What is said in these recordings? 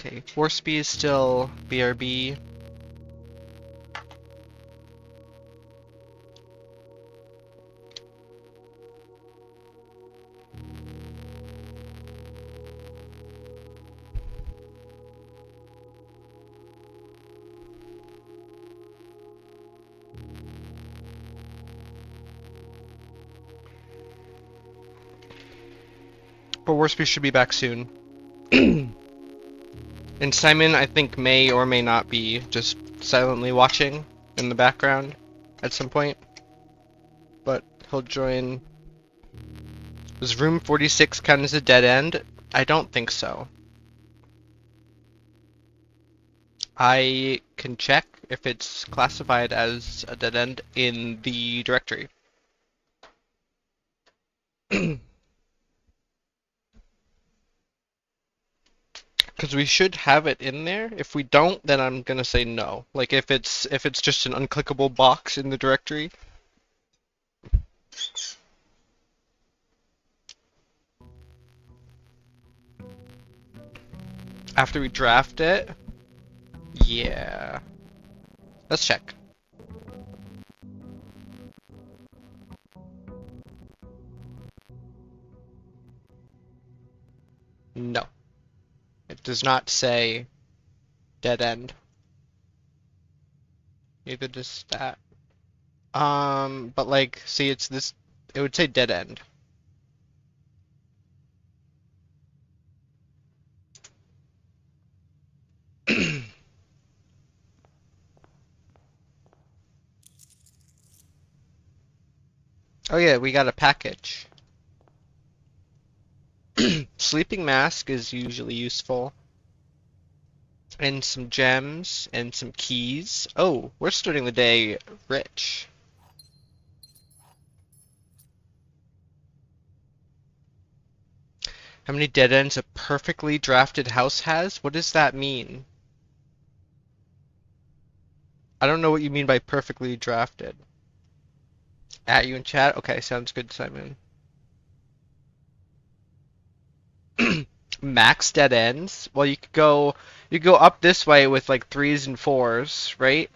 Okay, force speed is still BRB. But Worsby should be back soon. And Simon, I think, may or may not be just silently watching in the background at some point. But he'll join. Does room 46 count as a dead end? I don't think so. I can check if it's classified as a dead end in the directory. Because we should have it in there. If we don't, then I'm gonna say no. Like if it's just an unclickable box in the directory. After we draft it, yeah. Let's check. No. It does not say dead end. Neither does that. But like, see, it's this. It would say dead end. Oh yeah, we got a package. Sleeping mask is usually useful. And some gems and some keys. Oh, we're starting the day rich. How many dead ends a perfectly drafted house has? What does that mean? I don't know what you mean by perfectly drafted. At you in chat? Okay, sounds good, Simon. Max dead ends? Well, you go up this way with like threes and fours, right?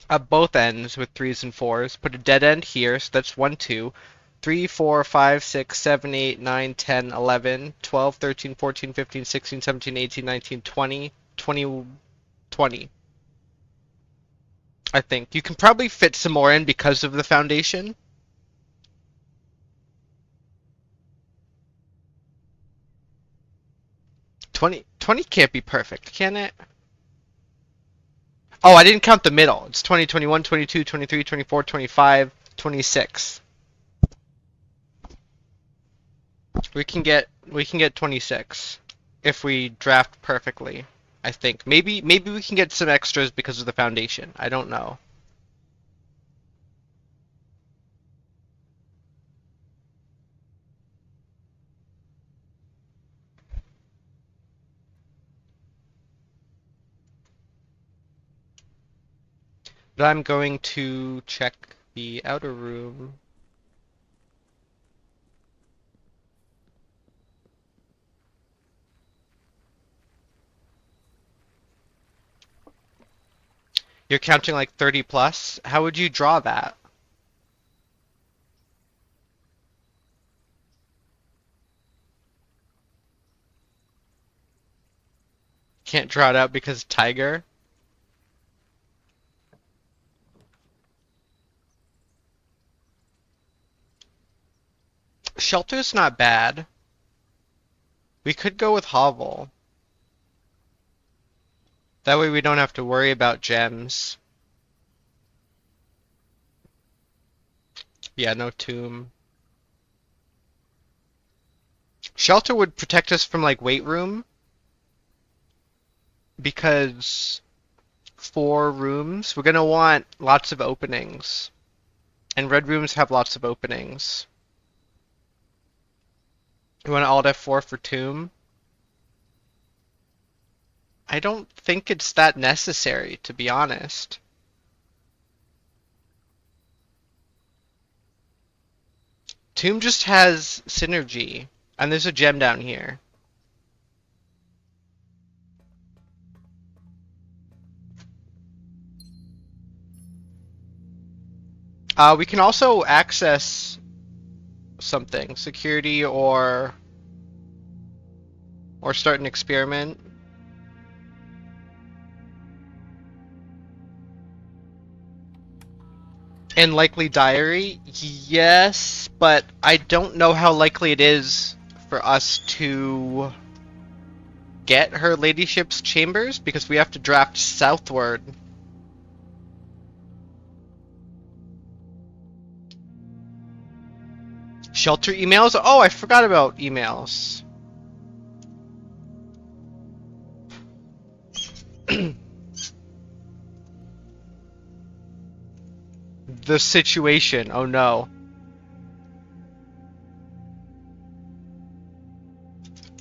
Up both ends with threes and fours. Put a dead end here, so that's 1, 2. 3, 4, 5, 6, 7, 8, 9, 10, 11, 12, 13, 14, 15, 16, 17, 18, 19, 20, 20, 20. I think. You can probably fit some more in because of the foundation. Twenty can't be perfect, can it? Oh, I didn't count the middle. It's 20, 21, 22, 23, 24, 25, 26. We can get 26 if we draft perfectly. I think maybe we can get some extras because of the foundation. I don't know. But I'm going to check the outer room. You're counting like 30 plus? How would you draw that? Can't draw it out because tiger? Shelter's not bad. We could go with hovel. That way we don't have to worry about gems. Yeah, no tomb. Shelter would protect us from like weight room because 4 rooms, we're gonna want lots of openings. And red rooms have lots of openings. You want Alt F4 for tomb? I don't think it's that necessary, to be honest. Tomb just has synergy, and there's a gem down here. We can also access something, security or start an experiment. And likely diary, yes, but I don't know how likely it is for us to get her ladyship's chambers because we have to draft southward. Shelter emails? Oh, I forgot about emails. The situation. Oh no.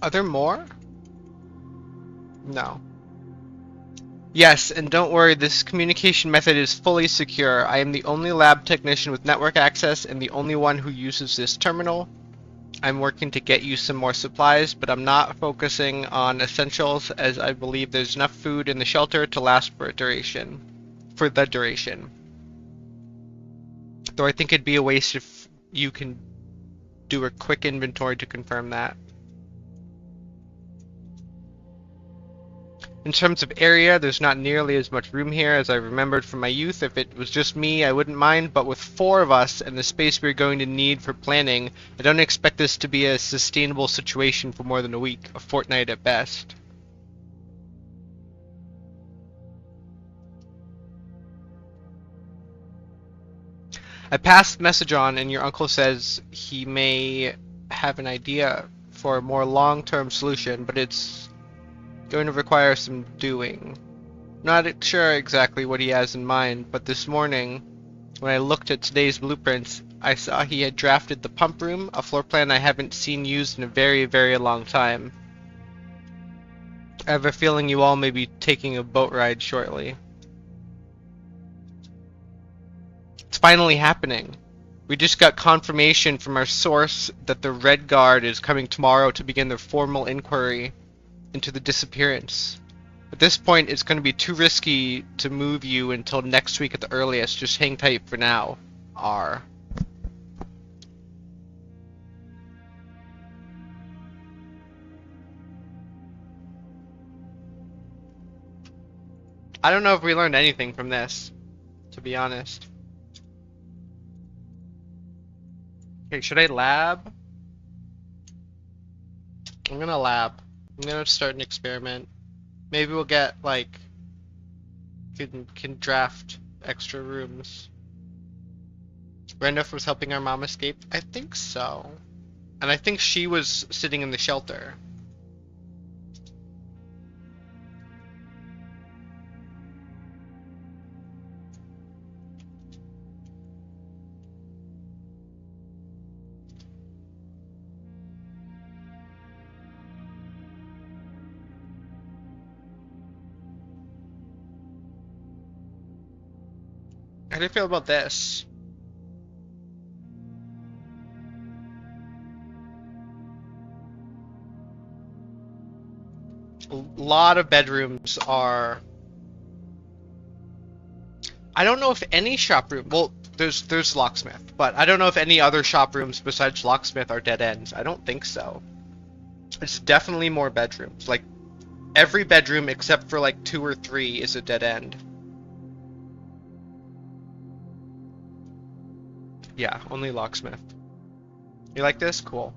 Are there more? No. Yes, and don't worry, this communication method is fully secure. I am the only lab technician with network access and the only one who uses this terminal. I'm working to get you some more supplies, but I'm not focusing on essentials as I believe there's enough food in the shelter to last for the duration. Though I think it'd be a waste if you can do a quick inventory to confirm that. In terms of area, there's not nearly as much room here as I remembered from my youth. If it was just me, I wouldn't mind, but with 4 of us and the space we're going to need for planning, I don't expect this to be a sustainable situation for more than a week, a fortnight at best. I passed the message on, and your uncle says he may have an idea for a more long-term solution, but it's going to require some doing. Not sure exactly what he has in mind, but this morning, when I looked at today's blueprints, I saw he had drafted the pump room, a floor plan I haven't seen used in a very, very long time. I have a feeling you all may be taking a boat ride shortly. It's finally happening. We just got confirmation from our source that the Red Guard is coming tomorrow to begin their formal inquiry into the disappearance. At this point, it's going to be too risky to move you until next week at the earliest. Just hang tight for now. R. I don't know if we learned anything from this, to be honest. Okay, should I lab? I'm gonna lab. I'm gonna start an experiment. Maybe we'll get, like, can draft extra rooms. Randolph was helping our mom escape? I think so. And I think she was sitting in the shelter. How do you feel about this? A lot of bedrooms are... I don't know if any shop room... Well, there's locksmith, but I don't know if any other shop rooms besides locksmith are dead ends. I don't think so. It's definitely more bedrooms. Like, every bedroom except for like 2 or 3 is a dead end. Yeah, only locksmith. You like this? Cool.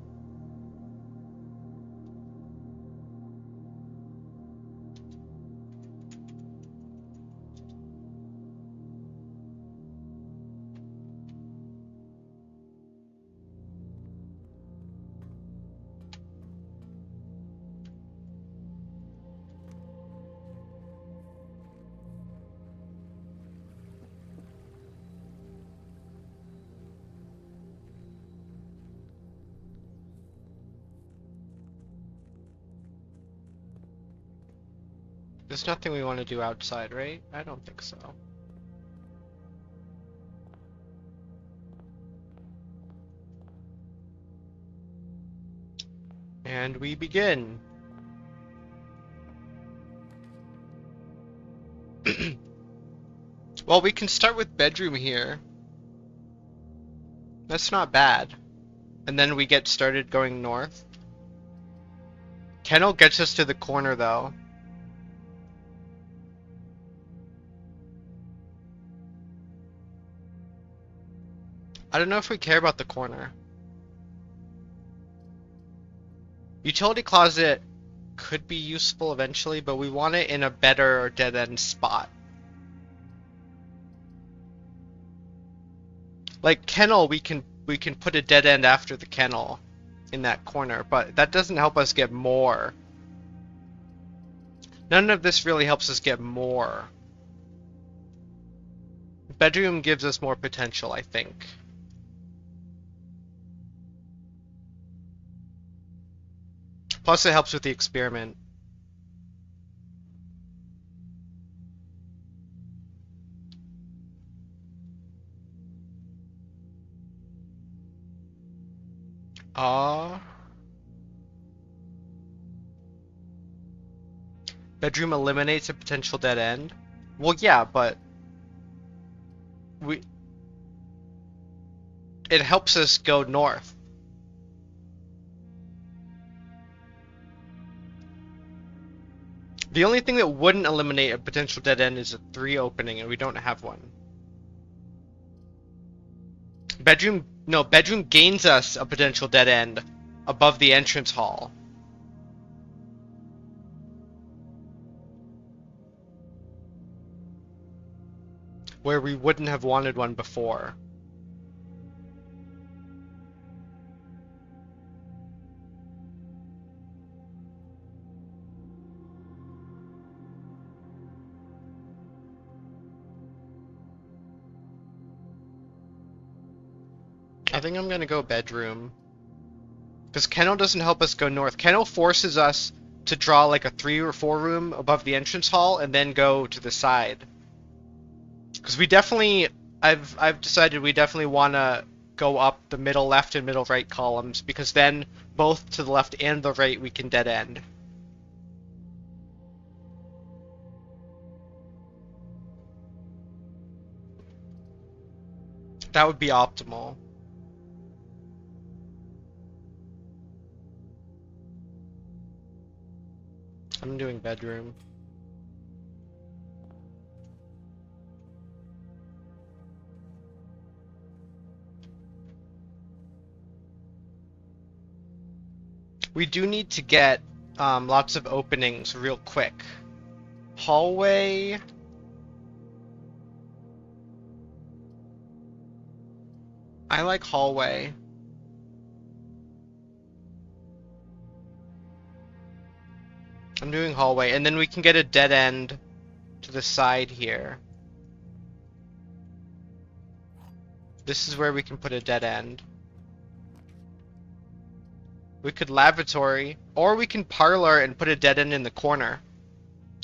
There's nothing we want to do outside, right? I don't think so. And we begin. Well, we can start with bedroom here. That's not bad. And then we get started going north. Kennel gets us to the corner, though. I don't know if we care about the corner. Utility closet could be useful eventually, but we want it in a better dead-end spot. Like kennel, we can put a dead end after the kennel in that corner, but that doesn't help us get more. None of this really helps us get more. Bedroom gives us more potential, I think. Plus it helps with the experiment. Bedroom eliminates a potential dead end. Well, yeah, but it helps us go north. The only thing that wouldn't eliminate a potential dead end is a 3 opening, and we don't have one. Bedroom gains us a potential dead end above the entrance hall. Where we wouldn't have wanted one before. I think I'm gonna go bedroom. Because kennel doesn't help us go north. Kennel forces us to draw like a 3 or 4 room above the entrance hall and then go to the side. Because we definitely, I've decided we definitely want to go up the middle left and middle right columns, because then both to the left and the right we can dead end. That would be optimal. I'm doing bedroom. We do need to get lots of openings real quick. Hallway. I like hallway. I'm doing hallway, and then we can get a dead end to the side here. This is where we can put a dead end. We could lavatory, or we can parlor and put a dead end in the corner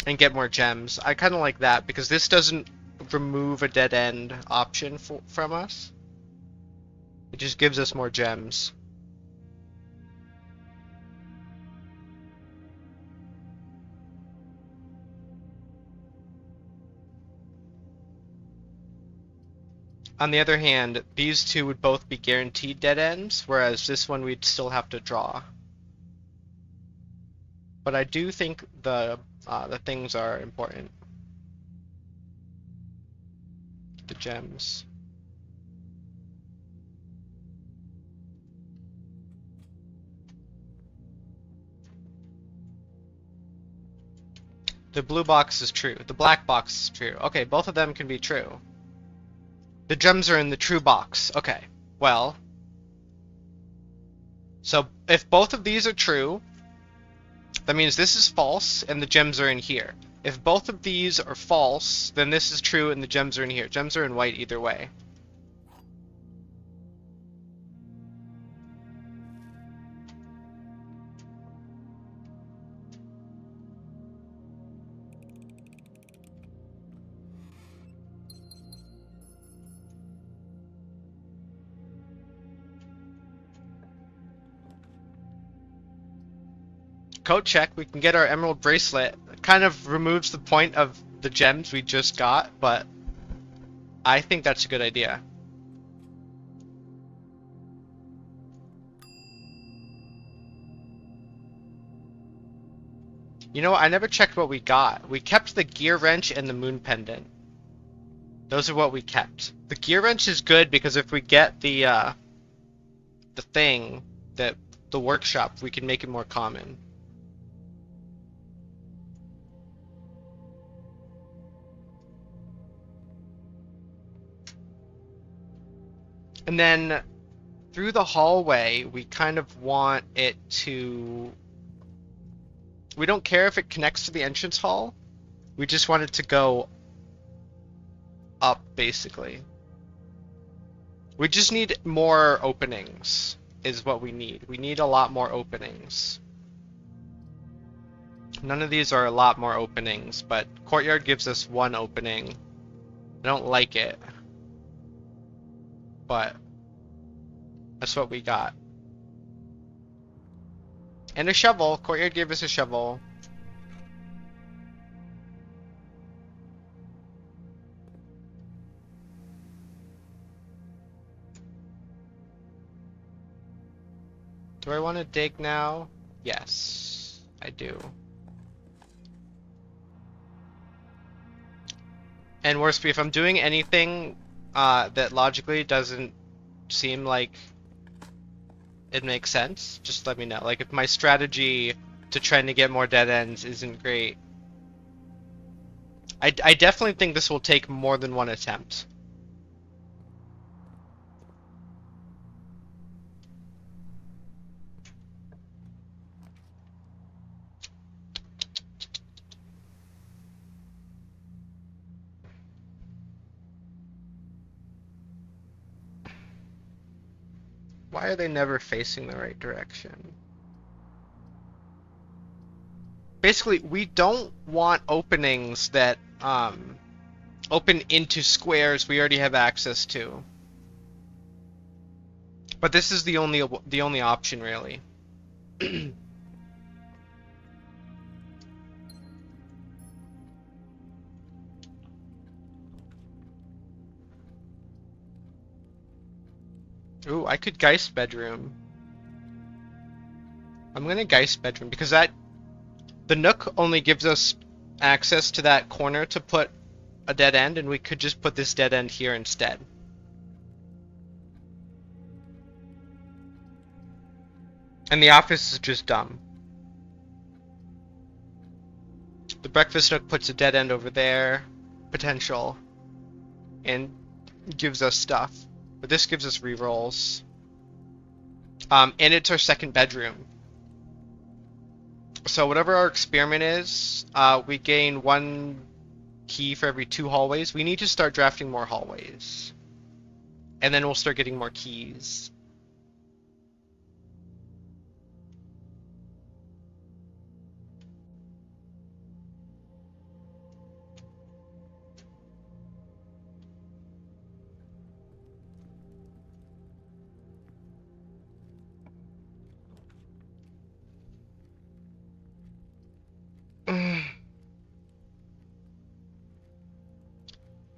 and get more gems. I kind of like that, because this doesn't remove a dead end option from us. It just gives us more gems. On the other hand, these two would both be guaranteed dead ends, whereas this one we'd still have to draw. But I do think the things are important. The gems. The blue box is true. The black box is true. Okay, both of them can be true. The gems are in the true box. Okay, well. So if both of these are true, that means this is false and the gems are in here. If both of these are false, then this is true and the gems are in here. Gems are in white either way. Coat check, we can get our emerald bracelet. It kind of removes the point of the gems we just got, but I think that's a good idea. You know what? I never checked what we got. We kept the gear wrench and the moon pendant. Those are what we kept. The gear wrench is good because if we get the thing, that the workshop, we can make it more common. And then through the hallway, we kind of want it to... We don't care if it connects to the entrance hall. We just want it to go up, basically. We just need more openings, is what we need. We need a lot more openings. None of these are a lot more openings, but courtyard gives us one opening. I don't like it, but that's what we got. And a shovel. Courtyard gave us a shovel. Do I want to dig now? Yes, I do. And Worsby, if I'm doing anything that logically doesn't seem like it makes sense, just let me know. Like if my strategy to trying to get more dead ends isn't great, I definitely think this will take more than one attempt. Why are they never facing the right direction? Basically, we don't want openings that open into squares we already have access to. But this is the only option, really. Ooh, I could Geist bedroom. I'm gonna Geist bedroom because the Nook only gives us access to that corner to put a dead end, and we could just put this dead end here instead. And the office is just dumb. The breakfast Nook puts a dead end over there, potential, and gives us stuff. But this gives us rerolls. And it's our second bedroom. So whatever our experiment is, we gain 1 key for every 2 hallways. We need to start drafting more hallways. And then we'll start getting more keys.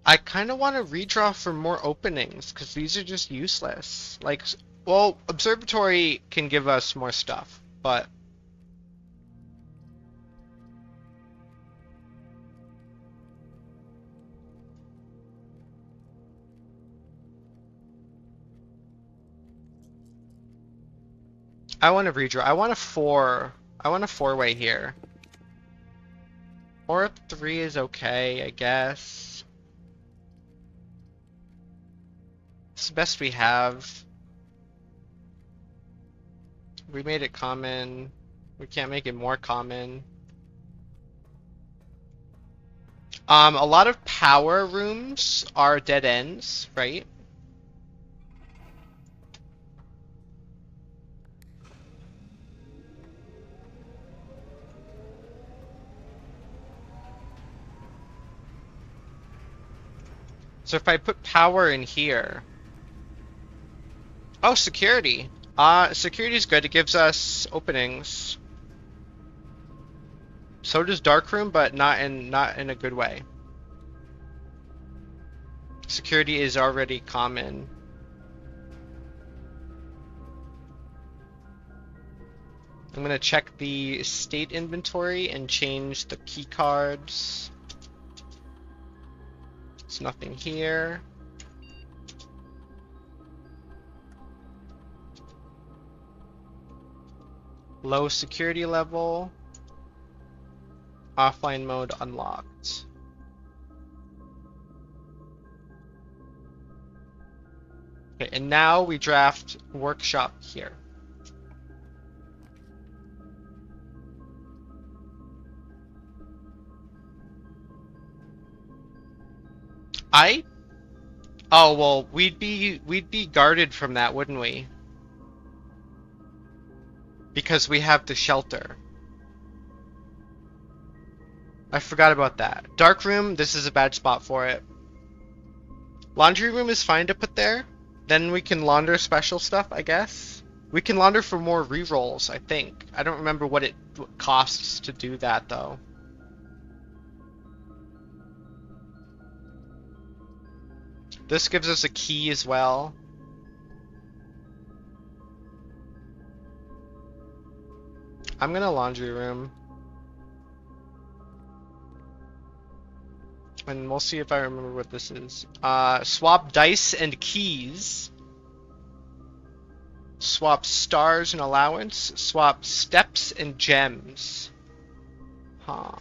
I kind of want to redraw for more openings, because these are just useless. Like, well, Observatory can give us more stuff, but... I want to redraw. I want a 4-way here. Or a 3 is okay, I guess. It's the best we have. We made it common. We can't make it more common. A lot of power rooms are dead ends, right? So if I put power in here... Oh, security. Security is good. It gives us openings. So does Darkroom, but not in a good way. Security is already common. I'm gonna check the state inventory and change the key cards. There's nothing here. Low security level. Offline mode unlocked. Okay, and now we draft workshop here. Oh well, we'd be guarded from that, wouldn't we? Because we have the shelter. I forgot about that. Dark room, this is a bad spot for it. Laundry room is fine to put there. Then we can launder special stuff, I guess. We can launder for more rerolls, I think. I don't remember what it costs to do that, though. This gives us a key as well. I'm gonna laundry room. And we'll see if I remember what this is. Swap dice and keys. Swap stars and allowance. Swap steps and gems. Huh.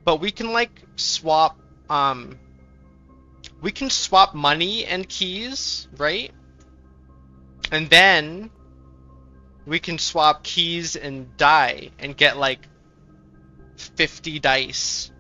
But we can like swap we can swap money and keys, right? And then we can swap keys and die and get like 50 dice.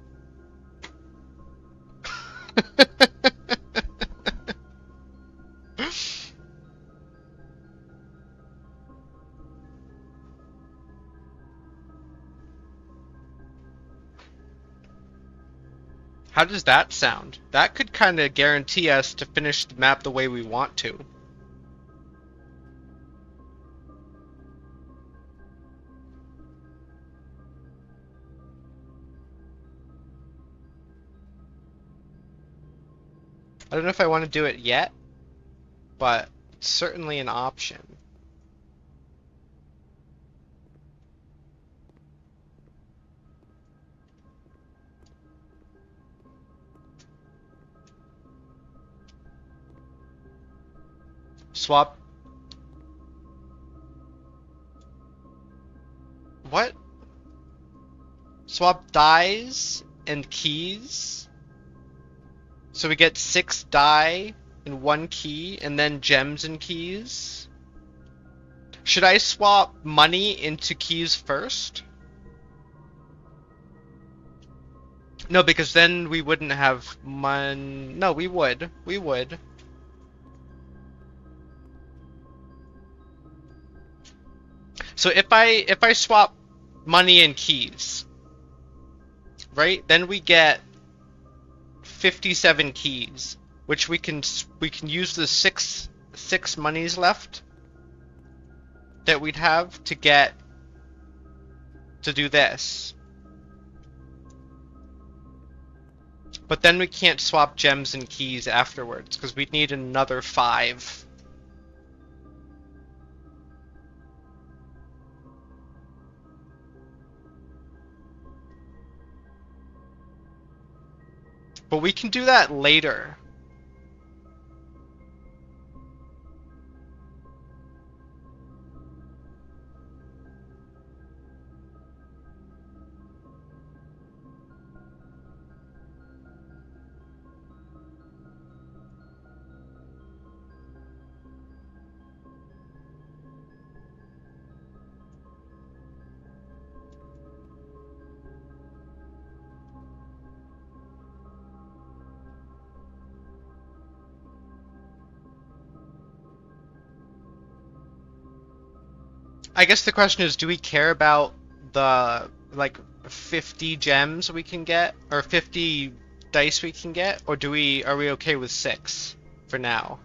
How does that sound? That could kind of guarantee us to finish the map the way we want to. I don't know if I want to do it yet, but it's certainly an option. Swap. What? Swap dies and keys. So we get 6 die and 1 key, and then gems and keys. Should I swap money into keys first? No, because then we wouldn't have money. No, we would. We would. So if I swap money and keys, right? Then we get 57 keys, which we can use the six monies left that we'd have to get to do this. But then we can't swap gems and keys afterwards because we'd need another 5. But we can do that later. I guess the question is, do we care about the, like, 50 gems we can get, or 50 dice we can get, or are we okay with 6 for now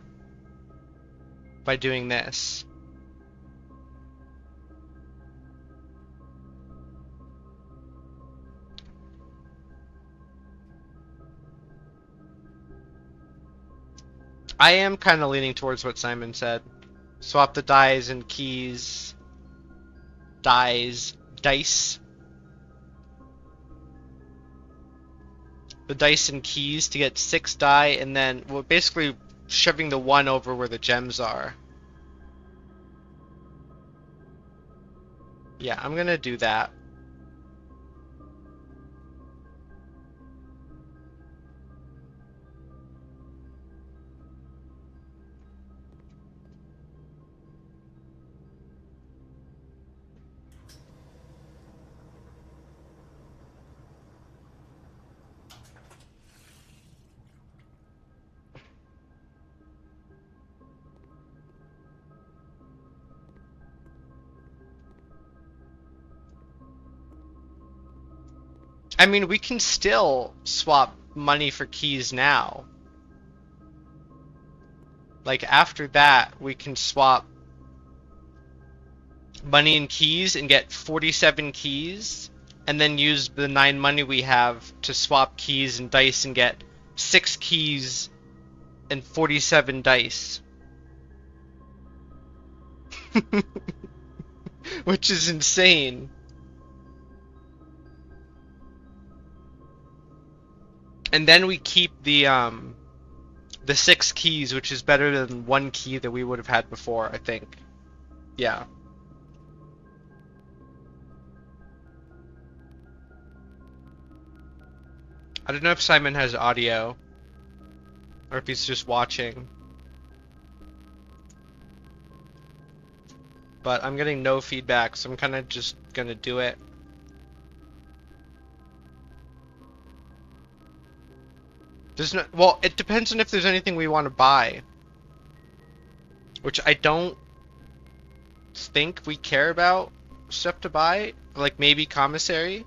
by doing this? I am kind of leaning towards what Simon said. Swap the dice and keys. Dice. The dice and keys to get 6 die, and then we're basically shoving the 1 over where the gems are. Yeah, I'm gonna do that. I mean, we can still swap money for keys now. Like, after that, we can swap money and keys and get 47 keys, and then use the 9 money we have to swap keys and dice and get 6 keys and 47 dice. Which is insane. And then we keep the 6 keys, which is better than 1 key that we would have had before, I think. Yeah. I don't know if Simon has audio, or if he's just watching. But I'm getting no feedback, so I'm kind of just gonna do it. There's no, well, it depends on if there's anything we want to buy. Which I don't think we care about stuff to buy. Like maybe commissary.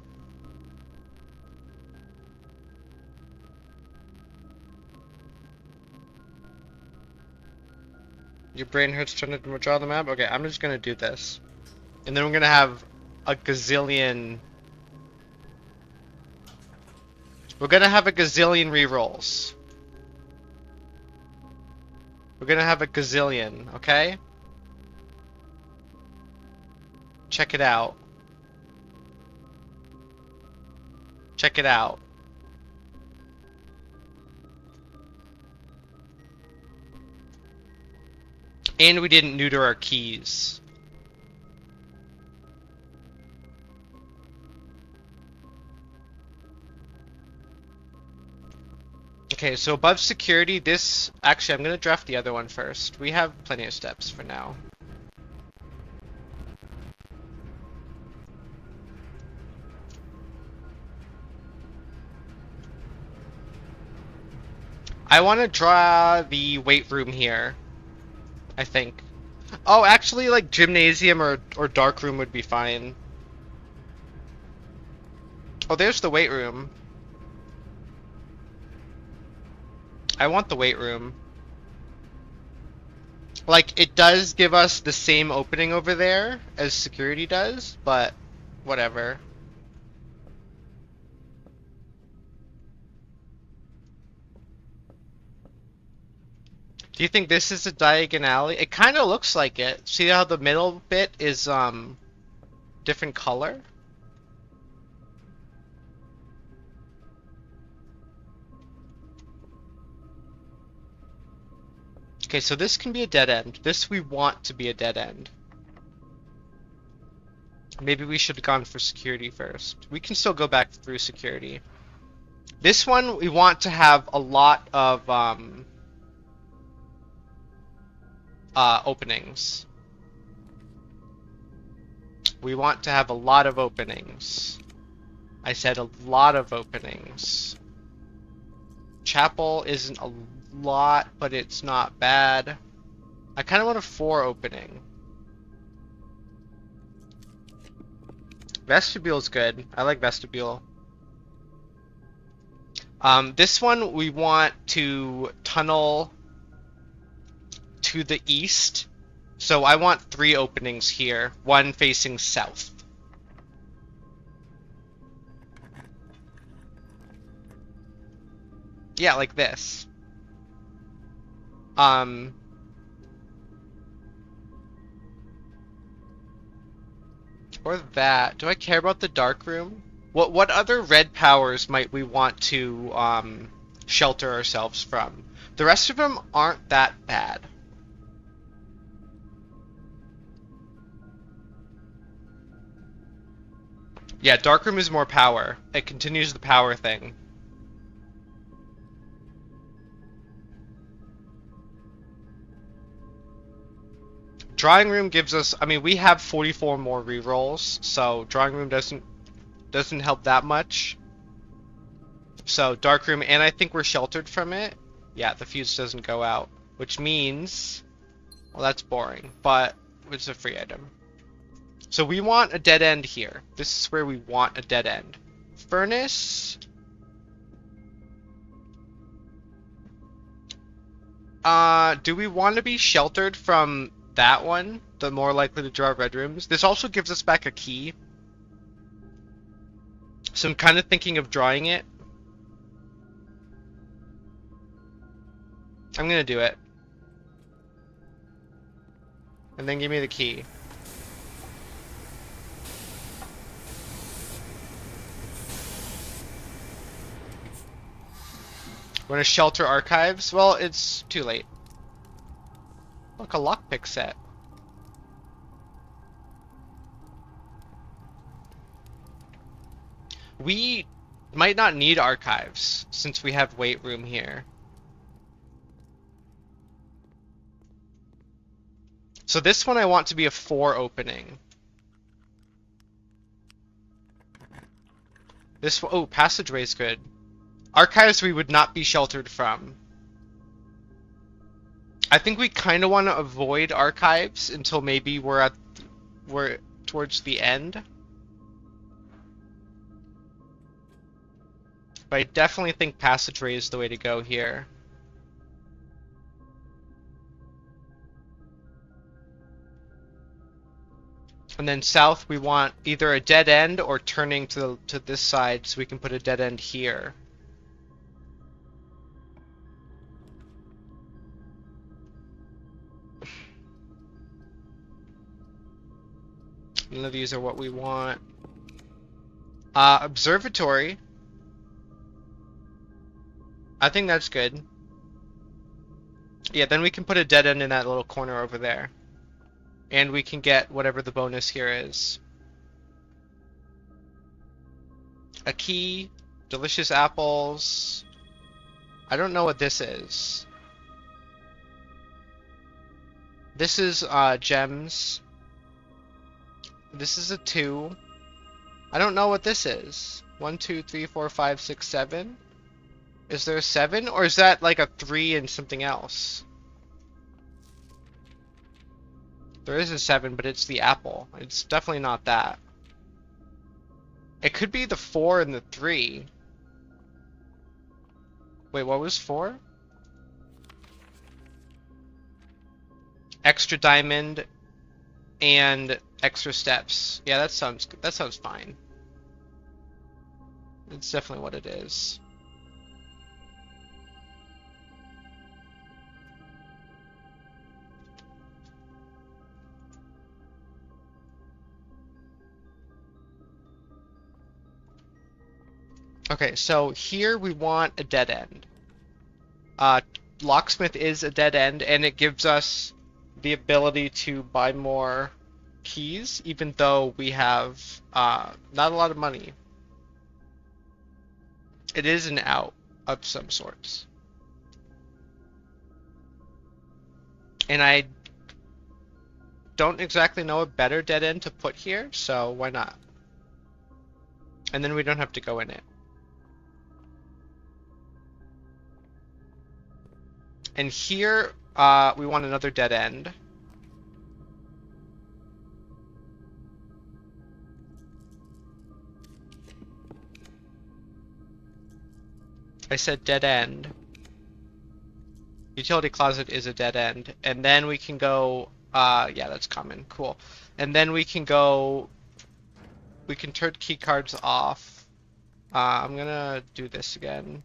Your brain hurts trying to draw the map? Okay, I'm just gonna do this. And then we're gonna have a gazillion... We're gonna have a gazillion rerolls. We're gonna have a gazillion, okay? Check it out. Check it out. And we didn't neuter our keys. Okay, so above security, this... Actually, I'm gonna draft the other one first. We have plenty of steps for now. I want to draw the weight room here, I think. Oh, actually, like, gymnasium or dark room would be fine. Oh, there's the weight room. I want the weight room. Like, it does give us the same opening over there as security does, but whatever. Do you think this is a diagonally? It kind of looks like it. See how the middle bit is different color? Okay, so this can be a dead end. This we want to be a dead end. Maybe we should have gone for security first. We can still go back through security. This one we want to have a lot of openings. We want to have a lot of openings. I said a lot of openings. Chapel isn't a lot, but it's not bad. I kind of want a 4 opening. Vestibule's good. I like vestibule. This one we want to tunnel to the east. So I want 3 openings here, 1 facing south. Yeah, like this. Or that. Do I care about the dark room? What other red powers might we want to shelter ourselves from? The rest of them aren't that bad. Yeah, dark room is more power. It continues the power thing. Drawing room gives us, I mean, we have 44 more rerolls, so drawing room doesn't help that much. So dark room, and I think we're sheltered from it. Yeah, the fuse doesn't go out, which means, well, that's boring, but it's a free item. So we want a dead end here. This is where we want a dead end. Furnace. Do we want to be sheltered from that one? The more likely to draw red rooms. This also gives us back a key. So I'm kind of thinking of drawing it. I'm gonna do it. And then give me the key. Want to shelter archives? Well, it's too late. Look, a lockpick set. We might not need archives since we have weight room here. So this one I want to be a 4 opening. This one, oh, passageway's good. Archives we would not be sheltered from. I think we kind of want to avoid archives until maybe we're towards the end. But I definitely think passageway is the way to go here. And then south we want either a dead end or turning to this side so we can put a dead end here. None of these are what we want. Observatory. I think that's good. Yeah, then we can put a dead end in that little corner over there. And we can get whatever the bonus here is. A key, delicious apples. I don't know what this is. This is gems. This is a 2. I don't know what this is. 1, 2, 3, 4, 5, 6, 7. Is there a 7? Or is that like a 3 and something else? There is a 7, but it's the apple. It's definitely not that. It could be the 4 and the 3. Wait, what was 4? Extra diamond and extra steps. Yeah, that sounds good. That sounds fine. It's definitely what it is. Okay, so here we want a dead end. Locksmith is a dead end, and it gives us the ability to buy more keys, even though we have not a lot of money. It is an out of some sorts. And I don't exactly know a better dead end to put here, so why not? And then we don't have to go in it. And here, we want another dead end. I said dead end. Utility closet is a dead end. And then we can go, yeah, that's common. Cool. And then we can go, we can turn key cards off. I'm gonna do this again.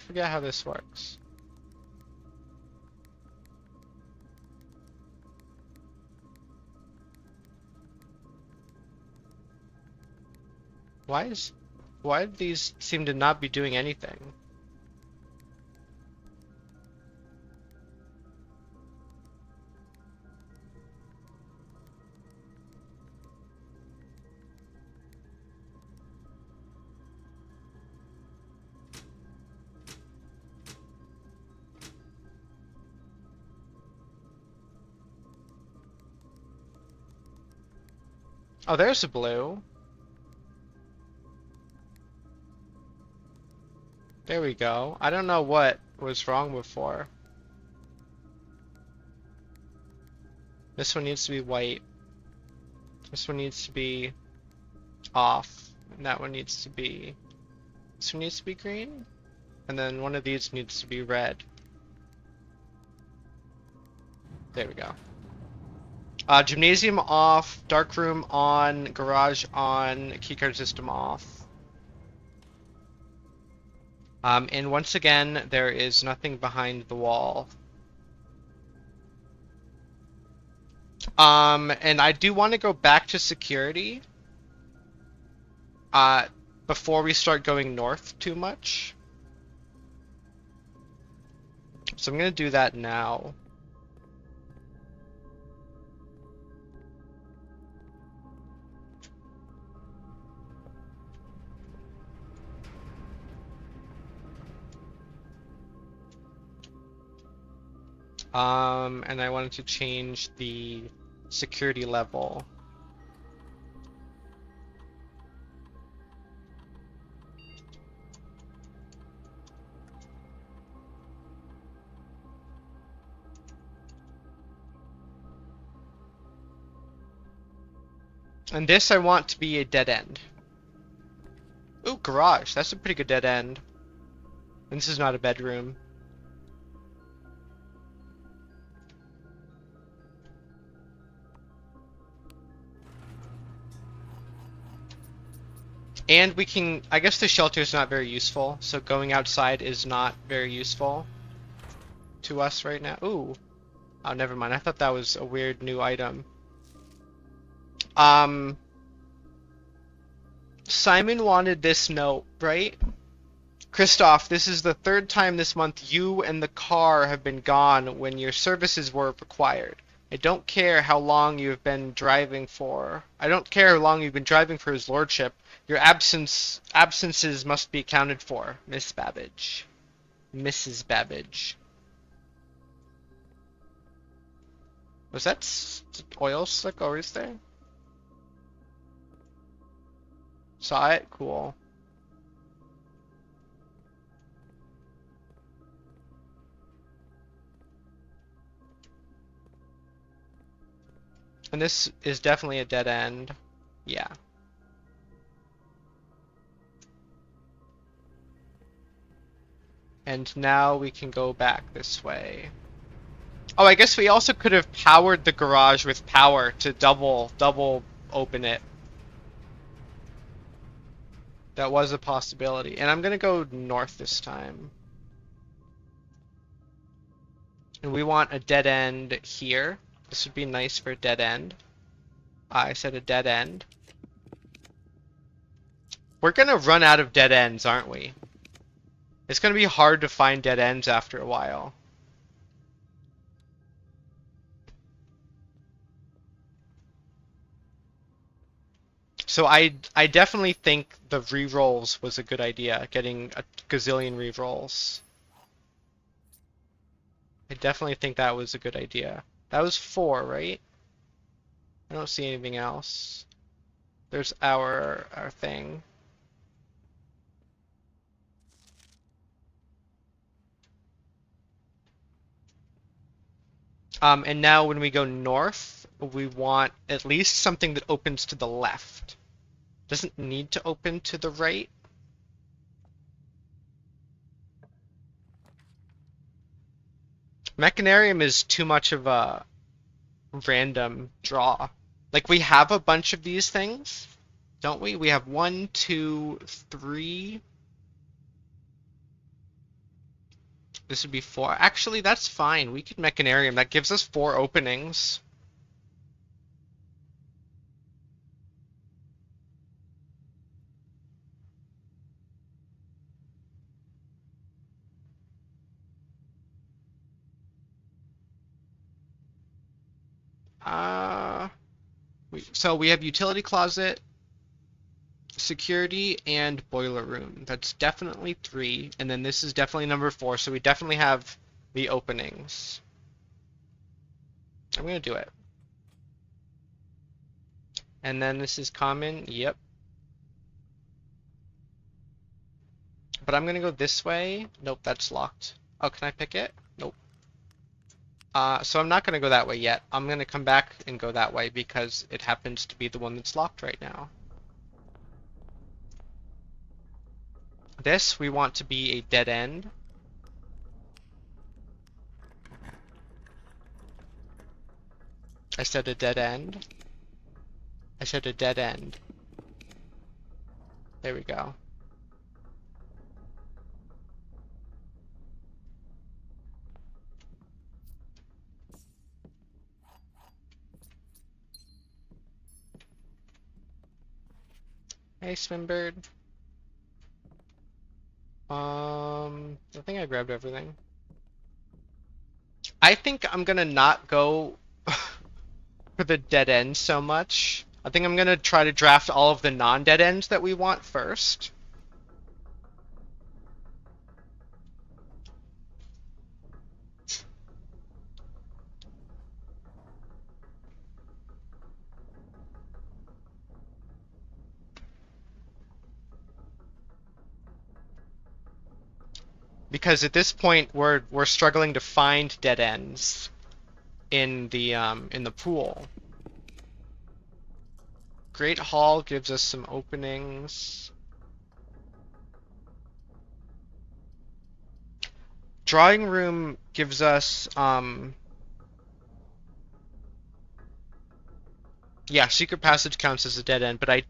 forget how this works. Why do these seem to not be doing anything? Oh, there's a blue. There we go. I don't know what was wrong before. This one needs to be white. This one needs to be off. And that one needs to be... This one needs to be green. And then one of these needs to be red. There we go. Gymnasium off, dark room on, garage on, keycard system off. And once again, there is nothing behind the wall. And I do want to go back to security. Before we start going north too much. So I'm gonna do that now. And I wanted to change the security level. And this I want to be a dead end. Ooh, garage. That's a pretty good dead end. And this is not a bedroom. And we can, I guess the shelter is not very useful, so going outside is not very useful to us right now. Ooh. Oh, never mind. I thought that was a weird new item. Simon wanted this note, right? Christoph, this is the third time this month you and the car have been gone when your services were required. I don't care how long you've been driving for. I don't care how long you've been driving for his lordship. Your absences must be accounted for, Miss Babbage. Mrs. Babbage. Was that oil slick always there? Saw it? Cool. And this is definitely a dead end. Yeah. And now we can go back this way. Oh, I guess we also could have powered the garage with power to double open it. That was a possibility. And I'm gonna go north this time. And we want a dead end here. This would be nice for a dead end. I said a dead end. We're gonna run out of dead ends, aren't we? It's gonna be hard to find dead ends after a while. So I definitely think the rerolls was a good idea, getting a gazillion rerolls. I definitely think that was a good idea. That was 4, right? I don't see anything else. There's our thing. And now when we go north, we want at least something that opens to the left. Doesn't need to open to the right. Mechanarium is too much of a random draw. Like, we have a bunch of these things, don't we? We have 1, 2, 3. This would be 4. Actually, that's fine. We could Mechanarium. That gives us 4 openings. Uh, so we have utility closet, security, and boiler room. That's definitely 3, and then this is definitely number 4, so we definitely have the openings. I'm gonna do it. And then this is common, yep. But I'm gonna go this way. Nope, that's locked. Oh, can I pick it? Nope. So I'm not gonna go that way yet. I'm gonna come back and go that way because it happens to be the one that's locked right now. This we want to be a dead end. I said a dead end. I said a dead end. There we go. Hey, Swimbird. I think I grabbed everything. I think I'm gonna not go for the dead end so much. I think I'm gonna try to draft all of the non-dead ends that we want first. Because at this point we're struggling to find dead ends in the pool. Great Hall gives us some openings. Drawing Room gives us yeah, Secret Passage counts as a dead end, but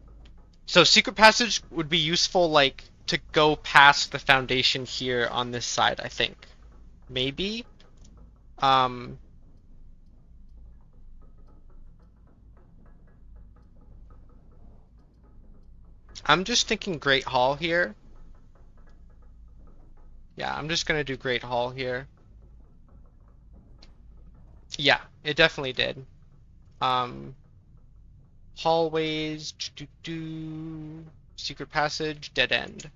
so Secret Passage would be useful like to go past the foundation here on this side, I think. Maybe. Um I'm just thinking Great Hall here. Yeah, I'm just gonna do Great Hall here. Yeah, it definitely did. Hallways, secret passage, dead end.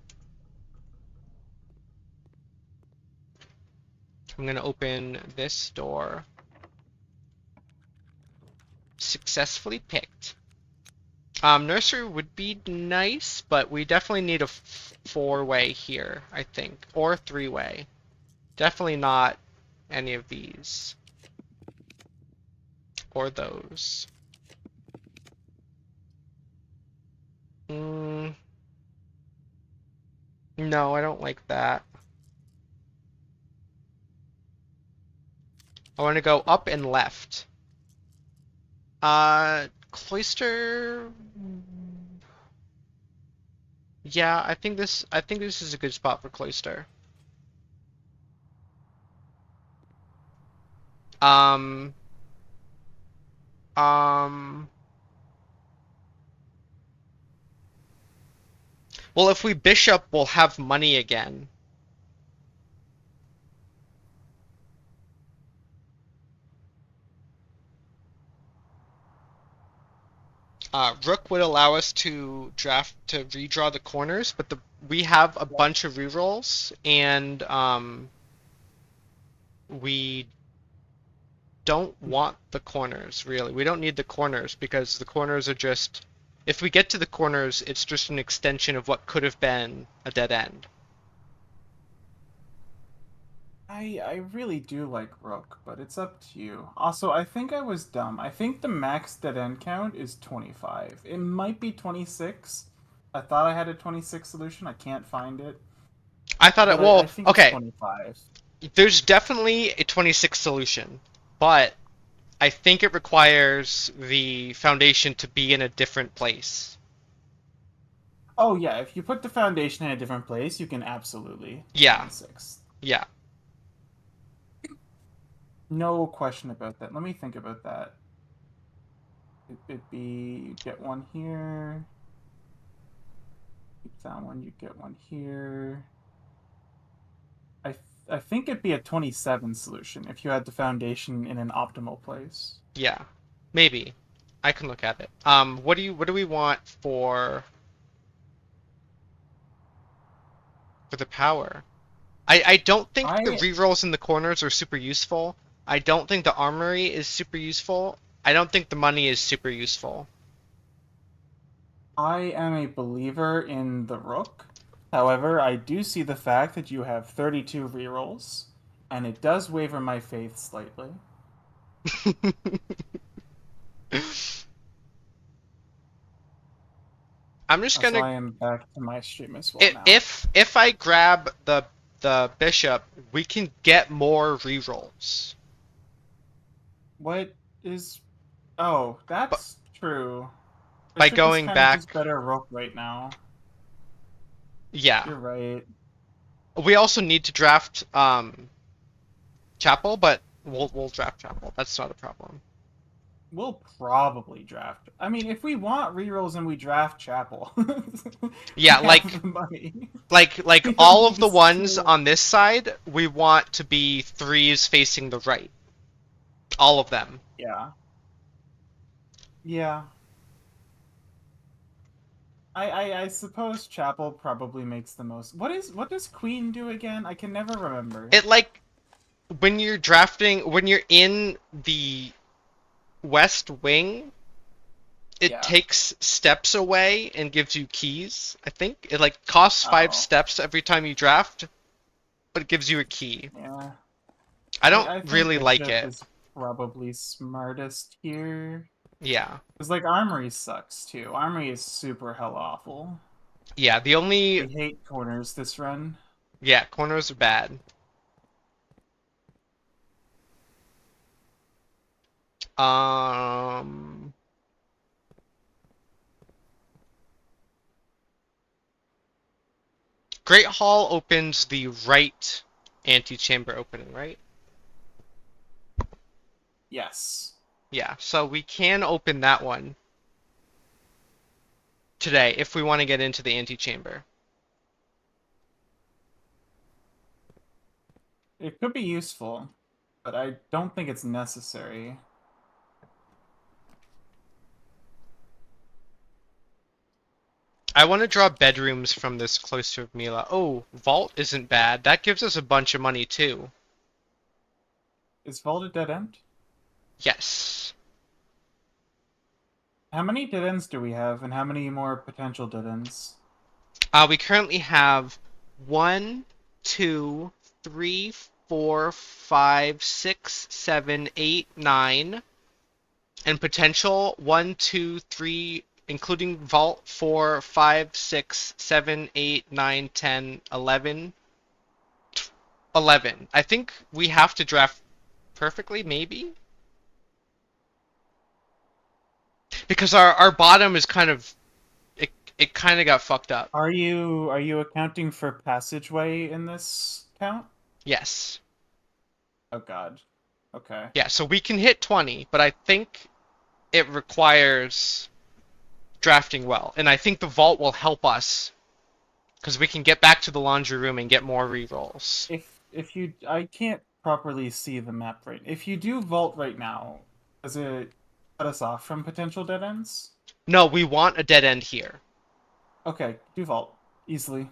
I'm gonna open this door. Successfully picked. Nursery would be nice, but we definitely need a 4-way here, I think, or 3-way. Definitely not any of these. Or those. No, I don't like that. I want to go up and left. Cloister. Yeah, I think this is a good spot for Cloister. Um. Um. Well, if we bishop, we'll have money again. Rook would allow us to redraw the corners, but we have a bunch of rerolls, and we don't want the corners, really. We don't need the corners because the corners are just, if we get to the corners, it's just an extension of what could have been a dead end. I really do like Rook, but it's up to you. Also, I think I was dumb. I think the max dead end count is 25. It might be 26. I thought I had a 26 solution. I can't find it. I thought it, But I well, think it's okay, 25. there's definitely a 26 solution, but I think it requires the foundation to be in a different place. Oh, yeah, if you put the foundation in a different place, you can absolutely Yeah, 26. yeah. No question about that. Let me think about that. It'd be you get one here. Keep that one. You get one here. I think it'd be a 27 solution if you had the foundation in an optimal place. Yeah, maybe. I can look at it. What do we want for the power? I don't think the I rerolls in the corners are super useful. I don't think the armory is super useful. I don't think the money is super useful. I am a believer in the rook. However, I do see the fact that you have 32 rerolls, and it does waver my faith slightly. I'm just So gonna I am back to my stream as well now. if I grab the bishop, we can get more rerolls. What is... Oh, But that's true. by Bishop is going kind of just back, better rook right now. yeah. You're right. We also need to draft Chapel, but we'll draft Chapel. That's not a problem. We'll probably draft. I mean, if we want rerolls and we draft Chapel, Yeah, we have the money. like We don't all need of to the ones steal. on this side, we want to be threes facing the right. All of them. Yeah. Yeah. I suppose Chapel probably makes the most. What does Queen do again? I can never remember. It like when you're in the west wing, it Yeah. takes steps away and gives you keys, I think. It like costs 5 steps every time you draft, but it gives you a key. Yeah. I don't I think really like Bishop it. is probably smartest here. Yeah. Because, like, Armory sucks, too. Armory is super hell awful. Yeah, the only We hate corners this run. yeah, corners are bad. Um Great Hall opens the right antechamber opening, right? Yes. Yeah, so we can open that one today if we want to get into the antechamber. It could be useful, but I don't think it's necessary. I want to draw bedrooms from this Cloister of Mila. Oh, Vault isn't bad. That gives us a bunch of money too. Is Vault a dead end? Yes. How many dead ends do we have, and how many more potential dead ends? We currently have 1, 2, 3, 4, 5, 6, 7, 8, 9, and potential 1, 2, 3, including Vault 4, 5, 6, 7, 8, 9, 10, 11. 11. I think we have to draft perfectly, maybe? Because our bottom is kind of it kind of got fucked up. Are you accounting for passageway in this count? Yes. Oh god. Okay. Yeah, so we can hit 20, but I think it requires drafting well. And I think the vault will help us because we can get back to the laundry room and get more rerolls. If you I can't properly see the map right. If you do vault right now, does it cut us off from potential dead ends? No, we want a dead end here. Okay, do vault easily.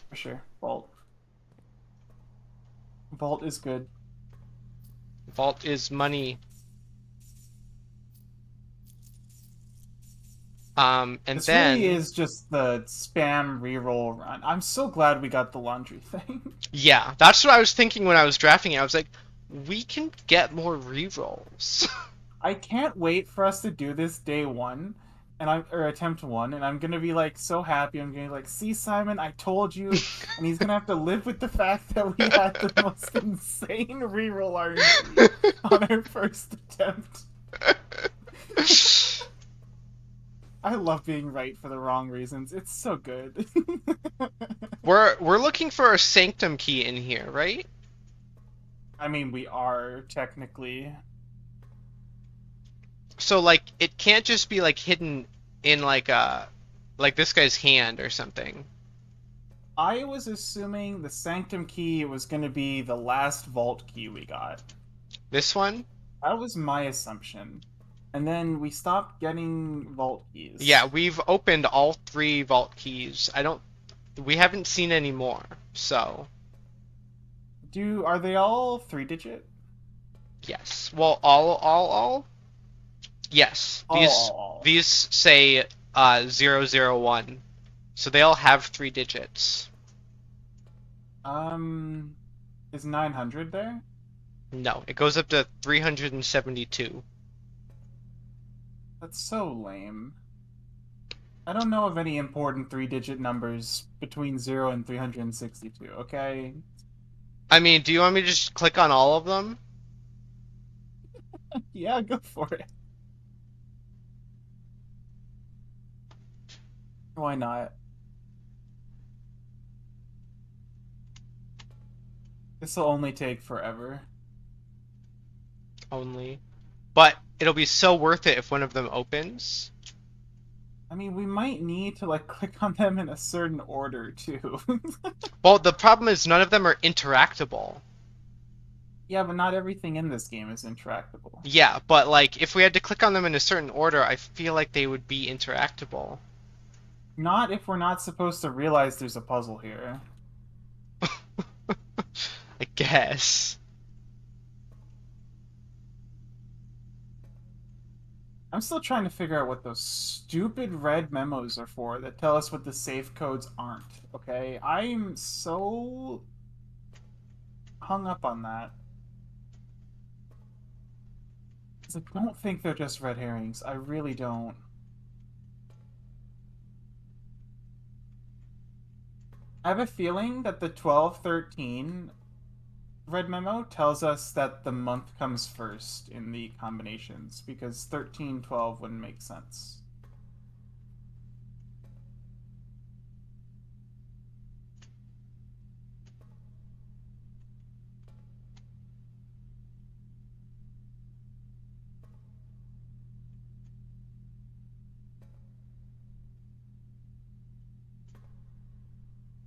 For sure. Vault. Vault is good. Vault is money. And This really then is just the spam reroll run. I'm so glad we got the laundry thing. yeah, that's what I was thinking when I was drafting it. I was like, we can get more rerolls. I can't wait for us to do this day one, and I'm or attempt one, and I'm gonna be like so happy. I'm gonna be like, see, Simon, I told you, and he's gonna have to live with the fact that we had the most insane reroll RNG on our first attempt. I love being right for the wrong reasons. It's so good. We're looking for a sanctum key in here, right? I mean, we are technically. So like it can't just be like hidden in like this guy's hand or something. I was assuming the Sanctum key was going to be the last vault key we got. This one? That was my assumption. And then we stopped getting vault Yeah, keys. we've opened all three vault keys. We haven't seen any more. So, Are they all 3-digit? yes. Well, all? Yes. All. These say 001. So they all have 3 digits. Um, is 900 there? No, it goes up to 372. That's so lame. I don't know of any important 3-digit numbers between 0 and 362, okay? I mean, do you want me to just click on all of them? Yeah, go for it. Why not? This will only take forever. Only. But it'll be so worth it if one of them opens. I mean, we might need to like click on them in a certain order too. Well, the problem is none of them are interactable. Yeah, but not everything in this game is interactable. Yeah, but like if we had to click on them in a certain order, I feel like they would be interactable. Not if we're not supposed to realize there's a puzzle here. I guess. I'm still trying to figure out what those stupid red memos are for that tell us what the safe codes aren't, okay? I'm so hung up on that. 'Cause I don't think they're just red herrings. I really don't. I have a feeling that the 1213 red memo tells us that the month comes first in the combinations because 1312 wouldn't make sense.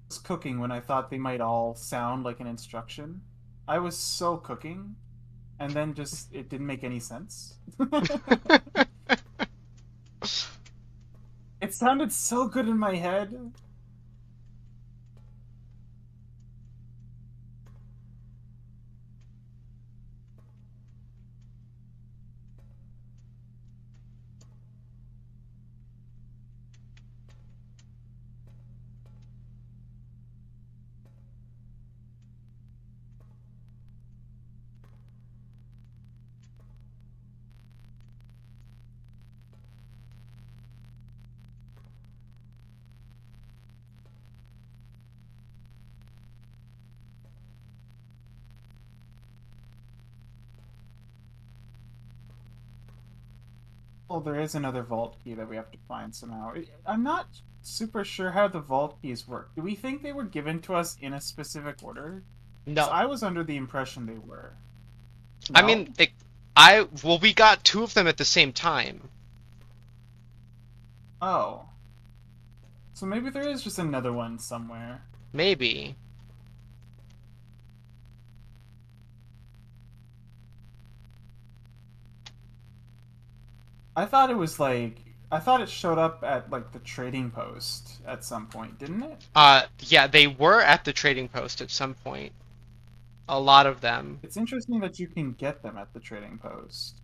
I was cooking when I thought they might all sound like an instruction. I was so cooking, and then just it didn't make any sense. It sounded so good in my head. Well, there is another vault key that we have to find somehow. I'm not super sure how the vault keys work. Do we think they were given to us in a specific order? Because No. I was under the impression they were. I No? mean, we got two of them at the same time. Oh. So maybe there is just another one somewhere. Maybe. I thought it was like I thought it showed up at like the trading post at some point, didn't it? Yeah, they were at the trading post at some point. A lot of them. It's interesting that you can get them at the trading post.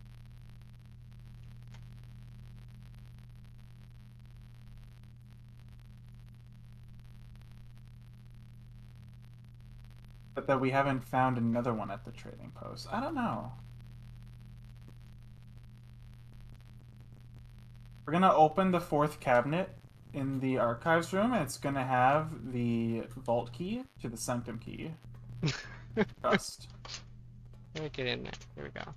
But that we haven't found another one at the trading post. I don't know. We're gonna open the fourth cabinet in the archives room, and it's gonna have the vault key to the sanctum key. Trust. Let me get in there. Here we go.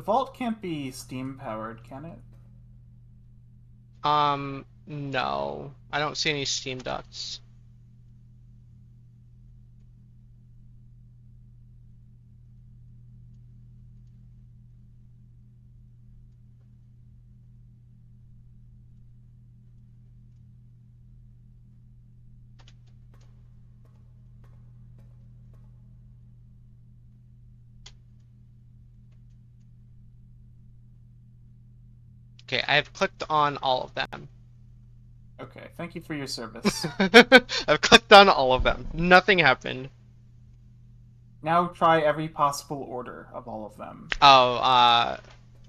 vault can't be steam powered, can it? No. I don't see any steam ducts. Okay, I have clicked on all of them. Okay, thank you for your service. I've clicked on all of them. Nothing happened. Now try every possible order of all of them. Oh, I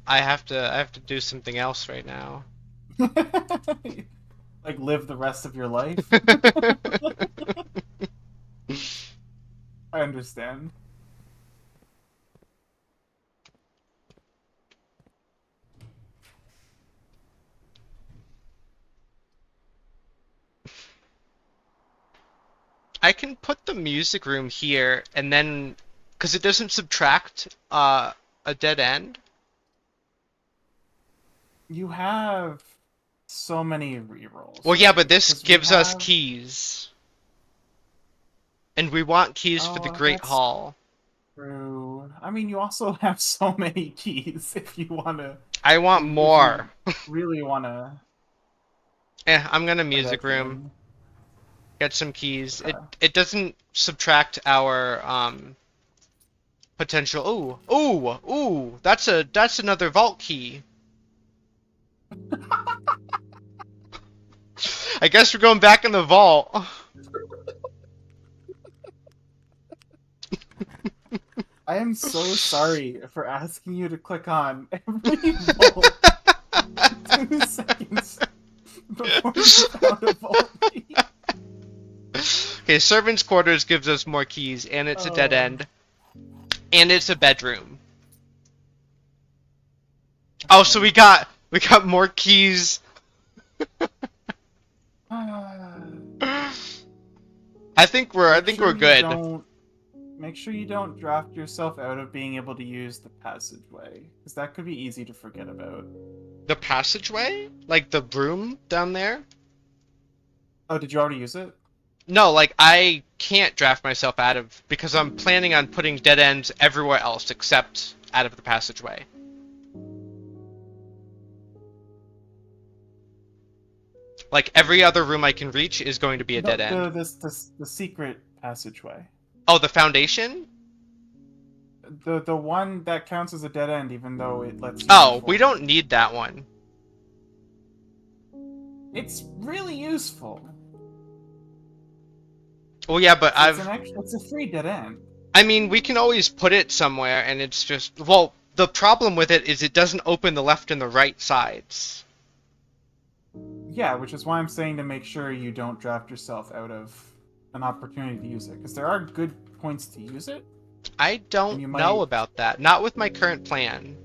have to do something else right now. Like live the rest of your life? I understand. I can put the music room here and then, because it doesn't subtract a dead end. You have so many rerolls. Well, yeah, but this 'Cause we gives us have- keys. And we want keys for the Great that's Hall. true. I mean, you also have so many keys if you want to. I want more. Really want to. I'm gonna music room. Get some keys. It doesn't subtract our potential. Ooh, that's another vault key. I guess we're going back in the vault. I am so sorry for asking you to click on every vault 2 seconds before you found a vault key. Okay, servants' quarters gives us more keys, and it's a dead end, and it's a bedroom. Oh, so we got more keys. I think we're good. Make sure you don't draft yourself out of being able to use the passageway, because that could be easy to forget about. The passageway? Like the broom down there? Oh, did you already use it? No, like I can't draft myself out of, because I'm planning on putting dead ends everywhere else except out of the passageway. Like every other room I can reach is going to be a dead end. The secret passageway. Oh, the foundation? The one that counts as a dead end, even though it lets you. Oh, we don't need that one. It's really useful. Well, yeah, but It's a free dead end. I mean, we can always put it somewhere, and it's just... Well, the problem with it is it doesn't open the left and the right sides. Yeah, which is why I'm saying to make sure you don't draft yourself out of an opportunity to use it, because there are good points to use it. I don't know about that. Not with my current plan.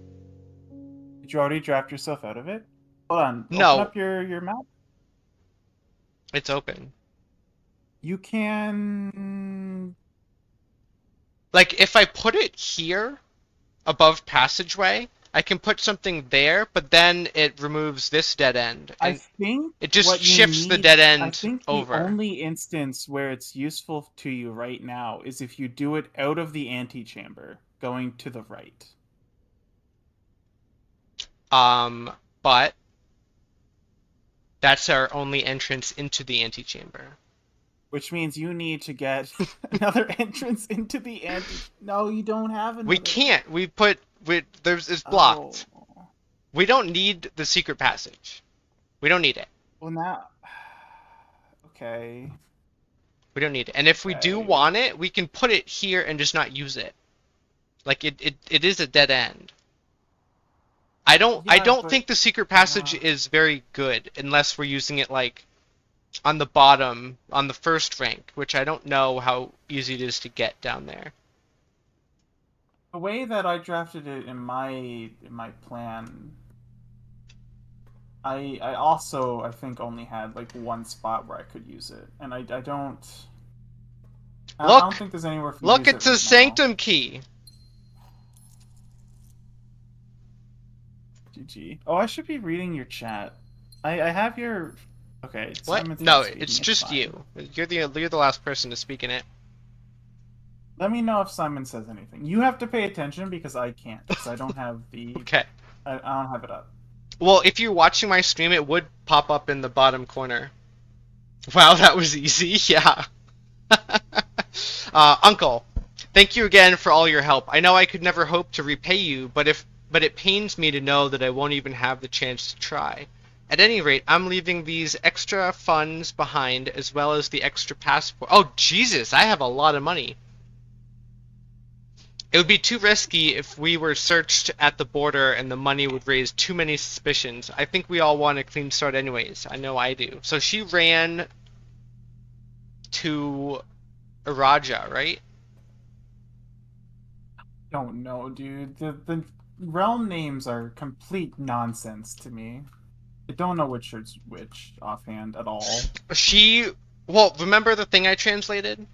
Did you already draft yourself out of it? Hold on. No. Open up your map. It's open. You can... Like, if I put it here, above passageway, I can put something there, but then it removes this dead end. I think it just shifts the dead end over. I think the only instance where it's useful to you right now is if you do it out of the antechamber, going to the right. But that's our only entrance into the antechamber. Which means you need to get another entrance into the No, you don't have another. We can't. It's blocked. Oh. We don't need the secret passage. We don't need it. Well, now... Okay. We don't need it. And if we do want it, we can put it here and just not use it. Like, it is a dead end. I don't think the secret passage is very good unless we're using it, like, on the bottom, on the first rank, which I don't know how easy it is to get down there. The way that I drafted it in my plan, I also, I think, only had like one spot where I could use it, and I don't think there's anywhere for Look, it's a sanctum key. GG. Oh, I should be reading your chat. I have your. Okay, What? Simon's No, not speaking. it's It's just fine. you. You're the last person to speak in it. Let me know if Simon says anything. You have to pay attention because I can't, because I don't have the. Okay. I don't have it up. Well, if you're watching my stream, it would pop up in the bottom corner. Wow, that was easy. Yeah. Uncle, thank you again for all your help. I know I could never hope to repay you, but it pains me to know that I won't even have the chance to try. At any rate, I'm leaving these extra funds behind as well as the extra passport. Oh, Jesus, I have a lot of money. It would be too risky if we were searched at the border and the money would raise too many suspicions. I think we all want a clean start anyways. I know I do. So she ran to Raja, right? Don't know, dude. The realm names are complete nonsense to me. I don't know which is which offhand at all. Well, remember the thing I translated?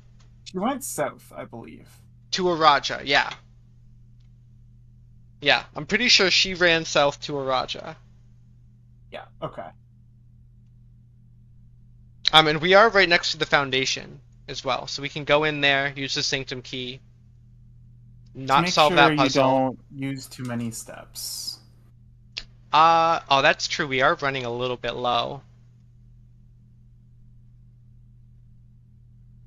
She went south, I believe. To a Raja, yeah. Yeah, I'm pretty sure she ran south to a Raja. Yeah, okay. And we are right next to the foundation as well, so we can go in there, use the Sanctum Key, Just not make solve sure that you puzzle. don't use too many steps. Oh, that's true. We are running a little bit low.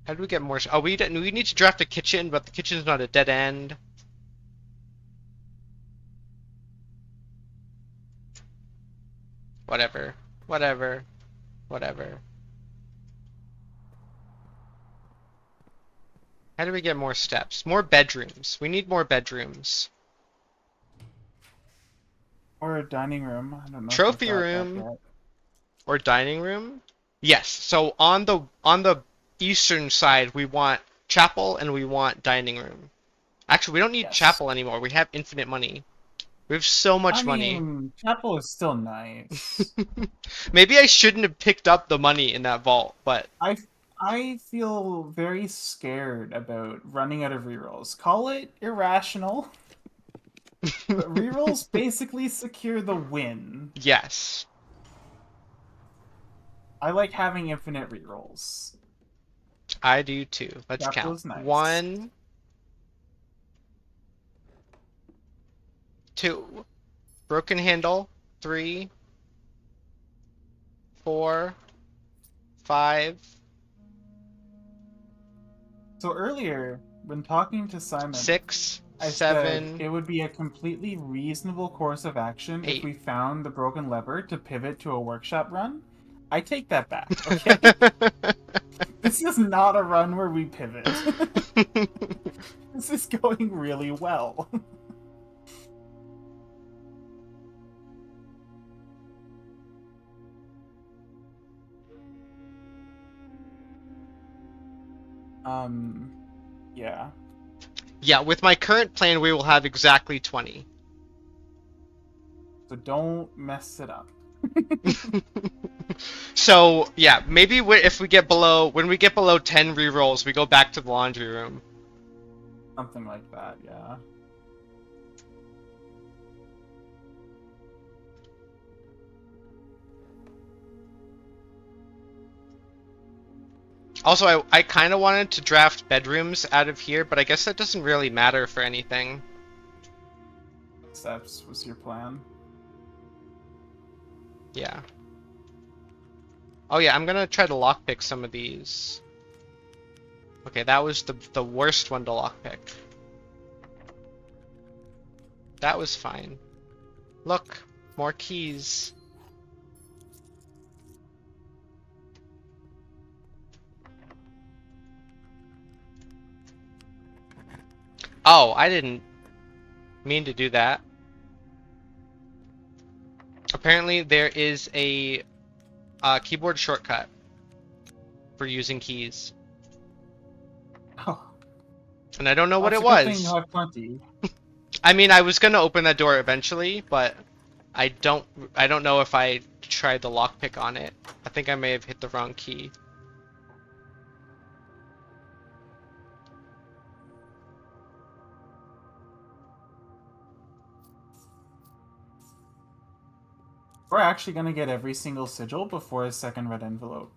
How do we get more? Oh, we need to draft a kitchen, but the kitchen's not a dead end. Whatever. Whatever. Whatever. How do we get more steps? More bedrooms. We need more bedrooms. Or a dining room. I don't know if you've Trophy got that room yet. or dining room? Yes. So on the eastern side, we want chapel and we want dining room. Actually, we don't need Yes. chapel anymore. We have infinite money. We have so I much money. mean, chapel is still nice. Maybe I shouldn't have picked up the money in that vault, but I I feel very scared about running out of rerolls. Call it irrational, but rerolls basically secure the win. yes, I like having infinite rerolls. I do too. Let's Chapel count. is nice. 1, 2, broken handle, 3, 4, 5, So earlier, when talking to Simon, 6, I said 7, it would be a completely reasonable course of action if 8. we found the broken lever to pivot to a workshop run. I take that back, okay? This is not a run where we pivot. This is going really well. Um, yeah. Yeah, with my current plan, we will have exactly 20. So don't mess it up. So, yeah, maybe if we get when we get below 10 rerolls, we go back to the laundry room. Something like that, yeah. Also, I kind of wanted to draft bedrooms out of here, but I guess that doesn't really matter for anything. Steps was your plan. Yeah. Oh yeah, I'm gonna try to lockpick some of these. Okay, that was the worst one to lockpick. That was fine. Look, more keys. Oh, I didn't mean to do that. Apparently there is a keyboard shortcut for using keys. Oh, And I don't know what that's it a good thing you was. have plenty. I mean, I was gonna open that door eventually, but I don't know if I tried the lockpick on it. I think I may have hit the wrong key. We're actually gonna get every single sigil before a second red envelope.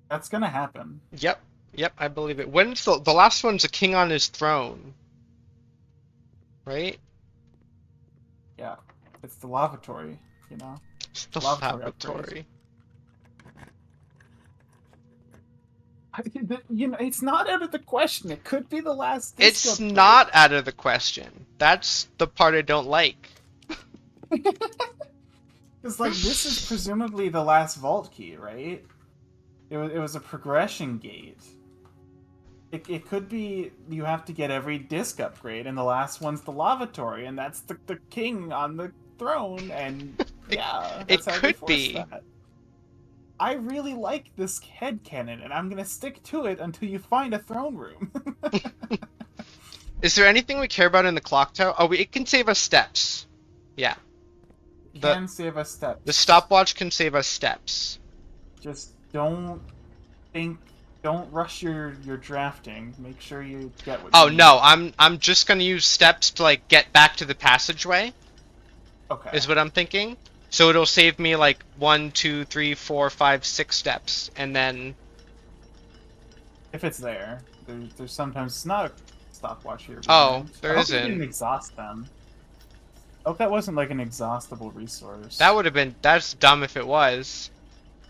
That's gonna happen. Yep. Yep, I believe it. When's the last one's a king on his throne, right? Yeah. It's the lavatory, you know? It's the Lavatory upgrade. laboratory. You know, it's not out of the question. It could be the last disc It's upgrade. not out of the question. That's the part I don't like. Because, like, this is presumably the last vault key, right? It was a progression gate. It could be you have to get every disc upgrade, and the last one's the lavatory, and that's the king on the throne, and yeah, It that's how they could force be. that. I really like this headcanon, and I'm gonna stick to it until you find a throne room. Is there anything we care about in the clock tower? Oh, it can save us steps. Yeah. Can save us steps. The stopwatch can save us steps. Just don't rush your drafting. Make sure you get what Oh you need. no, I'm just gonna use steps to like get back to the passageway. Okay. Is what I'm thinking. So it'll save me like 1, 2, 3, 4, 5, 6 steps, and then If it's there. There's sometimes it's not a stopwatch here. Oh, there I hope you isn't. didn't exhaust them. I hope that wasn't like an exhaustible resource. That would have been that's dumb if it was.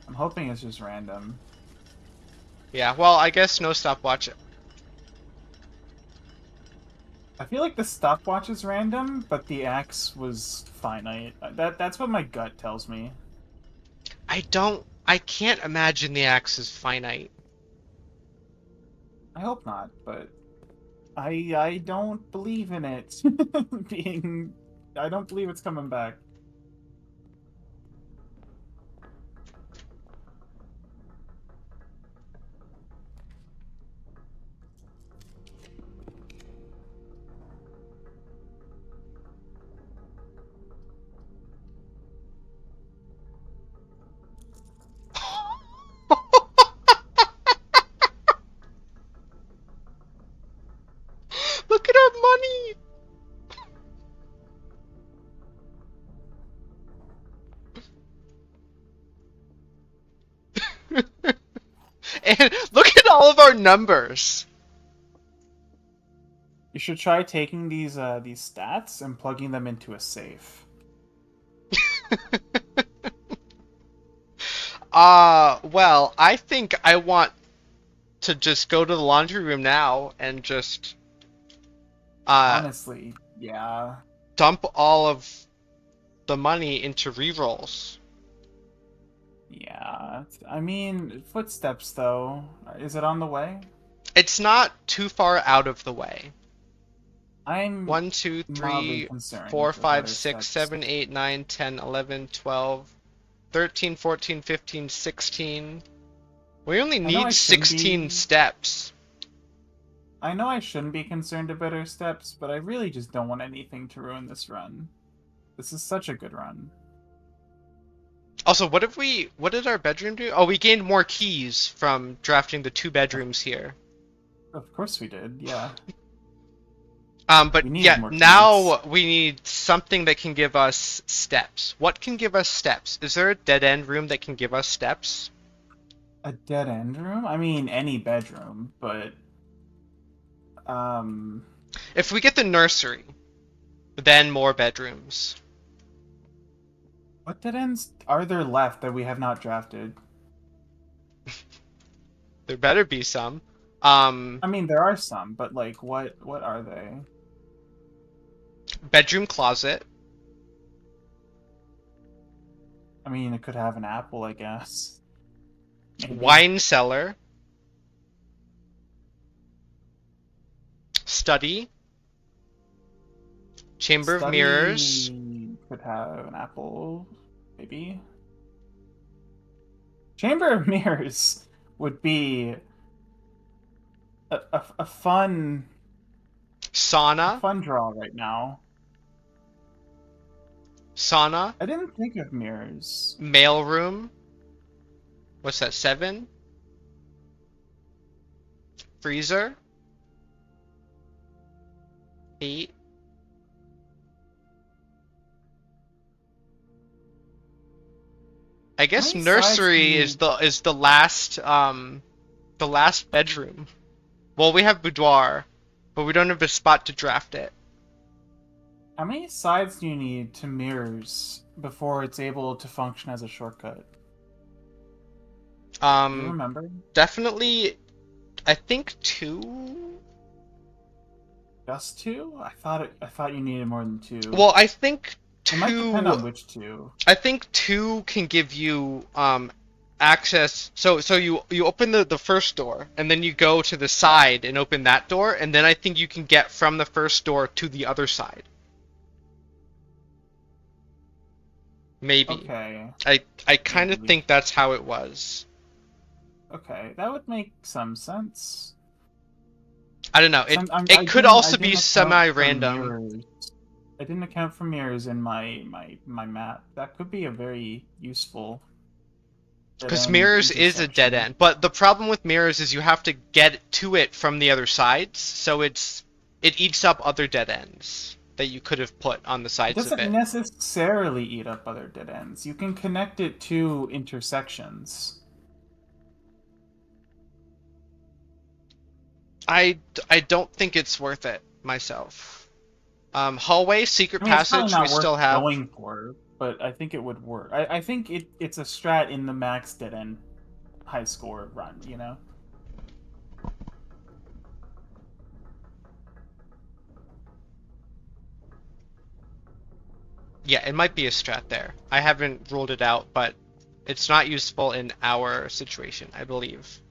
I'm hoping it's just random. Yeah, well, I guess no stopwatch. I feel like the stopwatch is random, but the axe was finite. That's what my gut tells me. I can't imagine the axe is finite. I hope not, but I don't believe in it being. I don't believe it's coming back. Look at our money! And look at all of our numbers. You should try taking these stats and plugging them into a safe. Well, I think I want to just go to the laundry room now and just Honestly, yeah. dump all of the money into rerolls. Yeah. I mean, footsteps though. Is it on the way? It's not too far out of the way. I'm 1, 2, mildly 3, concerned 4, with 5, better 6, steps. 7, 8, 9, 10, 11, 12, 13, 14, 15, 16. We only I know I need shouldn't 16 be- steps. I know I shouldn't be concerned about our steps, but I really just don't want anything to ruin this run. This is such a good run. Also, what did our bedroom do? Oh, we gained more keys from drafting the 2 bedrooms here. Of course we did, yeah. But We need yeah, more now we need something that can give us steps. What can give us steps? Is there a dead end room that can give us steps? A dead end room? I mean, any bedroom, but If we get the nursery, then more bedrooms. what dead ends are there left that we have not drafted? There better be some. I mean, there are some, but like, what are they? Bedroom closet. I mean, it could have an apple, I guess. Maybe. Wine cellar. Study. Chamber of Study mirrors. could have an apple, maybe. Chamber of Mirrors would be a fun Sauna. draw right now. Sauna. I didn't think of mirrors. Mailroom. What's that, 7? Freezer. 8. I How guess many sides can nursery you? is the last bedroom. Well, we have boudoir, but we don't have a spot to draft it. How many sides do you need to mirrors before it's able to function as a shortcut? Do you Um, remember? definitely, I think two. Just two? I thought you needed more than two. Well, I think It might depend two. on which two. I think two can give you access. So you open the first door and then you go to the Yeah. side and open that door, and then I think you can get from the first door to the other side. Maybe. Okay. I kind of Maybe. think that's how it was. Okay, that would make some sense. I don't know. I It could I also be didn't account for semi-random mirrors. I didn't account for mirrors in my map. That could be a very useful dead because end mirrors is a dead intersection. end. But the problem with mirrors is you have to get to it from the other sides, so it eats up other dead ends that you could have put on the It sides of doesn't it. necessarily eat up other dead ends. You can connect it to intersections. I don't think it's worth it myself. Hallway, secret I mean, it's probably passage, we not worth still have. going for, but I think it would work. I think it's a strat in the max dead end high score run, you know? Yeah, it might be a strat there. I haven't ruled it out, but it's not useful in our situation, I believe.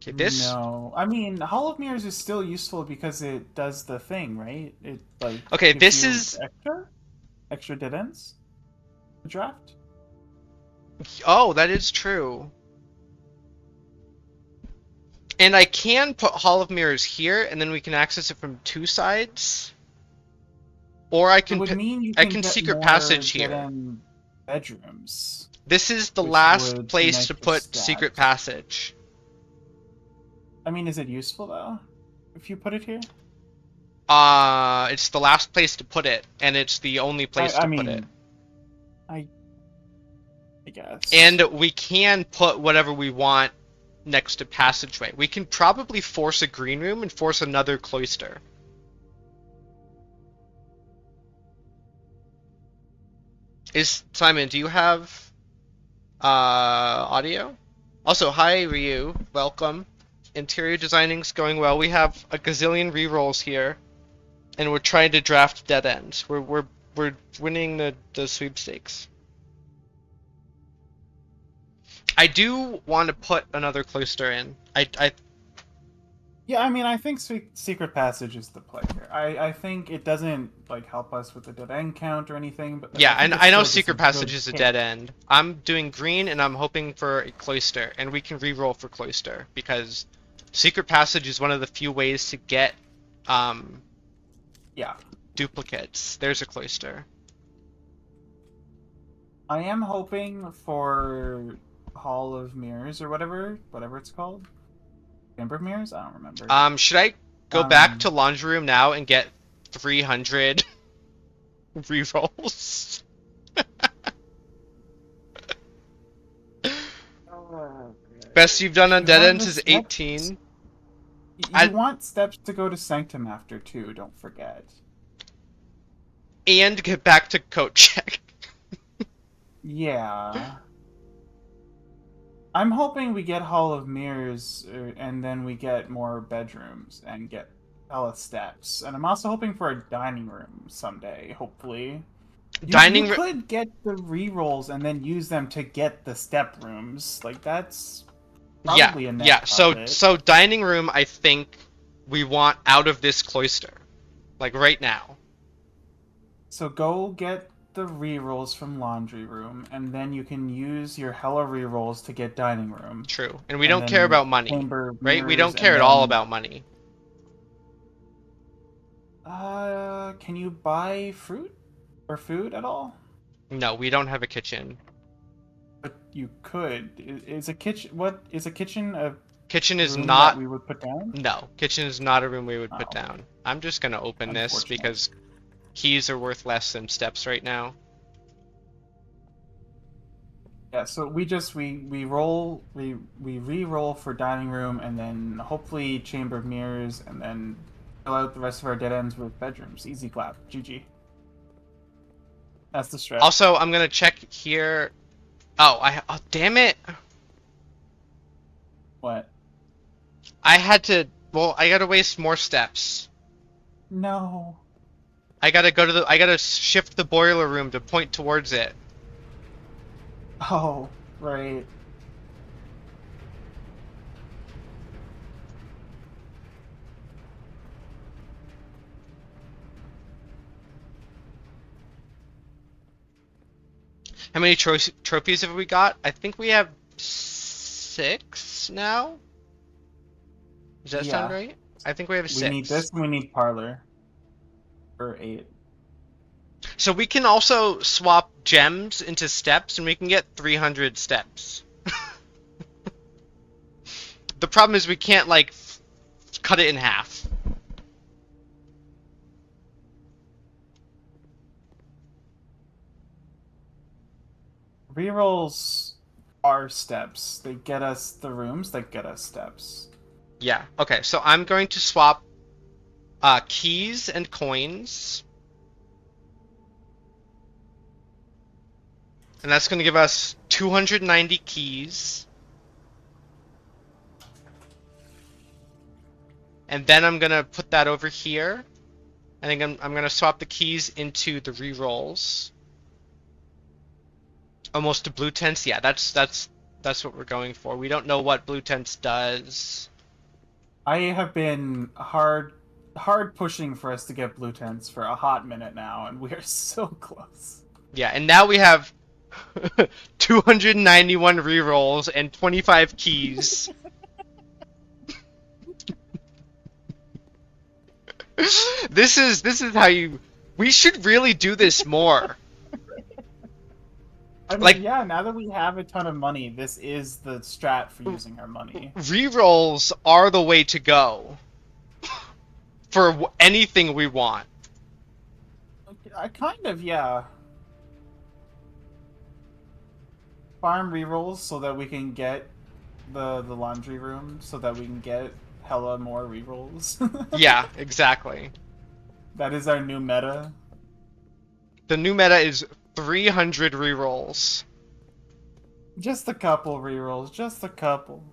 Okay, this. No. I mean, Hall of Mirrors is still useful because it does the thing, right? It, like, Okay, gives this you is. extra dead ends to draft. Oh, that is true. And I can put Hall of Mirrors here, and then we can access it from two sides. Or It would mean you I can can get secret more passage dead here. end bedrooms, This is the which last would be place nice to for put secret stats. passage. I mean, is it useful though? If you put it here? It's the last place to put it, and it's the only place I to put it. mean, I I guess. And we can put whatever we want next to passageway. We can probably force a green room and force another cloister. Simon, do you have audio? Also, hi Ryu, welcome. Interior designing's going well. We have a gazillion rerolls here, and we're trying to draft dead ends. We're winning the sweepstakes. I do want to put another cloister in. Yeah, I mean, I think Secret Passage is the play here. I think it doesn't like help us with the dead end count or anything, but like, Yeah, I think and it's I know still just a secret passage good is a pick. dead end. I'm doing green and I'm hoping for a cloister, and we can re-roll for cloister because secret passage is one of the few ways to get um Yeah, duplicates. There's a cloister. I am hoping for Hall of Mirrors or whatever it's called. Chamber of Mirrors. I don't remember. Should I go back Um, to laundry room now and get 300 re-rolls? Best you've done on you dead have ends the is steps. 18. You I want steps to go to Sanctum after too. Don't forget. and get back to coat check. Yeah. I'm hoping we get Hall of Mirrors, and then we get more bedrooms and get hella steps. And I'm also hoping for a dining room someday, hopefully. You Dining room. could get the rerolls and then use them to get the step rooms. Like that's Yeah, probably a net yeah. So profit. so dining room, I think we want out of this cloister, like right now. So go get the rerolls from laundry room, and then you can use your hella rerolls to get dining room, True, and we and don't care then about money, chamber of right? We mirrors, don't care and at all then about money. can you buy fruit or food at all? No, we don't have a kitchen. But you could. Is a kitchen? What is a kitchen? A Kitchen is room that not. we would put down? No, kitchen is not a room we would put Oh, down. I'm just gonna open this unfortunate. because keys are worth less than steps right now. Yeah, so we roll we re-roll for dining room and then hopefully chamber of mirrors and then fill out the rest of our dead ends with bedrooms. Easy clap. GG. That's the strat. Also, I'm gonna check here. Oh, damn it! What? I had to. Well, I gotta waste more steps. No. I gotta go to the. I gotta shift the boiler room to point towards it. Oh, right. How many trophies have we got? I think we have 6 now. Does that sound Yeah. right? I think we have We need 6. this and we need parlor for 8. So we can also swap gems into steps, and we can get 300 steps. The problem is we can't like cut it in half. Rerolls are steps. They get us the rooms that get us steps. Yeah. Okay. So I'm going to swap keys and coins, and that's going to give us 290 keys. And then I'm gonna put that over here. I think I'm gonna swap the keys into the rerolls. Almost to blue tents. Yeah, that's what we're going for. We don't know what blue tents does. I have been hard pushing for us to get blue tents for a hot minute now, and we are so close. Yeah, and now we have 291 rerolls and 25 keys. This is how you. We should really do this more. I mean, Like, yeah, now that we have a ton of money, this is the strat for using our money. rerolls are the way to go for anything we want. I kind of, yeah. Farm rerolls so that we can get the laundry room, so that we can get hella more rerolls. Yeah, exactly. That is our new meta. The new meta is 300 rerolls. Just a couple rerolls, just a couple.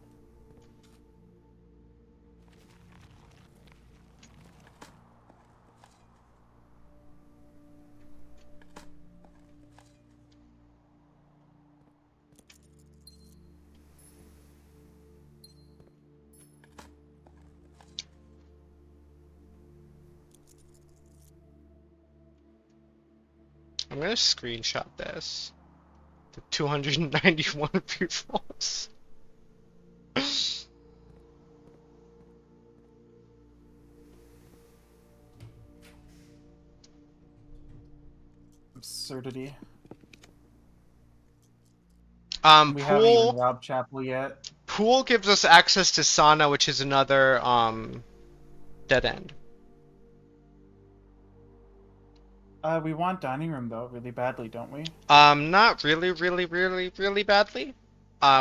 I'm gonna screenshot this. The 291 rerolls. Absurdity. We haven't even Pool. robbed Chapel yet. Pool gives us access to Sauna, which is another dead end. We want dining room though, really badly, don't we? Not really, really, really, really badly.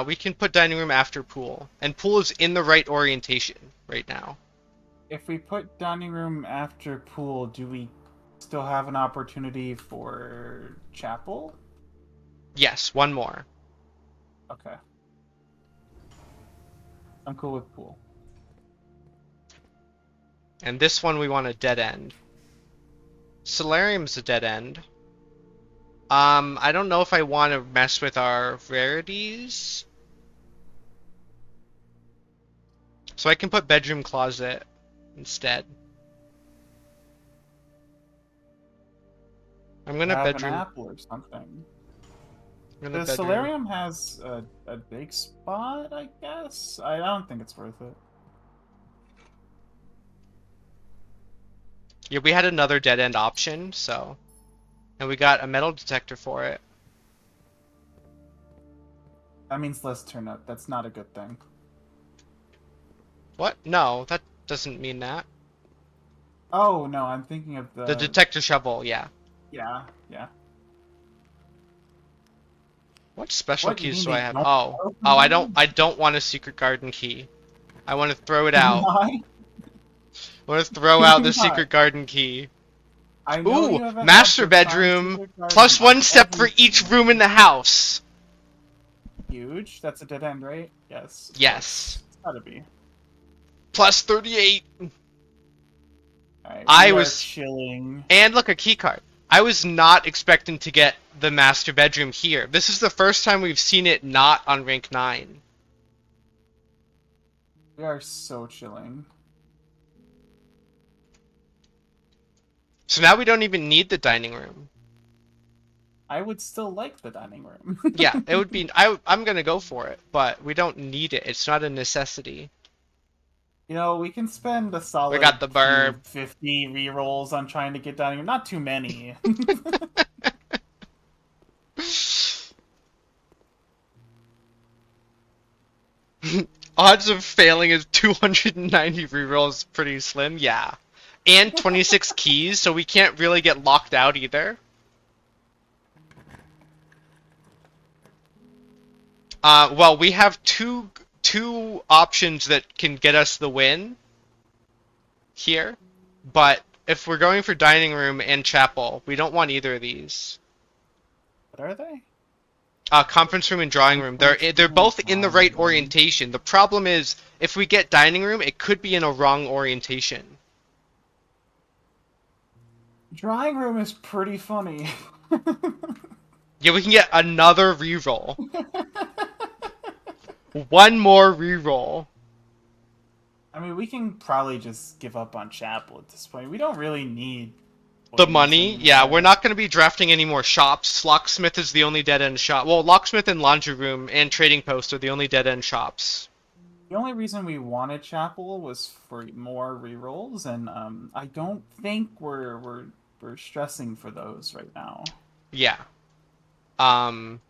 We can put dining room after pool, and pool is in the right orientation right now. If we put dining room after pool, do we still have an opportunity for chapel? Yes, one more. Okay. I'm cool with pool. And this one we want a dead end. Solarium's a dead end. I don't know if I want to mess with our rarities. So I can put bedroom closet instead. I'm gonna Have bedroom. an apple or something. I'm gonna The bedroom. solarium has a big spot, I guess. I don't think it's worth it. Yeah, we had another dead end option, so. And we got a metal detector for it. That means less turnup. That's not a good thing. What? No, that doesn't mean that. Oh no, I'm thinking of The detector shovel, yeah. yeah, yeah. What special What, you keys mean do I they have? don't Oh. open Oh, them? I don't want a secret garden key. I want to throw it out. Why? I want to throw out the Why? secret garden key. I know Ooh, you haven't had master to find bedroom. secret garden Plus on one step for each everything. room in the house. Huge. That's a dead end, right? Yes, of Yes. course. It's gotta be. Plus 38. Alright, I we are was... chilling. And look, a key card. I was not expecting to get the master bedroom here. This is the first time we've seen it not on rank 9. We are so chilling. So now we don't even need the dining room. I would still like the dining room. Yeah, it would be... I'm gonna go for it, but we don't need it. It's not a necessity. You know, we can spend a We got solid the few burb. 50 rerolls on trying to get dining room. Not too many. Odds of failing is 290 rerolls pretty slim, yeah. And 26 keys, so we can't really get locked out either. Well, we have two options that can get us the win here, but if we're going for dining room and chapel, we don't want either of these. What are they? Conference room and drawing room. They're both in the right orientation. The problem is if we get dining room, it could be in a wrong orientation. Drawing room is pretty funny. Yeah, we can get another reroll. One more reroll. I mean, we can probably just give up on chapel at this point. We don't really need The wins money, yeah, we're anymore. not going to be drafting any more shops. Locksmith is the only dead-end shop. Well, Locksmith and Laundry Room and Trading Post are the only dead-end shops. The only reason we wanted chapel was for more rerolls, and I don't think we're stressing for those right now. Yeah. Um,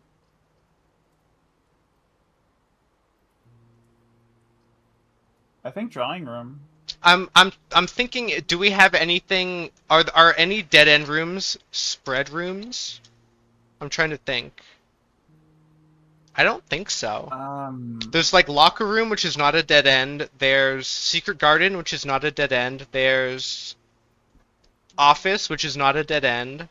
I think drawing room. I'm thinking, do we have anything, are any dead-end rooms spread rooms? I'm trying to think. I don't think so. There's like locker room, which is not a dead end. There's secret garden, which is not a dead end. There's office, which is not a dead end.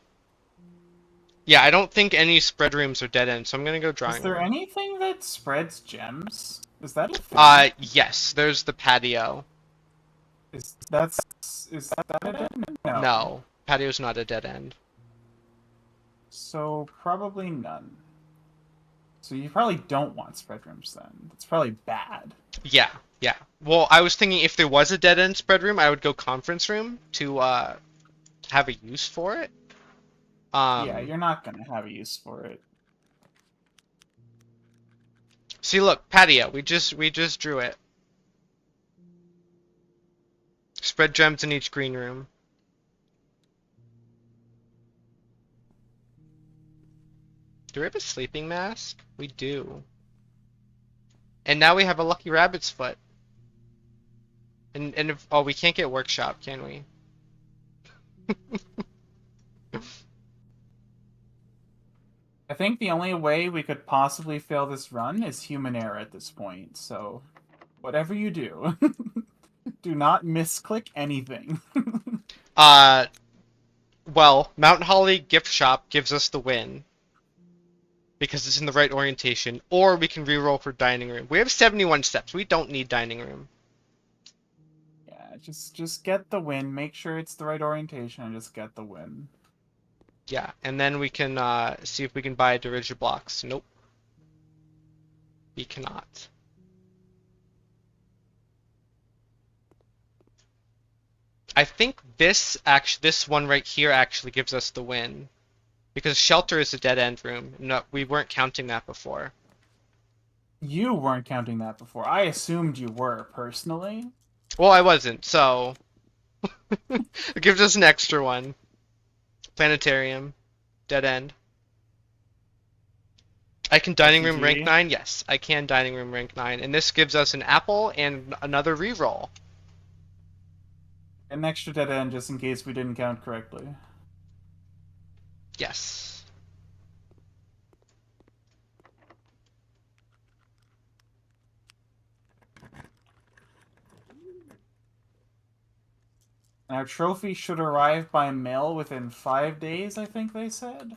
Yeah, I don't think any spread rooms are dead end, so I'm gonna go Is drawing there room. anything that spreads gems? Is that a thing? Yes, there's the patio. Is that it? No. No, patio's not a dead end. So probably none. So you probably don't want spread rooms then. That's probably bad. Yeah, yeah. Well, I was thinking if there was a dead end spread room, I would go conference room to have a use for it. Yeah, you're not gonna have a use for it. See, look, patio. We just drew it. Spread gems in each green room. Do we have a sleeping mask? We do. And now we have a lucky rabbit's foot. And if, oh, we can't get workshop, can we? I think the only way we could possibly fail this run is human error at this point. So whatever you do, do not misclick anything. Uh, well, Mount Holly gift shop gives us the win because it's in the right orientation, or we can reroll for dining room. We have 71 steps. We don't need dining room. Yeah, just get the win. Make sure it's the right orientation and just get the win. Yeah, and then we can see if we can buy Dirigiblocks. Nope. We cannot. I think this one right here actually gives us the win. Because shelter is a dead end room. No, we weren't counting that before. You weren't counting that before. I assumed you were, personally. Well, I wasn't, so it gives us an extra one. Planetarium. Dead end. I can dining room rank GG. 9? Yes, I can dining room rank 9. And this gives us an apple and another reroll. An extra dead end just in case we didn't count correctly. Yes. And our trophy should arrive by mail within 5 days, I think they said.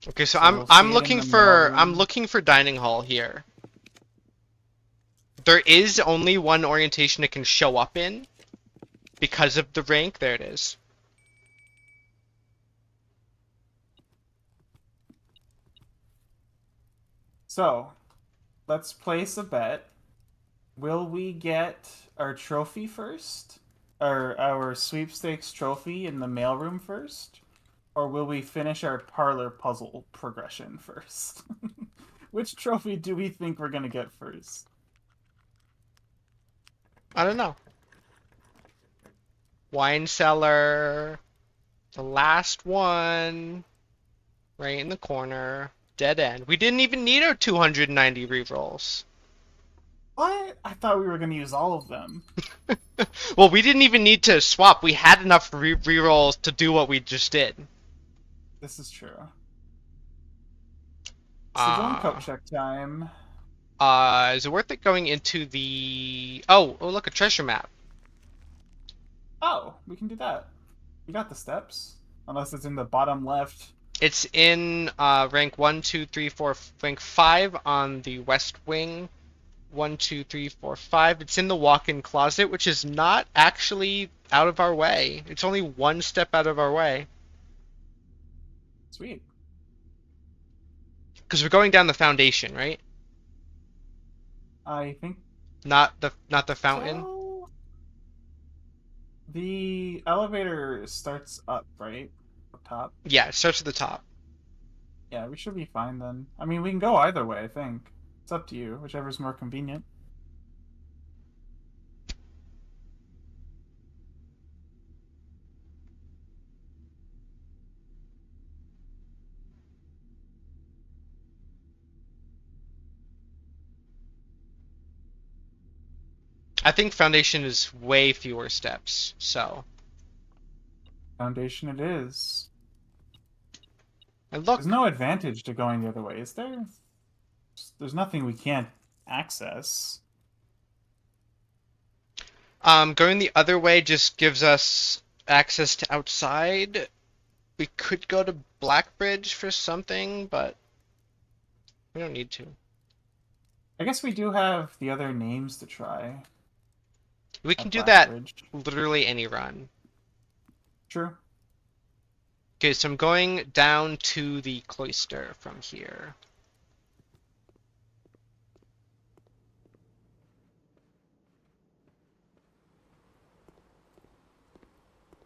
Okay, so So I'm we'll I'm see it in looking the for mailroom. dining hall here. There is only one orientation it can show up in because of the rank. There it is. So, let's place a bet. Will we get our trophy first? Or our sweepstakes trophy in the mailroom first? Or will we finish our parlor puzzle progression first? Which trophy do we think we're gonna get first? I don't know. Wine cellar. The last one. Right in the corner. Dead end. We didn't even need our 290 rerolls. What? I thought we were gonna use all of them. Well, we didn't even need to swap. We had enough rerolls to do what we just did. This is true. Sigil and coat Uh, check time. is it worth it going into the... Oh, look, a treasure map. Oh, we can do that. We got the steps. Unless it's in the bottom left. It's in rank 1, 2, 3, 4, rank 5 on the west wing. 1, 2, 3, 4, 5. It's in the walk-in closet, which is not actually out of our way. It's only one step out of our way. Sweet. Because we're going down the foundation, right? I think Not the fountain. so. The elevator starts up, right? Up top. Yeah, it starts at the top. Yeah, we should be fine then. I mean, we can go either way, I think. It's up to you, whichever's more convenient. I think foundation is way fewer steps, so. Foundation it is. And There's look, no advantage to going the other way, is there? There's nothing we can't access. going the other way just gives us access to outside. We could go to Blackbridge for something, but we don't need to. I guess we do have the other names to try We can at do that Blackbridge. literally any run. True. Okay, so I'm going down to the cloister from here.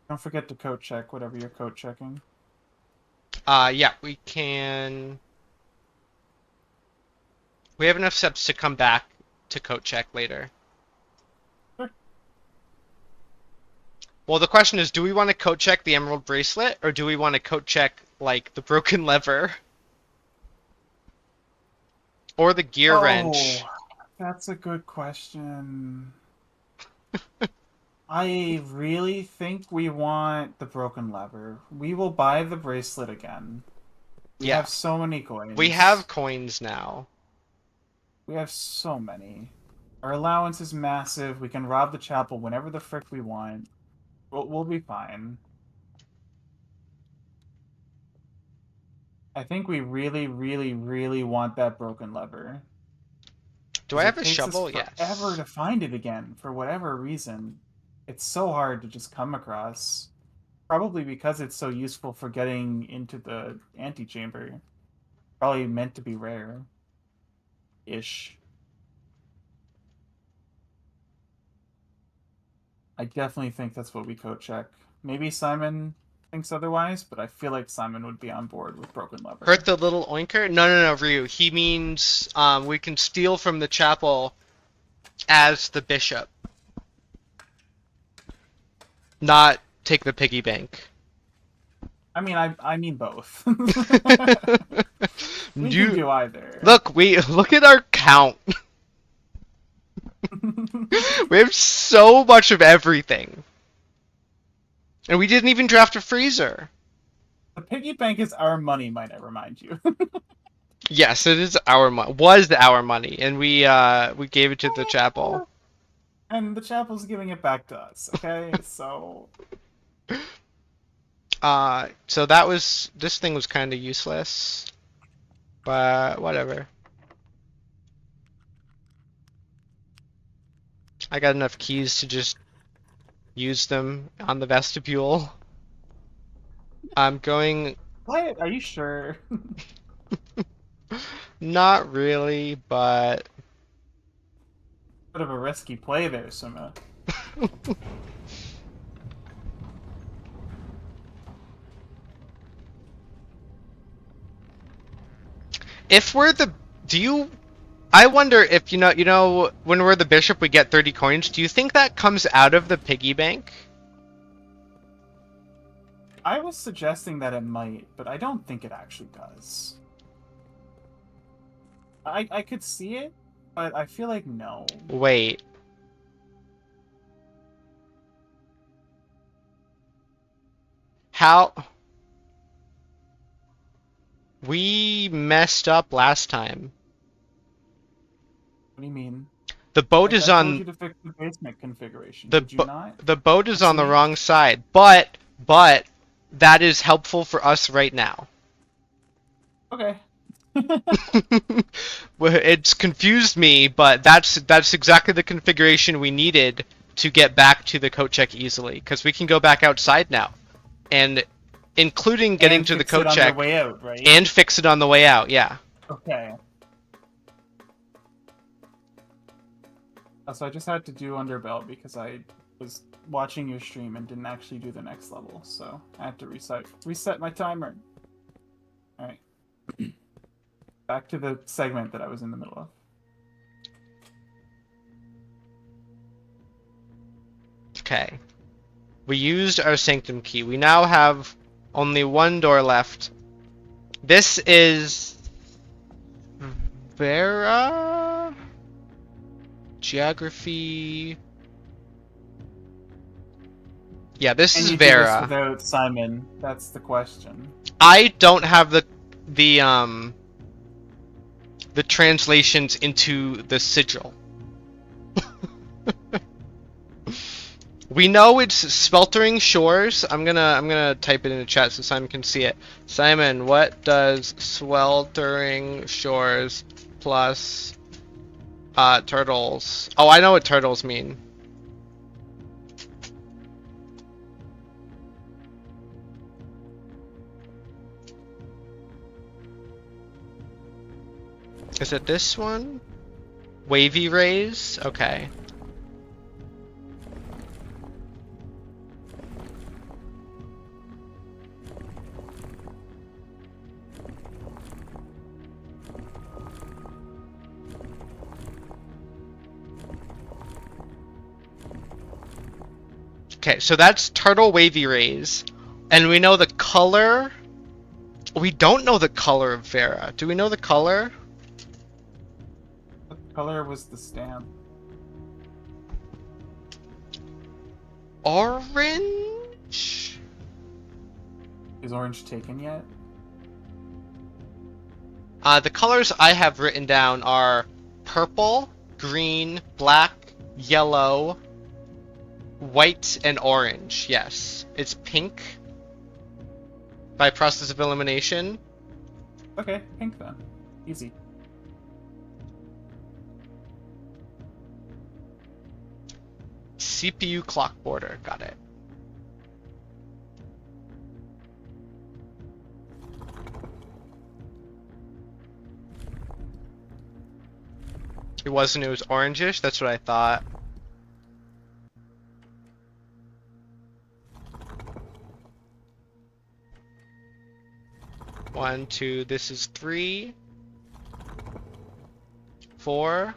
Don't forget to code check whatever you're code checking. Yeah, we can. We have enough steps to come back to coat check later. Sure. Well, the question is, do we want to coat check the emerald bracelet, or do we want to coat check, like, the broken lever? Or the gear wrench? Oh, that's a good question. I really think we want the broken lever. We will buy the bracelet again. We Yeah, have so many we coins. have coins now. We have so many. Our allowance is massive. We can rob the chapel whenever the frick we want. We'll be fine. I think we really, really, really want that broken lever. Do I Because have it a takes us shovel? forever Yes. to find it again, for whatever reason. It's so hard to just come across. Probably because it's so useful for getting into the antechamber. Probably meant to be rare. Ish. I definitely think that's what we code check. Maybe Simon thinks otherwise, but I feel like Simon would be on board with Broken Hurt Lever. the little oinker? No, no, no, Ryu. He means we can steal from the chapel as the bishop, not take the piggy bank. I mean, I mean both. We can You do either. look at our count. We have so much of everything, and we didn't even draft a freezer. The piggy bank is our money, might I remind you. Yes, it is our money. Was our money, and we gave it to the chapel. And the chapel's giving it back to us, okay? So So that was, this thing was kind of useless, but whatever. I got enough keys to just use them on the vestibule. I'm going, what? Are you sure? not really, but Bit of a risky play there, Suma. if we're the, do you, I wonder if, when we're the bishop, we get 30 coins. Do you think that comes out of the piggy bank? I was suggesting that it might, but I don't think it actually does. I could see it, but I feel like no. Wait. How? We messed up last time. What do you mean? The boat I is told you on to fix the basement configuration. the Did you not? the boat is on the See? wrong side, but that is helpful for us right now. Okay. Well, it's confused me, but that's exactly the configuration we needed to get back to the coat check easily, because we can go back outside now, and including getting And to the fix it coat on check the way out, right? and fix it on the way out. Yeah. Okay. So I just had to do Underbelt because I was watching your stream and didn't actually do the next level, so I had to reset my timer. All right. Back to the segment that I was in the middle of. Okay. We used our sanctum key. We now have only one door left. This is Vera? Geography. Yeah, this is Can you do this Vera. without Simon? That's the question. I don't have the translations into the sigil. We know it's sweltering shores. I'm gonna type it in the chat so Simon can see it. Simon, what does sweltering shores plus turtles? Oh, I know what turtles mean. Is it this one? Wavy rays? Okay. Okay, so that's turtle wavy rays. And we know the color. We don't know the color of Vera. Do we know the color? What color was the stamp? Orange? Is orange taken yet? The colors I have written down are purple, green, black, yellow, white, and orange. Yes. It's pink by process of elimination. Okay, pink then. Easy. CPU clock border. Got it. It wasn't, it was orangish? That's what I thought. One, two, this is 3, 4,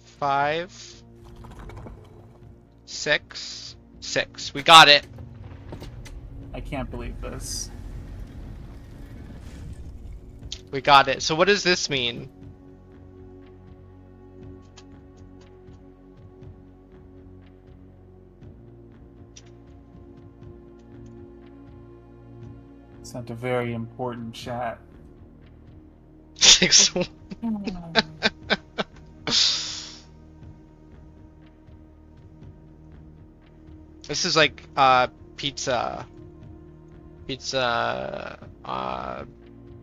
5, 6, 6. We got it. I can't believe this. We got it. So what does this mean? Sent a very important chat. 6. This is like pizza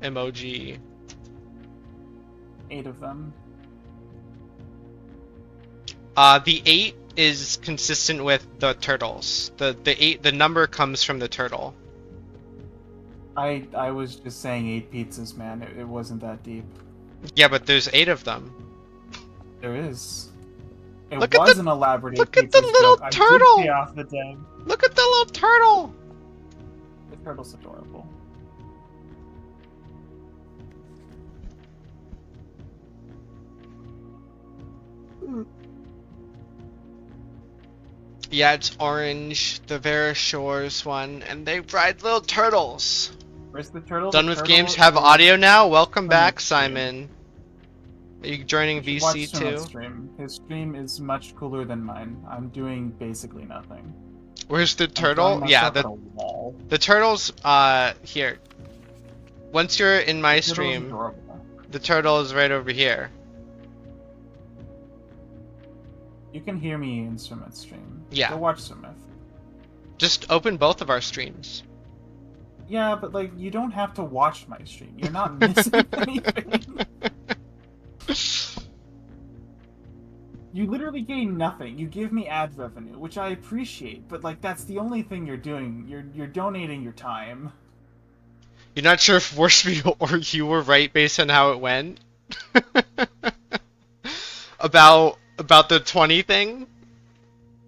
emoji. 8 of them. The 8 is consistent with the turtles. The number comes from the turtle. I was just saying 8 pizzas, man. It wasn't that deep. Yeah, but there's 8 of them. There is. It Look at was the- an elaborate 8 look at the pizzas little joke. I turtle! did pay off the dead. Look at the little turtle! The turtle's adorable. Yeah, it's orange, the Vera Shores one, and they ride little turtles. Where's the turtle? Done The with turtle games, have is audio now? Welcome back, next to you. Simon. Are you joining You should watch VC Sumit's too? stream. His stream is much cooler than mine. I'm doing basically nothing. Where's the I'm turtle? throwing Yeah, myself at a wall. the turtle's, here. Once you're in my The turtle's stream, adorable. the turtle is right over here. You can hear me in Sumit's stream. Yeah. Go watch Sumit. Just open both of our streams. Yeah, but like you don't have to watch my stream. You're not missing anything. You literally gain nothing. You give me ad revenue, which I appreciate, but like that's the only thing you're doing. You're donating your time. You're not sure if Warspy or you were right based on how it went? About the 20 thing?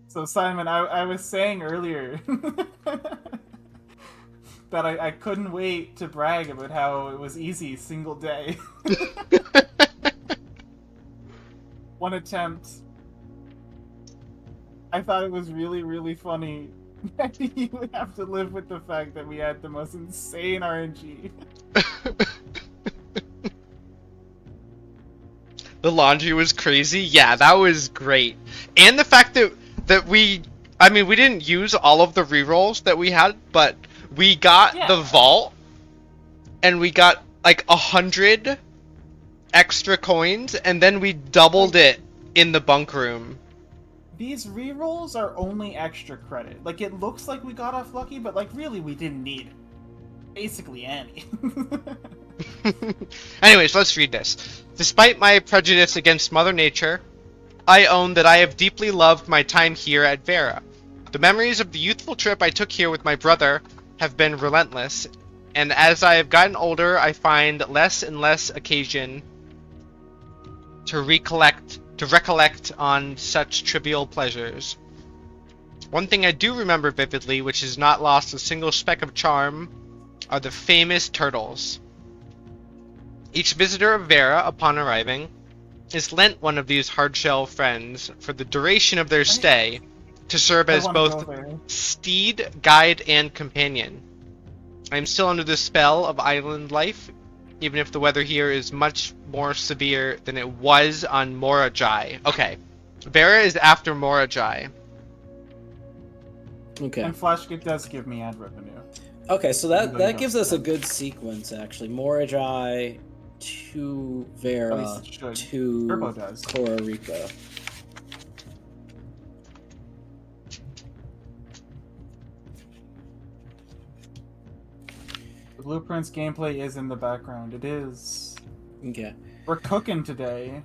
So Simon, I was saying earlier that I couldn't wait to brag about how it was easy single day. One attempt. I thought it was really, really funny that you would have to live with the fact that we had the most insane RNG. The laundry was crazy. Yeah, that was great. And the fact that we didn't use all of the rerolls that we had, but we got Yeah. the vault and we got like 100 extra coins and then we doubled it in the bunk room. These rerolls are only extra credit. Like, it looks like we got off lucky, but like really we didn't need basically any. Anyways, let's read this. Despite my prejudice against Mother Nature, I own that I have deeply loved my time here at Vera. The memories of the youthful trip I took here with my brother have been relentless, and as I have gotten older, I find less and less occasion to recollect on such trivial pleasures. One thing I do remember vividly, which has not lost a single speck of charm, are the famous turtles. Each visitor of Vera, upon arriving, is lent one of these hardshell friends for the duration of their stay to serve I as wanna both go there. steed, guide, and companion. I am still under the spell of island life, even if the weather here is much more severe than it was on Morajai. Okay, Vera is after Morajai. Okay. And Flashkit does give me ad revenue. Okay, so Even though you that don't gives us a spend. good sequence actually. Morajai to At Vera least it should. to Turbo does. Costa Rica. The Blueprints gameplay is in the background. It is. Okay. We're cooking today.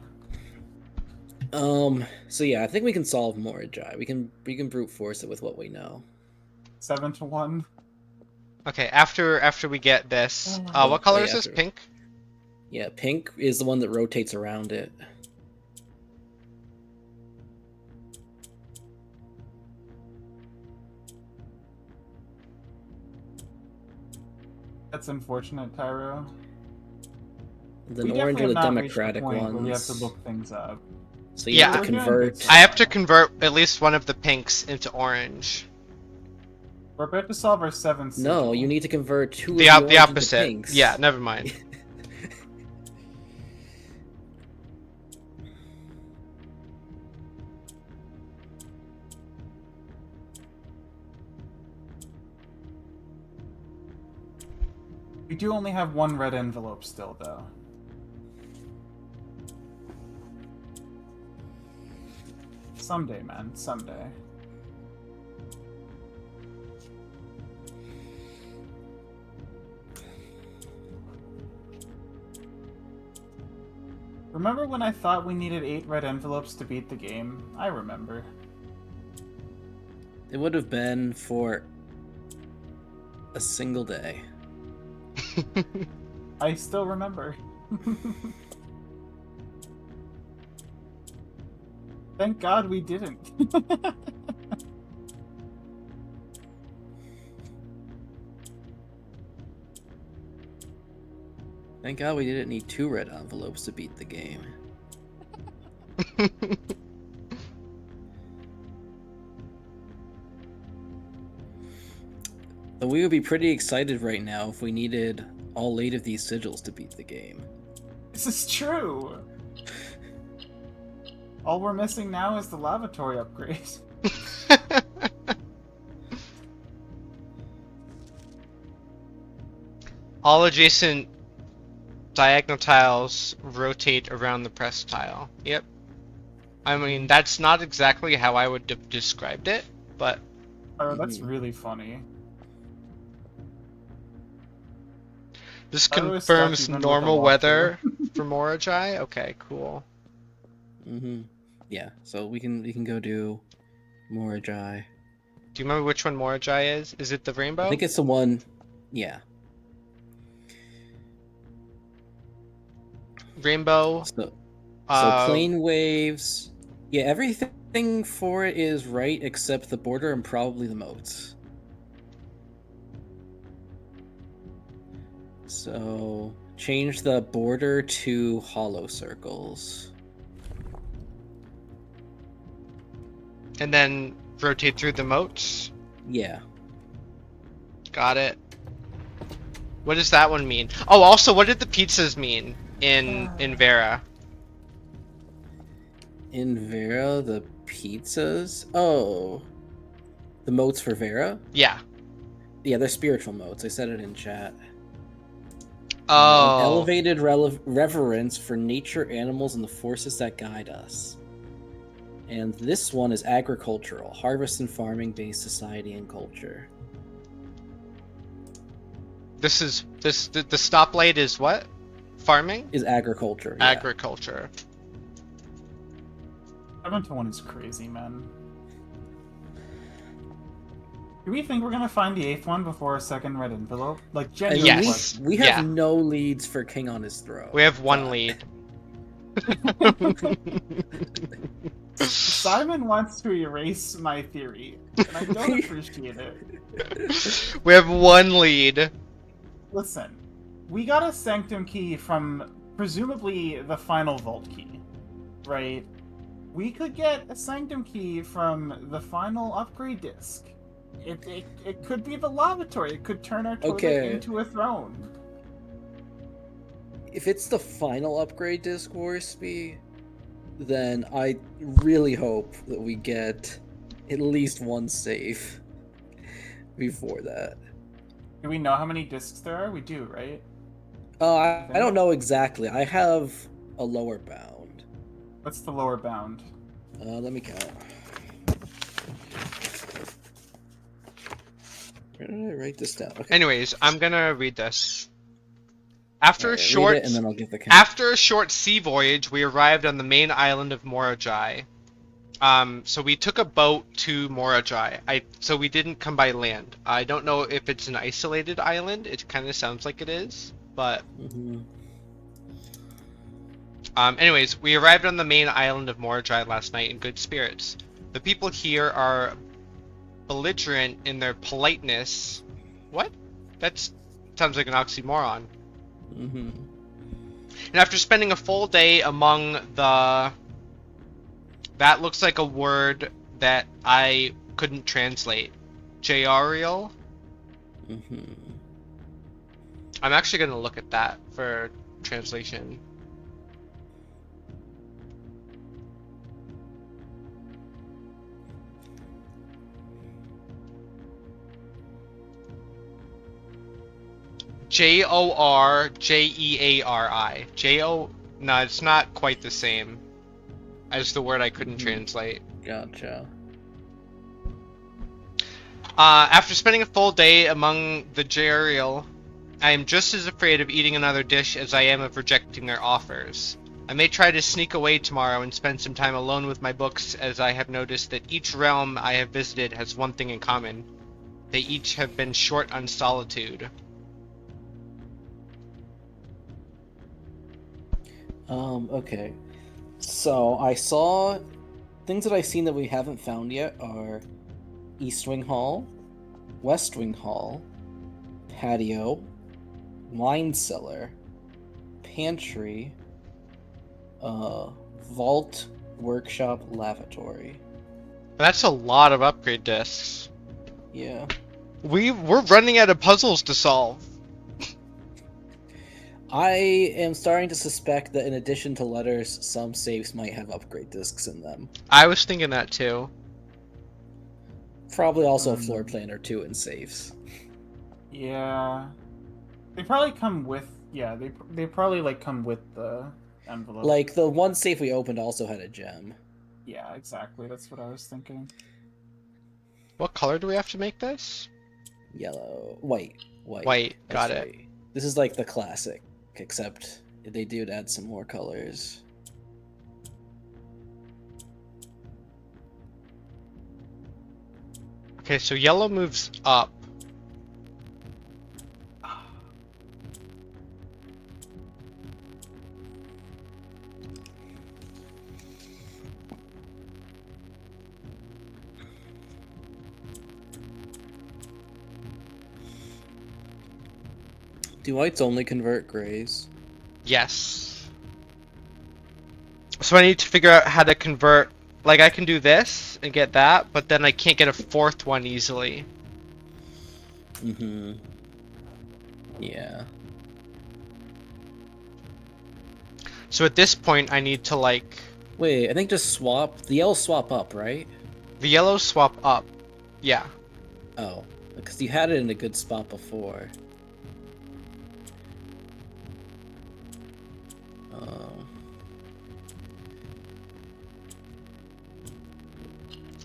So yeah, I think we can solve Morajai. We can brute force it with what we know. 7-1. Okay, after we get this, Oh, what color wait, is this? after- Pink? Yeah, pink is the one that rotates around it. That's unfortunate, Tyro. Then We orange are definitely the have not reached the democratic point ones. where we have to look things up. So you Yeah, have to we're doing convert. good I have to convert at least one of the pinks into orange. We're about to solve our 7th No, sigil. you need to convert two The, of the the orange into opposite. pinks. Yeah, never mind. We do only have one red envelope still, though. Someday, man. Someday. Remember when I thought we needed 8 red envelopes to beat the game? I remember. It would have been for a single day. I still remember. Thank God we didn't. Thank God we didn't need 2 red envelopes to beat the game. But we would be pretty excited right now if we needed all 8 of these sigils to beat the game. This is true. All we're missing now is the lavatory upgrade. All adjacent diagonal tiles rotate around the press tile. Yep. I mean, that's not exactly how I would have described it, but... Oh, that's really funny. This I was confirms stuck even with the normal walkthrough. weather for Morajai? Okay, cool. Yeah, so we can go do Morajai. Do you remember which one Morajai is? Is it the rainbow? I think it's the one. Yeah. Rainbow. So uh, plane waves. Yeah, everything for it is right except the border and probably the moats. So change the border to hollow circles. And then rotate through the moats. Yeah. Got it. What does that one mean? Oh, also, what did the pizzas mean in Vera? In Vera, the pizzas. Oh, the moats for Vera. Yeah. Yeah, they're spiritual moats. I said it in chat. Oh. An elevated reverence for nature, animals, and the forces that guide us. And this one is agricultural, harvest and farming based society and culture. The stoplight is what? Farming? Is agriculture. Yeah. Agriculture. 7 to 1 is crazy, man. Do we think we're gonna find the 8th one before a second red envelope? Like, And genuinely. Yes. we have Yeah. no leads for King on his throne. We have one lead. Simon wants to erase my theory, and I don't appreciate it. We have one lead. Listen, we got a Sanctum key from presumably the final Vault key, right? We could get a Sanctum key from the final upgrade disc. It could be the lavatory. It could turn our toilet Okay. into a throne. If it's the final upgrade disc, Warsby, then I really hope that we get at least one save before that. Do we know how many discs there are? We do, right? I don't know exactly. I have a lower bound. What's the lower bound? Let me count. Where did I write this down? Okay. Anyways, I'm gonna read this. After a Alright, read short it and then I'll give the count. After a short sea voyage, we arrived on the main island of Morajai. So we took a boat to Morajai. So we didn't come by land. I don't know if it's an isolated island. It kind of sounds like it is, but anyways, we arrived on the main island of Morajai last night in good spirits. The people here are belligerent in their politeness. What? That sounds like an oxymoron. And after spending a full day among the... That looks like a word that I couldn't translate. Jariel? I'm actually going to look at that for translation. Jorjeari. No, it's not quite the same as the word I couldn't translate. Gotcha. After spending a full day among the Jariel, I am just as afraid of eating another dish as I am of rejecting their offers. I may try to sneak away tomorrow and spend some time alone with my books, as I have noticed that each realm I have visited has one thing in common. They each have been short on solitude. Okay. So I saw things that I've seen that we haven't found yet are East Wing Hall, West Wing Hall, patio, wine cellar, pantry, vault, workshop, lavatory. That's a lot of upgrade discs. Yeah. We're running out of puzzles to solve. I am starting to suspect that in addition to letters, some saves might have upgrade discs in them. I was thinking that too. Probably also a floor plan or two in saves. Yeah. They probably come with... Yeah, they probably, like, come with the envelope. Like, the one safe we opened also had a gem. Yeah, exactly. That's what I was thinking. What color do we have to make this? Yellow. White. White, got That's it. right. This is like the classic, except they do add some more colors. Okay, so yellow moves up. Do whites only convert grays? Yes. So I need to figure out how to convert. Like, I can do this and get that, but then I can't get a fourth one easily. Mm-hmm. Yeah. So at this point, I need to, like... Wait, I think just swap. The yellow swap up, right? The yellow swap up. Yeah. Oh, because you had it in a good spot before.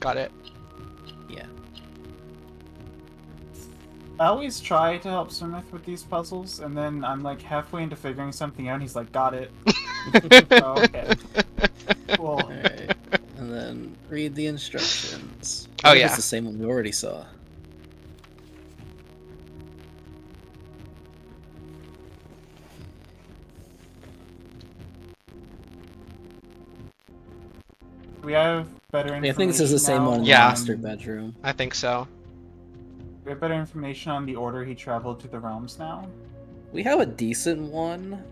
Got it. Yeah. I always try to help Smith with these puzzles, and then I'm like halfway into figuring something out, and he's like, got it. Oh, okay. Cool. Alright. And then read the instructions. Oh, What if yeah. It's the same one we already saw. We have better information I think this is the same now one in Yeah. the master bedroom. I think so. We have better information on the order he traveled to the realms now. We have a decent one.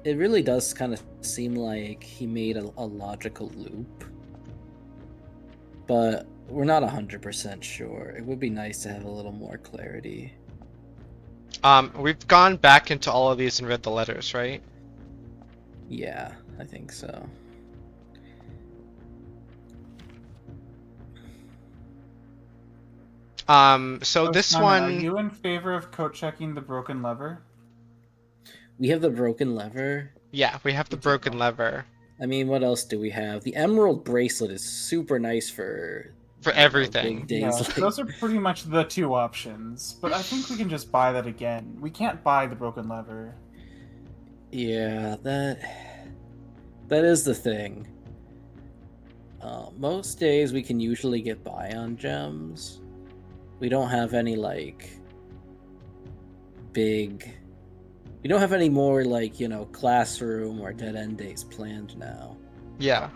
It really does kind of seem like he made a logical loop. But we're not 100% sure. It would be nice to have a little more clarity. We've gone back into all of these and read the letters, right? Yeah, I think so. So this Simon, one... Are you in favor of code checking the broken lever? We have the broken lever. Yeah, we have the broken lever. I mean, what else do we have? The emerald bracelet is super nice for everything. big days. Yeah, like... those are pretty much the two options. But I think we can just buy that again. We can't buy the broken lever. Yeah, that is the thing. Most days we can usually get by on gems. We don't have any like big. We don't have any more like, you know, classroom or dead end days planned now. Yeah.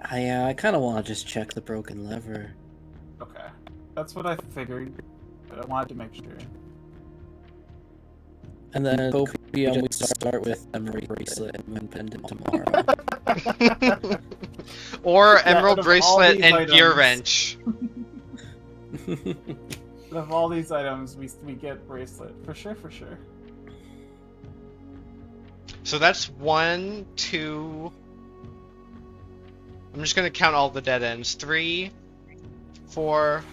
I kind of want to just check the broken lever. Okay. That's what I figured, but I wanted to make sure. And then Copium, we start with Emerald Bracelet and Moon Pendant tomorrow. Or Yeah, Emerald out of all Bracelet these and Gear items- Wrench. Out of all these items, we get bracelet. For sure, for sure. So that's 1, 2... I'm just gonna count all the dead ends. 3, 4,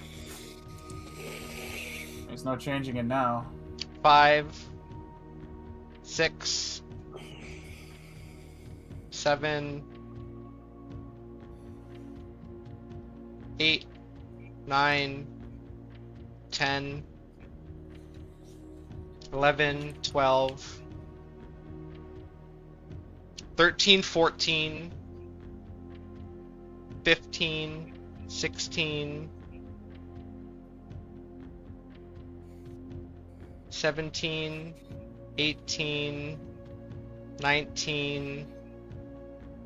There's no changing it now. 5, 6, 7, 8, 9, 10, 11, 12, 13, 14, 15, 16, 17, 18, 19,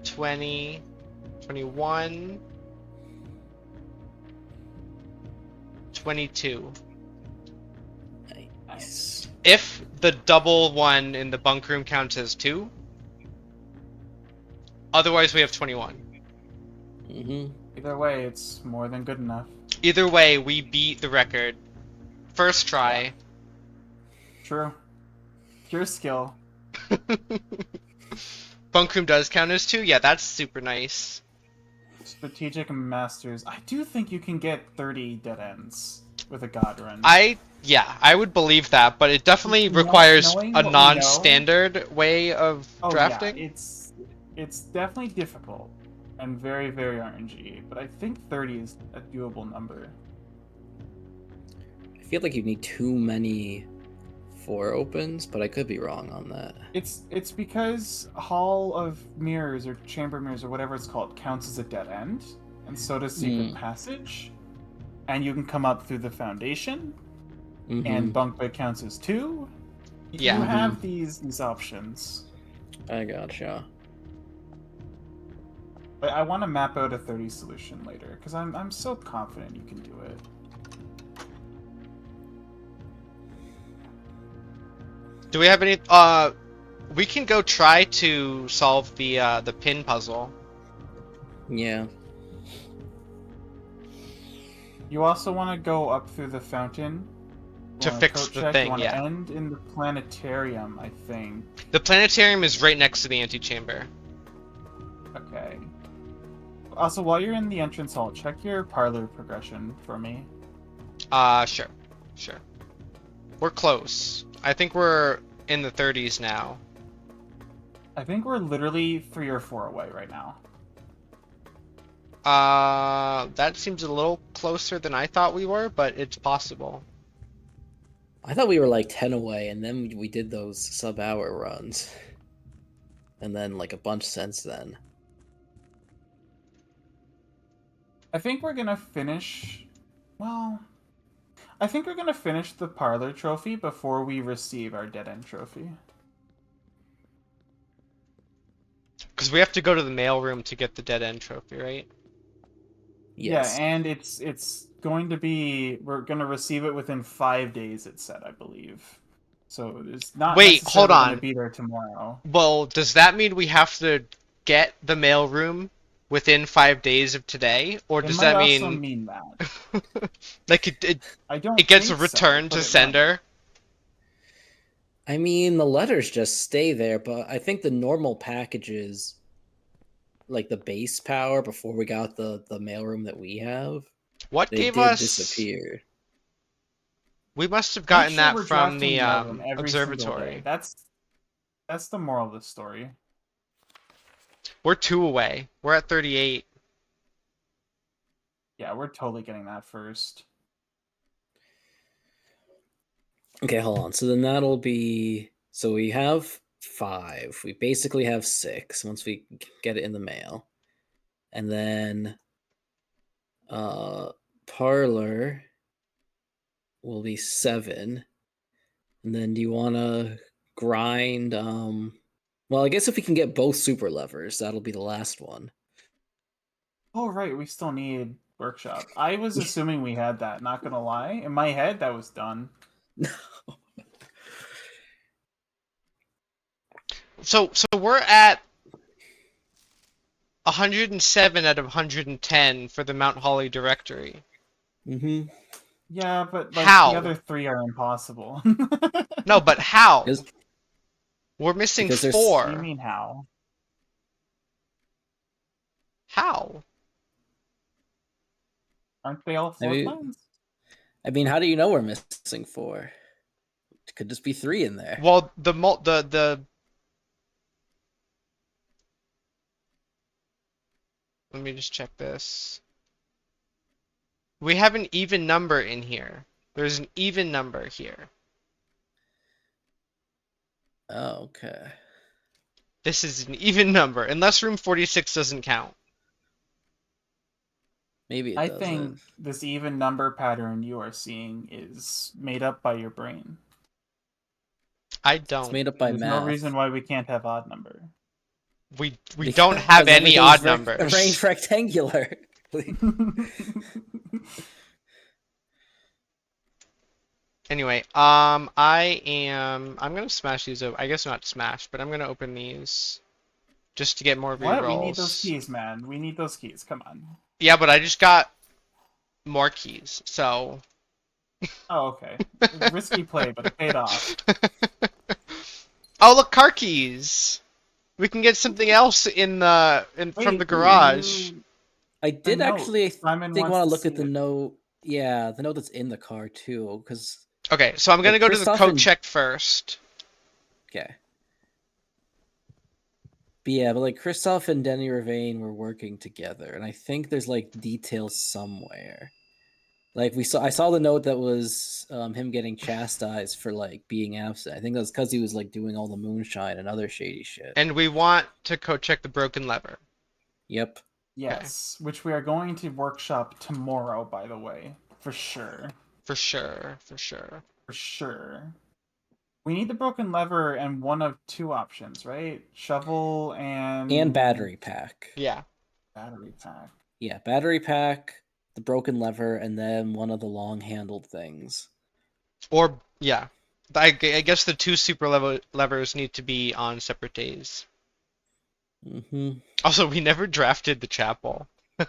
20, 21, 22. Nice. If the double one in the bunk room counts as 2, otherwise we have 21. Mm-hmm. Either way, it's more than good enough. Either way, we beat the record. First try. True. Pure skill. Bunk room does count as 2? Yeah, that's super nice. Strategic Masters. I do think you can get 30 dead ends with a God Run. Yeah, I would believe that, but it definitely Know- requires knowing a what we know- non-standard way of Oh drafting. yeah, it's definitely difficult and very, very RNG, but I think 30 is a doable number. I feel like you need too many 4 opens, but I could be wrong on that. It's because Hall of Mirrors or Chamber Mirrors or whatever it's called counts as a dead end, and so does Secret Passage. And you can come up through the Foundation, and Bunk Bed counts as 2. Yeah. You have these options. I gotcha. But I want to map out a 30 solution later, because I'm so confident you can do it. Do we have any? We can go try to solve the pin puzzle. Yeah. You also want to go up through the fountain. You To wanna fix coat the check, thing, you wanna yeah. end in the planetarium, I think. The planetarium is right next to the antechamber. Okay. Also, while you're in the entrance hall, check your parlor progression for me. Sure. We're close. I think we're in the 30s now. I think we're literally 3 or 4 away right now. That seems a little closer than I thought we were, but it's possible. I thought we were like 10 away, and then we did those sub-hour runs. And then like a bunch since then. I think we're gonna finish... Well... I think we're gonna finish the parlor trophy before we receive our dead end trophy. Because we have to go to the mail room to get the dead end trophy, right? Yes. Yeah, and it's going to be... We're gonna receive it within 5 days, it said, I believe. So it's not Wait, hold necessarily on. gonna be there tomorrow. Well, does that mean we have to get the mail room within 5 days of today, or It does might that also mean mean that. like it I don't gets think so, returned but to it might. sender? I mean, the letters just stay there, but I think the normal packages, like the base power before we got the mailroom that we have, What they gave did us? disappear. We must have Make gotten sure that we're from drafting the mailroom every single observatory. day. That's the moral of the story. We're 2 away. We're at 38. Yeah, we're totally getting that first. Okay, hold on. So then that'll be... So we have 5. We basically have 6 once we get it in the mail. And then Parlor will be 7. And then do you want to grind... Well, I guess if we can get both super levers, that'll be the last one. Oh, right, we still need workshop. I was assuming we had that, not gonna lie. In my head, that was done. So we're at 107 out of 110 for the Mount Holly directory. Mm-hmm. Yeah, but like How? the other 3 are impossible. No, but how? Because We're missing because there's- 4. What do you mean how? How? Aren't they all floor Maybe- plans? I mean, how do you know we're missing 4? It could just be 3 in there. Well, let me just check this. We have an even number in here. There's an even number here. Oh, okay. This is an even number, unless room 46 doesn't count. Maybe it I doesn't. think this even number pattern you are seeing is made up by your brain. I It's don't. made up by There's math. no reason why we can't have odd number. We Because don't have any odd everything's numbers. arranged rectangular. Anyway, I'm gonna smash these open. I guess not smash, but I'm gonna open these just to get more What? rerolls. We need those keys, man. We need those keys. Come on. Yeah, but I just got more keys, so. Oh, okay. Risky play, but it paid off. Oh, look, car keys. We can get something else from the garage. I did note. actually Simon want wants to to look at see the it. note. Yeah, the note that's in the car too, because Okay, so I'm gonna Like, go to the Kristoff code and- check first. okay. But yeah, but like Kristoff and Denny Ravane were working together, and I think there's like details somewhere. Like I saw the note that was him getting chastised for like being absent. I think that's because he was like doing all the moonshine and other shady shit. And we want to code check the broken lever. Yep. Yes, which we are going to workshop tomorrow, by the way. For sure. For sure, for sure. For sure. We need the broken lever and one of two options, right? Shovel And battery pack. Yeah. Battery pack. Yeah, battery pack, the broken lever, and then one of the long-handled things. Or, yeah. I guess the two super levers need to be on separate days. Mm-hmm. Also, we never drafted the chapel. It's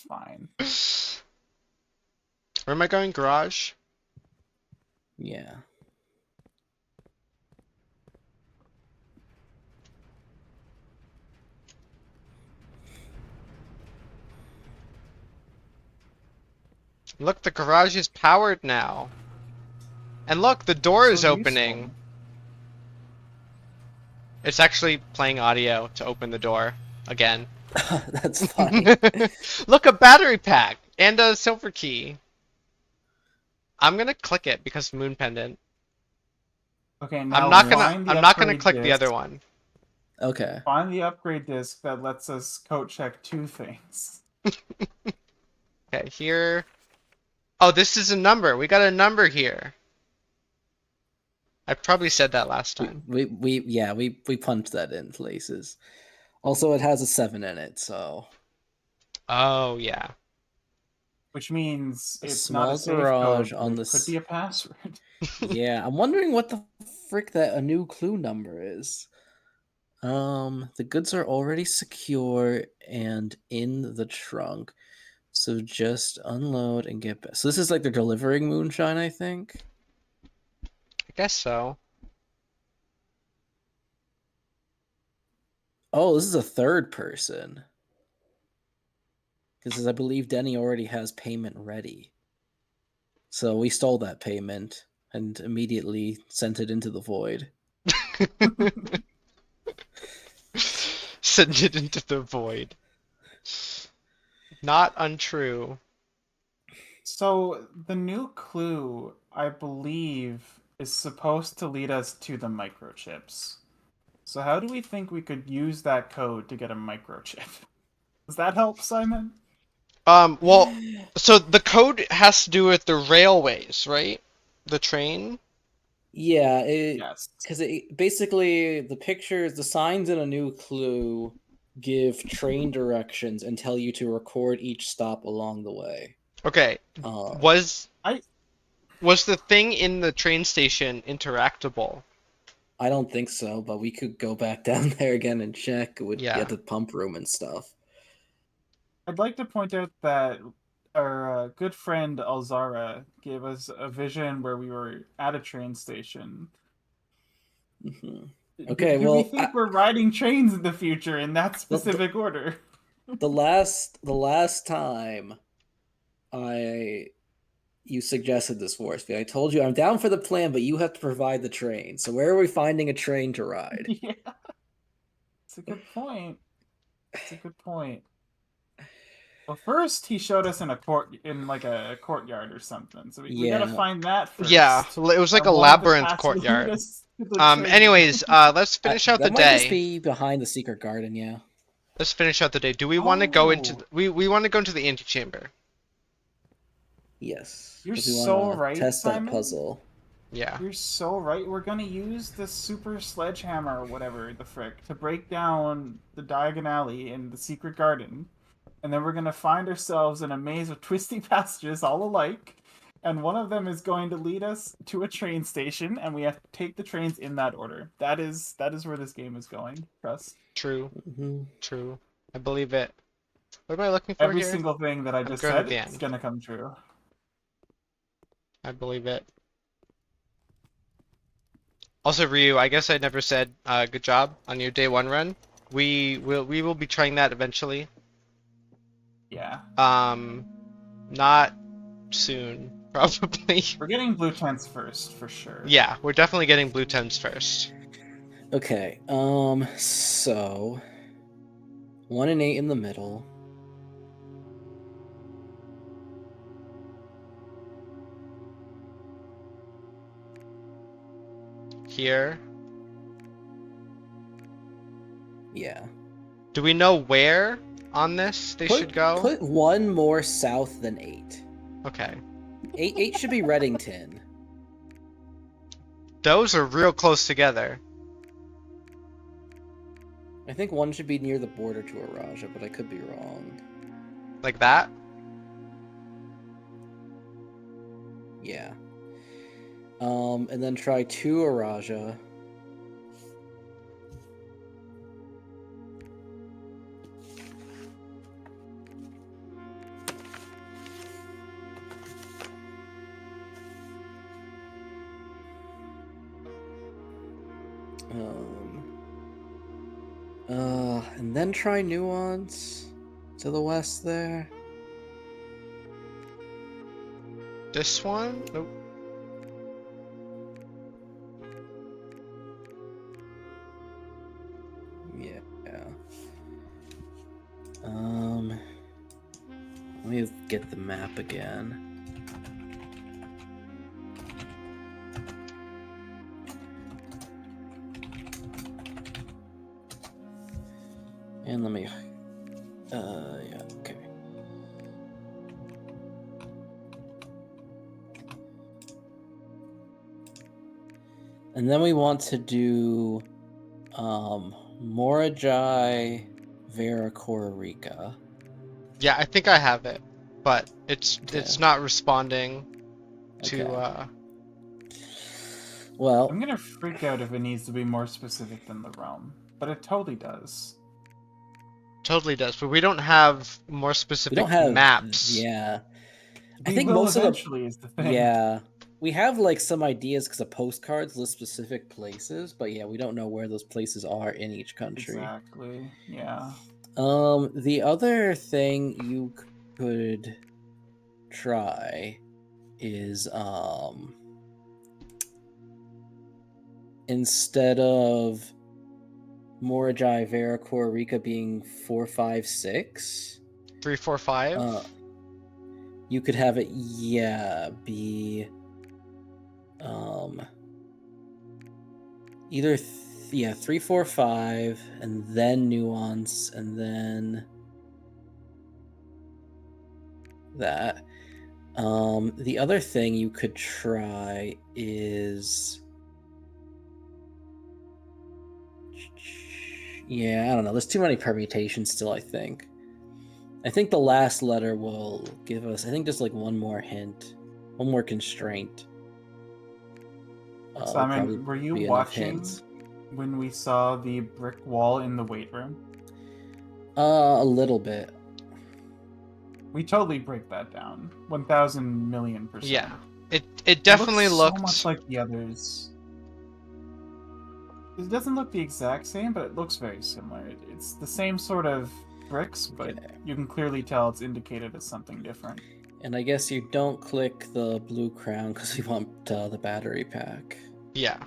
fine. Where am I going? Garage? Yeah. Look, the garage is powered now. And look, the door is So opening. useful. It's actually playing audio to open the door again. That's fine. Look, a battery pack and a silver key. I'm gonna click it because moon pendant. Okay, now I'm not find the gonna upgrade click the disc. other one. Okay. Find the upgrade disc that lets us code check two things. Okay, here. Oh, this is a number. We got a number here. I probably said that last time. We punched that in places. Also, it has a 7 in it, so Oh, yeah. Which means A it's small not a safe garage code, on but it the could be a password. yeah. I'm wondering what the frick that a new clue number is. The goods are already secure and in the trunk, so just unload and get back. So this is like they're delivering moonshine, I think. I guess so. Oh, this is a third person. Because I believe Denny already has payment ready. So we stole that payment and immediately sent it into the void. Send it into the void. Not untrue. So the new clue, I believe, is supposed to lead us to the microchips. So how do we think we could use that code to get a microchip? Does that help, Simon? Well, so the code has to do with the railways, right? The train? Yeah, Yes. because basically the signs in a new clue give train directions and tell you to record each stop along the way. Okay. Was the thing in the train station interactable? I don't think so, but we could go back down there again and check with Yeah. the pump room and stuff. I'd like to point out that our good friend Alzara gave us a vision where we were at a train station. Hmm. Okay, Do well, we think we're riding trains in the future in that specific order? the last time you suggested this for us, I told you I'm down for the plan, but you have to provide the train. So where are we finding a train to ride? Yeah. It's a good point. It's a good point. Well, first he showed us in a courtyard or something. So we gotta Yeah. find that first. Yeah, it was like And a one of the labyrinth paths will lead courtyard. us to the train. Anyways, let's finish out the That might just day. be behind the secret garden, yeah. Let's finish out the day. Do we want to go into Oh. we want to go into the antechamber? Yes. You're 'cause we so wanna right, test Simon. that puzzle. Yeah. You're so right. We're gonna use the super sledgehammer or whatever the frick to break down the Diagon Alley in the secret garden, and then we're gonna find ourselves in a maze of twisty passages all alike, and one of them is going to lead us to a train station, and we have to take the trains in that order. That is where this game is going. Trust. True. Hmm. True. I believe it. What am I looking for Every here? single thing that I just going at said the is end. gonna come true. I believe it. Also, Ryu, I guess I never said good job on your day 1 run. We will be trying that eventually. Yeah. Not soon, probably. We're getting blue tents first, for sure. Yeah, we're definitely getting blue tents first. Okay, so 1 and 8 in the middle. Here. Yeah. Do we know where on this they should go? Put 1 more south than 8. Okay. 8 should be Reddington. Those are real close together. I think 1 should be near the border to Araja, but I could be wrong. Like that? Yeah. And then try 2 Araja. And then try Nuance to the west there. This one? Nope. Yeah. Let me get the map again. And let me, yeah, okay. And then we want to do, Morajai, Vera, Rica. Yeah, I think I have it, but it's Okay. not responding to Okay. Well, I'm gonna freak out if it needs to be more specific than the realm, but it totally does. Totally does, but we don't have more we specific don't have maps. Yeah. I We think will most of the eventually is the thing. Yeah. We have like some ideas because the postcards list specific places, but yeah, we don't know where those places are in each country. Exactly. Yeah. The other thing you could try is instead of Morajai, Vera, Rica being 4, 5, 6, 3, 4, 5. you could have it be either 3, 4, 5 and then Nuance and then that. The other thing you could try is I don't know, there's too many permutations still. I think the last letter will give us, I think, just like one more hint, one more constraint. Simon, were you watching when we saw the brick wall in the weight room? A little bit. We totally break that down. 1,000,000,000%. Yeah, it definitely it looks looked so much like the others. It doesn't look the exact same, but it looks very similar. It's the same sort of bricks, but Okay. you can clearly tell it's indicated as something different. And I guess you don't click the blue crown because we want the battery pack Yeah.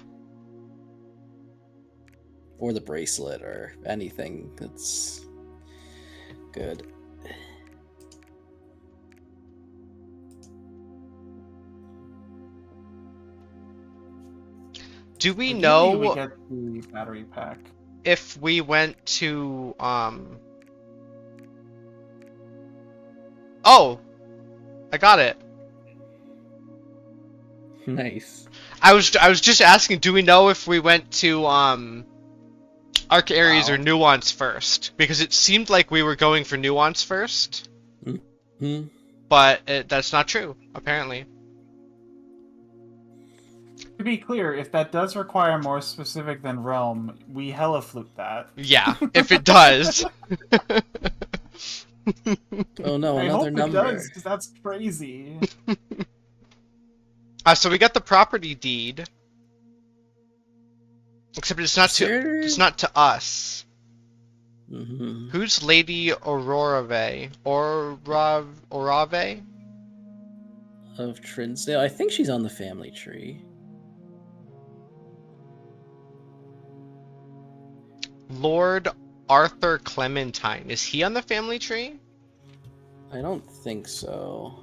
or the bracelet or anything that's good. Do we Ideally, know we get the battery pack. if we went to Oh, I got it. Nice. I was just asking, do we know if we went to Arc Ares or Wow. Nuance first? Because it seemed like we were going for Nuance first, Hmm. but that's not true, apparently. To be clear, if that does require more specific than Realm, we hella flute that. Yeah, if it does. Oh no, I another hope number. it does, because that's crazy. So we got the property deed. Except it's not to us. Hmm. Who's Lady Aurorave? Orave? Of Trinsdale. I think she's on the family tree. Lord Arthur Clementine. Is he on the family tree? I don't think so.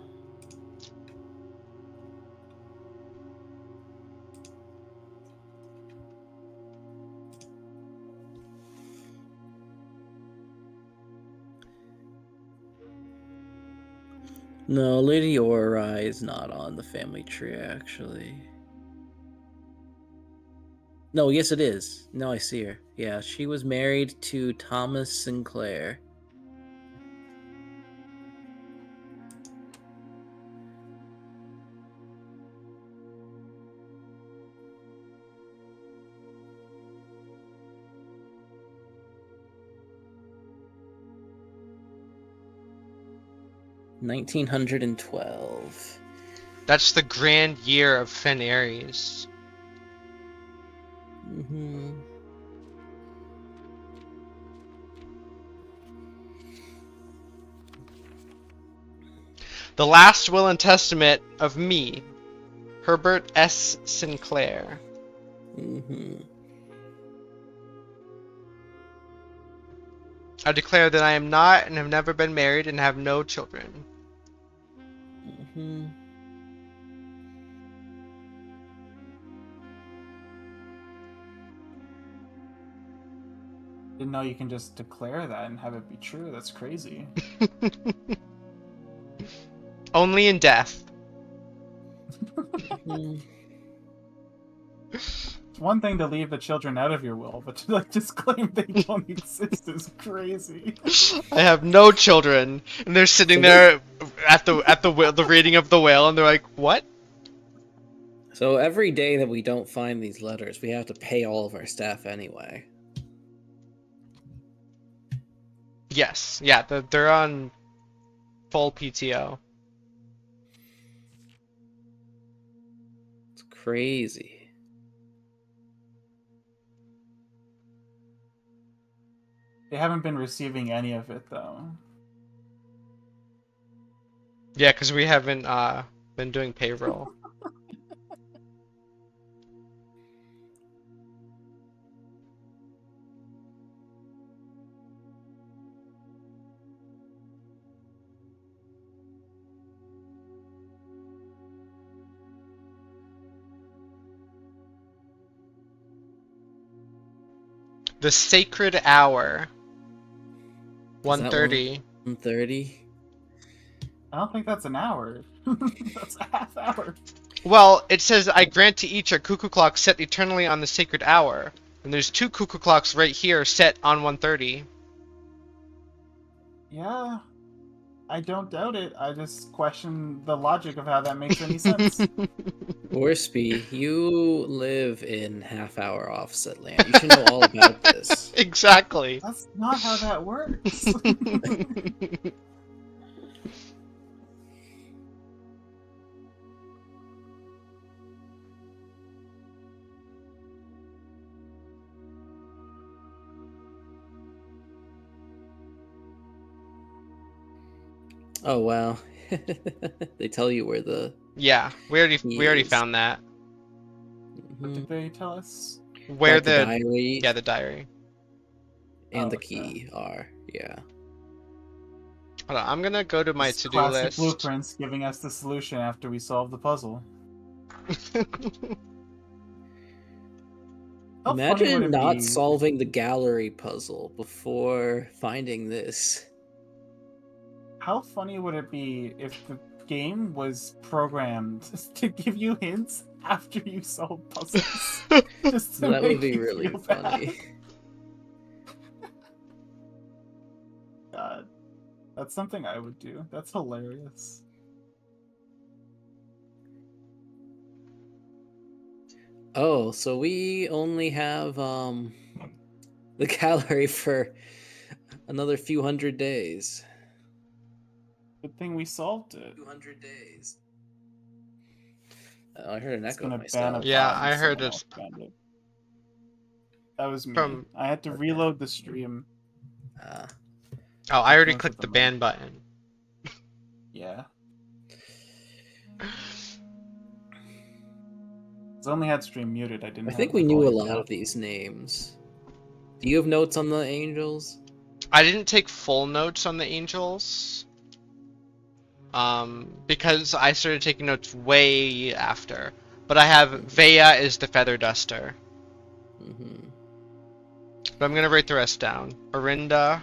No, Lady Aura is not on the family tree, actually. No, yes it is. No, I see her. Yeah, she was married to Thomas Sinclair. $1912. That's the grand year of Fen Ares. Mm-hmm. The last will and testament of me, Herbert S. Sinclair. Mm-hmm. I declare that I am not and have never been married and have no children. Mm-hmm. Didn't know you can just declare that and have it be true. That's crazy. Only in death. Mm-hmm. It's one thing to leave the children out of your will, but to like just claim they don't exist is crazy. I have no children, and they're sitting So there at the reading of the will, and they're like, "What?" So every day that we don't find these letters, we have to pay all of our staff anyway. Yes, yeah, they're on full PTO. It's crazy. They haven't been receiving any of it though. Yeah, because we haven't been doing payroll. The sacred hour. Is that 1:30. 1:30. I don't think that's an hour. That's a half hour. Well, it says, I grant to each a cuckoo clock set eternally on the sacred hour. And there's 2 cuckoo clocks right here set on 1:30. Yeah, I don't doubt it. I just question the logic of how that makes any sense. Orspy, you live in half-hour offset land. You should know all about this. Exactly. That's not how that works. Oh wow. They tell you where the Yeah, we already Yes. found that. What did they tell us? Where like the diary yeah, the diary. and Oh, the okay. key are. Yeah. Hold on, I'm gonna go to my This to-do classic list. blueprints giving us the solution after we solve the puzzle. How funny would Imagine it not be? solving the gallery puzzle before finding this. How funny would it be if the game was programmed to give you hints after you solve puzzles, just to That would make be you really feel funny. bad? God, that's something I would do. That's hilarious. Oh, so we only have the gallery for another few hundred days. Good thing we solved it. 200 days. Oh, I heard an It's echo of gonna ban a myself. Yeah, pod and I heard someone it else banned it. That was me. from. I had to Okay. reload the stream. Ah. Oh, I already Came clicked for the the ban mic. button. Yeah. I only had stream muted. I didn't. I think have we the knew a volume lot down. of these names. Do you have notes on the angels? I didn't take full notes on the angels. Because I started taking notes way after. But I have Vea is the feather duster. Mm-hmm. But I'm gonna write the rest down. Arinda,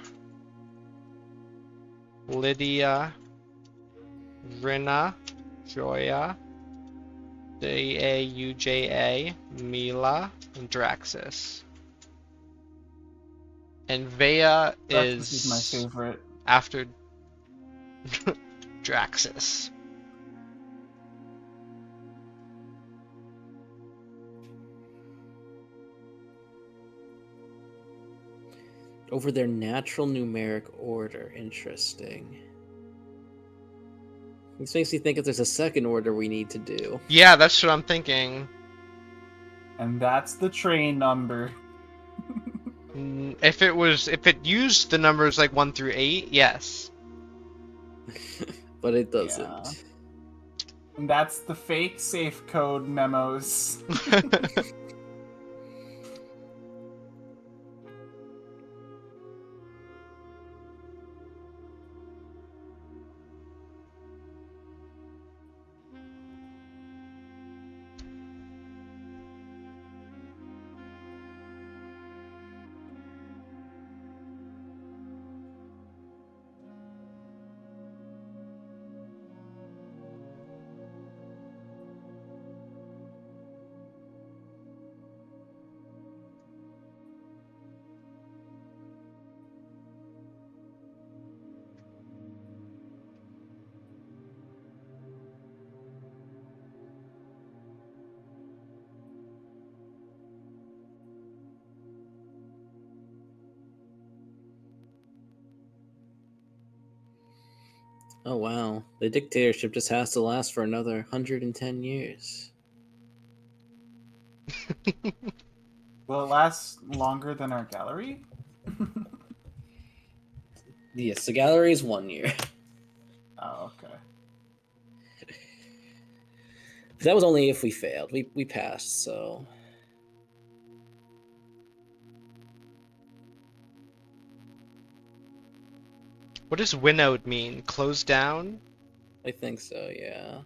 Lydia, Rina, Joya, Dauja, Mila, and Draxus. And Vea Draxus is is my favorite. after Draxus. Over their natural numeric order. Interesting. This makes me think if there's a second order we need to do. Yeah, that's what I'm thinking. And that's the train number. If it used the numbers like 1 through 8, yes. But it doesn't. Yeah. And that's the fake safe code memos. Oh wow. The dictatorship just has to last for another 110 years. Will it last longer than our gallery? Yes, the gallery is 1 year. Oh, okay. That was only if we failed. We passed, so. What does winnowed mean? Closed down? I think so, yeah.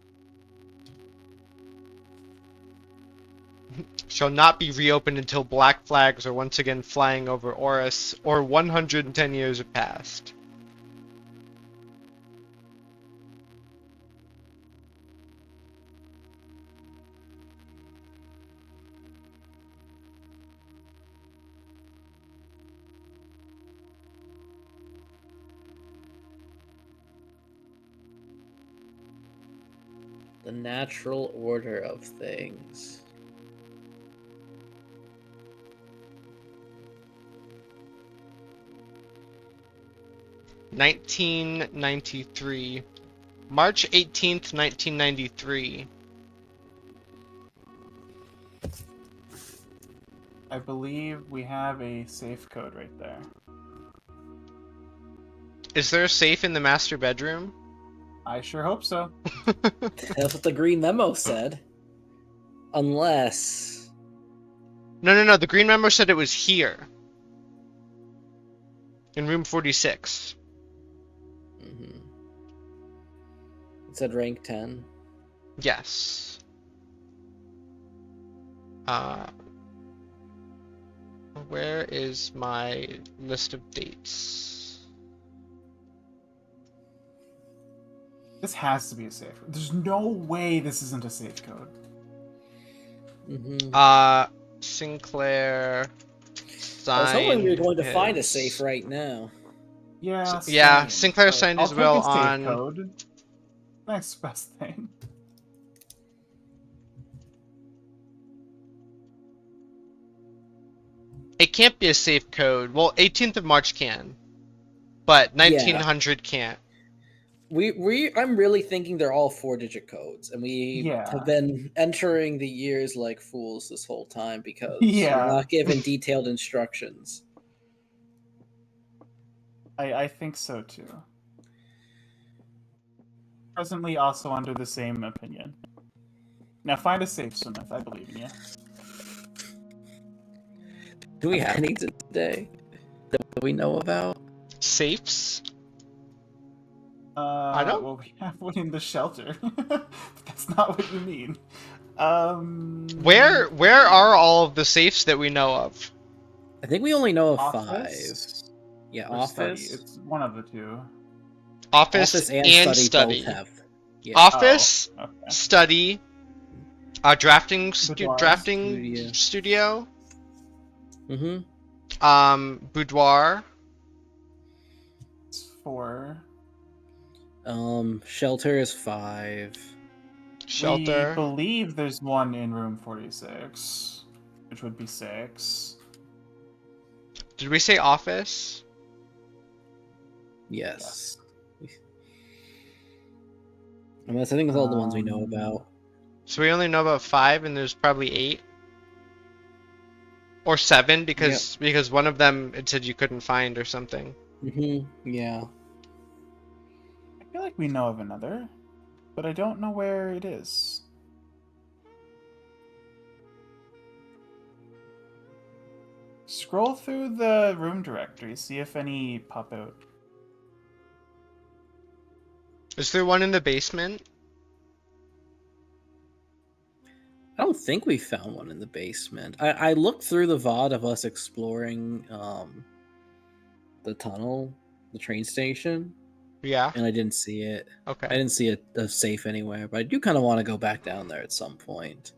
Shall not be reopened until black flags are once again flying over Oris, or 110 years have passed. The natural order of things. (1993) March 18th, 1993. I believe we have a safe code right there. Is there a safe in the master bedroom? I sure hope so. That's what the green memo said. Unless. No. The green memo said it was here. In room 46. Mm-hmm. It said rank 10. Yes. Where is my list of dates? This has to be a safe. There's no way this isn't a safe code. Sinclair I was hoping we were signed going to find a his- safe right now. Yeah, Yeah, same, Sinclair but signed I'll his take will a safe on. code. Next best thing. It can't be a safe code. Well, 18th of March can, but 1900 can't. I'm really thinking they're all 4-digit codes, and we Yeah. have been entering the years like fools this whole time because Yeah. we're not given detailed instructions. I think so too. Presently also under the same opinion. Now find a safe, Smith. I believe in you. Do we have any today that we know about? Safes? I don't. Well, we have one in the shelter. That's not what you mean. Where are all of the safes that we know of? I think we only know of Office 5. Yeah, or study? office. It's one of the two. Office and study. both have. Yeah. Office, Oh, okay. study, drafting Boudoir. studio, Mm-hmm. boudoir, It's 4. Shelter is 5. shelter. We believe there's one in room 46, which would be 6. Did we say office? Yes. I mean, I think it's all the ones we know about. So we only know about 5, and there's probably 8 or 7 because one of them it said you couldn't find or something. Yeah. I feel like we know of another, but I don't know where it is. Scroll through the room directory, see if any pop out. Is there one in the basement? I don't think we found one in the basement. I looked through the VOD of us exploring the tunnel, the train station, Yeah. and I didn't see it. I Okay. didn't see a safe anywhere, but I do kind of want to go back down there at some point.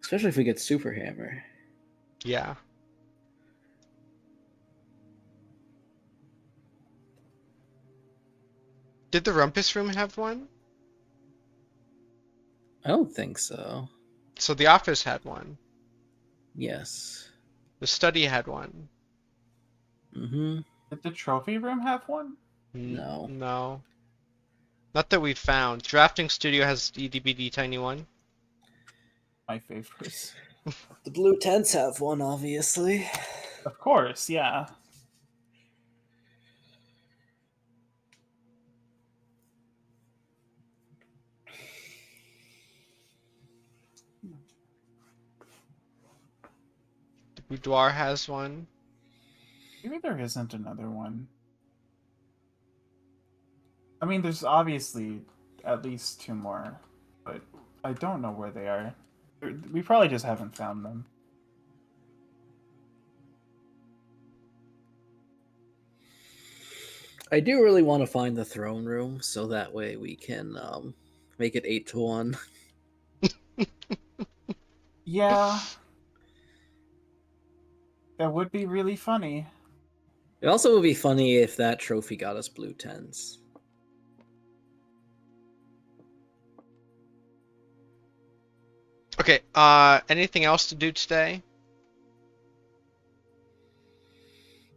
Especially if we get Super Hammer. Yeah. Did the Rumpus Room have one? I don't think so. So the office had one. Yes. The study had one. Mm-hmm. Did the trophy room have one? No. No. Not that we found. Drafting Studio has EDBD Tiny One. My favorites. The blue tents have one, obviously. Of course, yeah. The Boudoir has one. Maybe there isn't another one. I mean, there's obviously at least 2 more, but I don't know where they are. We probably just haven't found them. I do really want to find the throne room, so that way we can make it 8-1. Yeah. That would be really funny. It also would be funny if that trophy got us blue 10s. Okay, anything else to do today?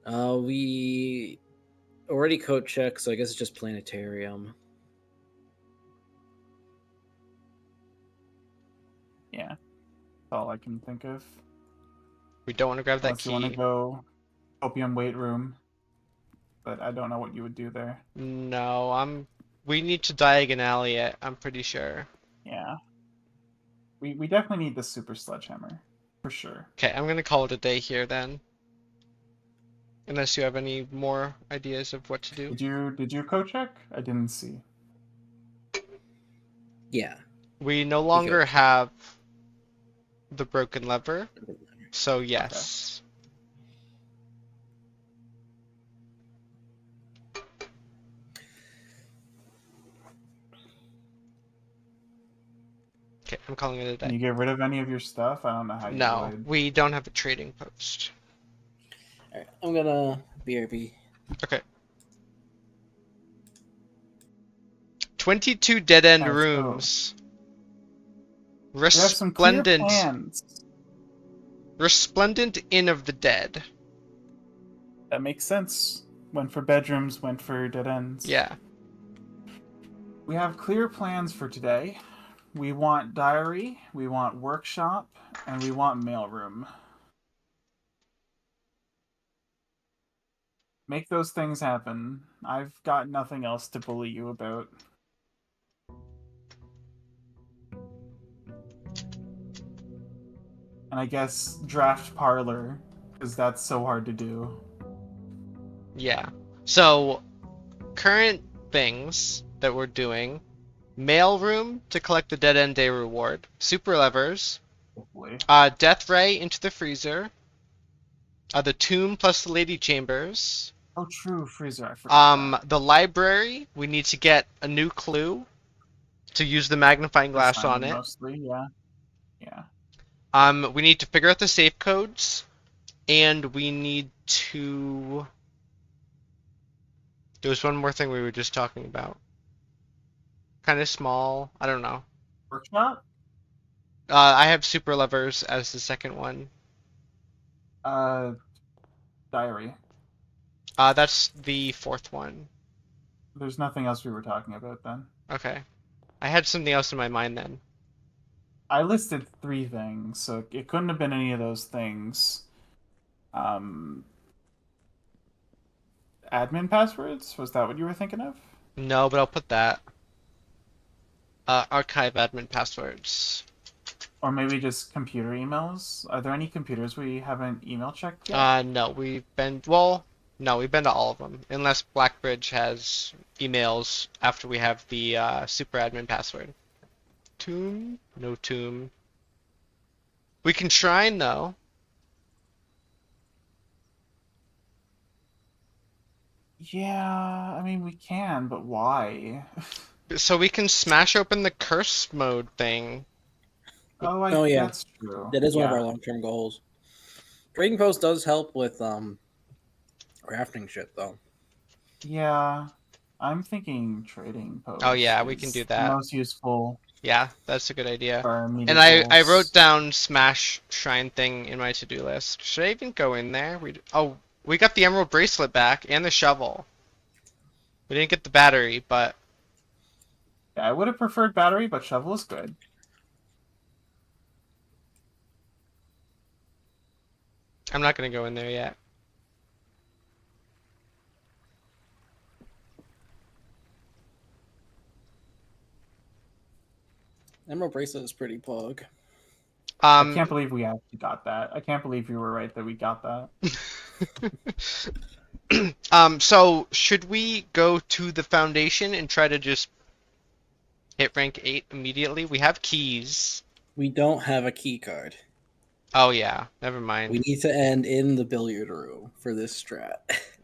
We already code checked, so I guess it's just planetarium. Yeah. That's all I can think of. We don't want to grab that Unless you want to key. go opium weight room. But I don't know what you would do there. No, we need to diagonally it, I'm pretty sure. Yeah. We definitely need the super sledgehammer. For sure. Okay, I'm gonna call it a day here then. Unless you have any more ideas of what to do. Did you code check? I didn't see. Yeah. We no longer Okay. have the broken lever, so yes. Okay, I'm calling it a Can day. you get rid of any of your stuff? I don't know how you No, would. we don't have a trading post. Alright, I'm gonna BRB. Okay. 22 dead-end Alright, so rooms. we have some clear Resplendent. plans. Resplendent Inn of the Dead. That makes sense. Went for bedrooms, went for dead ends. Yeah. We have clear plans for today. We want diary, we want workshop, and we want mailroom. Make those things happen. I've got nothing else to bully you about. And I guess draft parlor, because that's so hard to do. Yeah. So, current things that we're doing. Mailroom to collect the dead end day reward. Super levers. Hopefully. Death ray into the freezer. The tomb plus the lady chambers. Oh, true, freezer. I forgot that. The library. We need to get a new clue to use the magnifying For glass on Simon, it. mostly, yeah. Yeah. We need to figure out the safe codes, and we need to. There was one more thing we were just talking about. Kind of small. I don't know. Workshop? I have super levers as the second one. Diary. That's the fourth one. There's nothing else we were talking about then. Okay. I had something else in my mind then. I listed 3 things, so it couldn't have been any of those things. Admin passwords? Was that what you were thinking of? No, but I'll put that. Archive admin passwords. Or maybe just computer emails? Are there any computers we haven't email checked yet? No, we've been no, we've been to all of them, unless Blackbridge has emails after we have the super admin password. Tomb? No tomb. We can shrine though. Yeah, I mean we can, but why? So we can smash open the curse mode thing. Oh, yeah. That's true. That is one of Yeah. our long-term goals. Trading post does help with crafting shit though. Yeah. I'm thinking trading post. Oh yeah, we can is do the that. most useful Yeah, that's a good idea. for our immediate And I goals. wrote down smash shrine thing in my to-do list. Should I even go in there? We got the emerald bracelet back and the shovel. We didn't get the battery, but Yeah, I would have preferred battery, but shovel is good. I'm not gonna go in there yet. Emerald bracelet is pretty pug. I can't believe we actually got that. I can't believe you were right that we got that. So should we go to the foundation and try to just hit rank 8 immediately? We have keys. We don't have a key card. Oh yeah, never We mind. need to end in the billiard room for this strat.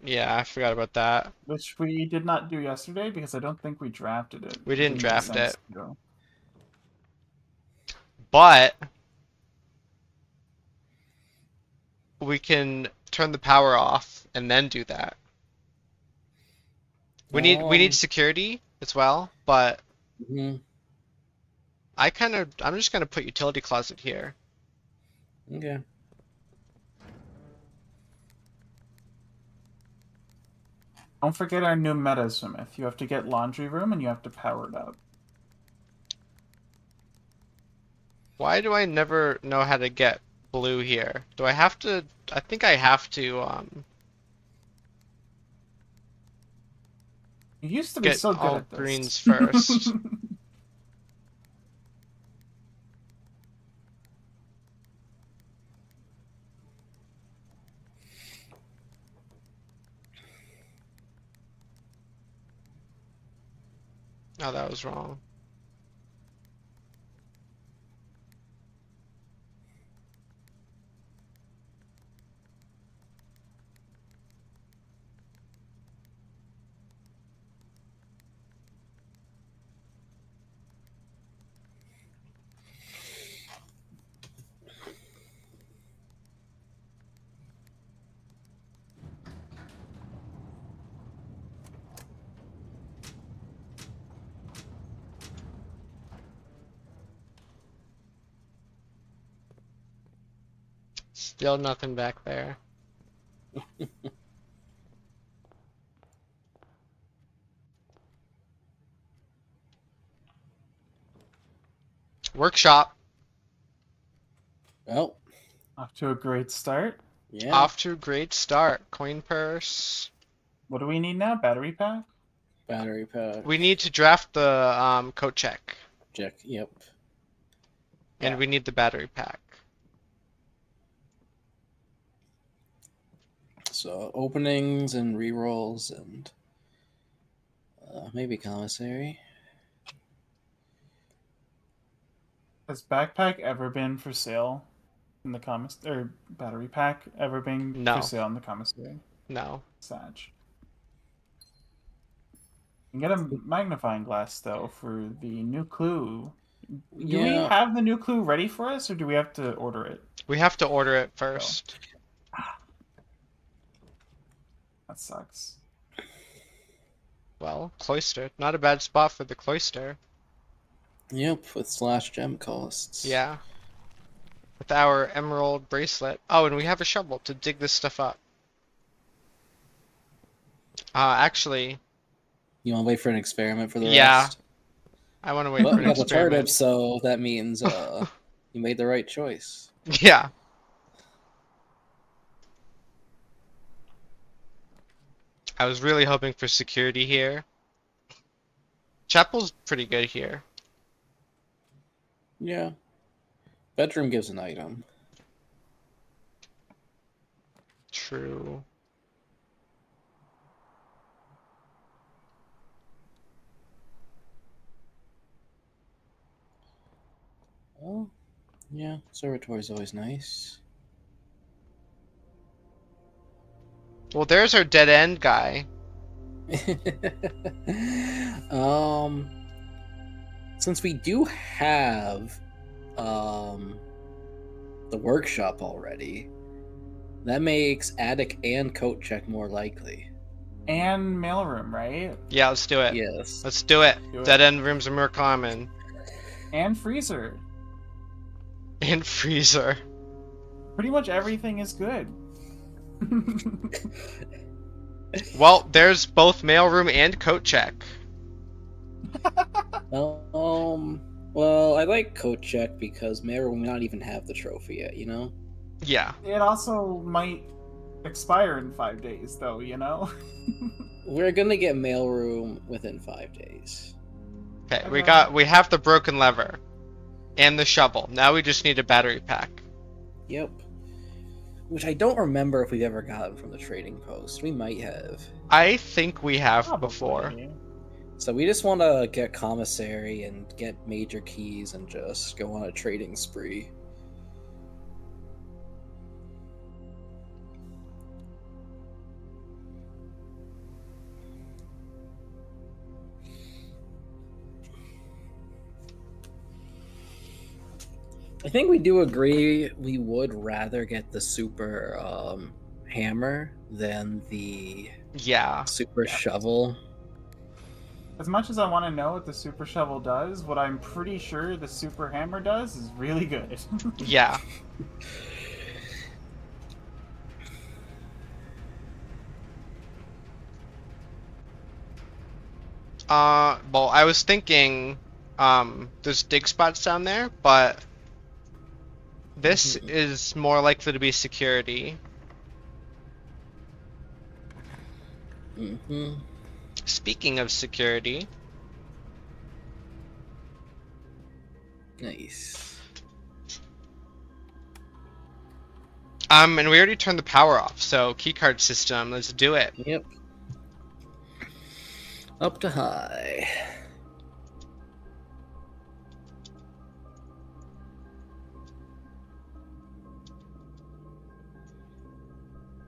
Yeah, I forgot about that. Which we did not do yesterday because I don't think we drafted it. We didn't make draft sense it. to. But we can turn the power off and then do that. We need security as well, but Mhm. I'm just gonna put utility closet here. Okay. Don't forget our new meta, Smith. You have to get laundry room and you have to power it up. Why do I never know how to get blue here? Do I have to? I think I have to You used to be get so good all at this. greens first. Oh, that was wrong. Still nothing back there. Workshop. Well, Off to a great start. yeah. Off to a great start. Coin purse. What do we need now? Battery pack? Battery pack. We need to draft the coat check. Check. Yep. And Yeah. we need the battery pack. So openings and rerolls and maybe commissary. Has backpack ever been for sale in the or battery pack ever been No. for sale in the commissary? No. Sag. You can get a magnifying glass though for the new clue. Do we Yeah. have the new clue ready for us, or do we have to order it? We have to order it first. That sucks. Well, cloister. Not a bad spot for the cloister. Yep, with slash gem costs. Yeah. With our emerald bracelet. Oh, and we have a shovel to dig this stuff up. Actually, You want to wait for an experiment for the Yeah. rest? I want to wait Well, for you an got the turnip, experiment. so that means you made the right choice. Yeah. I was really hoping for security here. Chapel's pretty good here. Yeah. Bedroom gives an item. True. Oh, yeah. Observatory's always nice. Well, there's our dead end guy. um, since we do have the workshop already, that makes attic and coat check more likely. And mailroom, right? Yeah, let's do it. Yes. Let's do it. Do it. Dead end rooms are more common. And freezer. And freezer. Pretty much everything is good. Well, there's both mailroom and coat check. Well, I like coat check because Mara will not even have the trophy yet, you know? Yeah. It also might expire in 5 days, though, you know? We're gonna get mailroom within 5 days. Okay, Okay. we have the broken lever. And the shovel. Now we just need a battery pack. Yep. Which I don't remember if we've ever gotten from the trading post. We might have. I think we have before. Probably. So we just want to get commissary and get major keys and just go on a trading spree. I think we do agree we would rather get the super hammer than the Yeah. super shovel. As much as I want to know what the super shovel does, what I'm pretty sure the super hammer does is really good. Yeah. Well, I was thinking, there's dig spots down there, but this is more likely to be security. Mm-hmm. Speaking of security, Nice. and we already turned the power off, so keycard system, let's do it. Yep. Up to high.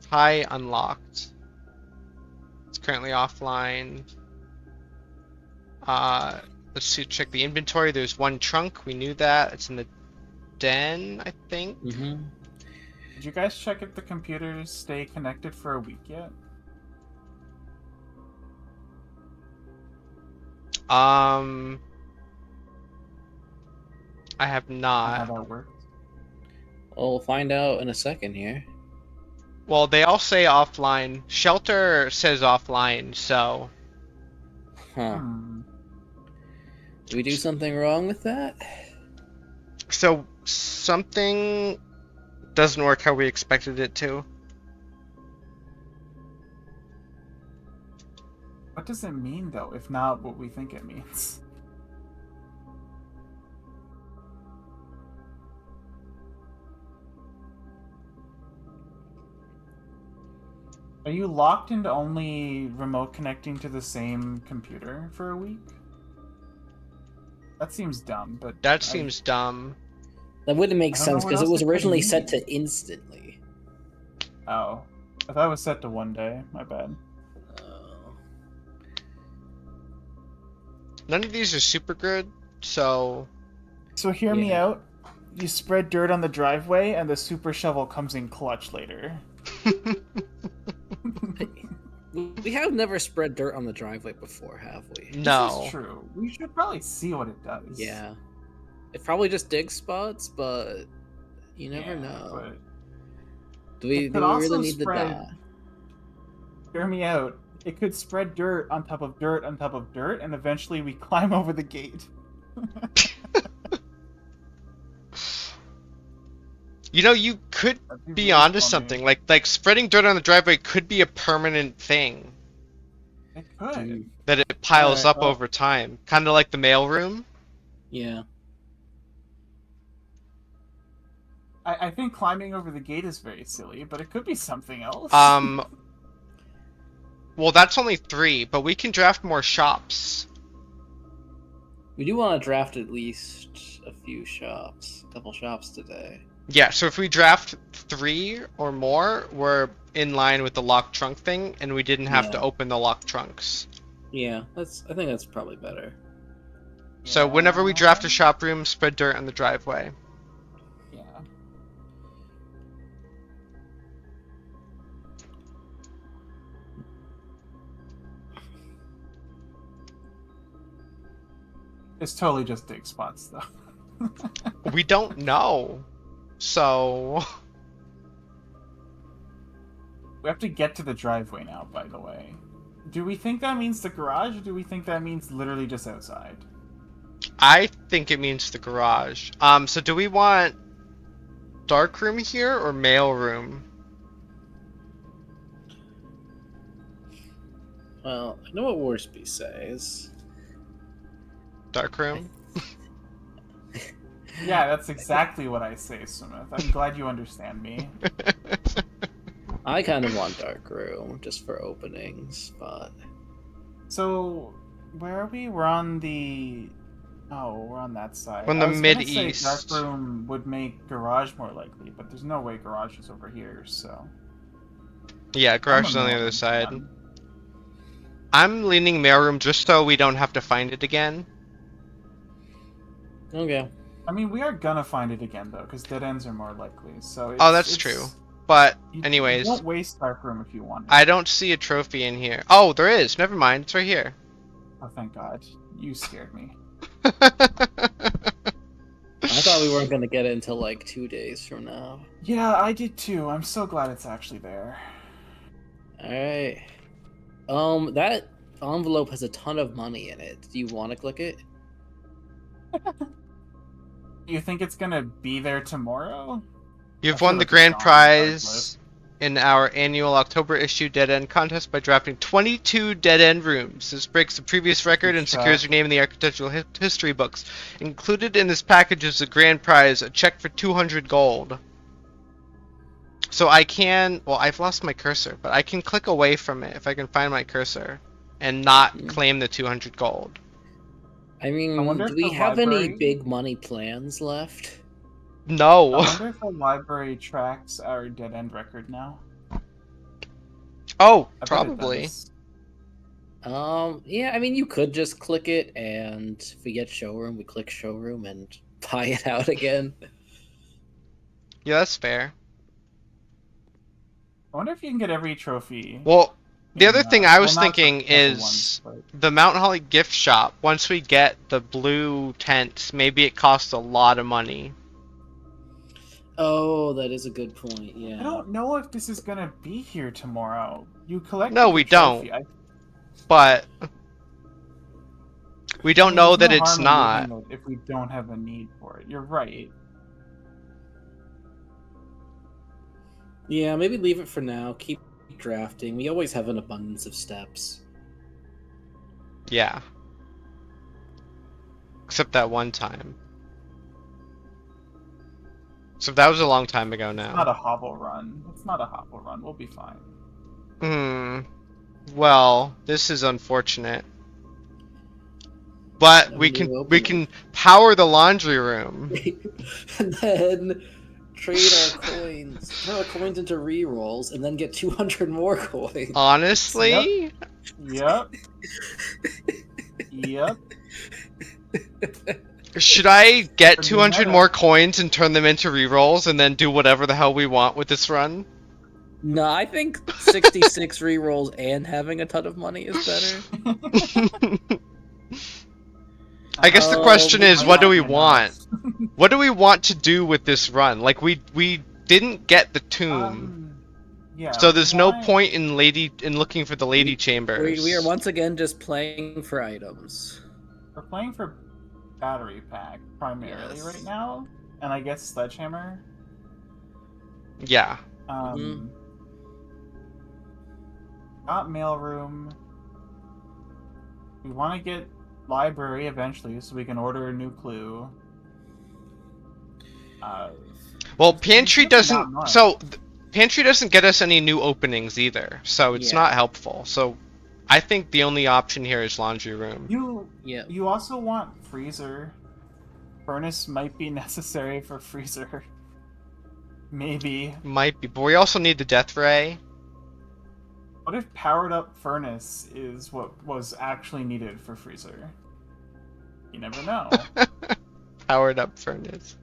High unlocked. It's currently offline. Let's see, check the inventory. There's one trunk. We knew that. It's in the den, I think. Mm-hmm. Did you guys check if the computers stay connected for a week yet? I have How not. that works? We'll find out in a second here. Well, they all say offline. Shelter says offline, so Huh. Hmm. Did we do something wrong with that? something doesn't work how we expected it to. What does it mean, though, if not what we think it means? Are you locked into only remote connecting to the same computer for a week? That seems dumb, but... That seems dumb. That wouldn't make I don't know sense what because it else was it could originally mean. set to instantly. Oh. I thought it was set to 1 day. My bad. Oh. None of these are super good, so So hear me Yeah. out. You spread dirt on the driveway, and the super shovel comes in clutch later. We have never spread dirt on the driveway before, have we? no. This is true. We should probably see what it does. Yeah. It probably just digs spots, but you never Yeah, know. but Do we it could really also need spread- the dot? hear me out. It could spread dirt on top of dirt on top of dirt, and eventually we climb over the gate. You know, you could That'd be really onto funny. something. Like spreading dirt on the driveway could be a permanent thing It could. Mm, that it piles Alright, up well- over time, kind of like the mailroom. yeah. I think climbing over the gate is very silly, but it could be something else. Well, that's only 3, but we can draft more shops. We do want to draft at least a couple shops today. Yeah, so if we draft 3 or more, we're in line with the locked trunk thing, and we didn't have to Yeah. open the locked trunks. Yeah, I think that's probably better. So whenever we draft a Yeah. shop room, spread dirt on the driveway. Yeah. It's totally just dig spots, though. We don't know. So We have to get to the driveway now, by the way. Do we think that means the garage, or do we think that means literally just outside? I think it means the garage. So do we want dark room here or mail room? Well, I know what Worsby says. Dark room? Yeah, that's exactly what I say, Sumith. I'm glad you understand me. I kind of want dark room just for openings, but So, where are we? We're on the... Oh, we're on that side. We're on the I was gonna say mid-east. Dark room would make garage more likely, but there's no way garage is over here, so... Yeah, garage is on the other side. I'm leaning mailroom just so we don't have to find it again. okay. I mean, we are gonna find it again, though, because dead ends are more likely, so Oh, that's true. But anyways, You don't waste dark room if you want. I don't see a trophy in here. Oh, there is. Never mind. It's right here. Oh, thank God. You scared me. I thought we weren't gonna get it until like 2 days from now. Yeah, I did too. I'm so glad it's actually there. Alright. That envelope has a ton of money in it. Do you want to click it? You think it's gonna be there tomorrow? You've I feel won the like it's grand gone prize regardless. in our annual October issue Dead End contest by drafting 22 Dead End rooms. This breaks the previous record and Good secures job. your name in the architectural history books. Included in this package is a grand prize, a check for 200 gold. So I can, well, I've lost my cursor, but I can click away from it if I can find my cursor and not claim the 200 gold. I mean, I wonder do if we the have any library- big money plans left? No. I wonder if the library tracks our dead end record now. Oh, I bet it probably. does. Yeah, I mean, you could just click it, and if we get showroom, we click showroom and buy it out again. Yeah, that's fair. I wonder if you can get every trophy. Well, the in, other thing I was well, not the thinking special is ones, but- the Mountain Holly gift shop. Once we get the blue tents, maybe it costs a lot of money. Oh, that is a good point. I Yeah. don't know if this is gonna be here tomorrow. You collected No, the we trophy. don't. But we I don't mean, know there's that no it's harm in not. leaving it if we don't have a need for it. You're right. Yeah, maybe leave it for now. Keep drafting. We always have an abundance of steps. Yeah. Except that one time. So that was a long time ago It's not now. a hovel run. It's not a hovel run. We'll be fine. Hmm. Well, this is unfortunate. But A we new can opening. power the laundry room. And then trade our coins into rerolls, and then get 200 more coins. Honestly, Yep. Yep. should I get Pretty 200 meta. more coins and turn them into rerolls and then do whatever the hell we want with this run? No, I think 66 rerolls and having a ton of money is better. I guess the question Oh, is, might what do not we be enough. want? What do we want to do with this run? Like we didn't get the tomb, Yeah. so we there's no want- point in looking for the lady chambers. We are once again just playing for items. We're playing for battery pack primarily Yes. right now, and I guess sledgehammer. Yeah. Mhm. Got mailroom. We want to get library eventually, so we can order a new clue. Well, There's pantry really not doesn't. much. So pantry doesn't get us any new openings either, so it's Yeah. not helpful. So I think the only option here is laundry room. Yeah. You also want freezer. Furnace might be necessary for freezer. Maybe. Might be, but we also need the death ray. What if powered up furnace is what was actually needed for freezer? You never know. Powered up furnace.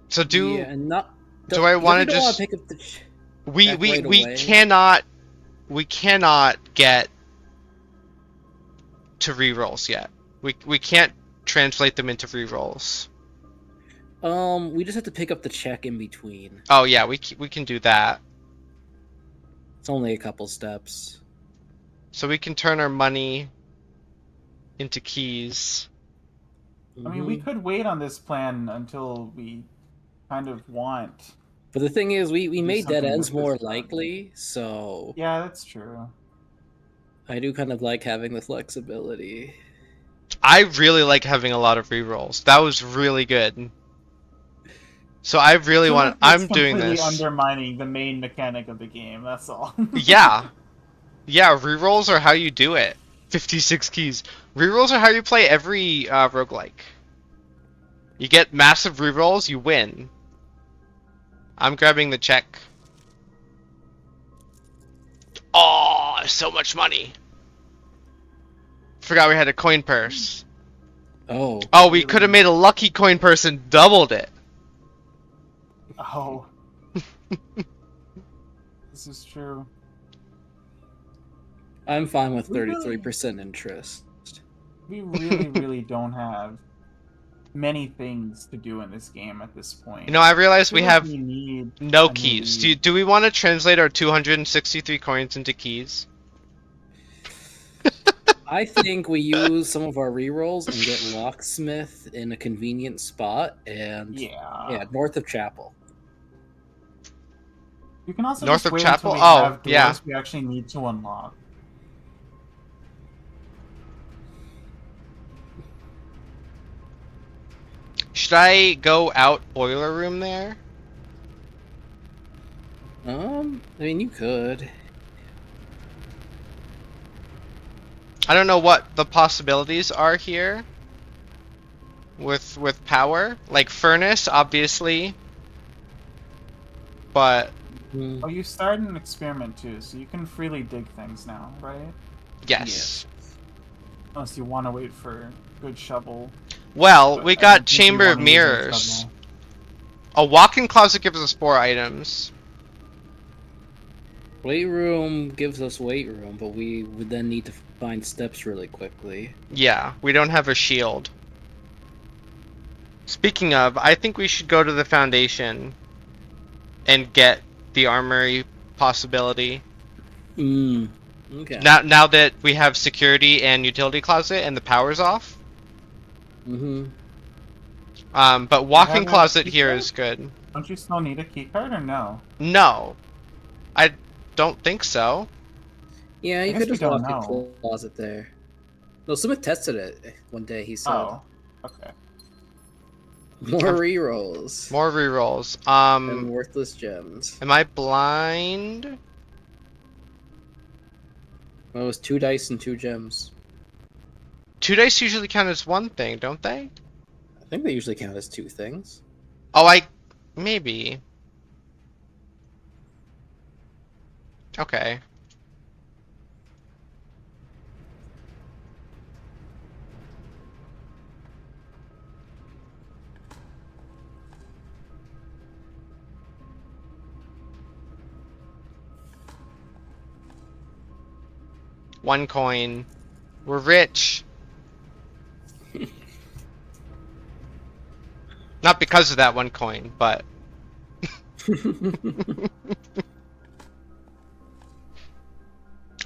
So Yeah, and not. do I because wanna we don't wanna just- pick up the? we back we right we away. cannot get to rerolls yet. We can't translate them into rerolls. We just have to pick up the check in between. Oh yeah, we can do that. It's only a couple steps. So we can turn our money into keys. I mean, we Mhm. could wait on this plan until we kind of want. But the thing is, we do made dead something ends with this more run. likely, so Yeah, that's true. I do kind of like having the flexibility. I really like having a lot of rerolls. That was really good. So I really feel want. like that's I'm doing completely this. undermining the main mechanic of the game. That's all. Yeah. Yeah, rerolls are how you do it. 56 keys. Rerolls are how you play every roguelike. You get massive rerolls, you win. I'm grabbing the check. Oh, so much money. Forgot we had a coin purse. Oh, Oh, we Really? could have made a lucky coin purse and doubled it. Oh. This is true. I'm fine with We really- 33% interest. We really, really don't have many things to do in this game at this point. You know, I realized I we feel like have we need no a keys. need. Do we want to translate our 263 coins into keys? I think we use some of our rerolls and get locksmith in a convenient spot, and Yeah. north of chapel. You can also North just of wait Chapel? until we Oh, have doors yeah. we actually need to unlock. Should I go out boiler room there? I mean, you could. I don't know what the possibilities are here with power. Like furnace, obviously. But Hmm. Oh, you started an experiment too, so you can freely dig things now, right? yes. Unless you want to wait for good shovel. Well, but we I got don't think you Chamber of wanna use a Mirrors. shovel. A walk-in closet gives us 4 items. Weight room gives us weight room, but we would then need to find steps really quickly. Yeah, we don't have a shield. Speaking of, I think we should go to the Foundation and get the armory possibility. Okay. Now that we have security and utility closet and the power's off. Mm-hmm. But You walk-in have a closet key here card? is good. Don't you still need a key card or no? No, I don't think so. Yeah, I you guess could we just don't walk in know. closet there. No, someone tested it one day. He said Oh, okay. more rerolls More rerolls. and worthless gems. Am I blind? Well, it was 2 dice and 2 gems. 2 dice usually count as one thing, don't they? I think they usually count as 2 things. Oh, maybe. Okay. One coin. We're rich. Not because of that one coin, but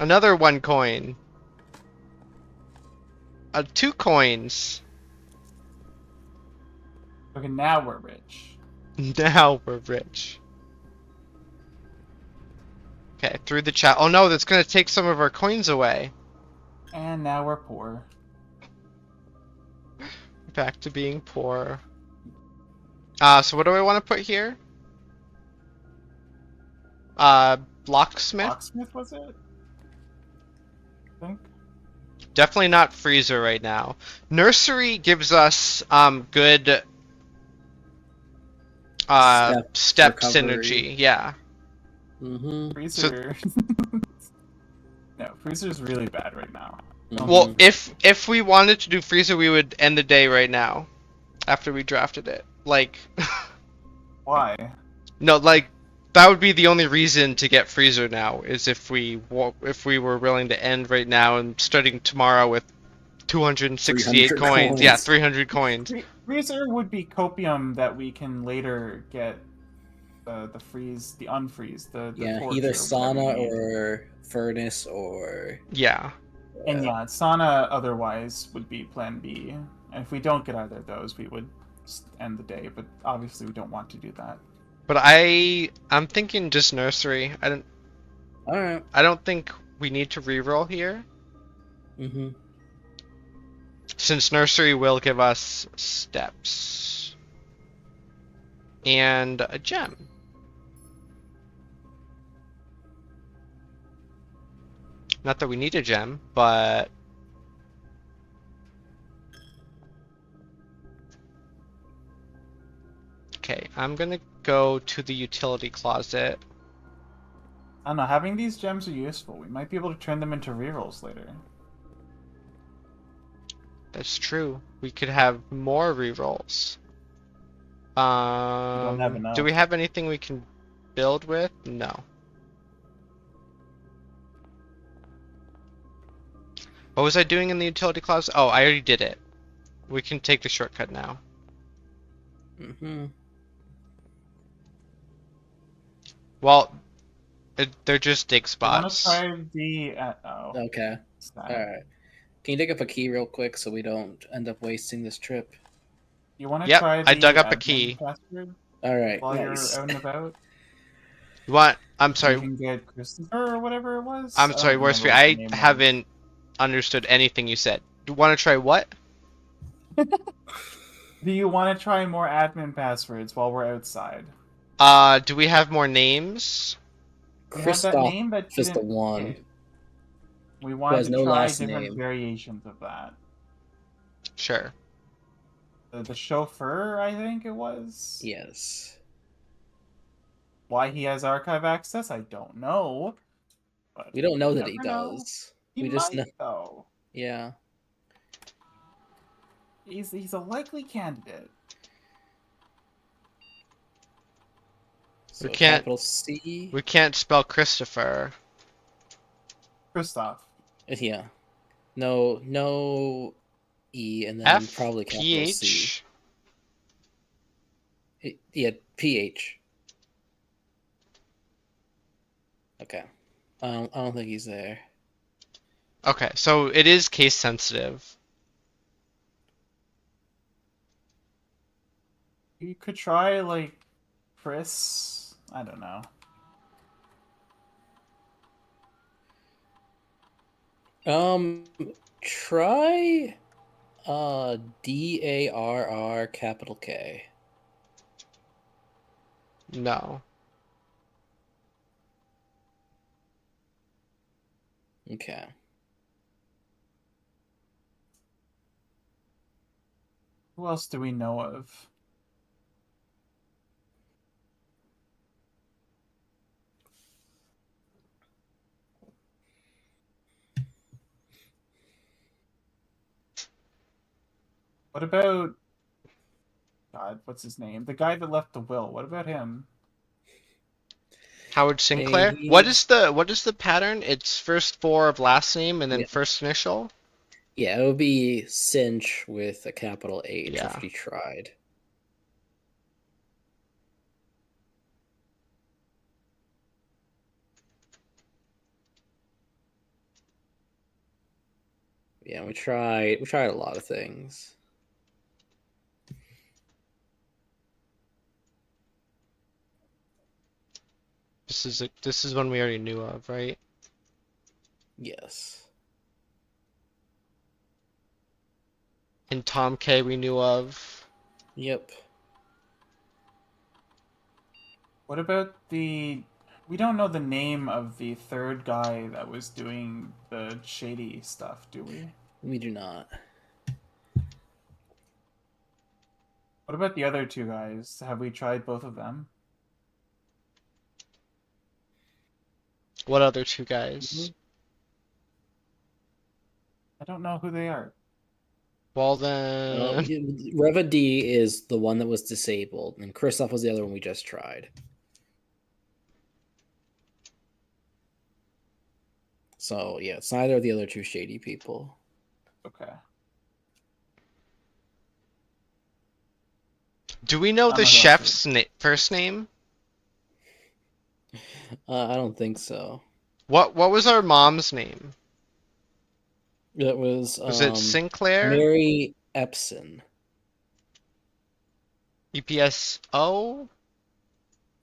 another one coin. 2 coins. Okay, now we're rich. Now we're rich. Okay, through the chat. Oh no, that's gonna take some of our coins away. And now we're poor. Back to being poor. So what do I want to put here? Locksmith? Locksmith, was it? I think. Definitely not freezer right now. Nursery gives us good step recovery. synergy. Yeah. Mm-hmm. Freezer. No, freezer's really bad right now. Well, if we wanted to do freezer, we would end the day right now after we drafted it. Like Why? no, like that would be the only reason to get freezer now is if we were willing to end right now and starting tomorrow with 268 300 coins. Yeah, coins. 300 coins. Freezer would be copium that we can later get the unfreeze, the Yeah, torch either or whatever sauna we need. or furnace or Yeah. And yeah, sauna otherwise would be plan B. And if we don't get either of those, we would end the day. But obviously, we don't want to do that. But I'm thinking just nursery. all right. I don't think we need to reroll here Mm-hmm. since nursery will give us steps and a gem. Not that we need a gem, but okay, I'm gonna go to the utility closet. I don't know. Having these gems are useful. We might be able to turn them into rerolls later. That's true. We could have more rerolls. don't have enough. Do we have anything we can build with? No. What was I doing in the utility closet? Oh, I already did it. We can take the shortcut now. Mm-hmm. Well, they're just dig I want to spots. try the. Oh. Okay. Sad. All right. Can you dig up a key real quick so we don't end up wasting this trip? You want to Yep, try the I dug up a admin key. password All right. while Nice. you're out and about? You want? I'm You sorry. can get Christopher or whatever it was. I'm I don't sorry, remember Worsby. what the I name was. haven't understood anything you said. Do you want to try what? Do you want to try more admin passwords while we're outside? Do we have more names? We have that Kristoff name that is the didn't one. hit. We has wanted to no try last different name. variations of that. Sure. The chauffeur, I think it was. Yes. Why he has archive access, I don't know. But We don't know you that he never know. does. He We just might, know. though. Yeah. He's a likely candidate. So can't- capital C. We can't spell Christopher. Christoph. Yeah. No E, and then probably capital C. FPH. Yeah, PH. Okay. I don't think he's there. Okay, so it is case sensitive. You could try like Chris. I don't know. Try DARR capital K. No. Okay. Who else do we know of? What about God? What's his name? The guy that left the will. What about him? Howard Sinclair. Hey, What is the pattern? It's first four of last name and then Yeah. first initial. Yeah, it would be Cinch with a capital H Yeah. if he tried. Yeah, we tried a lot of things. This is one we already knew of, right? Yes. And Tom K we knew of. Yep. What about the? We don't know the name of the third guy that was doing the shady stuff, do we? We do not. What about the other two guys? Have we tried both of them? What other two guys? Mhm. I don't know who they are. Well then, Reva D is the one that was disabled, and Kristoff was the other one we just tried. So yeah, it's neither of the other two shady people. Okay. do we know I'm the not chef's first name? I don't think so. What was our mom's name? It was Was it Sinclair? Mary Epson. EPSO?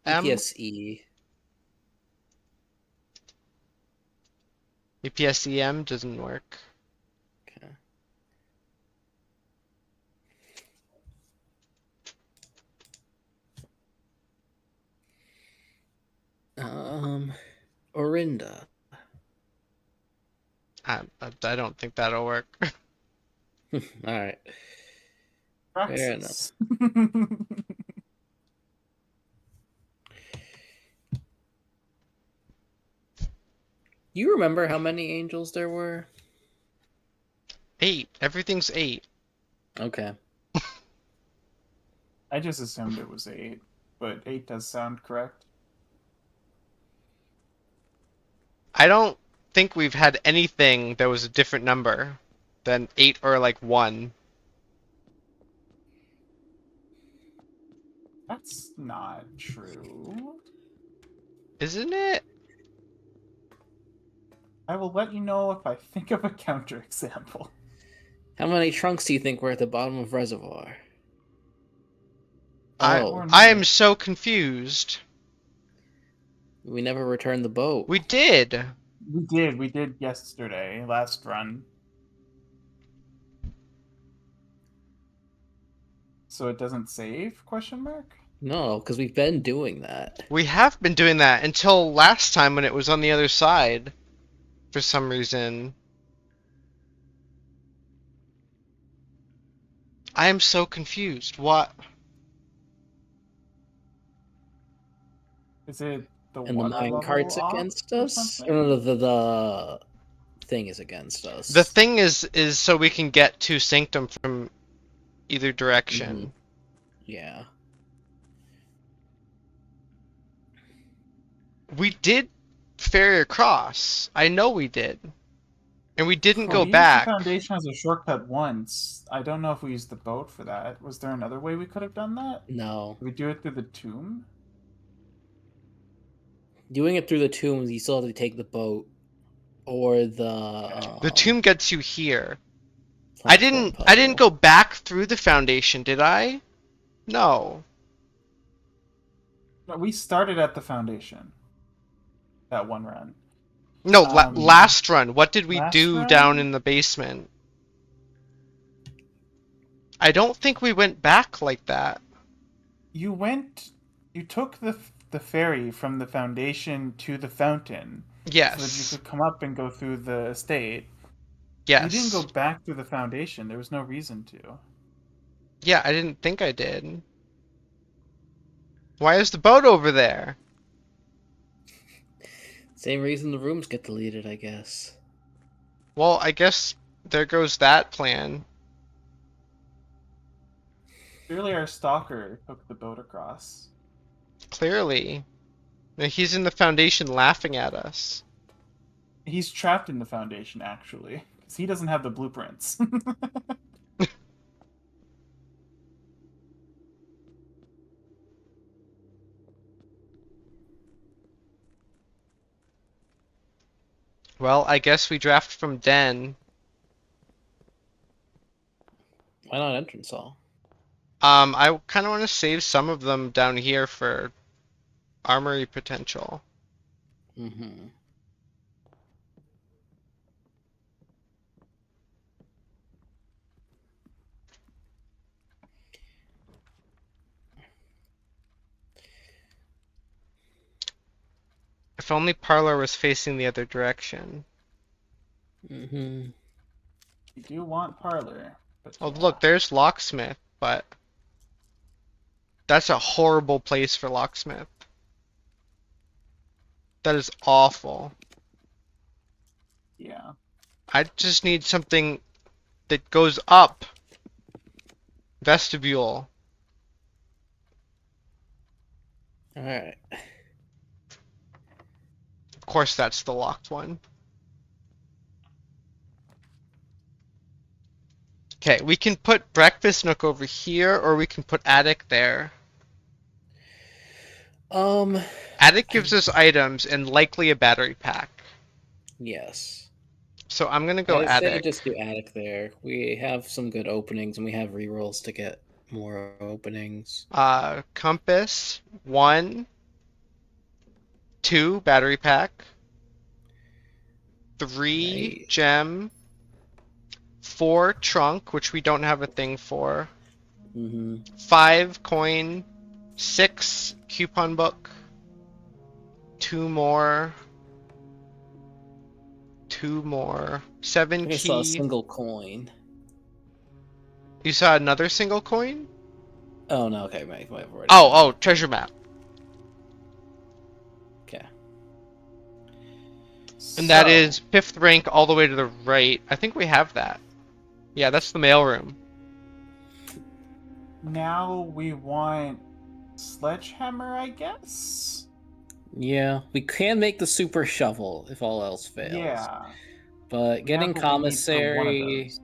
M? EPSE. EPSEM doesn't work. Okay. Orinda. I don't think that'll work. All right. Fair enough. Praxis. You remember how many angels there were? 8. Everything's 8. Okay. I just assumed it was 8, but 8 does sound correct. I don't think we've had anything that was a different number than 8 or like 1. That's not true. Isn't it? I will let you know if I think of a counterexample. How many trunks do you think were at the bottom of Reservoir? I Oh, am so confused. we never returned the boat. We did. We did yesterday, last run. So it doesn't save, question mark? No, because we've been doing that. We have been doing that until last time when it was on the other side. For some reason. I am so confused. What? Is it the And the water mine level cart's off against or us? something? Or no, the thing is against us. The thing is so we can get to Sanctum from either direction. Yeah. We did ferry across. I know we did. And we didn't Well, go we used the back. Foundation as a shortcut once. I don't know if we used the boat for that. Was there another way we could have done that? No. Did we do it through the tomb? Doing it through the tombs, you still have to take the boat or the The tomb gets you here. I platform didn't puzzle. go back through the Foundation, did I? No. No, we started at the Foundation. That one run. No, Um, last run. What did we last do down run? in the basement? I don't think we went back like that. You took the ferry from the Foundation to the fountain so that you Yes. could come up and go through the estate. Yes. You didn't go back through the Foundation. There was no reason to. Yeah, I didn't think I did. Why is the boat over there? Same reason the rooms get deleted, I guess. Well, I guess there goes that plan. Clearly, our stalker took the boat across. Clearly. He's in the Foundation laughing at us. He's trapped in the Foundation, actually, because he doesn't have the blueprints. Well, I guess we draft from Den. Why not entrance hall? I kind of want to save some of them down here for armory potential. Mm-hmm. If only Parlor was facing the other direction. Mm-hmm. You do want Parlor. But Oh, yeah. look, there's Locksmith, but that's a horrible place for Locksmith. That is awful. Yeah. I just need something that goes up. Vestibule. Alright. Of course, that's the locked one. Okay, we can put Breakfast Nook over here, or we can put Attic there. Attic gives us items and likely a battery pack. Yes. So I'm gonna go I say Attic. just do attic there. We have some good openings, and we have rerolls to get more openings. Compass, 1, 2, battery pack, 3, Right. gem, 4, trunk, which we don't have a thing for, Mm-hmm. 5, coin, 6, coupon book, 2 more, 7 I saw a key. single coin. You saw another single coin? Oh no, okay, might have already. Oh, treasure map. Okay. And that So, is 5th rank all the way to the right. I think we have that. Yeah, that's the mailroom. now we want Sledgehammer, I guess? Yeah, we can make the super shovel if all else fails. Yeah. But getting Now we need for one of commissary, those.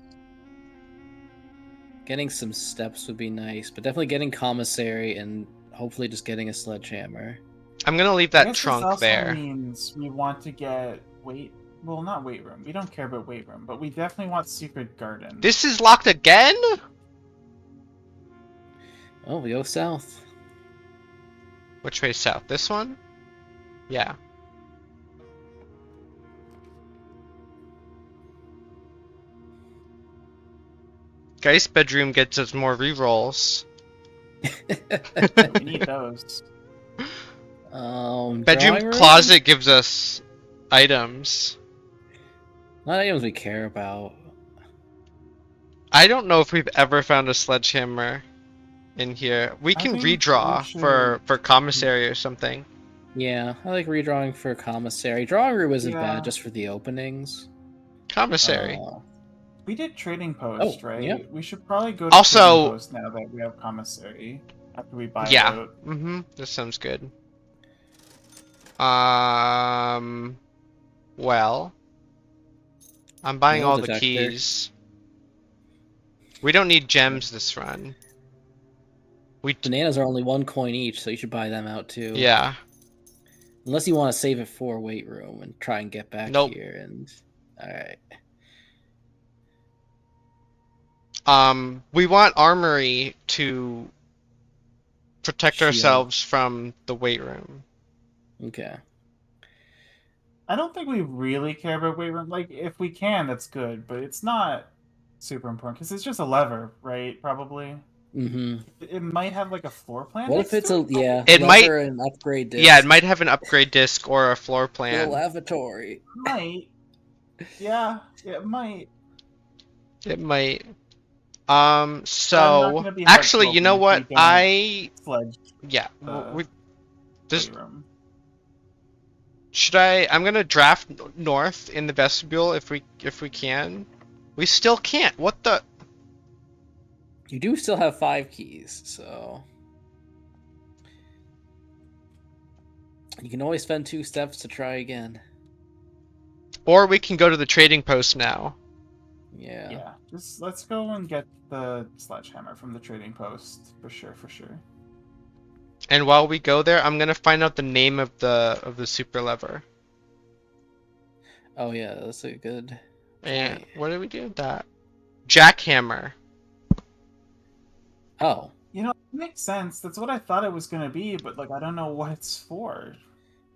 getting some steps would be nice. But definitely getting commissary and hopefully just getting a sledgehammer. I'm gonna leave I that guess trunk this also there. means we want to get well, not weight room. We don't care about weight room, but we definitely want secret garden. This is locked again? Oh, we go south. Which way south? This one? Yeah. Geist bedroom gets us more rerolls. We need those. Bedroom Bedroom closet gives us items. Not items we care about. I don't know if we've ever found a sledgehammer in here. We I can think redraw we for commissary or something. Yeah, I like redrawing for commissary. Drawing room isn't Yeah. bad just for the openings. Commissary. We did trading post, Oh, right? yeah. We should probably go to Also- trading post now that we have commissary after we buy it Yeah. out. This sounds good. Well, I'm buying Metal all the detector. keys. We don't need gems this run. Bananas are only 1 coin each, so you should buy them out too. Yeah. Unless you want to save it for weight room and try and get back Nope. here and alright. We want armory to protect Shield. ourselves from the weight room. Okay. I don't think we really care about weight room. Like, if we can, that's good, but it's not super important because it's just a lever, right? Probably. Mm-hmm. It might have like a floor plan. What next if it's to a it? It might- lever and upgrade disc? Yeah, it might have an upgrade disc or a floor The plan. lavatory. Might. Yeah, it might. It might. not So gonna be actually, you know heartbroken if what? we Sledge Yeah. We just weight room. should I'm gonna draft north in the vestibule if we can. We still can't. What the? You do still have 5 keys, so you can always spend 2 steps to try again. Or we can go to the trading post now. Yeah. Yeah, just let's go and get the sledgehammer from the trading post for sure. For sure. And while we go there, I'm gonna find out the name of the super lever. Oh yeah, that's a good And point. what did we do with that? Jackhammer. Oh. You know, it makes sense. That's what I thought it was gonna be, but like I don't know what it's for.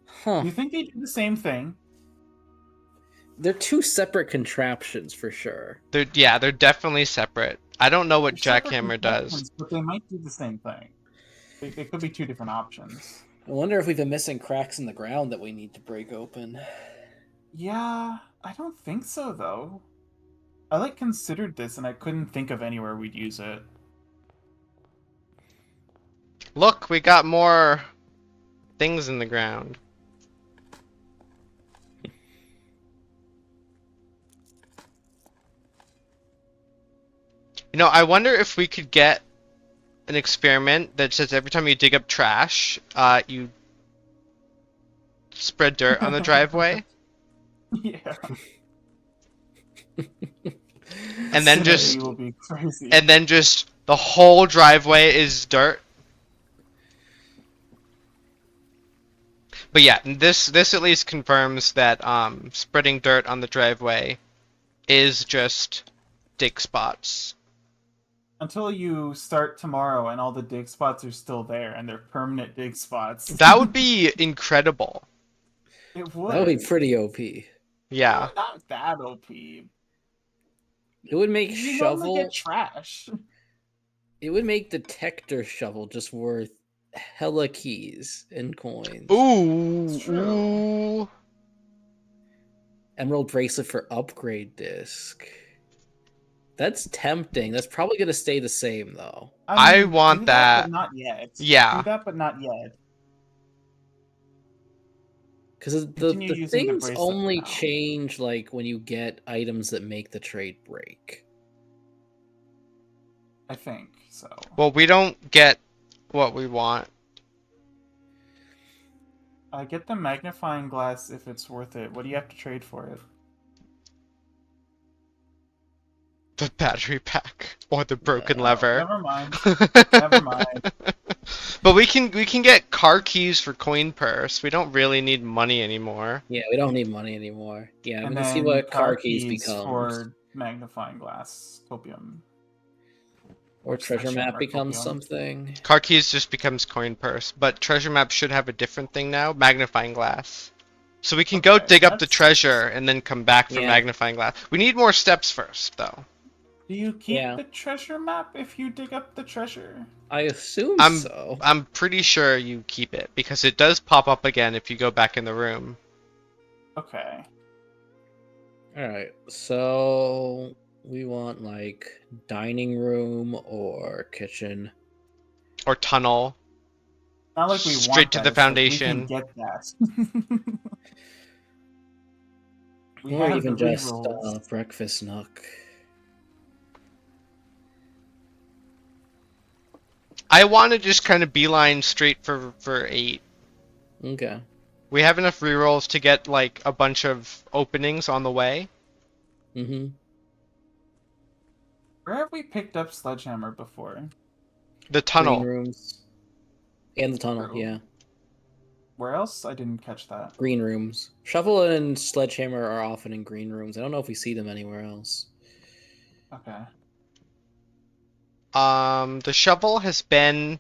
Huh. Do you think they do the same thing? They're 2 separate contraptions for sure. They're definitely separate. I don't know what They're separate jackhammer does. contraptions, but they might do the same thing. They could be 2 different options. I wonder if we've been missing cracks in the ground that we need to break open. Yeah, I don't think so though. I like considered this and I couldn't think of anywhere we'd use it. Look, we got more things in the ground. You know, I wonder if we could get an experiment that says every time you dig up trash, you spread dirt on the driveway, Yeah. and then Cincinnati just will be crazy. the whole driveway is dirt. But yeah, this at least confirms that spreading dirt on the driveway is just dig spots. Until you start tomorrow and all the dig spots are still there and they're permanent dig spots. That would be incredible. It would. That would be pretty OP. Yeah. Not that OP. It would make You shovel. normally get trash. It would make detector shovel just worth hella keys and coins. Ooh. It's true. Ooh. Emerald bracelet for upgrade disc. That's tempting. That's probably gonna stay the same though. I want do that. but not yet. Yeah. Do that, but not yet. Because Continue the using the things bracelet only now. change like when you get items that make the trade break. I think so. Well, we don't get what we want. I get the magnifying glass if it's worth it. What do you have to trade for it? The battery pack or the broken Yeah, lever. Never mind. Never mind. But we can get car keys for coin purse. We don't really need money anymore. Yeah, we don't need money anymore. Yeah, And we can see then what car keys becomes. for magnifying glass, copium. Or treasure Sledgehammer map becomes copium. something. Car keys just becomes coin purse, but treasure map should have a different thing now, magnifying glass. So we can go Okay, dig up the that's- treasure and then come back for Yeah. magnifying glass. We need more steps first, though. Do you keep Yeah. the treasure map if you dig up the treasure? I assume so. I'm pretty sure you keep it because it does pop up again if you go back in the room. Okay. Alright, so we want like dining room or kitchen. Or tunnel. Not like we Straight want to that, the it's like foundation. we can get that. we Or have even the just rerolls. breakfast nook. I want to just kind of beeline straight for 8. Okay. We have enough rerolls to get like a bunch of openings on the way. Mm-hmm. Where have we picked up Sledgehammer before? The Green tunnel. rooms. And the tunnel, True. yeah. Where else? I didn't catch that. Green rooms. Shovel and Sledgehammer are often in green rooms. I don't know if we see them anywhere else. Okay. The shovel has been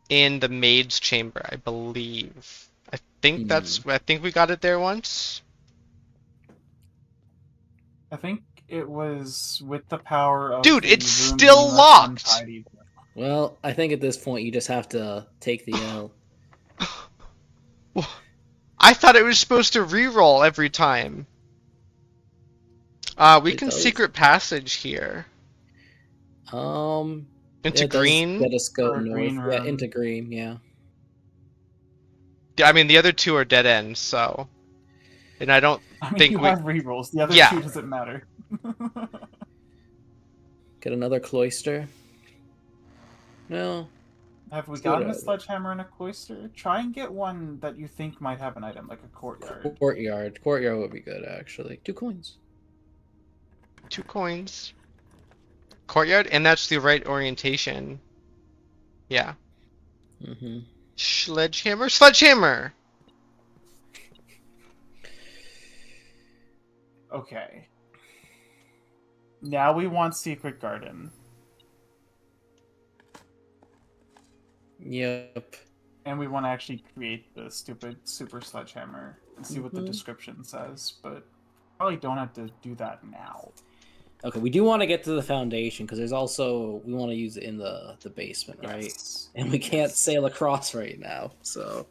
in the maid's chamber, I believe. I think I think we got it there once. I think it was with the power of Dude, the it's room still being left locked! untidy. Well, I think at this point you just have to take the L. I thought it was supposed to reroll every time. We It can does. secret passage here. Into Into green? Let us go Or north. green Yeah, room. into green, yeah. I mean, the other two are dead ends, so... And I don't I mean, think you we... have rerolls. The other Yeah. two doesn't matter. Get another cloister. No. Have we See what gotten a I- Sledgehammer in a cloister? Try and get one that you think might have an item, like a courtyard. Courtyard. Courtyard would be good, actually. 2 coins. 2 coins. Courtyard, and that's the right orientation. Yeah. Mm-hmm. Sledgehammer? Sledgehammer! Okay. Now we want Secret Garden. Yep. And we want to actually create the stupid super sledgehammer and see what the Mhm. description says, but probably don't have to do that now. Okay, we do want to get to the foundation because there's also we want to use it in the basement, right? Yes. And we can't Yes. sail across right now, so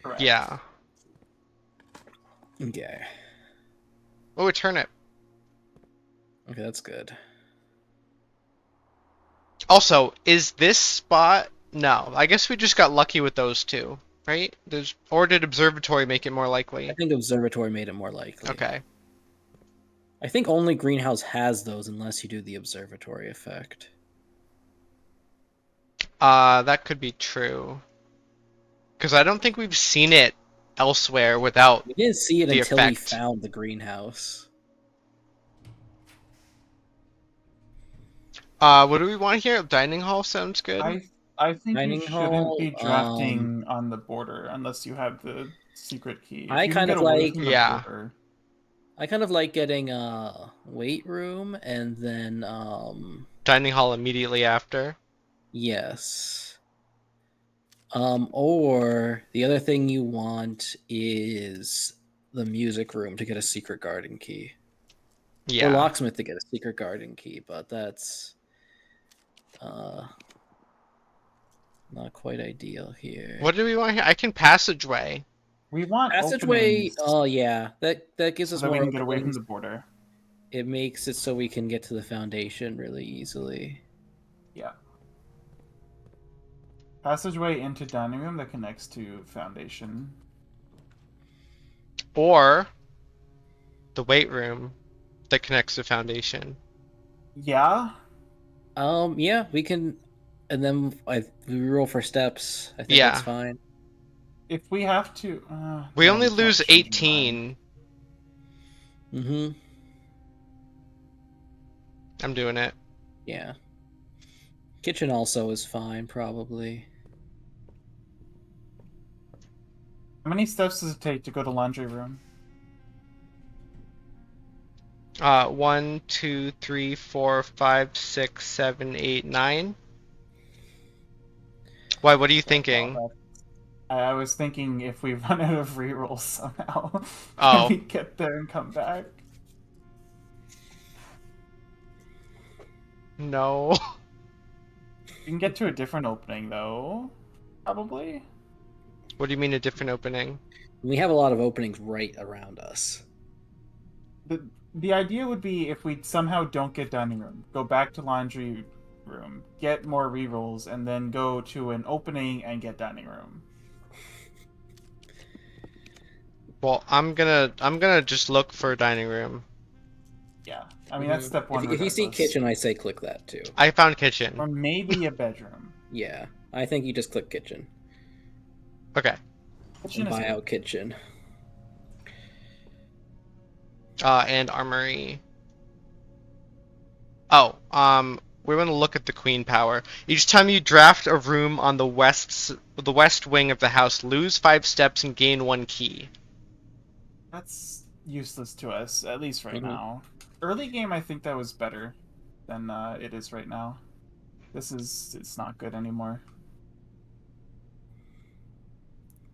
Correct. Yeah. okay. Oh, a turnip. Okay, that's good. Also, is this spot... No, I guess we just got lucky with those two, right? Or did Observatory make it more likely? I think Observatory made it more likely. Okay. I think only Greenhouse has those unless you do the Observatory effect. That could be true. Because I don't think we've seen it elsewhere without... We didn't see it The until we effect. found the greenhouse. What do we want here? Dining hall sounds good. I think Dining you shouldn't hall, be drafting on the border unless you have the secret key. If I you can kind get of away like- from the Yeah. border- I kind of like getting a weight room and then Dining hall immediately after. yes. Or the other thing you want is the music room to get a secret garden key. Or Yeah. locksmith to get a secret garden key, but that's not quite ideal here. What do we want here? I can passageway. We want Passageway? openings Oh yeah, that gives so us that we more can get away from openings. the border. It makes it so we can get to the foundation really easily. Yeah. Passageway into dining room that connects to foundation. Or the weight room that connects to foundation. Yeah. Yeah, we can, and then we roll for steps. I think Yeah. that's fine. If we have to, We no, only can't lose change your mind. 18. Mm-hmm. I'm doing it. Yeah. Kitchen also is fine, probably. How many steps does it take to go to laundry room? 1, 2, 3, 4, 5, 6, 7, 8, 9. Why, what are you thinking? Well, I was thinking if we run out of rerolls somehow, Oh. can we get there and come back? No. You can get to a different opening though, probably. What do you mean a different opening? We have a lot of openings right around us. The idea would be if we somehow don't get dining room, go back to laundry room, get more rerolls, and then go to an opening and get dining room. Well, I'm gonna just look for a dining room. Yeah, I mean that's step one. If you see regardless. kitchen, I say click that too. I found kitchen. or maybe a bedroom. Yeah, I think you just click kitchen. Okay. Kitchen is buy good. out kitchen. And armory. Oh, we want to look at the queen power. Each time you draft a room on the west wing of the house, lose 5 steps and gain 1 key. That's useless to us, at least right Mhm. now. Early game, I think that was better than it is right now. It's not good anymore.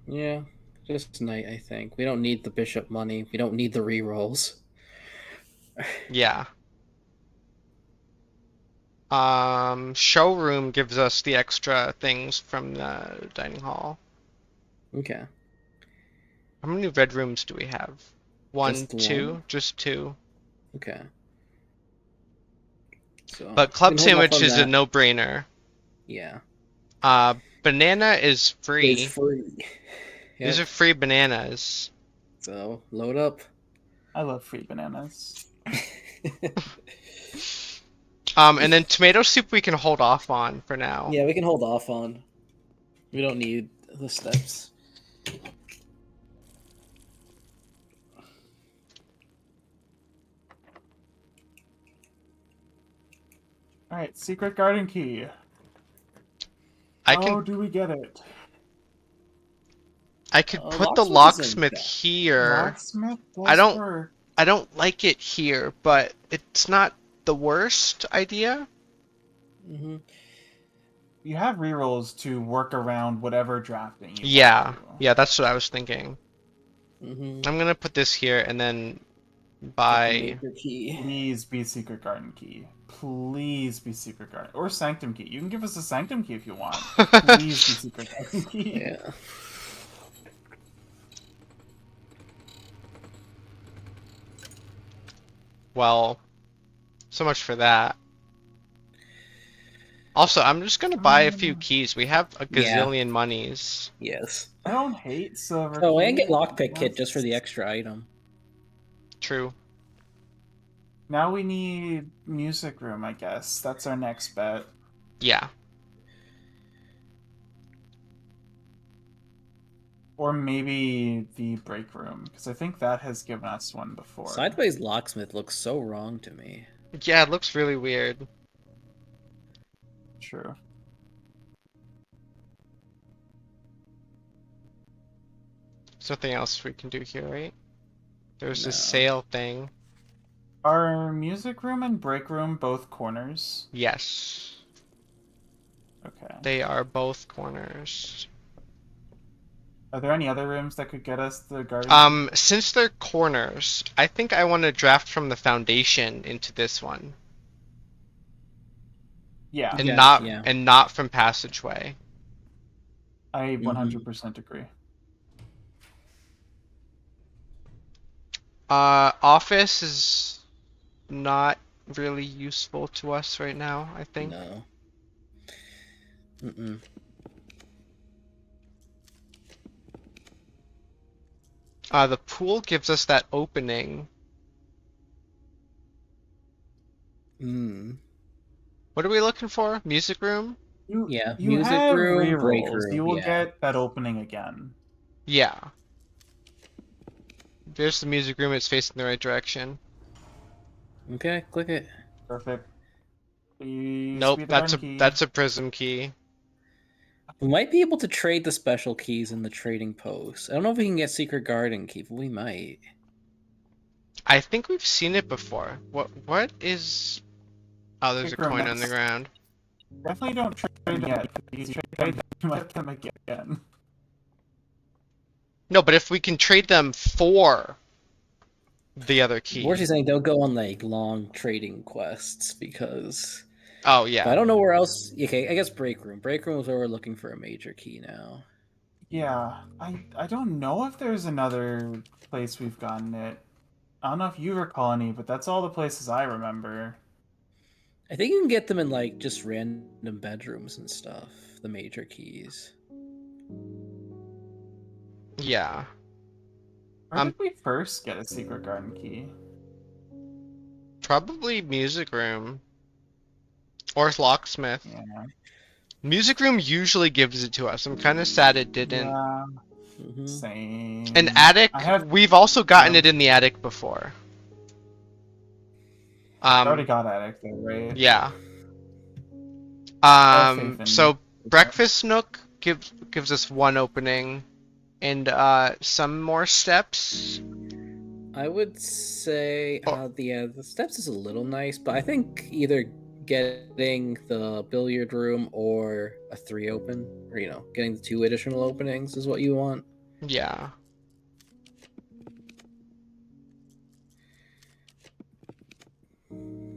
Yeah, just knight. I think we don't need the bishop money. We don't need the rerolls. Yeah. Showroom gives us the extra things from the dining hall. Okay, How many red rooms do we have? One, Just one? two, just 2. okay. So But we club can hold off sandwich on is a that. no-brainer. Yeah, Banana is it's free. free. These Yep. are free bananas. So load up. I love free bananas. And then tomato soup we can hold off on for now. Yeah, we can hold off on. We don't need the steps. Alright, secret garden key. I How can do we get it? I could put the Locksmith is in locksmith chat. here. Locksmith I does don't work. I don't like it here, but it's not the worst idea. Mm-hmm. You have rerolls to work around whatever drafting you Yeah. want to. Yeah, that's what I was thinking. Mm-hmm. I'm gonna put this here and then Get the buy major key. Please be secret garden key. Please be secret garden or sanctum key. You can give us a sanctum key if you want. Please be secret garden key. Yeah. Well, so much for that. Also, I'm just gonna buy a few keys. We have a Yeah. gazillion monies. Yes. I don't hate silver Oh, key. and get lockpick kit just for the That's- extra item. True. Now we need music room, I guess. That's our next bet. Yeah. Or maybe the break room, because I think that has given us one before. Sideways locksmith looks so wrong to me. Yeah, it looks really weird. True. Something else we can do here, right? There's this No. sale thing. Are music room and break room both corners? Yes. Okay. They are both corners. Are there any other rooms that could get us the garden? Since they're corners, I think I want to draft from the foundation into this one. Yeah, And Yeah, yeah. not from passageway. I 100% agree. Office is not really useful to us right now, I think. No. Mm-mm. The pool gives us that opening. Mm. What are we looking for? Music room? Yeah, You music have room, break rerolls. room, You will yeah. get that opening again. Yeah. There's the music room, it's facing the right direction. Okay, click it. Perfect. Please Nope, be the garden key. that's a prism key. We might be able to trade the special keys in the trading post. I don't know if we can get secret garden key, but we might. I think we've seen it before. What is... Oh, there's a Secret coin room, on the ground. Definitely don't trade them yet. Please trade them, let them again. No, but if we can trade them for the other key. We're just saying don't go on like long trading quests because Oh, but yeah. I don't know where else. Okay, I guess break room. Break room is where we're looking for a major key now. Yeah, I don't know if there's another place we've gotten it. I don't know if you recall any, but that's all the places I remember. I think you can get them in like just random bedrooms and stuff. The major keys. Yeah. Where did we first get a secret garden key? Probably music room. Or locksmith. Yeah. Music room usually gives it to us. I'm kind of sad it didn't. Yeah. Mhm. Same. An attic. I have We've also gotten Yeah. it in the attic before. I already got attic though, right? Yeah. I have faith in. So breakfast nook gives us one opening, and some more steps. I would say Oh. the steps is a little nice, but I think either getting the billiard room or a 3 open, or getting the 2 additional openings is what you want. Yeah.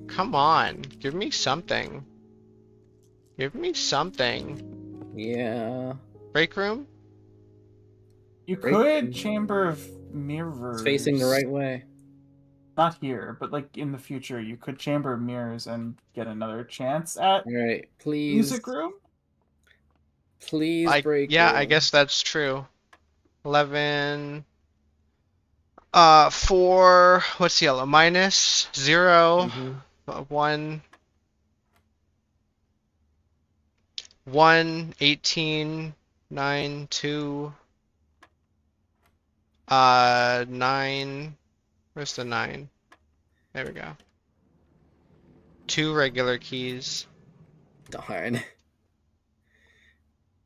Come on, give me something. Give me something. Yeah. Break room? You Break could room. Chamber of Mirrors. It's facing the right way. Not here, but like in the future, you could Chamber of Mirrors and get another chance at All right, please. Music Room. Please break room. I guess that's true. 11. 4. What's yellow? Minus 0. Mhm. 1. 1. 18. 9. 2. 9. Where's the 9? There we go. 2 regular keys. Darn.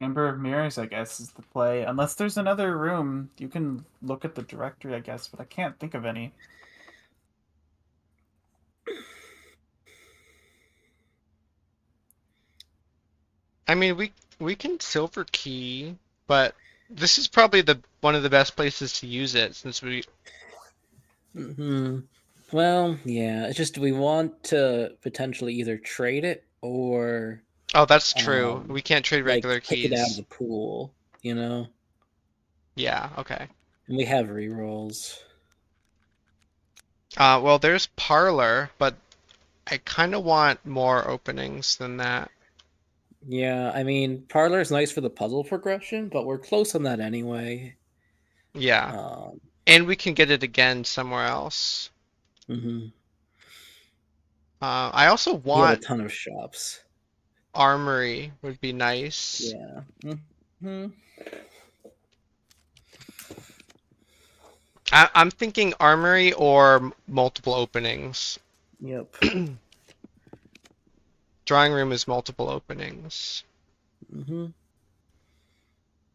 Chamber of Mirrors, I guess, is the play. Unless there's another room, you can look at the directory, I guess, but I can't think of any. I mean, we can silver key, but this is probably the one of the best places to use it since we. Well, yeah. It's just, do we want to potentially either trade it or Oh, that's true. We can't trade like regular pick it out of keys. the pool, you know? Yeah. Okay. And we have rerolls. Well, there's parlor, but I kind of want more openings than that. Yeah, I mean, Parlor is nice for the puzzle progression, but we're close on that anyway. Yeah. And we can get it again somewhere else. Mhm. I also We have a want ton of shops. armory would be nice. Yeah. Mhm. I'm thinking armory or multiple openings. Yep. Drawing room is multiple openings. And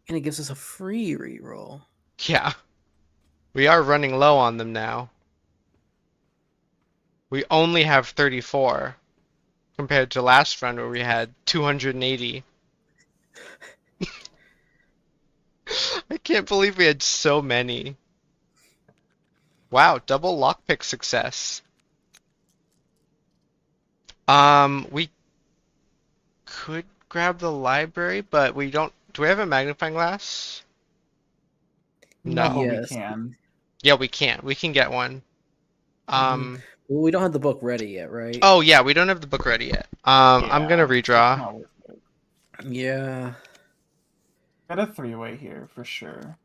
it gives us a free reroll. Yeah. We are running low on them now. We only have 34 compared to last run where we had 280. I can't believe we had so many. Wow, double lockpick success. We could grab the library, but we don't. Do we have a magnifying glass? No. But Yes. we can. Yeah, we can't. We can get one. Well, we don't have the book ready yet, right? Oh yeah, we don't have the book ready yet. I'm gonna Yeah, it's redraw. not worth it. Yeah. Got a 3-way here for sure.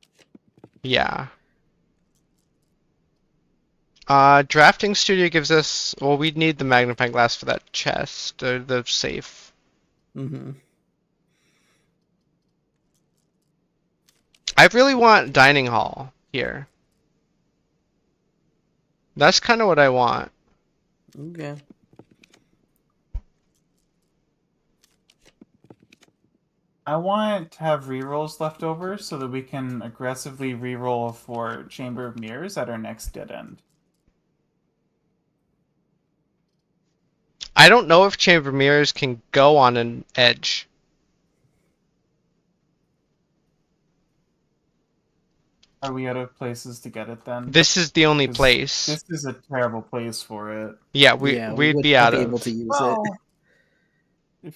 Yeah. Drafting studio gives us. Well, we'd need the magnifying glass for that chest or the safe. I really want dining hall here. That's kind of what I want. Okay. I want to have rerolls left over so that we can aggressively reroll for Chamber of Mirrors at our next dead end. I don't know if Chamber Mirrors can go on an edge. Are we out of places to get it then? This is the only 'Cause place. This is a terrible place for it. Yeah, we we'd would be not out be of. able to use Well, it.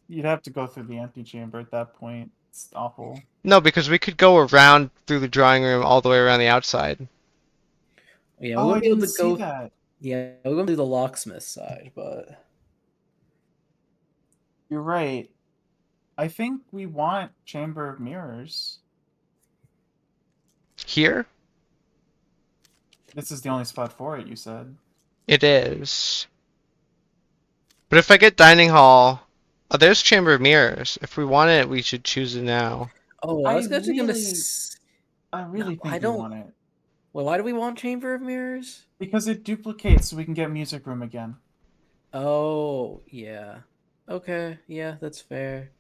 you'd have to go through the empty chamber at that point. It's awful. No, because we could go around through the drawing room all the way around the outside. Yeah, we Oh, I won't be able didn't to see go. that. Yeah, we won't do the locksmith side, but You're right. I think we want Chamber of Mirrors. Here? This is the only spot for it, you said. It is. But if I get dining hall, oh, there's Chamber of Mirrors. If we want it, we should choose it now. Oh, I was actually gonna. I really I think we don't. want it. Well, why do we want Chamber of Mirrors? Because it duplicates so we can get Music Room again. Oh, yeah. Okay, yeah, that's fair.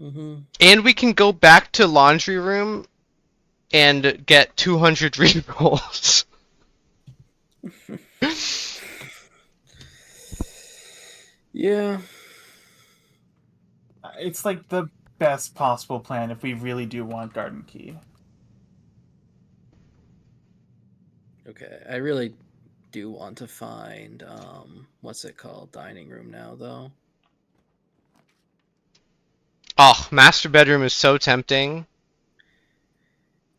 Mm-hmm. And we can go back to Laundry Room and get 200 rerolls. Yeah. It's like the best possible plan if we really do want Garden Key. Okay, I really do want to find what's it called? Dining room now, though. Oh, master bedroom is so tempting,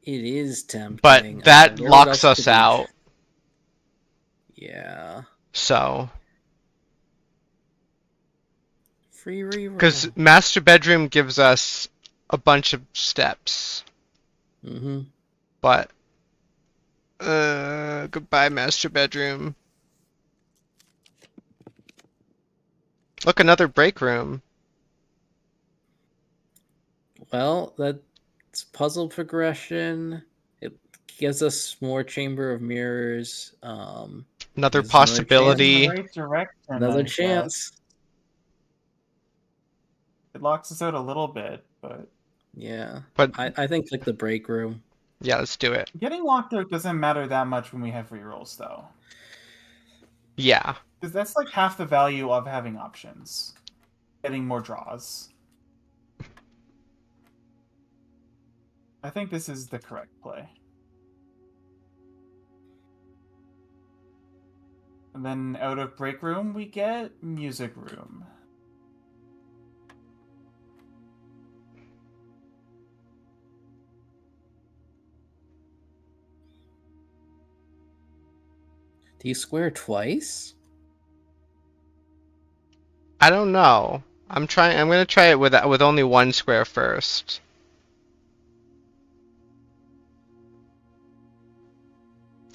It is tempting. but that where locks else us could we- out. Yeah. So, Free reroll. because master bedroom gives us a bunch of steps, Mm-hmm. but goodbye master bedroom. Look, another break room. Well, that's puzzle progression. It gives us more Chamber of Mirrors. Another There's another possibility. In the right direction. Another I guess. chance. It locks us out a little bit, but Yeah. But I think like the break room. yeah, let's do it. getting locked out doesn't matter that much when we have rerolls, though. Yeah. Because that's like half the value of having options. Getting more draws. I think this is the correct play. And then out of break room, we get music room. Do you square twice? I don't know. I'm gonna try it with only one square first.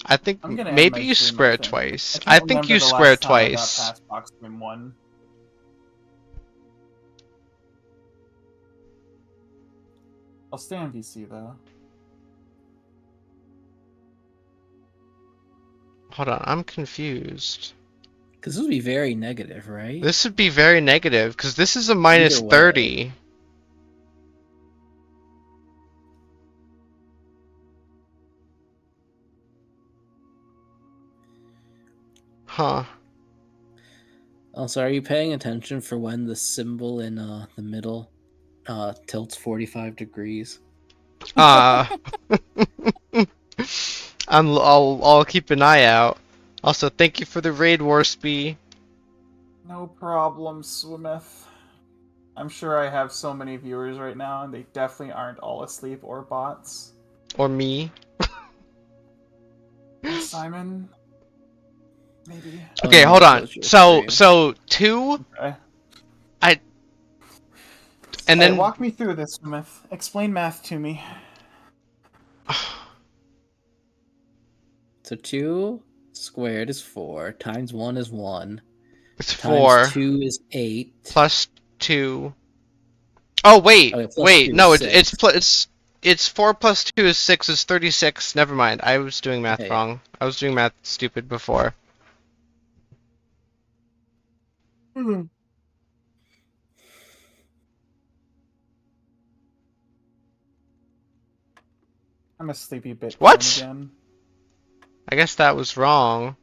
I think I'm gonna end maybe my you stream, square I think. twice. can't I think remember you the square last time I got twice. past box room 1. I'll stay on VC though. Hold on, I'm confused. Because this would be very negative, right? This would be very negative because this is a minus Either way. 30. Huh. Also, are you paying attention for when the symbol in the middle tilts 45 degrees? Uh I'll keep an eye out. Also, thank you for the raid, Warspy. No problem, Swimeth. I'm sure I have so many viewers right now, and they definitely aren't all asleep or bots. Or me. Simon? Maybe. Okay, Oh, hold no, on. close your So stream. 2 Okay. and Hey, then walk me through this, Smith. Explain math to me. So 2 squared is 4, times 1 is 1, it's times 4 2 is 8. plus 2. Oh wait, Okay, plus wait, 2 no, is it's 4 plus 2 is 6 is 36. Never mind. I was doing math Okay. wrong. I was doing math stupid before. I'm a sleepy bit. What? Again. I guess that was wrong.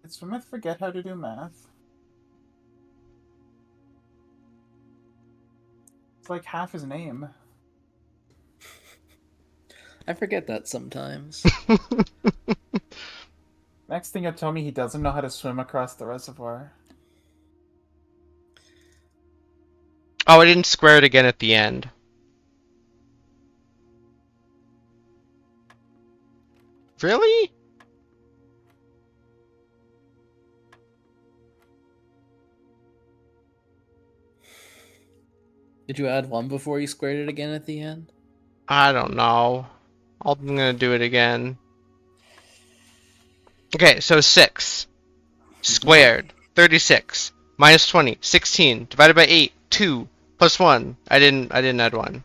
Did Smith forget how to do math? It's like half his name. I forget that sometimes. Next thing you told me, he doesn't know how to swim across the reservoir. Oh, I didn't square it again at the end. Really? Did you add 1 before you squared it again at the end? I don't know. I'm gonna do it again. Okay, so 6 squared 36 minus 20, 16, divided by 8, 2, plus 1. I didn't add 1.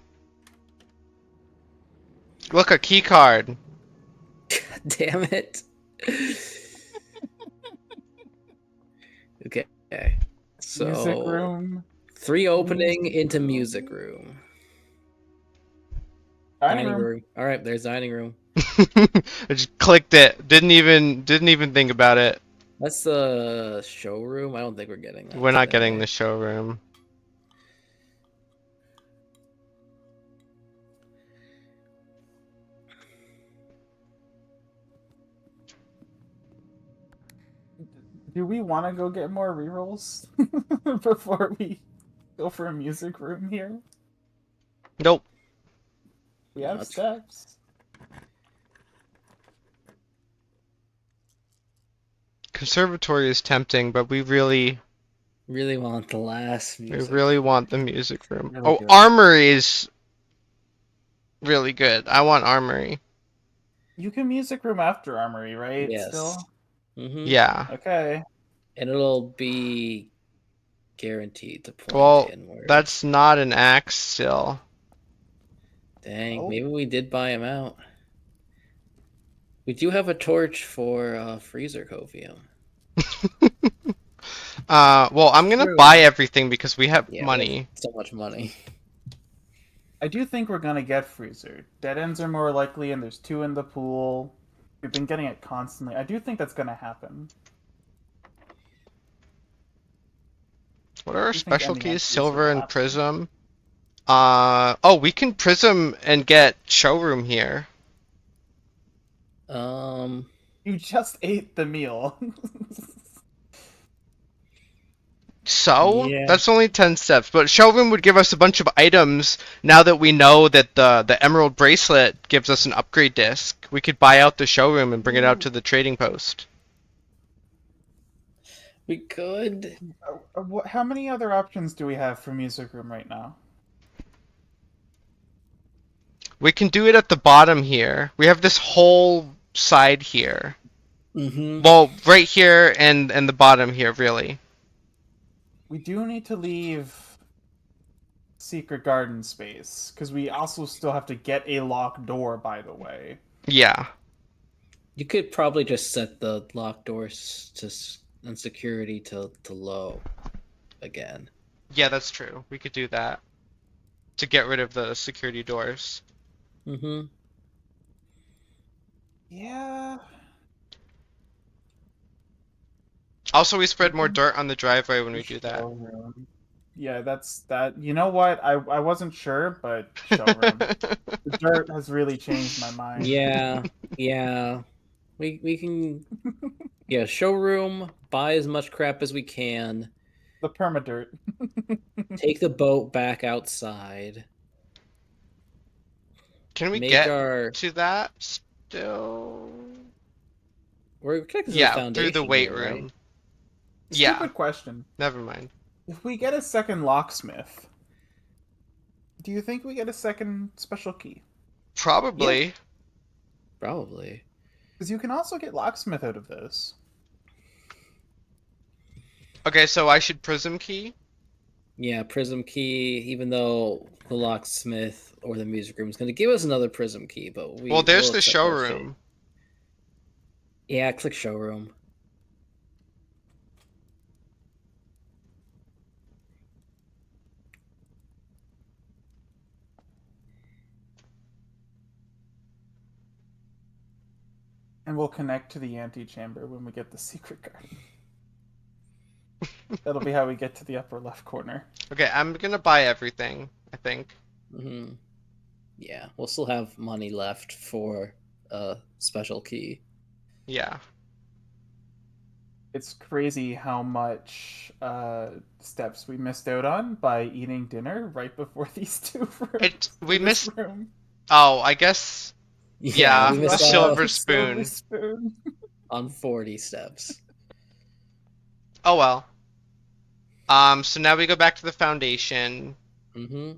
Look, a key card. Damn it. Okay. So Music room. 3 opening into music room. Dining room. All right, there's dining room. I just clicked it. Didn't even think about it. That's the showroom. I don't think we're getting that. We're not today. getting the showroom. Do we want to go get more rerolls before we go for a music room here? Nope. We have Not. steps. Conservatory is tempting, but we really want the last music. want the music room. Really Oh, good. Armory is really good. I want Armory. You can music room after Armory, right? Yes. Still? Yeah. Okay. And it'll be guaranteed to point Well, inward. that's not an axe still. Dang, Oh. maybe we did buy him out. We do have a torch for Freezer Covium. Well, I'm gonna True. buy everything because we have Yeah, we money. have so much money. I do think we're gonna get Freezer. Dead ends are more likely, and there's 2 in the pool. We've been getting it constantly. I do think that's gonna happen. What are our do you think special ending on keys? Freezer Silver will and happen? Prism. Oh, we can Prism and get showroom here. You just ate the meal. So? Yeah. That's only 10 steps, but showroom would give us a bunch of items now that we know that the emerald bracelet gives us an upgrade disc. We could buy out the showroom and bring it out to the trading post. we could. How many other options do we have for music room right now? We can do it at the bottom here. We have this whole side here. Mm-hmm. Well, right here and the bottom here, really. We do need to leave secret garden space, because we also still have to get a locked door, by the way. Yeah. You could probably just set the locked doors and security to low again. Yeah, that's true. We could do that. To get rid of the security doors. Mm-hmm. Yeah. Also, we spread more dirt on the driveway when we do that. Showroom. Yeah, that's that. You know what? I wasn't sure, but showroom. The dirt has really changed my mind. Yeah, yeah. We can showroom, buy as much crap as we can, The permadirt. take the boat back outside. Can we Make get our to that still? we're connected to the Yeah, foundation through the weight here, room. right? Yeah, Stupid question. never mind. If we get a second locksmith, do you think we get a second special key? Probably. Probably. Because you can also get locksmith out of this. Okay, so I should prism key? Yeah, prism key, even though the locksmith or the music room is going to give us another prism key, but Well, there's we'll the accept our fate. showroom. Yeah, click showroom. And we'll connect to the antechamber when we get the secret garden. That'll be how we get to the upper left corner. Okay, I'm gonna buy everything, I think. Mm-hmm. Yeah, we'll still have money left for a special key. Yeah. It's crazy how much steps we missed out on by eating dinner right before these two rooms. We missed... Room. Oh, I guess... Yeah, we the missed silver out spoon. spoon. on 40 steps. Oh well. So now we go back to the foundation. Mm-hmm.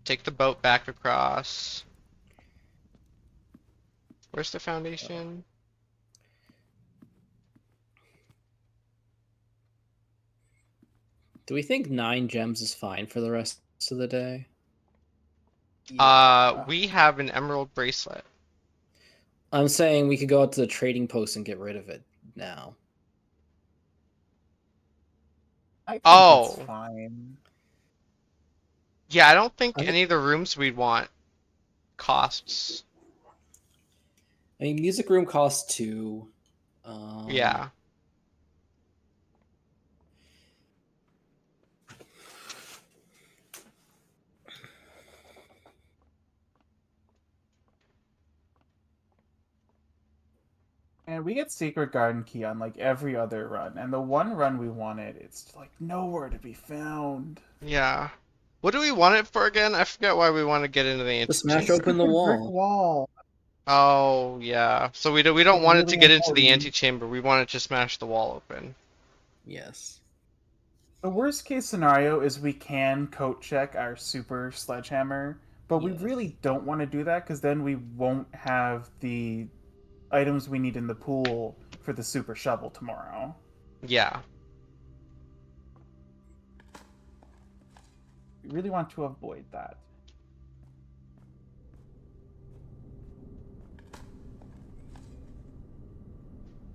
Take the boat back across. Where's the foundation? Do we think 9 gems is fine for the rest of the day? Yeah. We have an emerald bracelet. I'm saying we could go out to the trading post and get rid of it now. I think Oh. it's fine. Yeah, I don't think I- any of the rooms we'd want costs. I mean, music room costs 2. Yeah. And we get Secret Garden Key on like every other run, and the one run we wanted, it's like nowhere to be found. Yeah. What do we want it for again? I forget why we want to get into the To smash antechamber. open the Stupid brick wall. wall. Oh, yeah. So we don't It's want it to really get into the important. antechamber. We want it to smash the wall open. Yes. The worst case scenario is we can coat check our super sledgehammer, but we Yes. really don't want to do that because then we won't have the items we need in the pool for the super shovel tomorrow. Yeah. We really want to avoid that.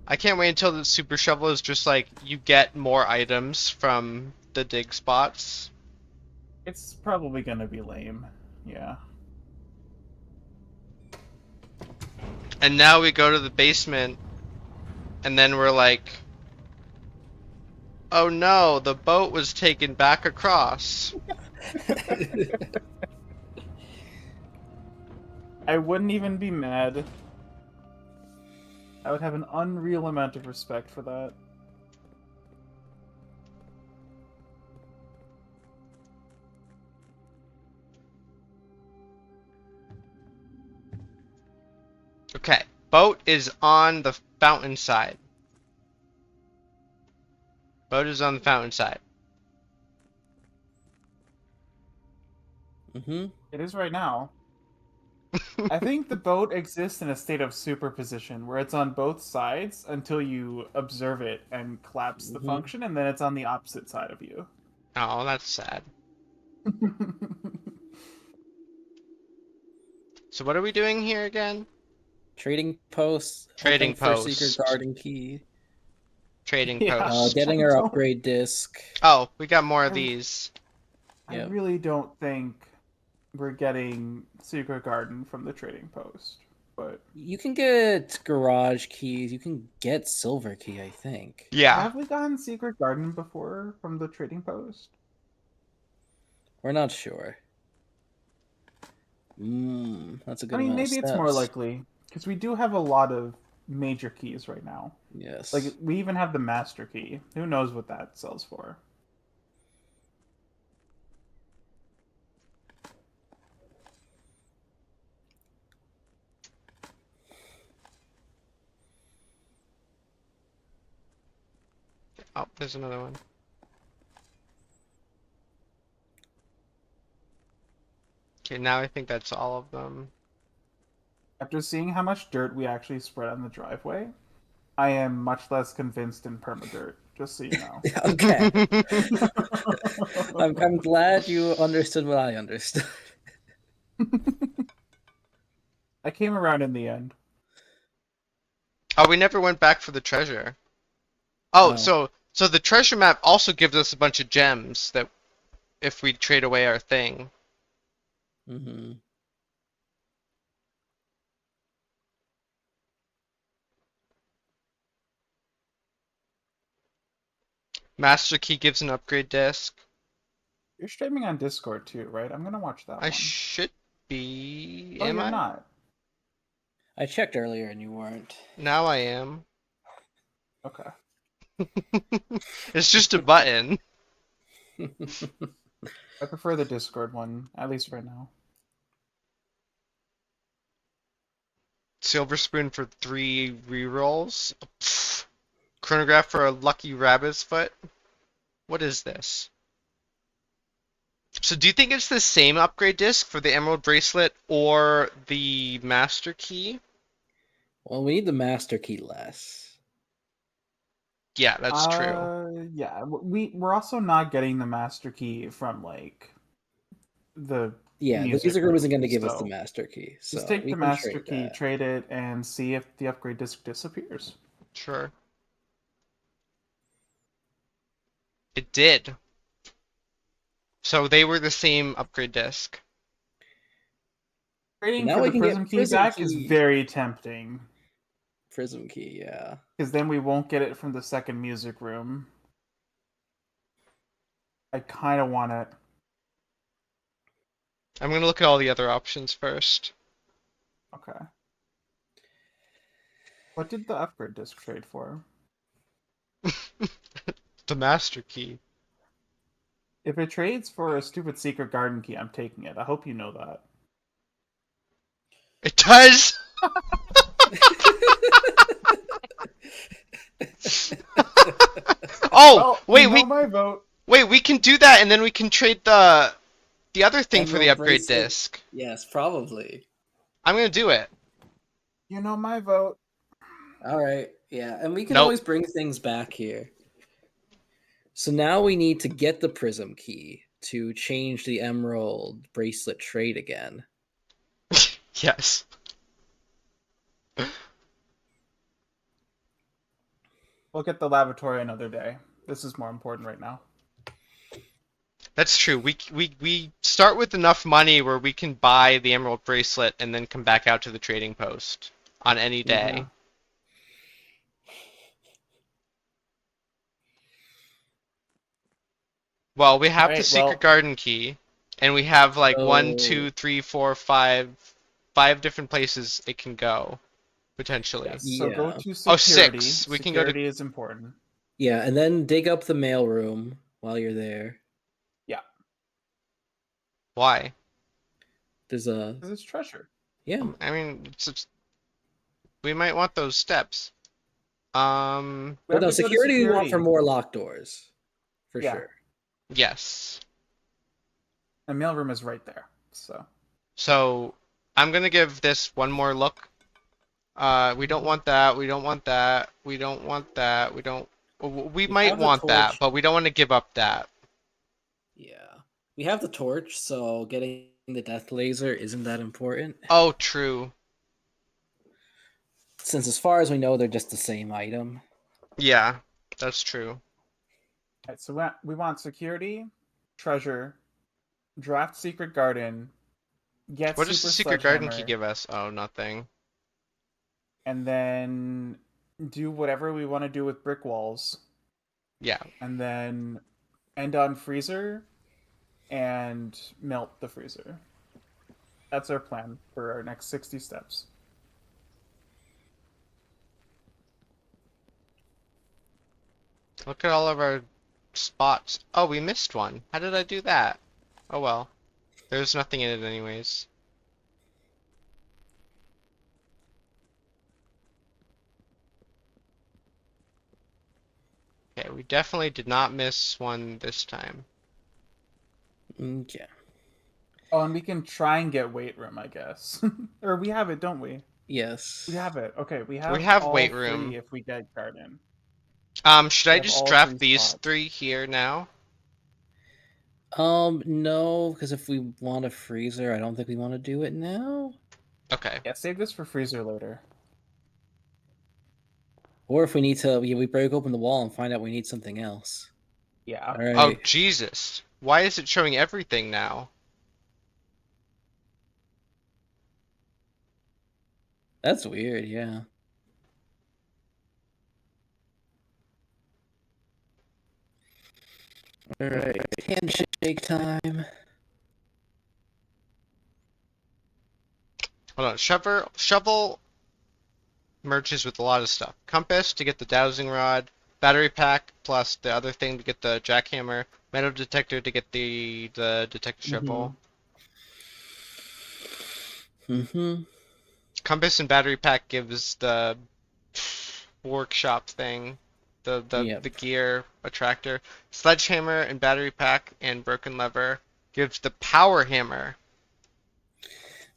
I can't wait until the super shovel is just like you get more items from the dig spots. It's probably gonna be lame. Yeah. And now we go to the basement and then we're like, oh no, the boat was taken back across. I wouldn't even be mad. I would have an unreal amount of respect for that. Okay, boat is on the fountain side. Boat is on the fountain side. Mm-hmm. It is right now. I think the boat exists in a state of superposition where it's on both sides until you observe it and collapse the Mhm. function, and then it's on the opposite side of you. Oh, that's sad. So what are we doing here again? Trading posts. Trading hoping for post. secret garden key. Trading Yeah. post. Getting I our don't- upgrade disc. Oh, we got more of these. I Yep. really don't think we're getting Secret Garden from the trading post, but You can get garage keys. You can get silver key, I think. Yeah. have we gotten Secret Garden before from the trading post? We're not sure. That's a good I mean, amount of maybe it's more steps. likely because we do have a lot of major keys right now. Yes. Like we even have the master key. Who knows what that sells for? Oh, there's another one. Okay, now I think that's all of them. After seeing how much dirt we actually spread on the driveway, I am much less convinced in permadirt. Just so you know. Okay. I'm glad you understood what I understood. I came around in the end. Oh, we never went back for the treasure. Oh, No. so the treasure map also gives us a bunch of gems that if we trade away our thing. Mm-hmm. Master Key gives an upgrade disc. You're streaming on Discord too, right? I'm gonna watch that I one. should be. Oh, Am you're I? not. I checked earlier and you weren't. Now I am. Okay. It's just a button. I prefer the Discord one, at least right now. Silver Spoon for 3 rerolls. Pfft. Chronograph for a lucky rabbit's foot. What is this? So do you think it's the same upgrade disc for the Emerald Bracelet or the Master Key? Well, we need the master key less. Yeah, that's true. Yeah, we're also not getting the master key from like the Yeah, the music music room isn't going to room, give us the so master key, just so take we the can master trade key, that. trade it, and see if the upgrade disc disappears. Sure. It did. So they were the same upgrade disc. Trading Now for we the can prism get key prism back is key. very tempting, Prism key, yeah. because then we won't get it from the second music room. I kind of want it. I'm gonna look at all the other options first. Okay. What did the upgrade disc trade for? The master key. If it trades for a stupid secret garden key, I'm taking it. I hope you know that. It does! Oh, Well, wait, you know my vote. we can do that and then we can trade the other thing for the Emerald upgrade bracelet. disc. Yes, probably. I'm gonna do it. You know my vote. All right, yeah, and we can Nope. always bring things back here. So now we need to get the prism key to change the emerald bracelet trade again. Yes. We'll get the lavatory another day. This is more important right now. That's true. We start with enough money where we can buy the emerald bracelet and then come back out to the trading post on any day. Yeah. Well, we have the Alright, secret well, garden key, and we have like one, So- two, three, four, five different places it can go, potentially. yes. So go Yeah. to Oh, security. 6. We can go to Security is important. Yeah, and then dig up the mail room while you're there. Yeah. why? There's a Because it's treasure. yeah. I mean, we might want those steps. We But have no, to go to security we want for security. more locked doors. For Yeah. sure. Yes. The mailroom is right there. So So I'm gonna give this one more look. We don't want that. We don't want that. We don't want that. We don't. We might have the want that, torch. but we don't want to give up that. Yeah. We have the torch, so getting the death laser isn't that important. Oh, true. Since as far as we know, they're just the same item. Yeah, that's true. alright, so we want security, treasure, draft secret garden, get What does super the secret garden key sledgehammer, give us? Oh, nothing. and then do whatever we want to do with brick walls, Yeah. and then end on freezer and melt the freezer. That's our plan for our next 60 steps. Look at all of our spots. Oh, we missed one. How did I do that? Oh well. There's nothing in it anyways. Okay, we definitely did not miss one this time. Okay. Oh, and we can try and get weight room, I guess. Or we have it, don't we? Yes. We have it. Okay, we have have all weight three room. if we get garden. Should We I have just all draft three these spots. 3 here now? No, because if we want a freezer, I don't think we want to do it now. Okay. Yeah, save this for freezer later. Or if we need to, we break open the wall and find out we need something else. Yeah. All right. Oh, Jesus. Why is it showing everything now? That's weird, yeah. Alright, handshake time. Hold on. Shovel merges with a lot of stuff. Compass to get the dowsing rod. Battery pack plus the other thing to get the jackhammer. Metal detector to get the detector shovel. Mm-hmm. Compass and battery pack gives the workshop thing, Yep. the gear attractor. Sledgehammer and battery pack and broken lever gives the power hammer.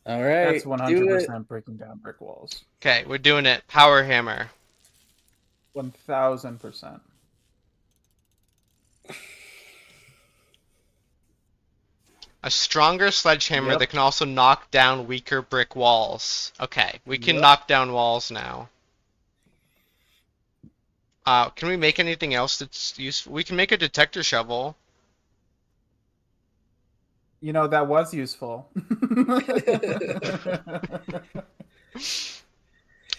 Alright. That's Do it. 100% breaking down brick walls. Okay, we're doing it. Power hammer. 1000%. A stronger sledgehammer Yep. that can also knock down weaker brick walls. Okay, we can Yep. knock down walls now. Can we make anything else that's useful? We can make a detector shovel. You know, that was useful.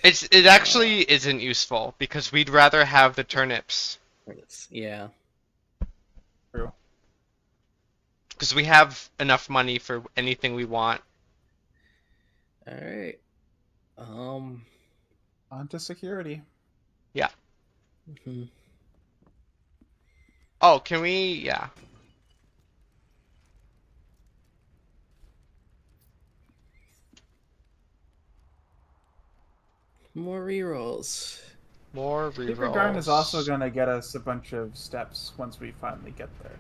It actually isn't useful because we'd rather have the turnips Yeah. True. because we have enough money for anything we want. All right. Um. On to security. mhm. Oh, can we? Yeah. More rerolls. More Secret Garden is also rerolls. going to get us a bunch of steps once we finally get there.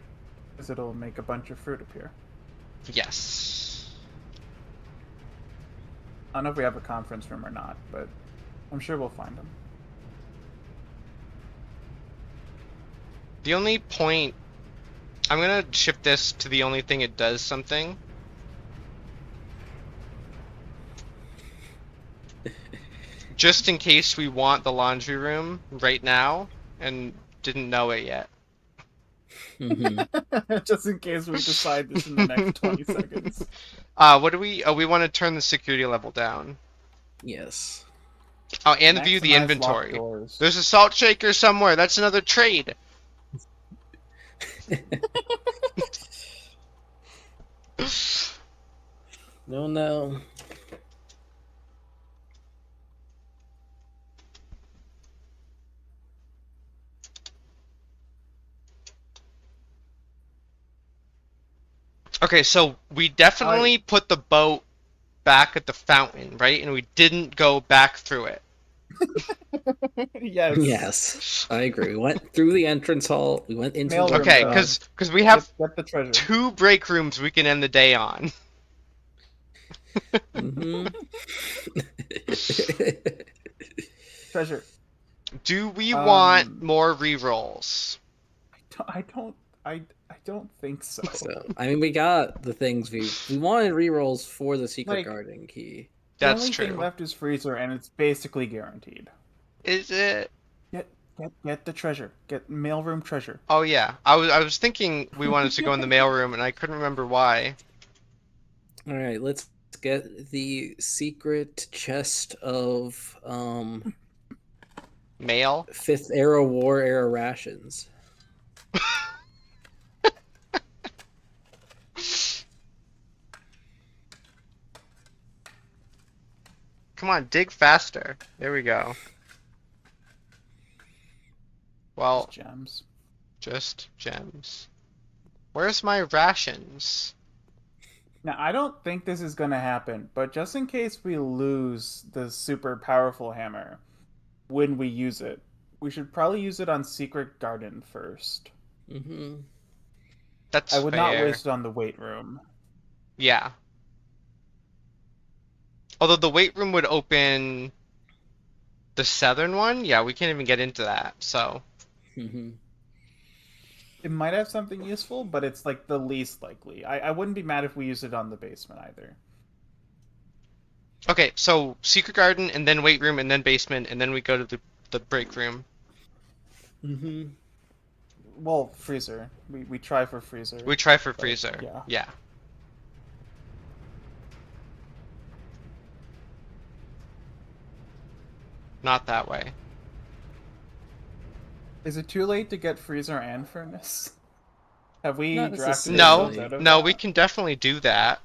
Because it'll make a bunch of fruit appear. Yes. I don't know if we have a conference room or not, but I'm sure we'll find them. The only point... I'm gonna ship this to the only thing it does something. Just in case we want the laundry room right now and didn't know it yet. Mhm. Just in case we decide this in the next 20 seconds. What do we... Oh, we want to turn the security level down. Yes. Oh, and view the Maximize locked inventory. doors. There's a salt shaker somewhere. That's another trade. No, no. Okay, so we definitely put the boat back at the fountain, right? And we didn't go back through it. Yes. Yes, I agree. We went through the entrance hall. We went into Mail the room, Okay, though. because we have Get the treasure. 2 break rooms we can end the day on. Mhm. Treasure. Do we want Um, more rerolls? I don't think so. So, I mean, we got the things we wanted rerolls for the secret Like- garden key. The That's only true. thing left is freezer, and it's basically guaranteed. Is it? Get the treasure. Get mailroom treasure. Oh yeah, I was thinking we wanted to go in the mailroom, and I couldn't remember why. All right, let's get the secret chest of Mail? Fifth Era War era rations. Come on, dig faster. There we go. Well, Gems. just gems. Where's my rations? Now, I don't think this is gonna happen, but just in case we lose the super powerful hammer when we use it, we should probably use it on Secret Garden first. Mm-hmm. That's I would not fair. waste it on the weight room. Yeah. Although the weight room would open the southern one, yeah, we can't even get into that, so. Mm-hmm. It might have something useful, but it's like the least likely. I wouldn't be mad if we use it on the basement either. Okay, so secret garden, and then weight room, and then basement, and then we go to the break room. Mm-hmm. Well, freezer. We try for freezer. We try for But, freezer. yeah. Yeah. Not that way. Is it too late to get freezer and furnace? Have we Not drafted No, ourselves out of no, that? we can definitely do that.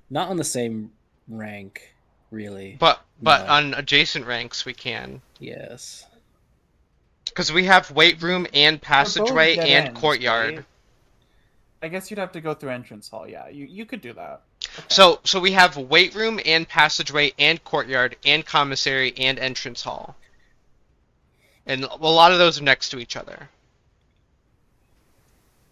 Not on the same rank, really. But No. on adjacent ranks we can. Yes. Because we have weight room and They're both passageway dead and ends, courtyard. right? I guess you'd have to go through entrance hall. Yeah, you could do that. Okay. So we have weight room and passageway and courtyard and commissary and entrance hall. And a lot of those are next to each other.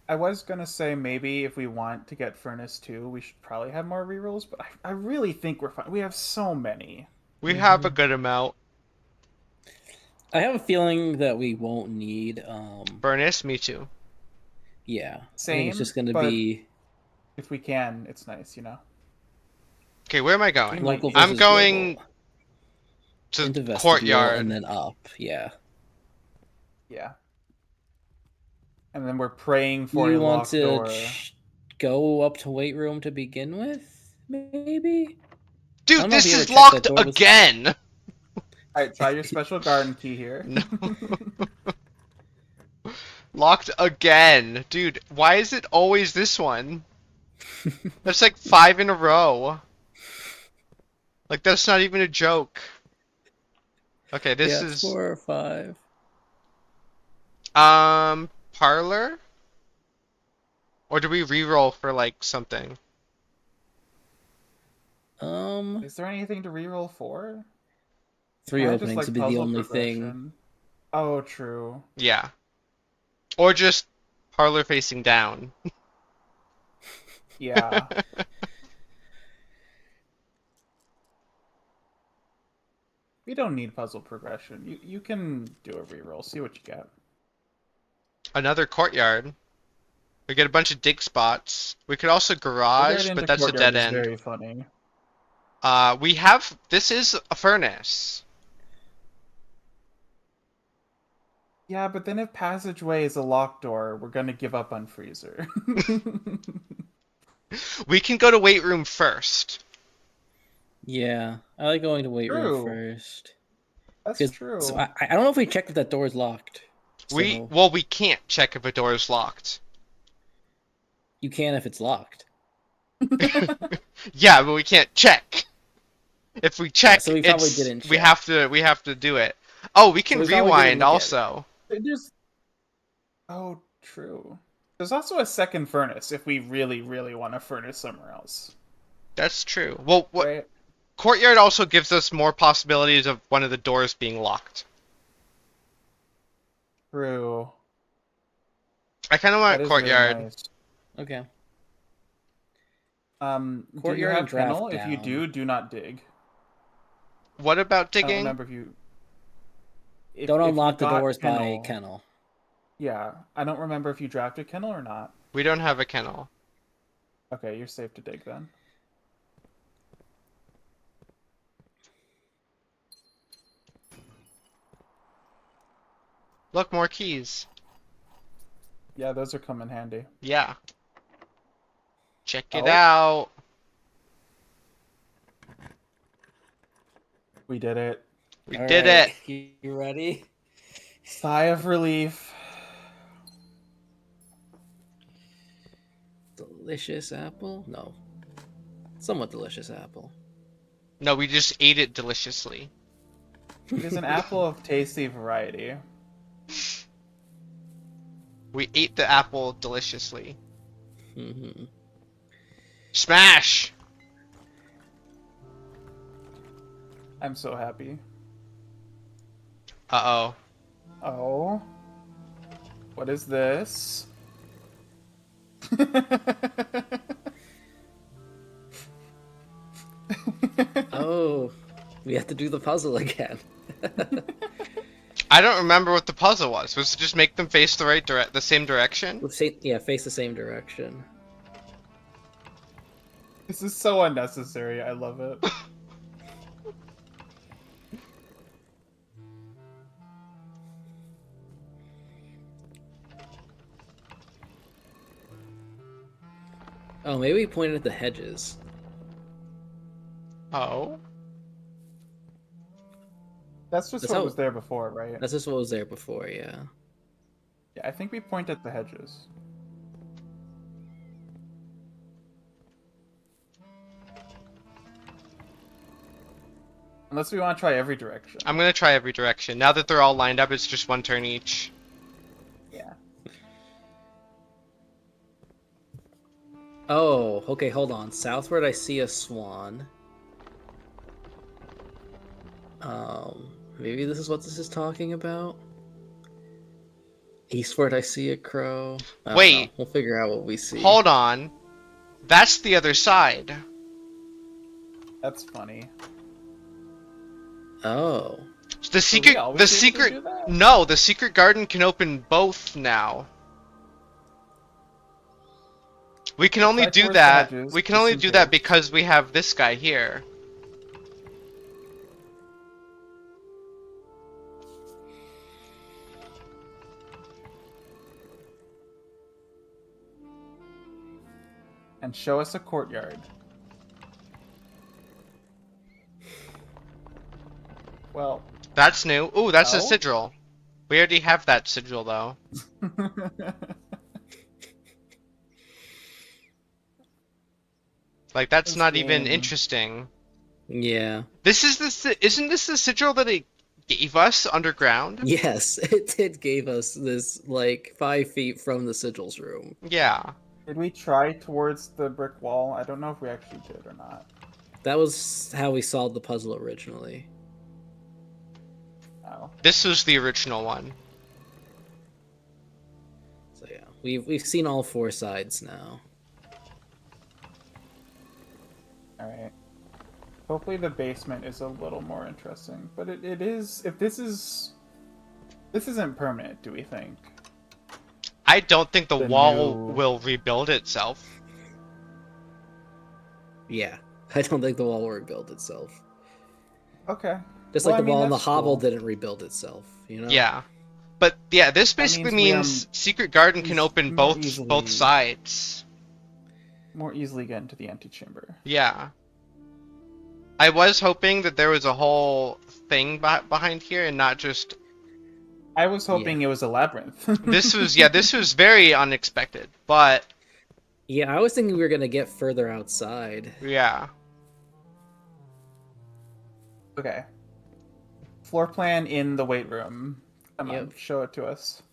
I was gonna say maybe if we want to get furnace too, we should probably have more rerolls, but I really think we're fine. We have so many. We have a good amount. I have a feeling that we won't need Furnace, me too. Yeah. I think Same, it's just gonna but be if we can, it's nice, you know. Okay, where am I We going? might local need- I'm versus going global. to Into vestibule courtyard. and then up. Yeah. Yeah. And then we're praying Do for you a want locked to door. go up to weight room to begin with? Maybe. I Dude, don't know if this you ever is checked locked that door was. again! Alright, try your special garden key here. No. Locked again. Dude, why is it always this one? That's like 5 in a row. Like, that's not even a joke. Okay, this Yeah, it's is... 4 or 5. Parlor? Or do we re-roll for, like, something? Is there anything to reroll for? 3 Kinda openings would be the puzzle only thing. progression. Oh, true. Yeah. Or just parlor facing down. Yeah. We don't need puzzle progression. You can do a reroll. See what you get. Another courtyard. We get a bunch of dig spots. We could also garage, Courtyard but into that's a courtyard dead is end. very funny. We have... This is a furnace. Yeah, but then if passageway is a locked door, we're gonna give up on freezer. We can go to weight room first. Yeah, I like going to weight room True. first. That's 'Cause- true. So I don't know if we checked if that door is locked. So Well, we can't check if a door is locked. you can if it's locked. Yeah, but we can't check. If we check, so we probably it's didn't we check. have to do it. Oh, we can we probably didn't rewind look at it. also. There's... Oh, true. There's also a second furnace if we really, really want to furnace somewhere else. That's true. Well, what Right? courtyard also gives us more possibilities of one of the doors being locked. True. I kind of That want is courtyard. Really nice. Okay. Do you Courtyard have and draft kennel? If you down. do not dig. What about I don't digging? remember if you... Don't if you unlock the got doors by kennel. Yeah, I don't remember if you drafted kennel or not. We don't have a kennel. Okay, you're safe to dig then. Look, more keys. Yeah, those are come in handy. Yeah. Check it Oh. out. We did it. We All did right, it. You ready? Sigh of relief. Delicious apple? No. Somewhat delicious apple. No, we just ate it deliciously. It is an apple of tasty variety. We ate the apple deliciously. Mm-hmm. Smash! I'm so happy. Uh-oh. Oh. What is this? Oh, we have to do the puzzle again. I don't remember what the puzzle was. Was it just make them face the same direction? Yeah, face the same direction. This is so unnecessary. I love it. Oh, maybe we pointed at the hedges. Oh. That's just That's what how- was there before, right? That's just what was there before, yeah. Yeah, I think we point at the hedges. Unless we want to try every direction. I'm gonna try every direction. Now that they're all lined up, it's just one turn each. Yeah. Oh, okay, hold on. Southward, I see a swan. Maybe this is what this is talking about? Eastward, I see a crow. I don't Wait. know. We'll figure out what we see. Hold on. That's the other side. That's funny. Oh. The secret, always the able to secret, do that? no, the secret garden can open both now. We can only Try do towards the that. hedges, We can just only in do that case. because we have this guy here. And show us a courtyard. Well, That's new. Ooh, that's a No? sigil. We already have that sigil though. Like that's This not even game- interesting. Yeah. This is isn't this the sigil that it gave us underground? Yes, it gave us this like 5 feet from the sigils room. Yeah. Did we try towards the brick wall? I don't know if we actually did or not. That was how we solved the puzzle originally. Oh. This was the original one. So yeah, we've seen all 4 sides now. Alright. Hopefully the basement is a little more interesting. But it is... If this is... This isn't permanent, do we think? I don't think the The wall new- will rebuild itself. Yeah, I don't think the wall will rebuild itself. Okay. Just Well, like I the mean, wall in the that's hovel cool. didn't rebuild itself, you know? Yeah. But yeah, this basically means we, means Secret Garden can open more both easily- sides. More easily get into the antechamber. Yeah. I was hoping that there was a whole thing behind here and not just I was hoping it was a labyrinth. this was very unexpected, but Yeah, I was thinking we were gonna get further outside. yeah. Okay. Floor plan in the weight room. Come on, Yep. show it to us.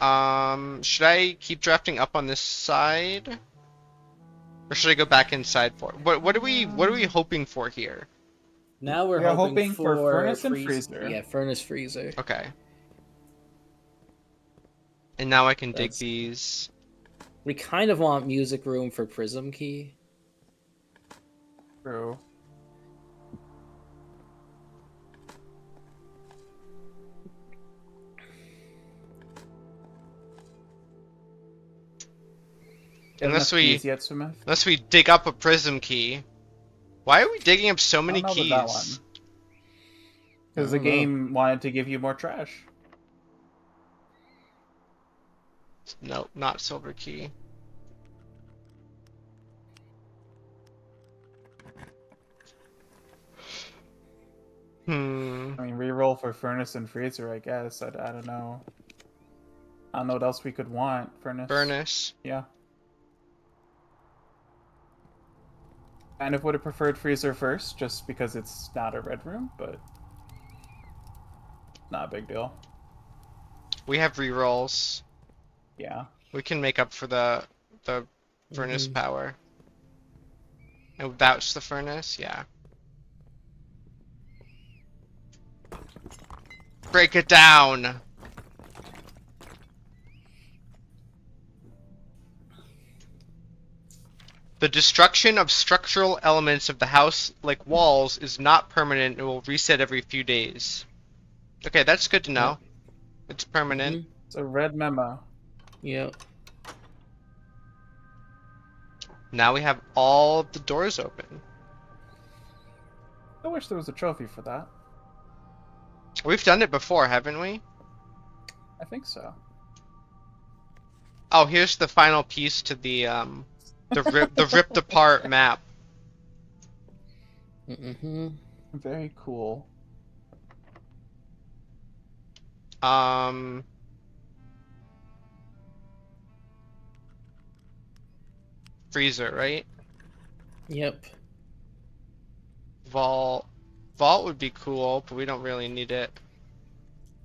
Should I keep drafting up on this side? Or should I go back inside for what are we hoping for here? Now we're We are hoping, hoping for furnace and freeze- freezer. Yeah, furnace freezer. Okay. And now I can dig That's- these. We kind of want music room for Prism Key. True. Get Unless enough we- keys yet, Smith? Unless we dig up a prism key. Why are we digging up so many I don't know keys? about that one. Because the I don't know. game wanted to give you more trash. Nope, not silver key. Hmm. I mean, reroll for furnace and freezer, I guess. I don't know. I don't know what else we could want. Furnace. Yeah. Kind of would have preferred freezer first, just because it's not a red room, but not a big deal. We have rerolls. Yeah. We can make up for the furnace Mhm. power. Oh, that's the furnace? Yeah. Break it down! The destruction of structural elements of the house, like walls, is not permanent and will reset every few days. Okay, that's good to know. It's permanent. Mhm. It's a red memo. Yep. Now we have all the doors open. I wish there was a trophy for that. We've done it before, haven't we? I think so. Oh, here's the final piece to the ripped apart map. Mm-hmm. Very cool. Freezer, right? Yep. Vault would be cool, but we don't really need it.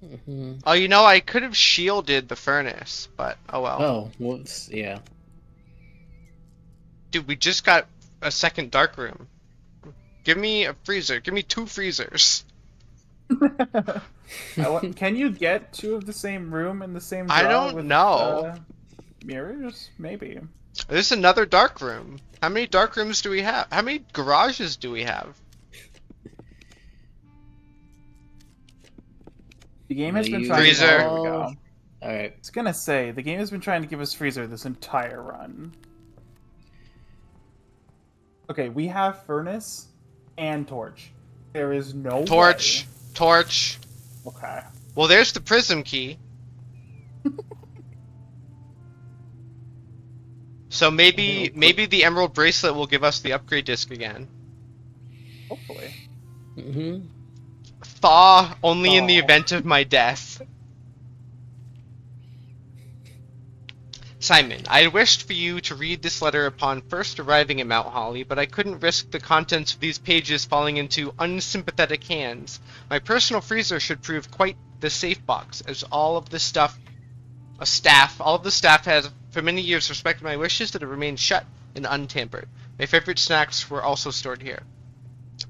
Mm-hmm. Oh, you know, I could have shielded the furnace, but oh well. Oh, whoops. Yeah. Dude, we just got a second dark room. Give me a freezer. Give me 2 freezers. Can you get 2 of the same room in the same draw I don't with, know. mirrors? Maybe. There's another dark room. How many dark rooms do we have? How many garages do we have? The game has been Use trying to... Freezer. There we go. All right. I was gonna say, the game has been trying to give us Freezer this entire run. Okay, we have Furnace and Torch. There is no Torch. way. Torch. Okay. Well, there's the prism key. So maybe the emerald bracelet will give us the upgrade disc again. Hopefully. Mm-hmm. Thaw only in the Thaw. event of my death. Simon, I had wished for you to read this letter upon first arriving at Mount Holly, but I couldn't risk the contents of these pages falling into unsympathetic hands. My personal freezer should prove quite the safe box, as all of the staff has for many years respected my wishes that it remained shut and untampered. My favorite snacks were also stored here.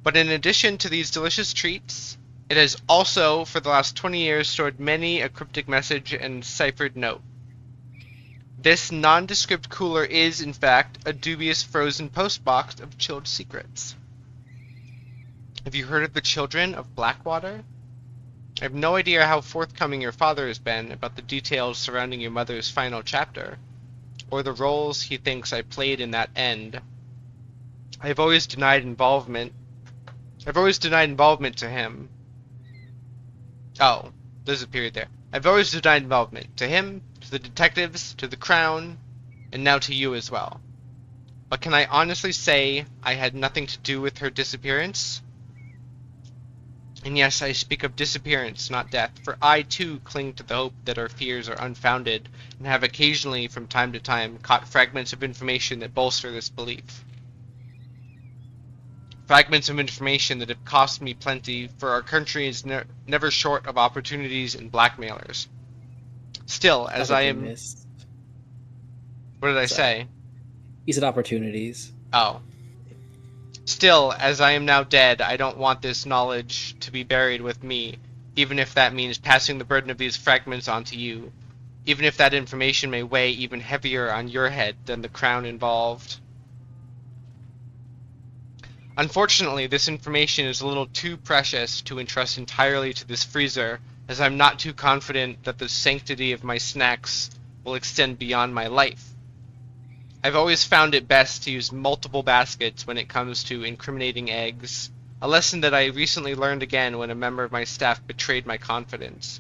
But in addition to these delicious treats, it has also, for the last 20 years, stored many a cryptic message and ciphered note. This nondescript cooler is, in fact, a dubious frozen postbox of chilled secrets. Have you heard of the children of Blackwater? I have no idea how forthcoming your father has been about the details surrounding your mother's final chapter, or the roles he thinks I played in that end. I've always denied involvement to him. Oh, there's a period there. I've always denied involvement to him, to the detectives, to the Crown, and now to you as well. But can I honestly say I had nothing to do with her disappearance? And yes, I speak of disappearance, not death, for I too cling to the hope that our fears are unfounded, and have occasionally, from time to time, caught fragments of information that bolster this belief. Fragments of information that have cost me plenty, for our country is never short of opportunities and blackmailers. Still, as I am... What did I say? You said opportunities. Oh. Still, as I am now dead, I don't want this knowledge to be buried with me, even if that means passing the burden of these fragments on to you, even if that information may weigh even heavier on your head than the Crown involved. Unfortunately, this information is a little too precious to entrust entirely to this freezer, as I'm not too confident that the sanctity of my snacks will extend beyond my life. I've always found it best to use multiple baskets when it comes to incriminating eggs, a lesson that I recently learned again when a member of my staff betrayed my confidence.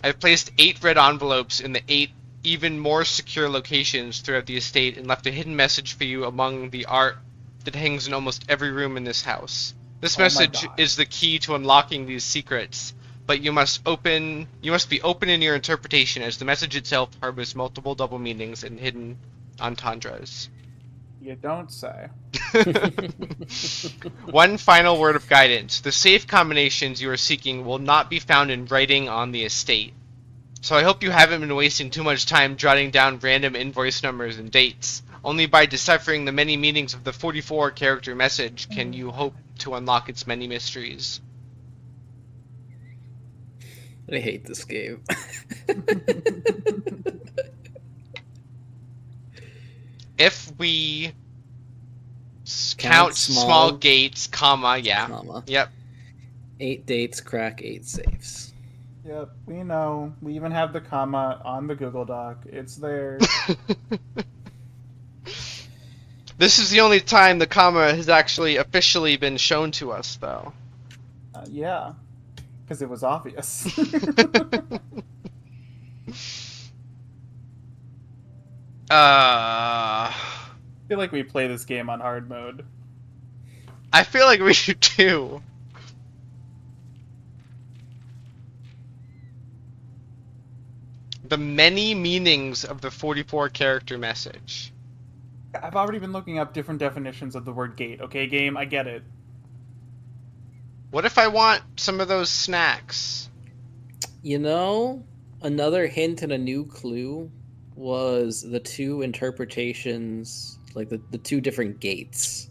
I've placed 8 red envelopes in the 8 even more secure locations throughout the estate and left a hidden message for you among the art that hangs in almost every room in this house. This message is the key to unlocking these secrets, but you must be open in your interpretation, as the message itself harbors multiple double meanings and hidden entendres. You don't say. One final word of guidance. The safe combinations you are seeking will not be found in writing on the estate. So I hope you haven't been wasting too much time jotting down random invoice numbers and dates. Only by deciphering the many meanings of the 44-character message can you hope to unlock its many mysteries. I hate this game. If we count small gates, comma, yeah. Comma. Yep. 8 dates, crack 8 safes. Yep, we know. We even have the comma on the Google Doc. It's there. This is the only time the comma has actually officially been shown to us, though. Yeah, because it was obvious. I feel like we play this game on hard mode. I feel like we should too. The many meanings of the 44-character message. I've already been looking up different definitions of the word gate. Okay, game, I get it. What if I want some of those snacks? You know, another hint and a new clue was the 2 interpretations, like the 2 different gates.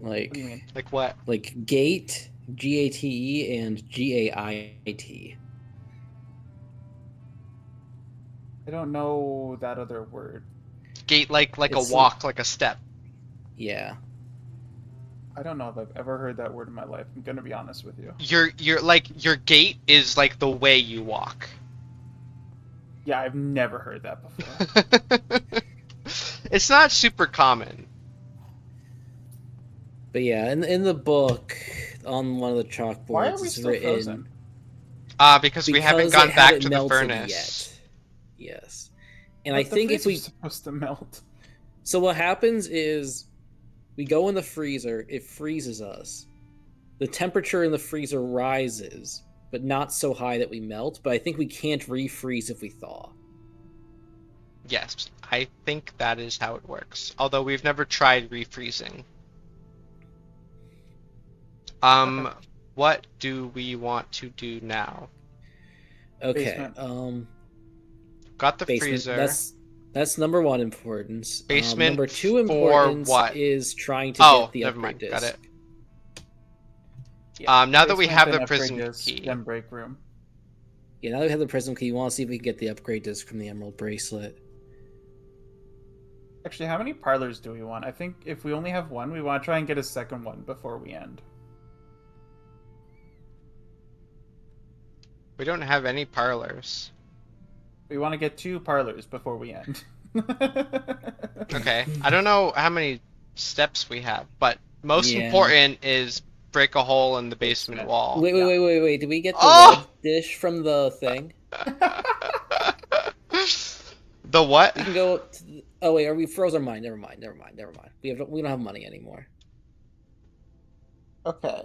Like, What do you mean? Like what? like gate, G-A-T-E, and G-A-I-T. I don't know that other word. Gate like It's a walk, like a step. Yeah. I don't know if I've ever heard that word in my life. I'm gonna be honest with you. Your gait is like the way you walk. Yeah, I've never heard that before. It's not super common. But yeah, in the book, on one of the Why chalkboards, are we it's still written frozen? Because we haven't because gone it back hadn't to the melted furnace. yet. Yes, and But I the think if we freezer's supposed to melt. so what happens is we go in the freezer, it freezes us. The temperature in the freezer rises, but not so high that we melt. But I think we can't refreeze if we thaw. Yes, I think that is how it works. Although we've never tried refreezing. Okay. What do we want to do now? Okay, Basement. Got the basement. freezer. That's number one importance. Basement Number two for importance what? is trying to Oh, get the never upgrade mind. disc. Got it. Yeah, Now that we basement, have then the upgrade prison disc, key. then break room. Yeah, now that we have the prism key, we want to see if we can get the upgrade disc from the Emerald Bracelet. Actually, how many parlors do we want? I think if we only have one, we want to try and get a second one before we end. We don't have any parlors. We want to get 2 parlors before we end. Okay. I don't know how many steps we have, but most Yeah. important is break a hole in the basement Basement. wall. Wait. Did we get the Oh! red dish from the thing? The what? We can go to the... Oh wait, are we froze our mind? Never mind. We don't have money anymore. Okay.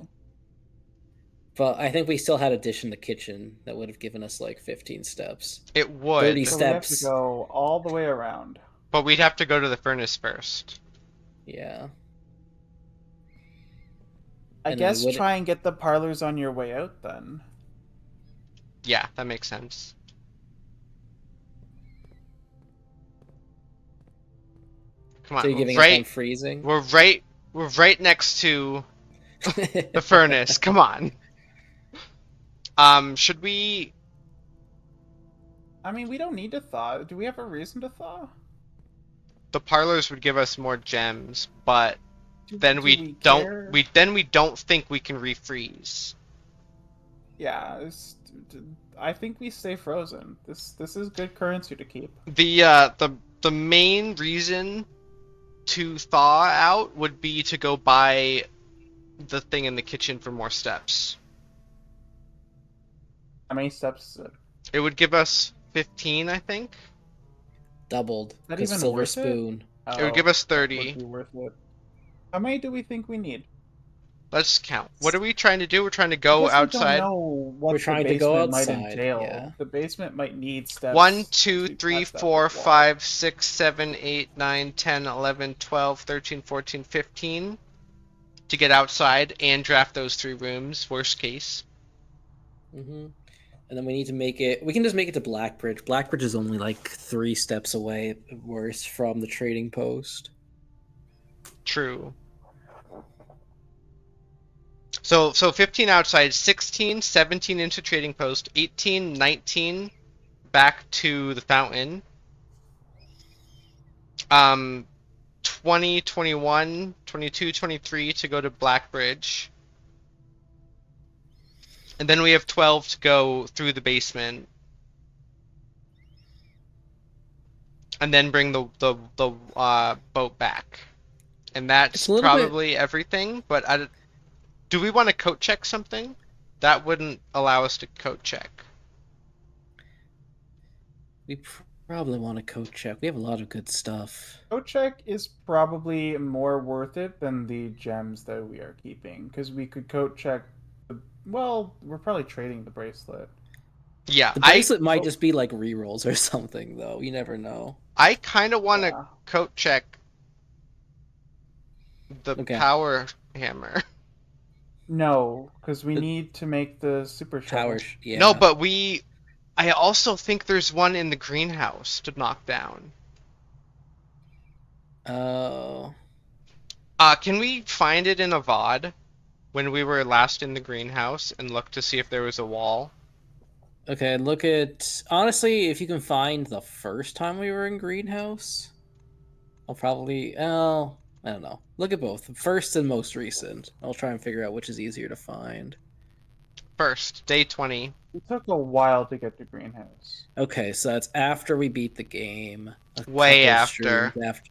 But I think we still had a dish in the kitchen that would have given us like 15 steps. It would, 30 So we have steps. to go all the way around. but we'd have to go to the furnace first. Yeah. I And guess would- try and get the parlors on your way out then. Yeah, that makes sense. Come on, So you're giving we're up on right. freezing? We're right next to the furnace. Come on. Should we? I mean, we don't need to thaw. Do we have a reason to thaw? The parlors would give us more gems, but then Do we don't. care? We don't think we can refreeze. Yeah, I think we stay frozen. This is good currency to keep. The main reason to thaw out would be to go buy the thing in the kitchen for more steps. How many steps is it? It would give us 15, I think. Doubled. that 'Cause even silver worth it? spoon. It would give us Would 30. be worth it. How many do we think we need? Let's count. What are we trying to do? We're trying to I go guess we outside. don't know what We're the trying to go basement might outside, entail. yeah. The basement might need steps. 1, 2, to 3, touch that 4, brick wall. 5, 6, 7, 8, 9, 10, 11, 12, 13, 14, 15 to get outside and draft those 3 rooms, worst case. Mm-hmm. And then we need to make it... We can just make it to Blackbridge. Blackbridge is only like 3 steps away at worst from the trading post. True. So 15 outside, 16, 17 into trading post, 18, 19 back to the fountain. 20, 21, 22, 23 to go to Blackbridge. And then we have 12 to go through the basement. And then bring the boat back. And that's It's a little bit- probably everything, but do we want to coat check something? That wouldn't allow us to coat check. We probably want to code check. We have a lot of good stuff. Code check is probably more worth it than the gems that we are keeping, because we could code check. Well, we're probably trading the bracelet. Yeah, The bracelet might just be like rerolls or something, though. You never know. I kind of want to Yeah. coat check the Okay. power hammer. No, because we need to make the super Power... shovel. Yeah. No, but I also think there's one in the greenhouse to knock down. Oh... Can we find it in a VOD when we were last in the greenhouse and look to see if there was a wall? Okay, look at... Honestly, if you can find the first time we were in Greenhouse, I'll probably... Oh... I don't know. Look at both. First and most recent. I'll try and figure out which is easier to find. First, day 20. It took a while to get to Greenhouse. Okay, so that's after we beat the game. Way couple after. streams after.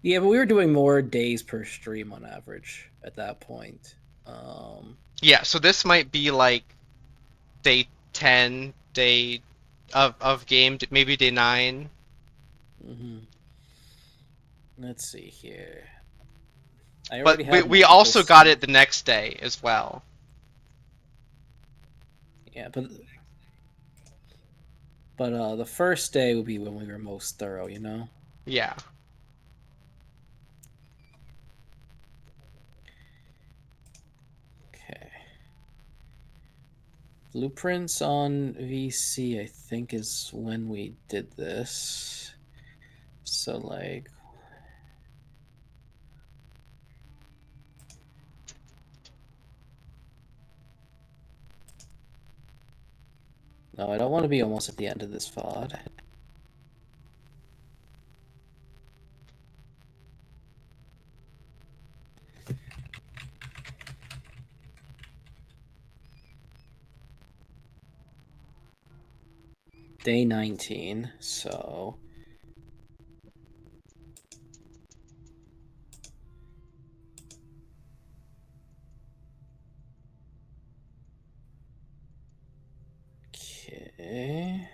Yeah, but we were doing more days per stream on average at that point. Yeah, so this might be like day 10, day of game, maybe day 9. Let's see here. But we also got it the next day as well. Yeah, but the first day would be when we were most thorough, you know? Yeah. Okay. Blueprints on VC, I think, is when we did this. So, like... No, I don't want to be almost at the end of this VOD. Day 19, so... Okay...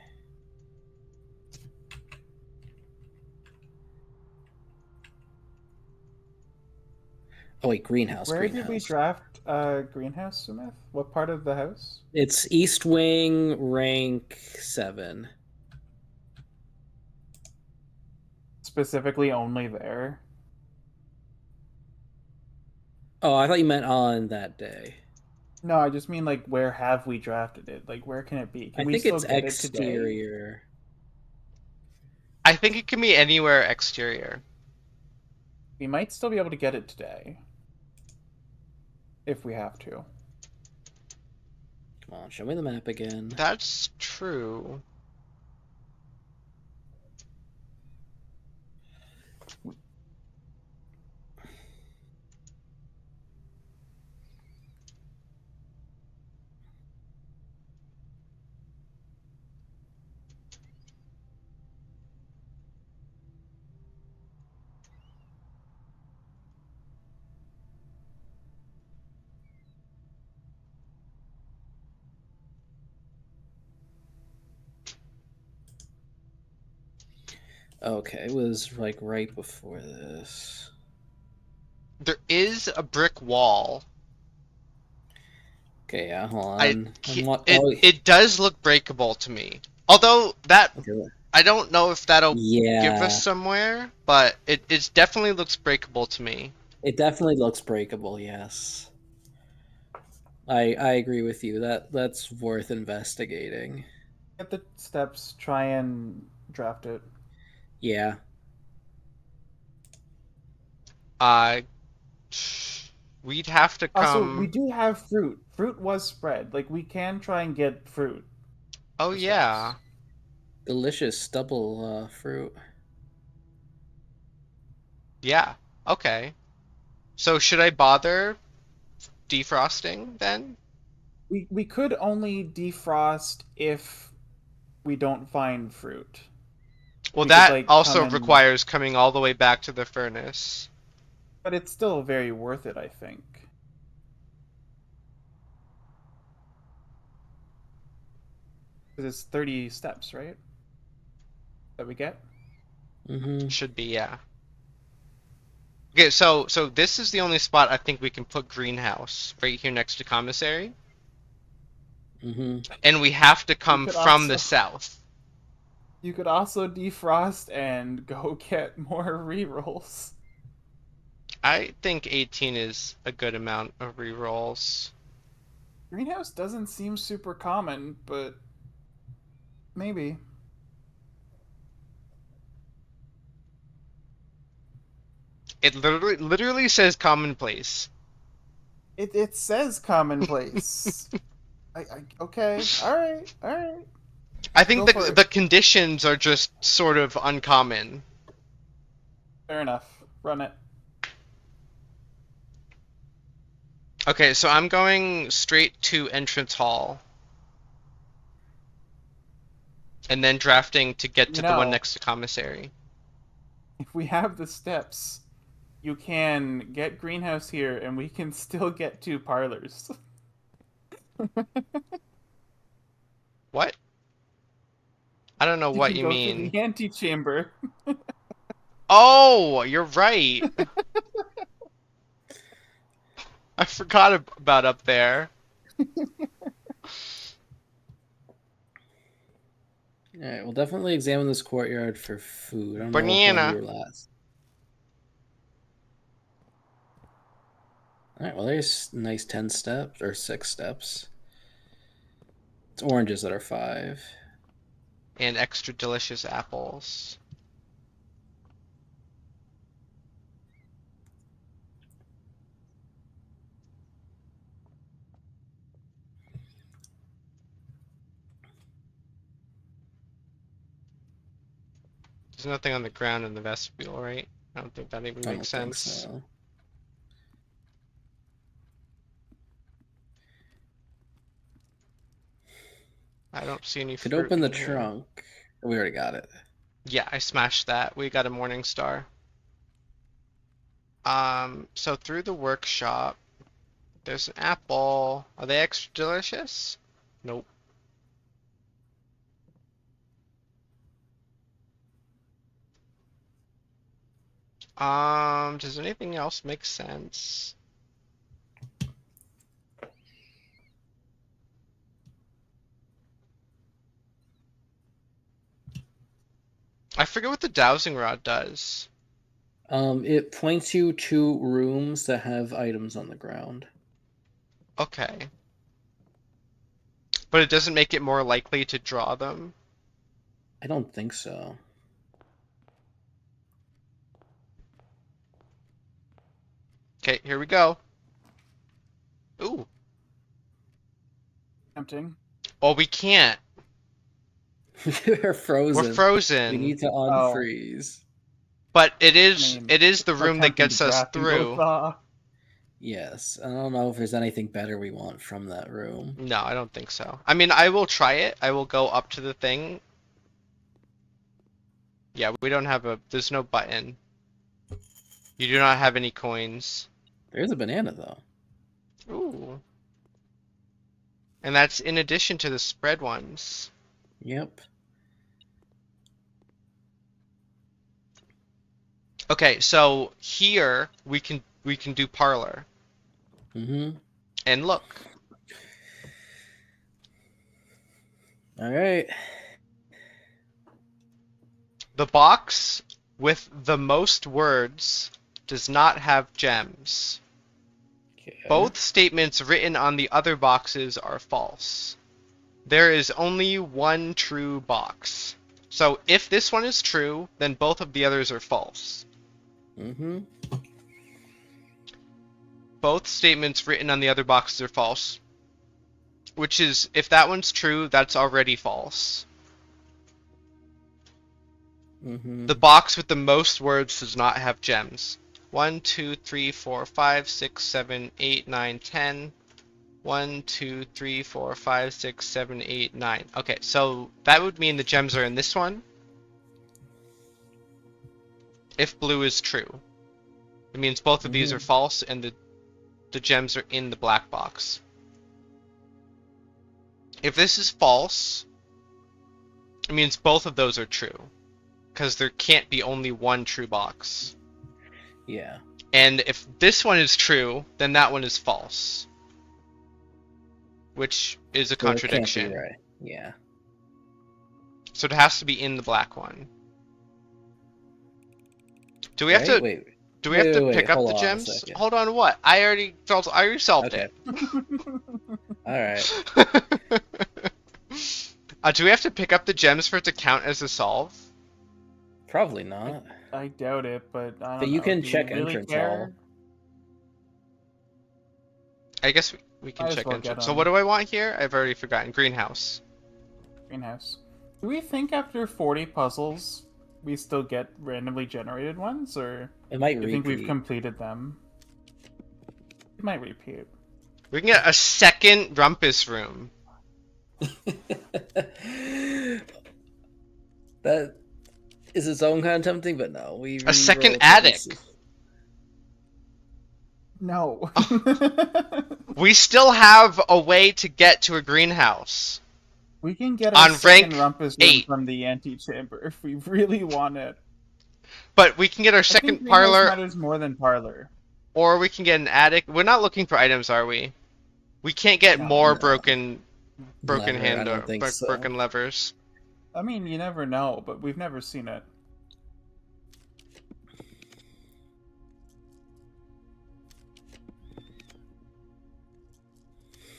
Oh wait, greenhouse. Where did we draft Greenhouse, Smith? What part of the house? It's East Wing, rank 7. Specifically only there? Oh, I thought you meant on that day. No, I just mean like where have we drafted it? Like where can it be? Can I we think still it's get it today? exterior. I think it can be anywhere exterior. We might still be able to get it today. If we have to. Come on, show me the map again. That's true. Okay, it was like right before this. There is a brick wall. Okay, yeah, hold on. It does look breakable to me. Although that Okay. I don't know if that'll Yeah, give us somewhere, but it definitely looks breakable to me. it definitely looks breakable. Yes, I agree with you. That's worth investigating. Get the steps, try and draft it. Yeah. We'd have to come. Also, we do have fruit. Fruit was spread. Like we can try and get fruit. Oh yeah. Delicious double fruit. Yeah. Okay. So should I bother defrosting then? We could only defrost if we don't find fruit. Well, We could, that like, also come and- requires coming all the way back to the furnace. But it's still very worth it, I think. Because it's 30 steps, right? That we get? Mm-hmm. Should be, yeah. Okay, so this is the only spot I think we can put greenhouse, right here next to commissary. Mm-hmm. And we have to come could from the also- south. You could also defrost and go get more rerolls. I think 18 is a good amount of rerolls. Greenhouse doesn't seem super common, but maybe. It literally says commonplace. It says commonplace. Okay, alright. I think Go for it. the conditions are just sort of uncommon. Fair enough. Run it. Okay, so I'm going straight to entrance hall. And then drafting to get to the one next to commissary. If we have the steps, you can get greenhouse here, and we can still get 2 parlors. What? I don't know what can you go mean. through the antechamber. Oh, you're right. I forgot about up there. Alright, we'll definitely examine this courtyard for food. I don't know which Banana. one you were last. Alright, well there's nice 10 steps, or 6 steps. It's oranges that are 5. And extra delicious apples. There's nothing on the ground in the vestibule, right? I don't think that even I makes don't think sense. so. I don't see any Could fruit open the in here. trunk. We already got it. Yeah, I smashed that. We got a morning star. So through the workshop, there's an apple. Are they extra delicious? Nope. Does anything else make sense? I forget what the dowsing rod does. It points you to rooms that have items on the ground. Okay. But it doesn't make it more likely to draw them? I don't think so. Okay, here we go. Ooh. Tempting. Oh, we can't. We're frozen. We're frozen. We need to unfreeze. But it I is mean, it is the it's more room that tempting gets to us draft and go through. thaw. Yes. I don't know if there's anything better we want from that room. No, I don't think so. I mean, I will try it. I will go up to the thing. Yeah, we don't have there's no button. You do not have any coins. There's a banana, though. Ooh. And that's in addition to the spread ones. Yep. Okay, so here we can do parlor. Mm-hmm. And look. All right. The box with the most words does not have gems. Okay. Both statements written on the other boxes are false. There is only one true box. So if this one is true, then both of the others are false. Mm-hmm. Both statements written on the other boxes are false. Which is, if that one's true, that's already false. Mm-hmm. The box with the most words does not have gems. 1, 2, 3, 4, 5, 6, 7, 8, 9, 10. 1, 2, 3, 4, 5, 6, 7, 8, 9. Okay, so that would mean the gems are in this one. If blue is true. It means both of these are false and the gems are in the black box. If this is false, it means both of those are true. Because there can't be only one true box. Yeah. And if this one is true, then that one is false. Which is a contradiction. Can't be right. Yeah. So it has to be in the black one. Do we have to Wait. do we have to pick up hold the on a gems? second. Hold on, what? I already solved Okay. it. All right. Do we have to pick up the gems for it to count as a solve? Probably not. I doubt it, but I don't But know. you can Do check really entrance care? hall. I guess we can Might as check well entrance. get So on. what do I want here? I've already forgotten. Greenhouse. Greenhouse. Do we think after 40 puzzles we still get randomly generated ones, or It might do you think we've repeat. completed them? It might repeat. We can get a second Rumpus room. That is its own kind of tempting, but no, we A second re-roll attic. No. We still have a way to get to a greenhouse. We can get a On second rank rumpus room 8. from the antechamber if we really want it. But we can get our I think second greenhouse parlor, matters more than parlor. or we can get an attic. We're not looking for items, are we? We can't get No. more No. broken Lever, I hand or don't think so. broken levers. I mean, you never know, but we've never seen it.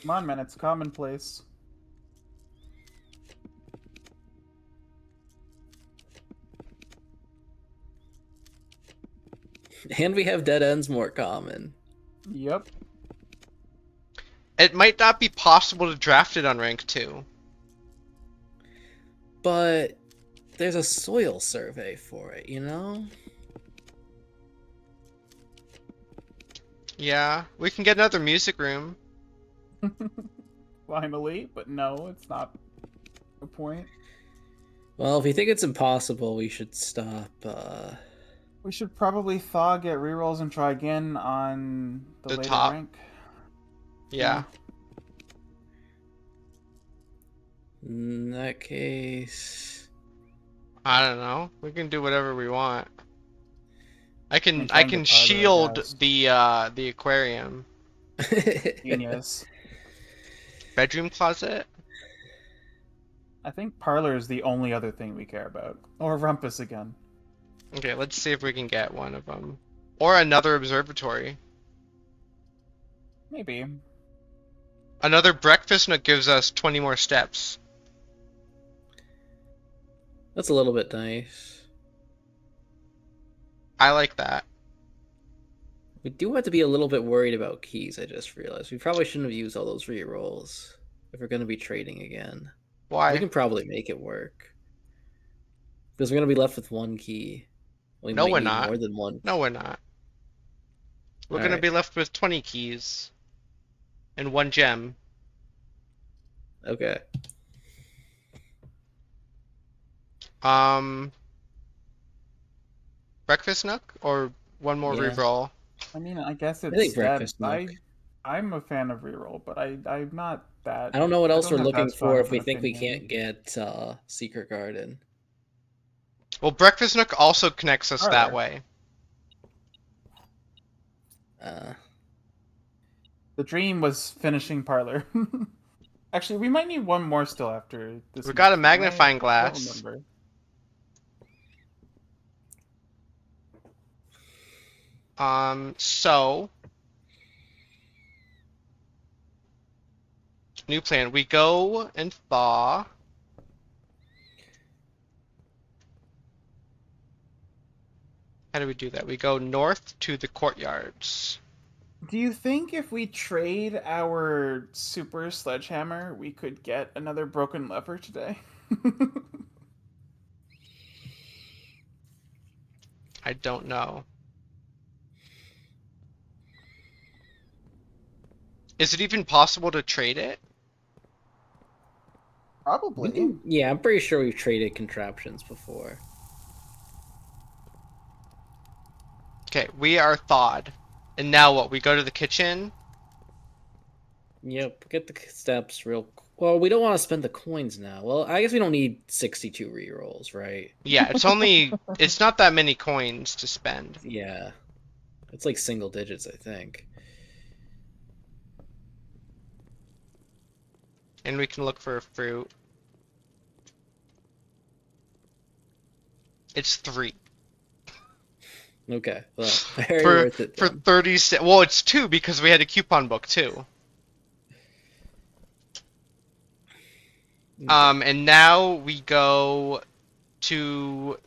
Come on, man, it's commonplace. And we have dead ends more common. Yep. It might not be possible to draft it on rank 2. But there's a soil survey for it, you know? Yeah, we can get another music room. Finally, but no, it's not the point. Well, if you think it's impossible, we should stop. We should probably thaw, get rerolls, and try again on the later top. rank. Yeah. In that case, I don't know. We can do whatever we want. I can Return to parlor, I shield guess. the aquarium. Genius. Bedroom closet? I think parlor is the only other thing we care about. Or rumpus again. Okay, let's see if we can get one of them. Or another observatory. Maybe. Another breakfast nook gives us 20 more steps. That's a little bit nice. I like that. We do have to be a little bit worried about keys, I just realized. We probably shouldn't have used all those rerolls if we're going to be trading again. Why? We can probably make it work. Because we're going to be left with one key. We No, might we're need not. more than one. No, we're not. We're gonna Alright. be left with 20 keys. And 1 gem. Okay. Breakfast nook? Or one more Yeah. reroll? I mean, I guess it's think dead. breakfast nook. I'm a fan of reroll, but I'm not that. I don't know what else don't we're have looking that strong for of if we an think we opinion. can't get Secret Garden. Well, breakfast nook also connects us that Parlor. way. The dream was finishing parlor. Actually, we might need one more still after this. We got a next one, magnifying right? glass. I don't remember. So new plan. We go and thaw. How do we do that? We go north to the courtyards. Do you think if we trade our super sledgehammer, we could get another broken lever today? I don't know. Is it even possible to trade it? Probably. Yeah, I'm pretty sure we've traded contraptions before. Okay, we are thawed. And now what? We go to the kitchen? Yep, get the steps real. Well, we don't want to spend the coins now. Well, I guess we don't need 62 rerolls, right? Yeah, it's only... it's not that many coins to spend. Yeah. It's like single digits, I think. And we can look for a fruit. It's 3. Okay, well, very For worth it. for then. 30 cents. Well, it's 2 because we had a coupon book too. And now we go to...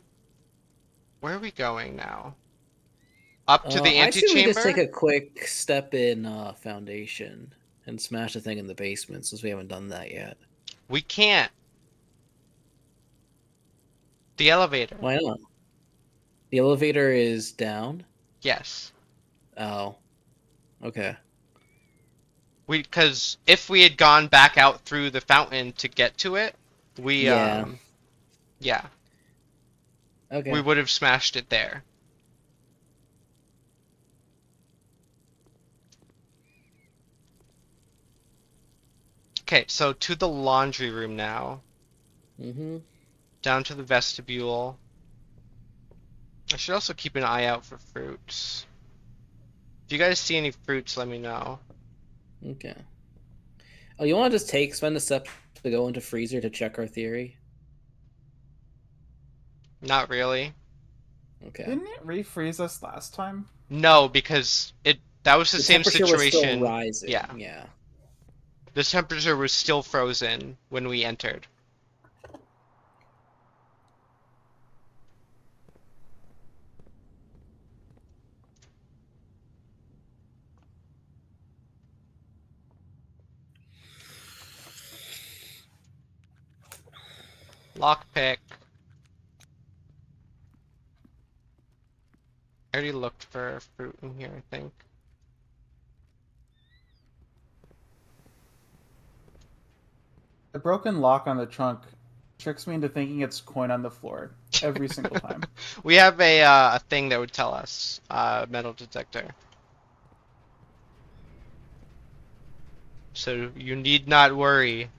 Where are we going now? Up to the I say we just take antechamber? a quick step in Foundation and smash the thing in the basement since we haven't done that yet. We can't. The elevator. Why not? The elevator is down? Yes. Oh. Okay. Because if we had gone back out through the fountain to get to it, we Yeah. yeah, we Okay. would have smashed it there. Okay, so to the laundry room now. Mm-hmm. Down to the vestibule. I should also keep an eye out for fruits. If you guys see any fruits, let me know. Okay. Oh, you want to just spend a step to go into freezer to check our theory? Not really. Okay. Didn't it refreeze us last time? No, because that was the The same temperature was still situation. rising. Yeah. Yeah. The temperature was still frozen when we entered. Lockpick. I already looked for fruit in here, I think. The broken lock on the trunk tricks me into thinking it's coin on the floor every single time. We have a thing that would tell us, metal detector. So you need not worry.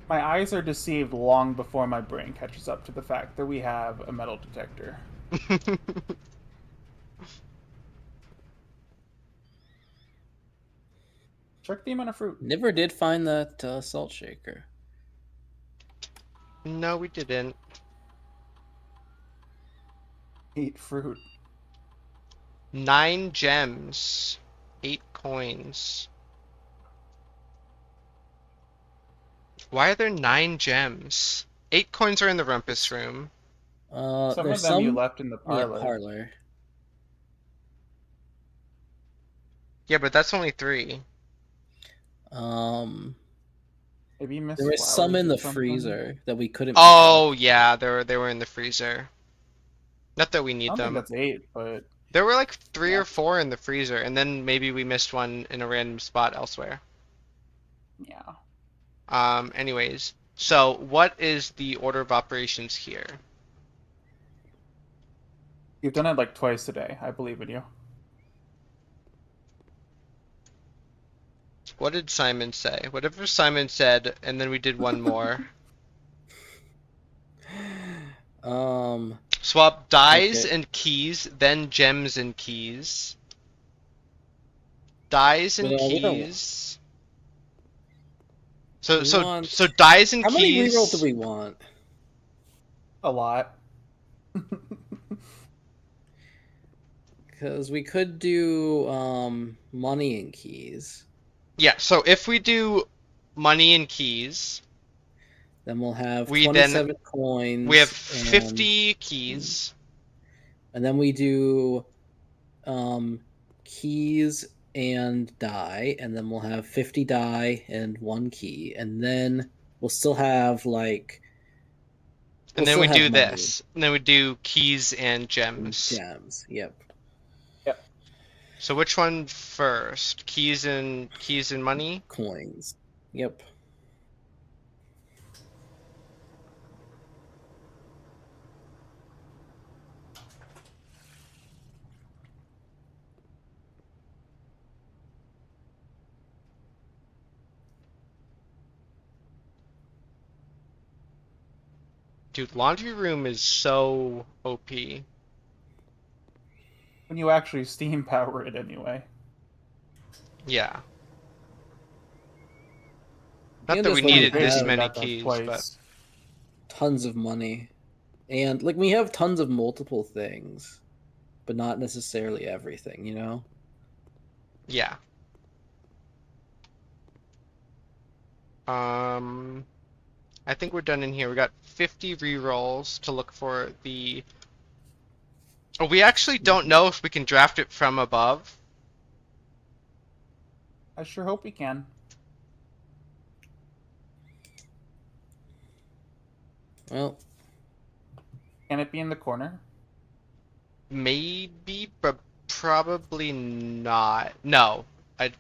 My eyes are deceived long before my brain catches up to the fact that we have a metal detector. Check the amount of fruit. Never did find that salt shaker. No, we didn't. Eat fruit. 9 gems. 8 coins. Why are there 9 gems? 8 coins are in the rumpus room. Some There's of them you some. left in the Yeah, parlor. parlor. Yeah, but that's only 3. Um, Maybe you missed there was some flowers in or the something. freezer that we couldn't pick up. Oh, yeah, they were in the freezer. Not that we I need don't think them. that's 8, but There were like 3 Yeah. or 4 in the freezer, and then maybe we missed one in a random spot elsewhere. yeah. Anyways, so what is the order of operations here? You've done it like twice today. I believe in you. What did Simon say? Whatever Simon said, and then we did one more. Swap dies Okay. and keys, then gems and keys. Dies and We don't. keys. So We so want. so dies and How many rerolls do keys. we want? A lot. Because we could do money and keys. Yeah, so if we do money and keys, Then we'll have we 27 coins. we have and 50 keys. And then we do keys and die, and then we'll have 50 die and 1 key, and then we'll still have like And we'll then still we have do money this. And then we do keys and and gems. gems. Yep. Yep. So which one first? Keys and money? Coins. Yep. Dude, laundry room is so OP. When you actually steam power it anyway. Yeah. Not And that this we way needed we this have many got that keys, twice. but tons of money, and like we have tons of multiple things, but not necessarily everything. You know. yeah. I think we're done in here. We got 50 rerolls to look for the. Oh, we actually don't know if we can draft it from above. I sure hope we can. Well, Can it be in the corner? maybe, but probably not. No, I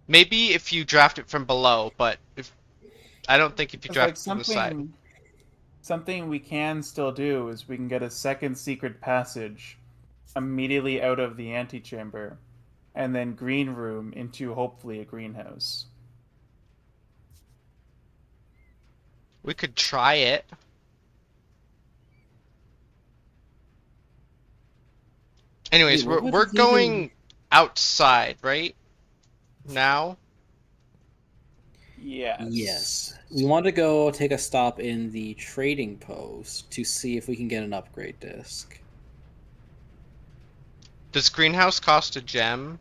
maybe if you draft it from below, but if I don't think if you Because draft like it from the side. something we can still do is we can get a second secret passage immediately out of the antechamber, and then green room into hopefully a greenhouse. We could try it. Anyways, Wait, what would we're it even? going outside, right? Now? Yes. Yes. We want to go take a stop in the trading post to see if we can get an upgrade disc. Does greenhouse cost a gem?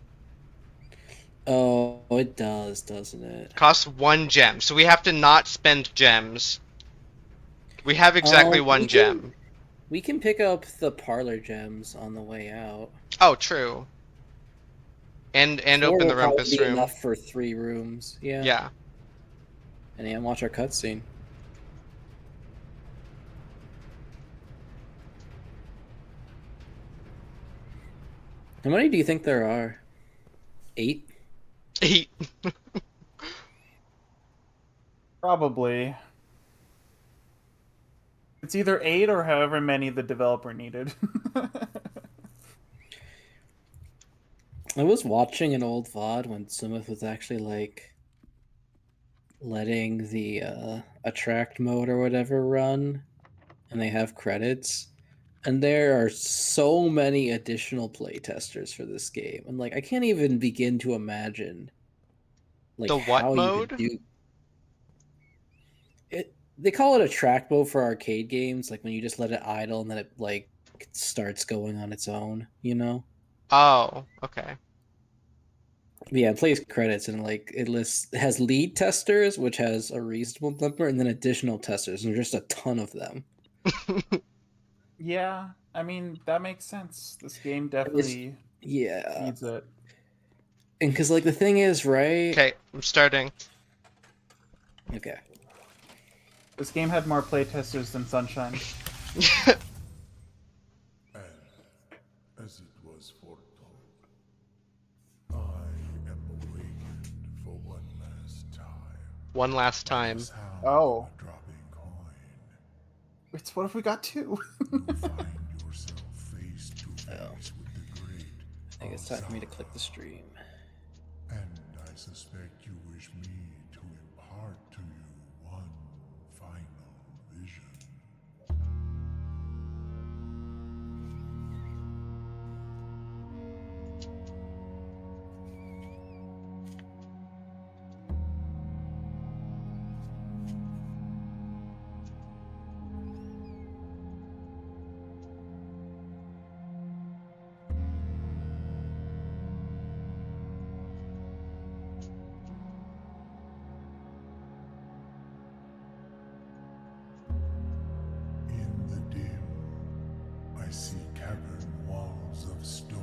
Oh, it does, doesn't it? Costs 1 gem, so we have to not spend gems. We have exactly We one can gem. we can pick up the parlor gems on the way out. Oh, true. And 4 open will the probably rumpus be room. enough for 3 rooms. Yeah. Yeah. And then watch our cutscene. How many do you think there are? 8? 8. Probably. It's either 8 or however many the developer needed. I was watching an old VOD when Sumith was actually like letting the attract mode or whatever run, and they have credits. And there are so many additional playtesters for this game. And like I can't even begin to imagine like The what how you could mode? do it. They call it attract mode for arcade games, like when you just let it idle and then it like starts going on its own, you know? Oh, okay. But yeah, it plays credits and like it has lead testers, which has a reasonable number, and then additional testers, and there's just a ton of them. Yeah, I mean, that makes sense. This game It's definitely yeah, needs it. and because like the thing is, right? Okay, I'm starting. Okay. This game had more playtesters than Sunshine. And, as it was foretold, I am awakened for one last time. One last By the time. sound Oh. of a dropping coin, It's what if we got 2? you find yourself face to Oh. face with the great I think it's time for me to Azara. click the stream. And I suspect you wish me to impart to you one final vision. In the dim, I see cavern walls of stone.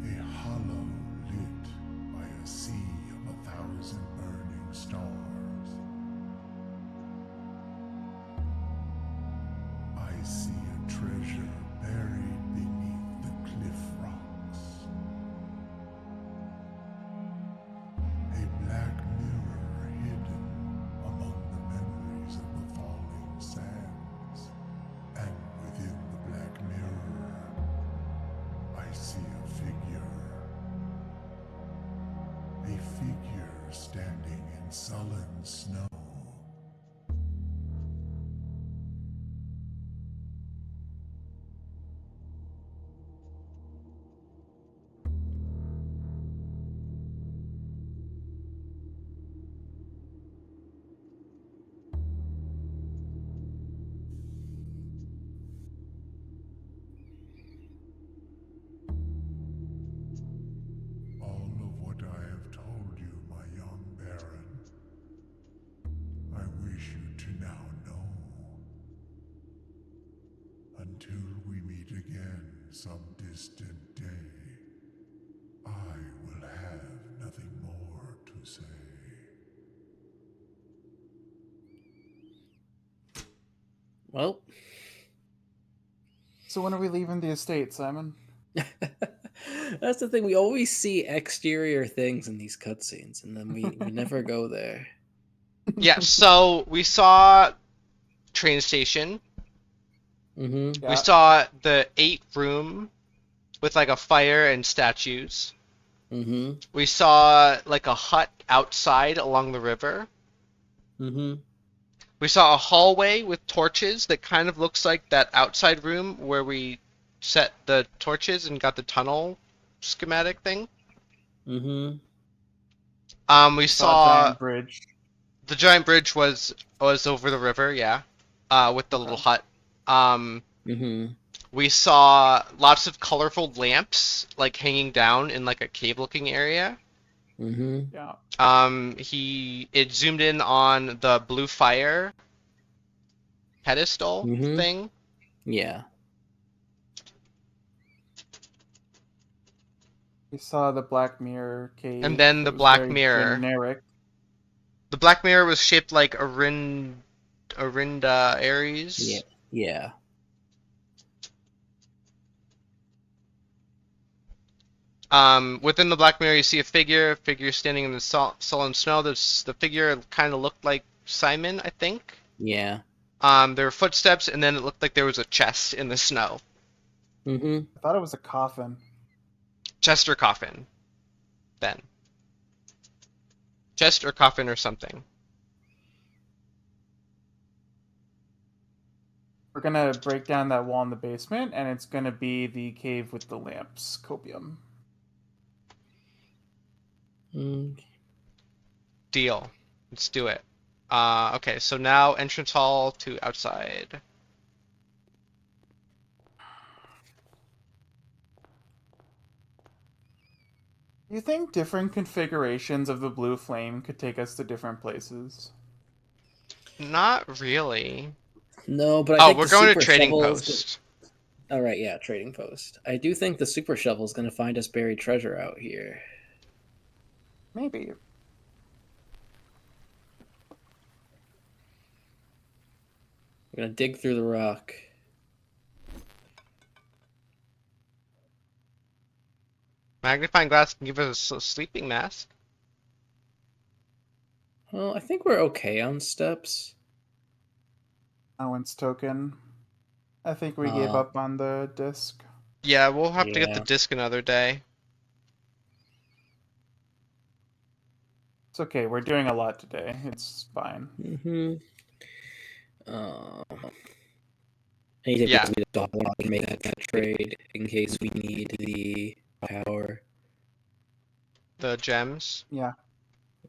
A hollow lit by a sea of 1,000 burning stars. I see a treasure buried beneath the cliff rocks. A black mirror hidden among the memories of the falling sands. And within the black mirror, I see a figure. A figure standing in sullen snow. All of what I have told you, my young baron, I wish you to now know. Until we meet again some distant day, I will have nothing more to say. Well, So when are we leaving the estate, Simon? that's the thing. We always see exterior things in these cutscenes, and then we never go there. Yeah, so we saw train station. Mm-hmm. We Yeah. saw the 8 room with like a fire and statues. Mm-hmm. We saw like a hut outside along the river. Mm-hmm. We saw a hallway with torches that kind of looks like that outside room where we set the torches and got the tunnel schematic thing. Mm-hmm. We Saw a saw giant bridge. the giant bridge was over the river, yeah. With the little Okay. hut. Um, Mm-hmm. we saw lots of colorful lamps like hanging down in like a cave-looking area. Mm-hmm. Yeah. It zoomed in on the blue fire pedestal Mm-hmm. thing. Yeah. We saw the Black Mirror cave. And then the It was Black very Mirror. generic. The Black Mirror was shaped like Arinda Ares. Yeah. Yeah. Within the Black Mirror, you see a figure standing in the sullen snow. The figure kind of looked like Simon, I think. Yeah. There were footsteps, and then it looked like there was a chest in the snow. Mm-hmm. I thought it was a coffin. Chest or coffin, then. Chest or coffin or something. We're gonna break down that wall in the basement, and it's gonna be the cave with the lamps, copium. Mm. Deal. Let's do it. Okay, so now entrance hall to outside. You think different configurations of the blue flame could take us to different places? Not really. No, but I Oh, think we're the going to super trading shovel is post. All right, yeah, trading post. I do think the super shovel is going to find us buried treasure out here. Maybe. We're going to dig through the rock. Magnifying glass can give us a sleeping mask. Well, I think we're okay on steps. Allowance token. I think we gave Uh, up on the disc. Yeah, we'll have to get the Yeah. disc another day. It's okay. We're doing a lot today. It's fine. Mm-hmm. I need to Yeah. be the dog and make that trade in case we need the power. The gems. Yeah.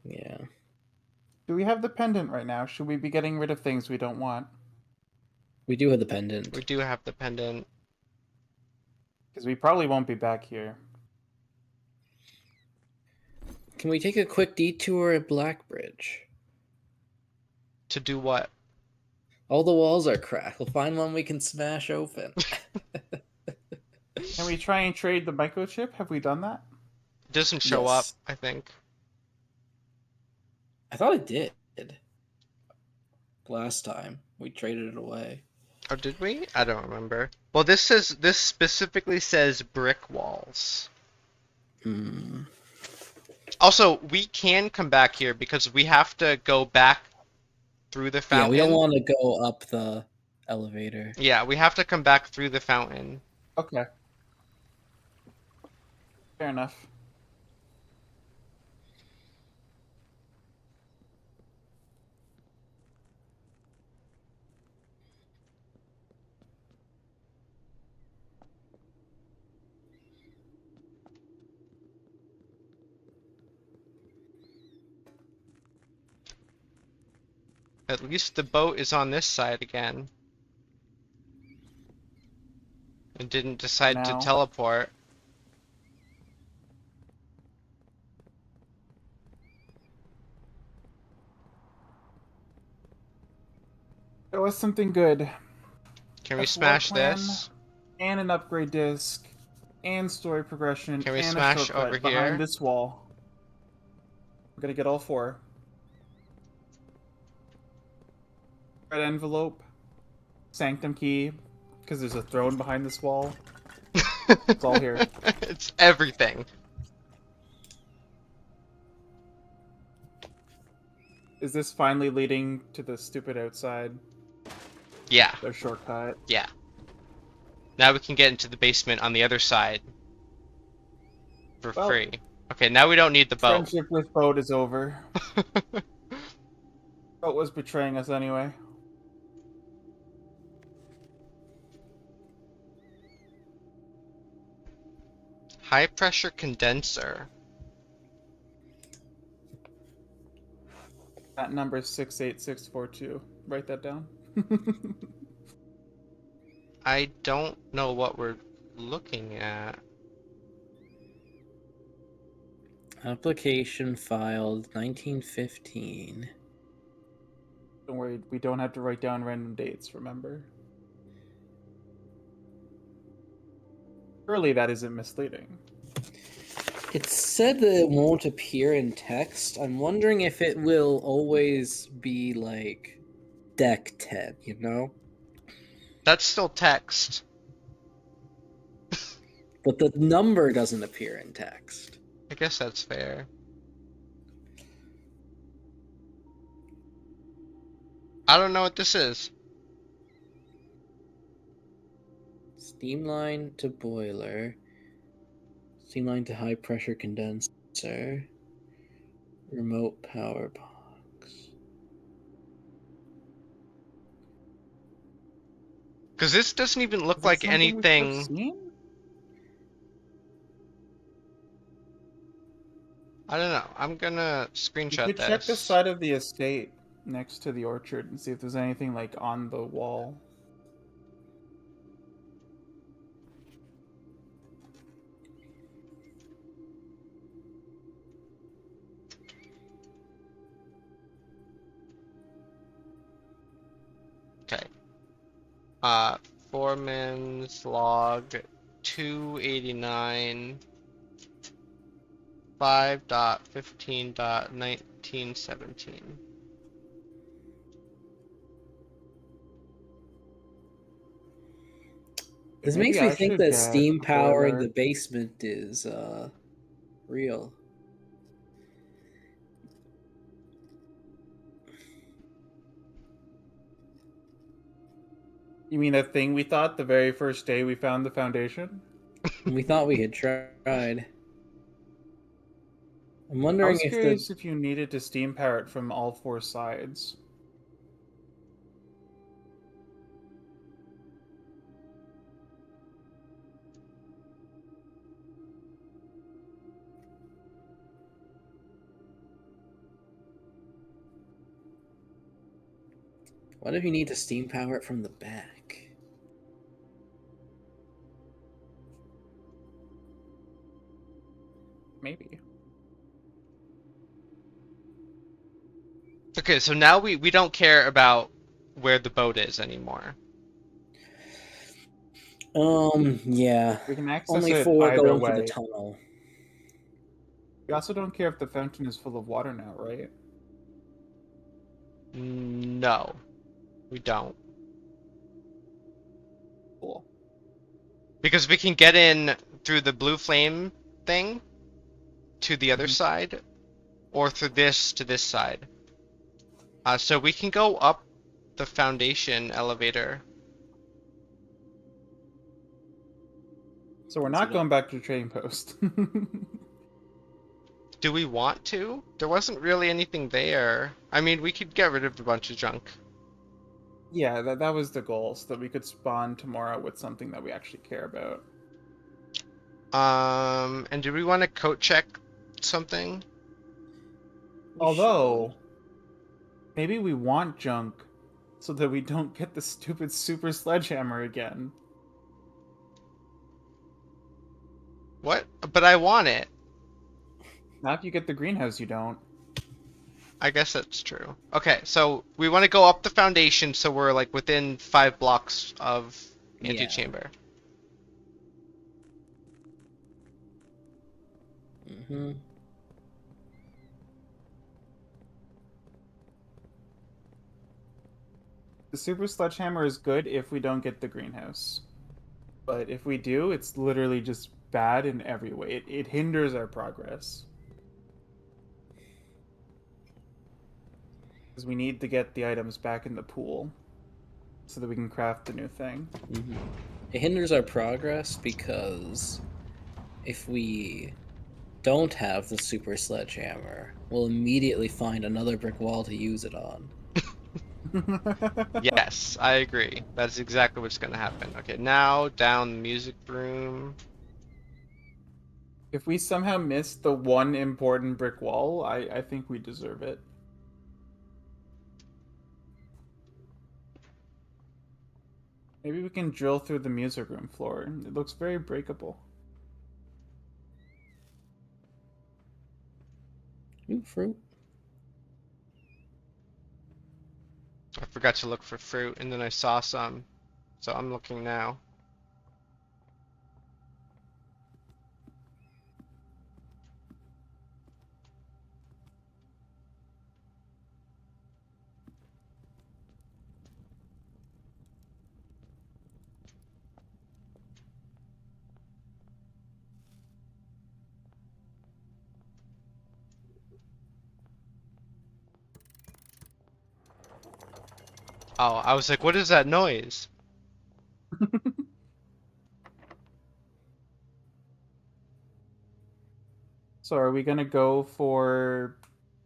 Yeah. Do we have the pendant right now? Should we be getting rid of things we don't want? We do have the pendant. We do have the pendant. Because we probably won't be back here. Can we take a quick detour at Blackbridge? To do what? All the walls are cracked. We'll find one we can smash open. Can we try and trade the microchip? Have we done that? It doesn't show up, Yes. I think. I thought it did. Last time we traded it away. Or did we? I don't remember. Well, this specifically says brick walls. Hmm. Also, we can come back here because we have to go back through the Yeah, fountain. we don't want to go up the elevator. Yeah, we have to come back through the fountain. Okay. Fair enough. At least the boat is on this side again. It didn't decide to Now. teleport. Show us something good. Can we A floor smash plan. this? And an upgrade disc. And story progression. Can we and smash a shortcut over behind here? this wall. We're gonna get all 4. Red envelope. Sanctum key, because there's a throne behind this wall. It's all here. It's everything. Is this finally leading to the stupid outside? Yeah, Their shortcut. yeah. Now we can get into the basement on the other side for Well, free. Okay, now we don't need the boat. Friendship with boat is over. Boat was betraying us anyway. High pressure condenser. That number is 68642. Write that down. I don't know what we're looking at. Application filed 1915. Don't worry, we don't have to write down random dates, remember? Surely that isn't misleading. It said that it won't appear in text. I'm wondering if it will always be like deck 10, you know? That's still text. But the number doesn't appear in text. I guess that's fair. I don't know what this is. Steam line to boiler. Steam line to high pressure condenser. Remote power box. Because this doesn't even look Is it like something we should have anything. seen? I don't know. I'm gonna You screenshot could this. check the side of the estate next to the orchard and see if there's anything like on the wall. Okay. Foreman's log 289 5.15.1917. This Maybe makes me I think should that get steam a powering boiler. the basement is real. You mean that thing we thought the very first day we found the foundation? We thought we had tried. I'm I wondering was if curious the if you needed to steam power it from all four sides. what if you need to steam power it from the back? Maybe. Okay, so now we don't care about where the boat is anymore. Yeah. We can access Only it for either going to the way. tunnel. We also don't care if the fountain is full of water now, right? No, we don't. Cool. Because we can get in through the blue flame thing to the other Mhm. side, or through this to this side. So we can go up the foundation elevator. So we're not going back to the trading post. Do we want to? There wasn't really anything there. I mean, we could get rid of a bunch of junk. Yeah, that was the goal, so that we could spawn tomorrow with something that we actually care about. And do we want to coat check something? Although, maybe we want junk so that we don't get the stupid super sledgehammer again. What? But I want it. Not if you get the greenhouse, you don't. I guess that's true. Okay, so we want to go up the foundation so we're like within 5 blocks of antechamber. Mm-hmm. The super sledgehammer is good if we don't get the greenhouse. But if we do, it's literally just bad in every way. It hinders our progress. Because we need to get the items back in the pool so that we can craft the new thing. Mhm. It hinders our progress because if we don't have the super sledgehammer, we'll immediately find another brick wall to use it on. Yes, I agree. That's exactly what's gonna happen. Okay, now down the music room. If we somehow miss the one important brick wall, I think we deserve it. Maybe we can drill through the music room floor. It looks very breakable. Ooh, fruit. I forgot to look for fruit, and then I saw some, so I'm looking now. Oh, I was like, what is that noise? So are we gonna go for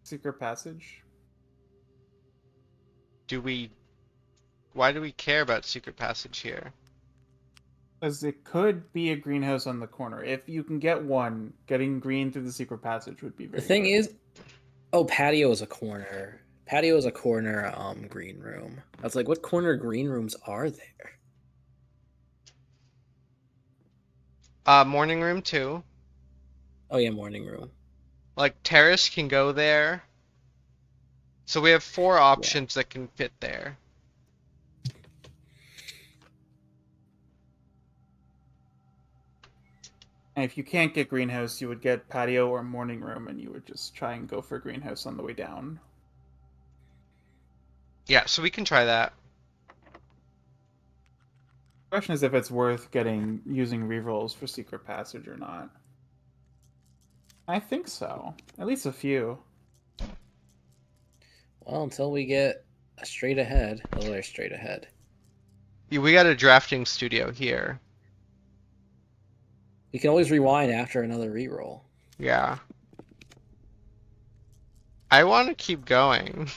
secret passage? Do we... Why do we care about secret passage here? Because it could be a greenhouse on the corner. If you can get one, getting green through the secret passage would be The very thing good. is, oh, patio is a corner. Patio is a corner green room. I was like, what corner green rooms are there? Morning room too. Oh yeah, morning room. Like, terrace can go there. So we have 4 options that can fit there. And if you can't get greenhouse, you would get patio or morning room, and you would just try and go for greenhouse on the way down. Yeah, so we can try that. The question is if it's worth using rerolls for secret passage or not. I think so. At least a few. Well, until we get a straight ahead. Oh, there's straight ahead. Yeah, we got a drafting studio here. We can always rewind after another reroll. Yeah. I want to keep going.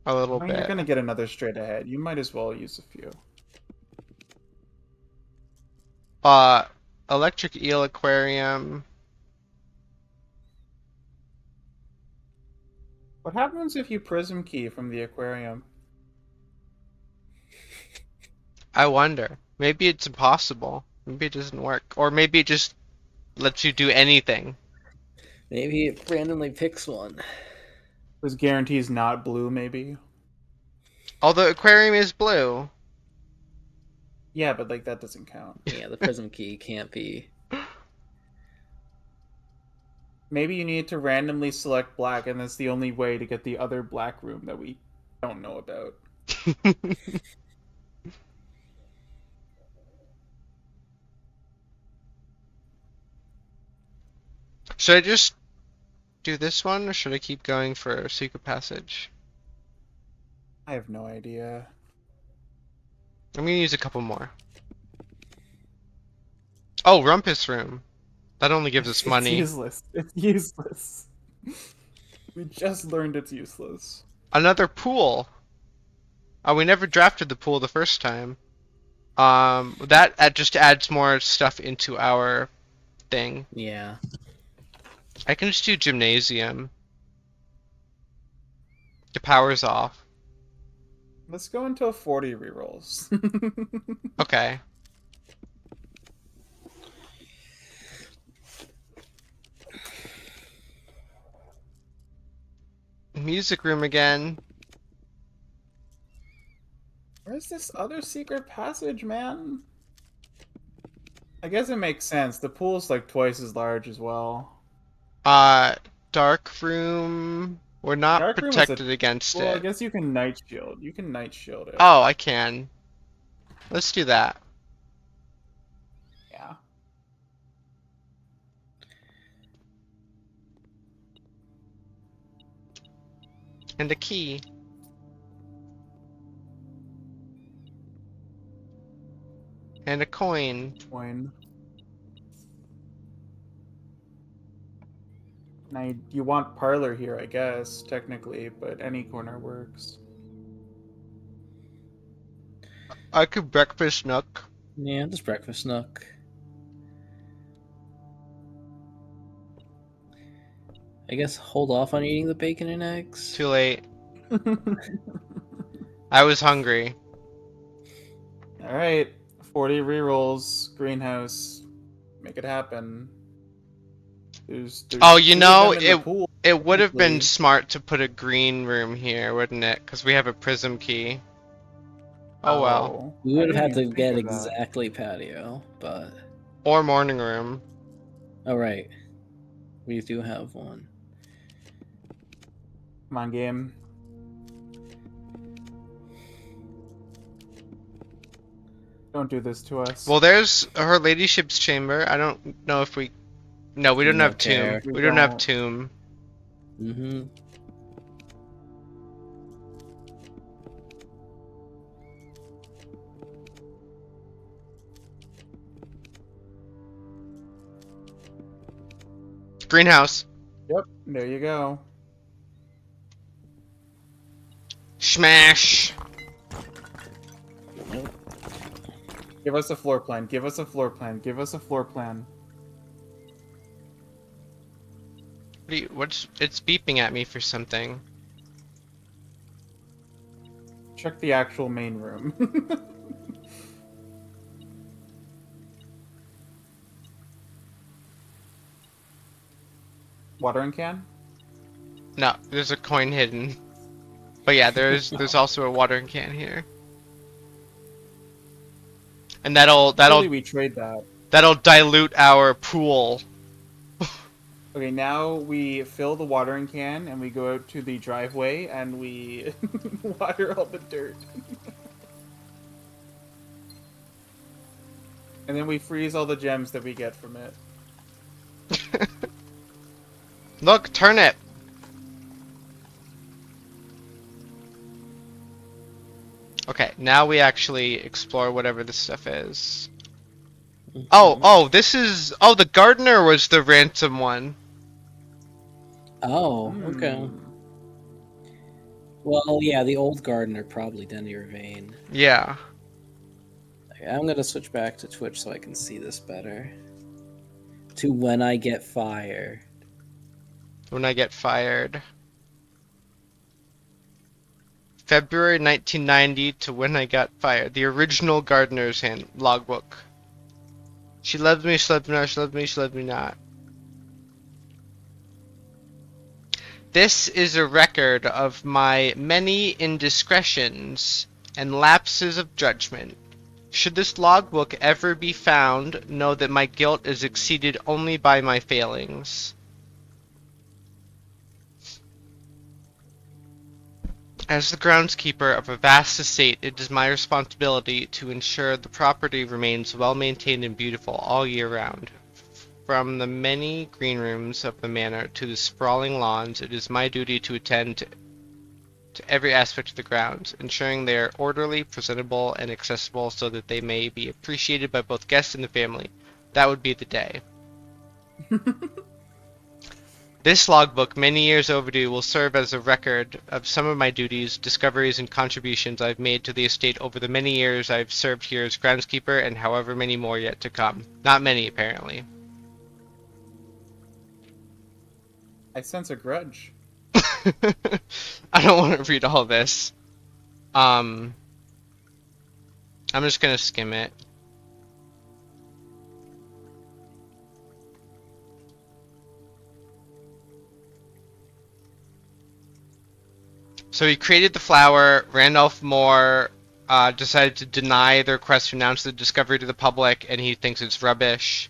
A little I mean, you're bit. gonna get another straight ahead. You might as well use a few. Uh, Electric Eel Aquarium. What happens if you prism key from the aquarium? I wonder. Maybe it's impossible. Maybe it doesn't work. Or maybe it just lets you do anything. Maybe it randomly picks one. This guarantees not blue, maybe? Although aquarium is blue. Yeah, but like that doesn't count. Yeah, the prism key can't be. Maybe you need to randomly select black, and that's the only way to get the other black room that we don't know about. Should I just do this one, or should I keep going for secret passage? I have no idea. I'm gonna use a couple more. Oh, Rumpus Room. That only gives us money. It's useless. It's useless. We just learned it's useless. Another pool. Oh, we never drafted the pool the first time. That just adds more stuff into our thing. Yeah. I can just do gymnasium. The power's off. Let's go until 40 rerolls. Okay. Music room again. Where's this other secret passage, man? I guess it makes sense. The pool's like twice as large as well. Dark room. We're not Dark room is a- protected against Well, I it. guess you can night shield. You can night shield it. Oh, I can. Let's do that. Yeah. And a key. And a coin. Coin. Now you want parlor here, I guess, technically, but any corner works. I could breakfast nook. Yeah, just breakfast nook. I guess hold off on eating the bacon and eggs. Too late. I was hungry. All right, 40 rerolls, greenhouse, make it happen. There's Oh, you two of know, them in the pool, It would have been technically. smart to put a green room here, wouldn't it? Because we have a prism key. Oh well. We I would have had didn't to even get think of that. exactly patio, but Or morning room. oh right, we do have one. Come on, game. Don't do this to us. Well, there's her ladyship's chamber. I don't know if we... No, we don't don't have tomb. care. We We don't have don't. tomb. Mm-hmm. Greenhouse. Yep, there you go. Smash. Give us a floor plan. Give us a floor plan. Give us a floor plan. What's... It's beeping at me for something. Check the actual main room. Watering can? No, there's a coin hidden. But yeah, there's also a watering can here. And that'll Surely we trade that. that'll dilute our pool. Okay, now we fill the watering can and we go out to the driveway and we water all the dirt. And then we freeze all the gems that we get from it. Look, turnip. Okay, now we actually explore whatever this stuff is. Oh, this is... Oh, the gardener was the ransom one. Oh, okay. Hmm. Well, yeah, the old gardener probably Denny Ravane. Yeah. Okay, I'm gonna switch back to Twitch so I can see this better. To when I get fired. When I get fired. February 1990 to when I got fired. The original gardener's hand logbook. She loved me, she loved me not, she loved me, she loved me not. This is a record of my many indiscretions and lapses of judgment. Should this logbook ever be found, know that my guilt is exceeded only by my failings. As the groundskeeper of a vast estate, it is my responsibility to ensure the property remains well maintained and beautiful all year round. From the many green rooms of the manor to the sprawling lawns, it is my duty to attend to every aspect of the grounds, ensuring they are orderly, presentable, and accessible so that they may be appreciated by both guests and the family. That would be the day. This logbook, many years overdue, will serve as a record of some of my duties, discoveries, and contributions I've made to the estate over the many years I've served here as groundskeeper, and however many more yet to come. Not many, apparently. I sense a grudge. I don't want to read all this. I'm just gonna skim it. So he created the flower. Randolph Moore decided to deny the request to announce the discovery to the public, and he thinks it's rubbish.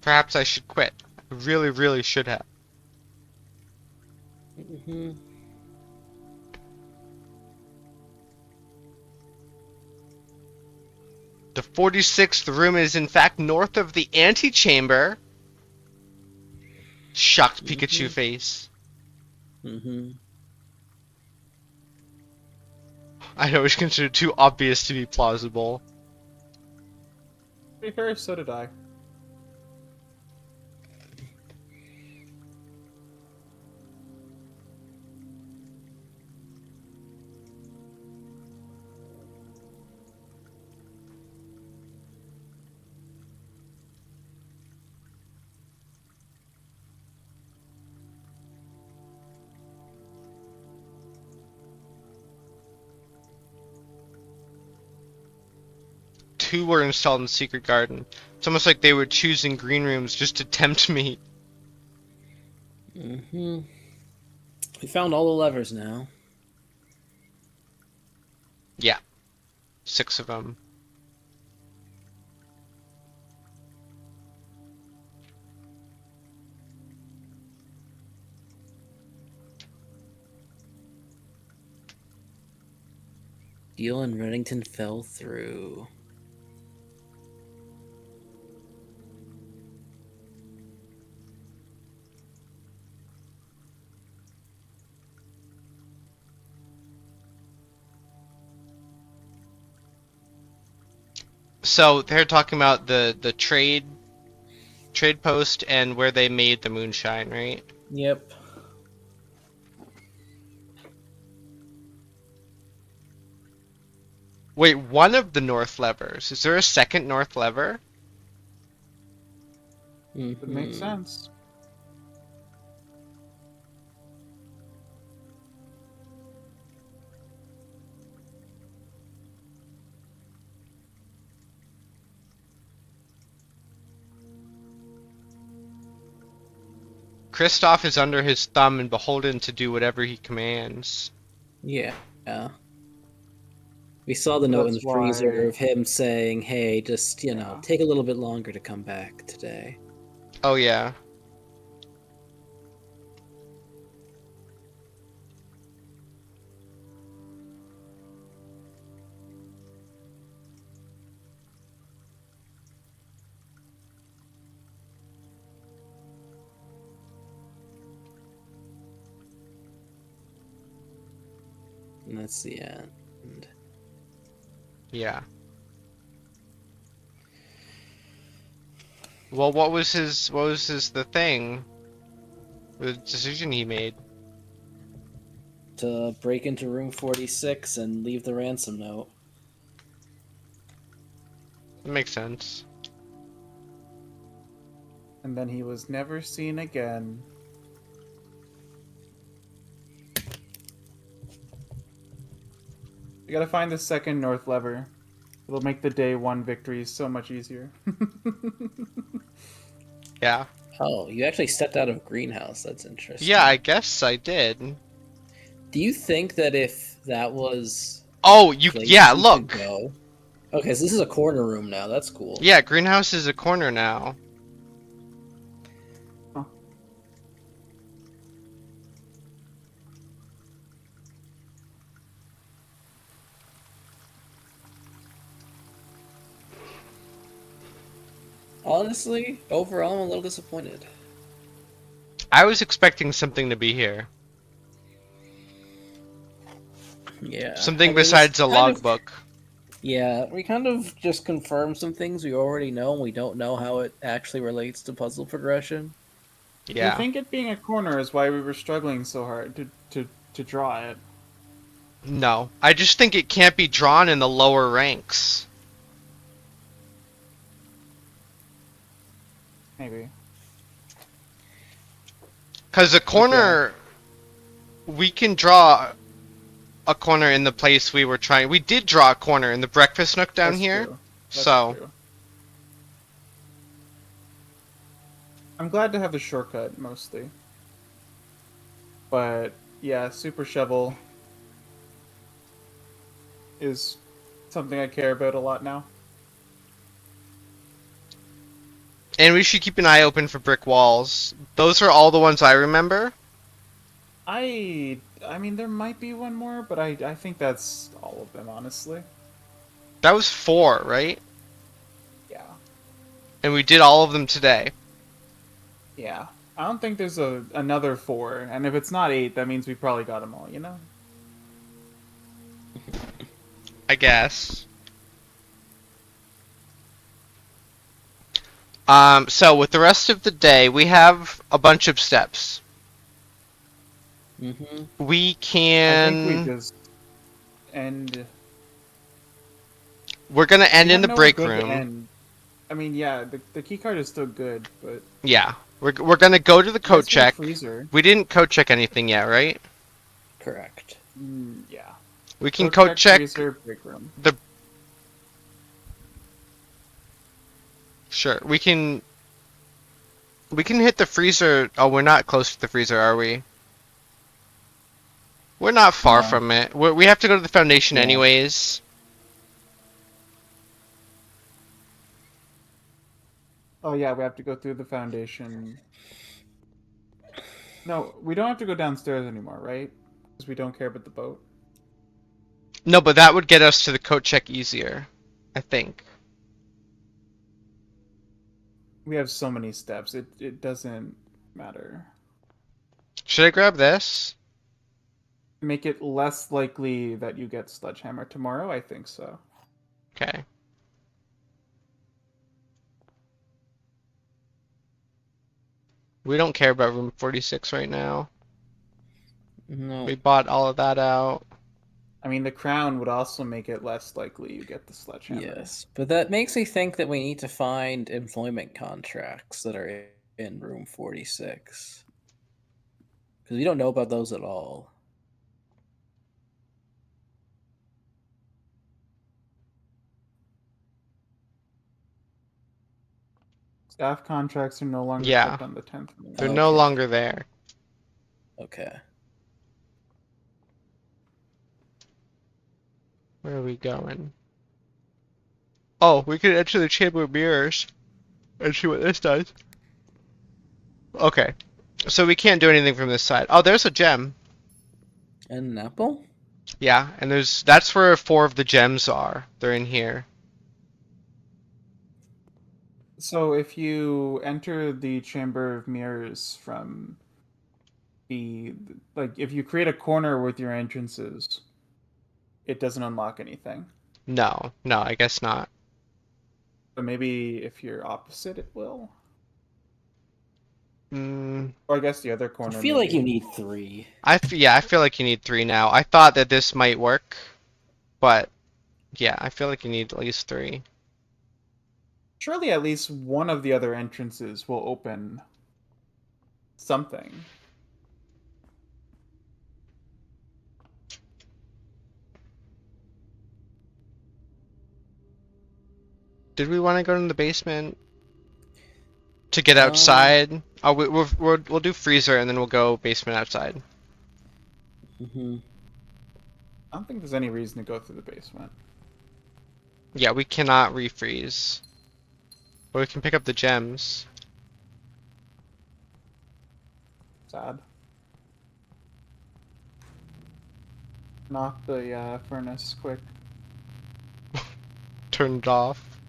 Perhaps I should quit. I really, really should have. Mm-hmm. The 46th room is in fact north of the antechamber. Shocked Pikachu face. Mm-hmm. I know it's considered too obvious to be plausible. To be fair, so did I. Two were installed in Secret Garden. It's almost like they were choosing green rooms just to tempt me. Mm-hmm. We found all the levers now. Yeah. 6 of them. Deal in Reddington fell through. So they're talking about the trade post and where they made the moonshine, right? Yep. Wait, one of the north levers. Is there a second north lever? It makes Mhm. sense. Kristoff is under his thumb and beholden to do whatever he commands. Yeah. We saw the note in the That's freezer why- of him saying, "Hey, just Yeah. take a little bit longer to come back today." Oh yeah. And that's the end. Yeah. Well, what was his the thing? The decision he made. To break into room 46 and leave the ransom note. That makes sense. And then he was never seen again. We gotta find the second north lever. It'll make the day one victories so much easier. Yeah. Oh, you actually stepped out of greenhouse. That's interesting. Yeah, I guess I did. Do you think that if that was Oh, you place yeah, we could look. go... Okay, so this is a corner room now. That's cool. Yeah, greenhouse is a corner now. Honestly, overall, I'm a little disappointed. I was expecting something to be here. Yeah. Something I mean, this besides a kind of- logbook. Yeah, we kind of just confirmed some things we already know, and we don't know how it actually relates to puzzle progression. Yeah. I think it being a corner is why we were struggling so hard to draw it. No. I just think it can't be drawn in the lower ranks. Maybe. Because a corner, we can draw a corner in the place we were trying. We did draw a corner in the breakfast nook down That's here. true. That's So, true. I'm glad to have the shortcut mostly. But yeah, Super Shovel is something I care about a lot now. And we should keep an eye open for brick walls. Those are all the ones I remember. I mean, there might be one more, but I think that's all of them, honestly. That was 4, right? Yeah. And we did all of them today. Yeah. I don't think there's another 4, and if it's not 8, that means we probably got them all, you know? I guess. So with the rest of the day, we have a bunch of steps. Mm-hmm. We I can. think we just end. We're gonna end we in have the nowhere break good to room. end. I mean, yeah, the key card is still good, but Yeah, we're gonna go to the code let's get a check. freezer. We didn't code check anything yet, right? Correct. Yeah. We can code check. Freezer, break room. Sure, we can. We can hit the freezer. Oh, we're not close to the freezer, are we? We're not far No. from it. We have to go to the foundation Yeah. anyways. Oh yeah, we have to go through the foundation. No, we don't have to go downstairs anymore, right? Because we don't care about the boat. No, but that would get us to the code check easier, I think. We have so many steps. It doesn't matter. Should I grab this? Make it less likely that you get Sledgehammer tomorrow. I think so. Okay. We don't care about room 46 right now. No. We bought all of that out. I mean, the crown would also make it less likely you get the Sledgehammer. Yes, but that makes me think that we need to find employment contracts that are in room 46. Because we don't know about those at all. Staff contracts are no longer Yeah. kept on the 10th. They're no Okay. longer there. Okay. Where are we going? Oh, we could enter the Chamber of Mirrors and see what this does. Okay. So we can't do anything from this side. Oh, there's a gem. And an apple? Yeah, and that's where 4 of the gems are. They're in here. So if you enter the Chamber of Mirrors from if you create a corner with your entrances, it doesn't unlock anything. No, I guess not. But maybe if you're opposite, it will. Mm, Or I guess the other corner. I feel like maybe. you need 3. I feel like you need 3 now. I thought that this might work, but yeah, I feel like you need at least 3. Surely at least one of the other entrances will open something. Did we want to go in the basement to get outside? Oh, we'll do freezer and then we'll go basement outside. Mm-hmm. I don't think there's any reason to go through the basement. Yeah, we cannot refreeze. But we can pick up the gems. Sad. Knock the furnace quick. Turn it off.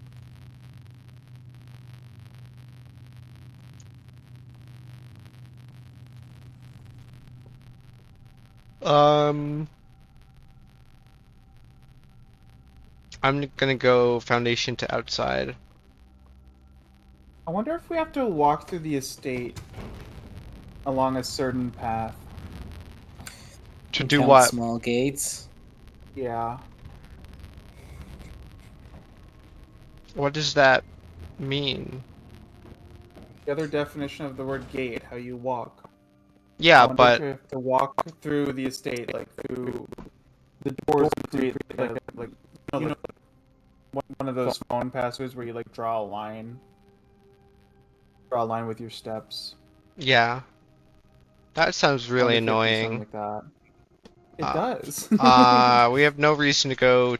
I'm gonna go foundation to outside. I wonder if we have to walk through the estate along a certain path. To do Count what? Small gates. Yeah. What does that mean? The other definition of the word gate, how you walk. I Yeah, wonder but if we have to walk through the estate, like through the doors, create like you know, one of those phone passwords where you like draw a line with your steps. yeah. That sounds really I wonder if it annoying. would do something like that. It Uh, does. We have no reason to go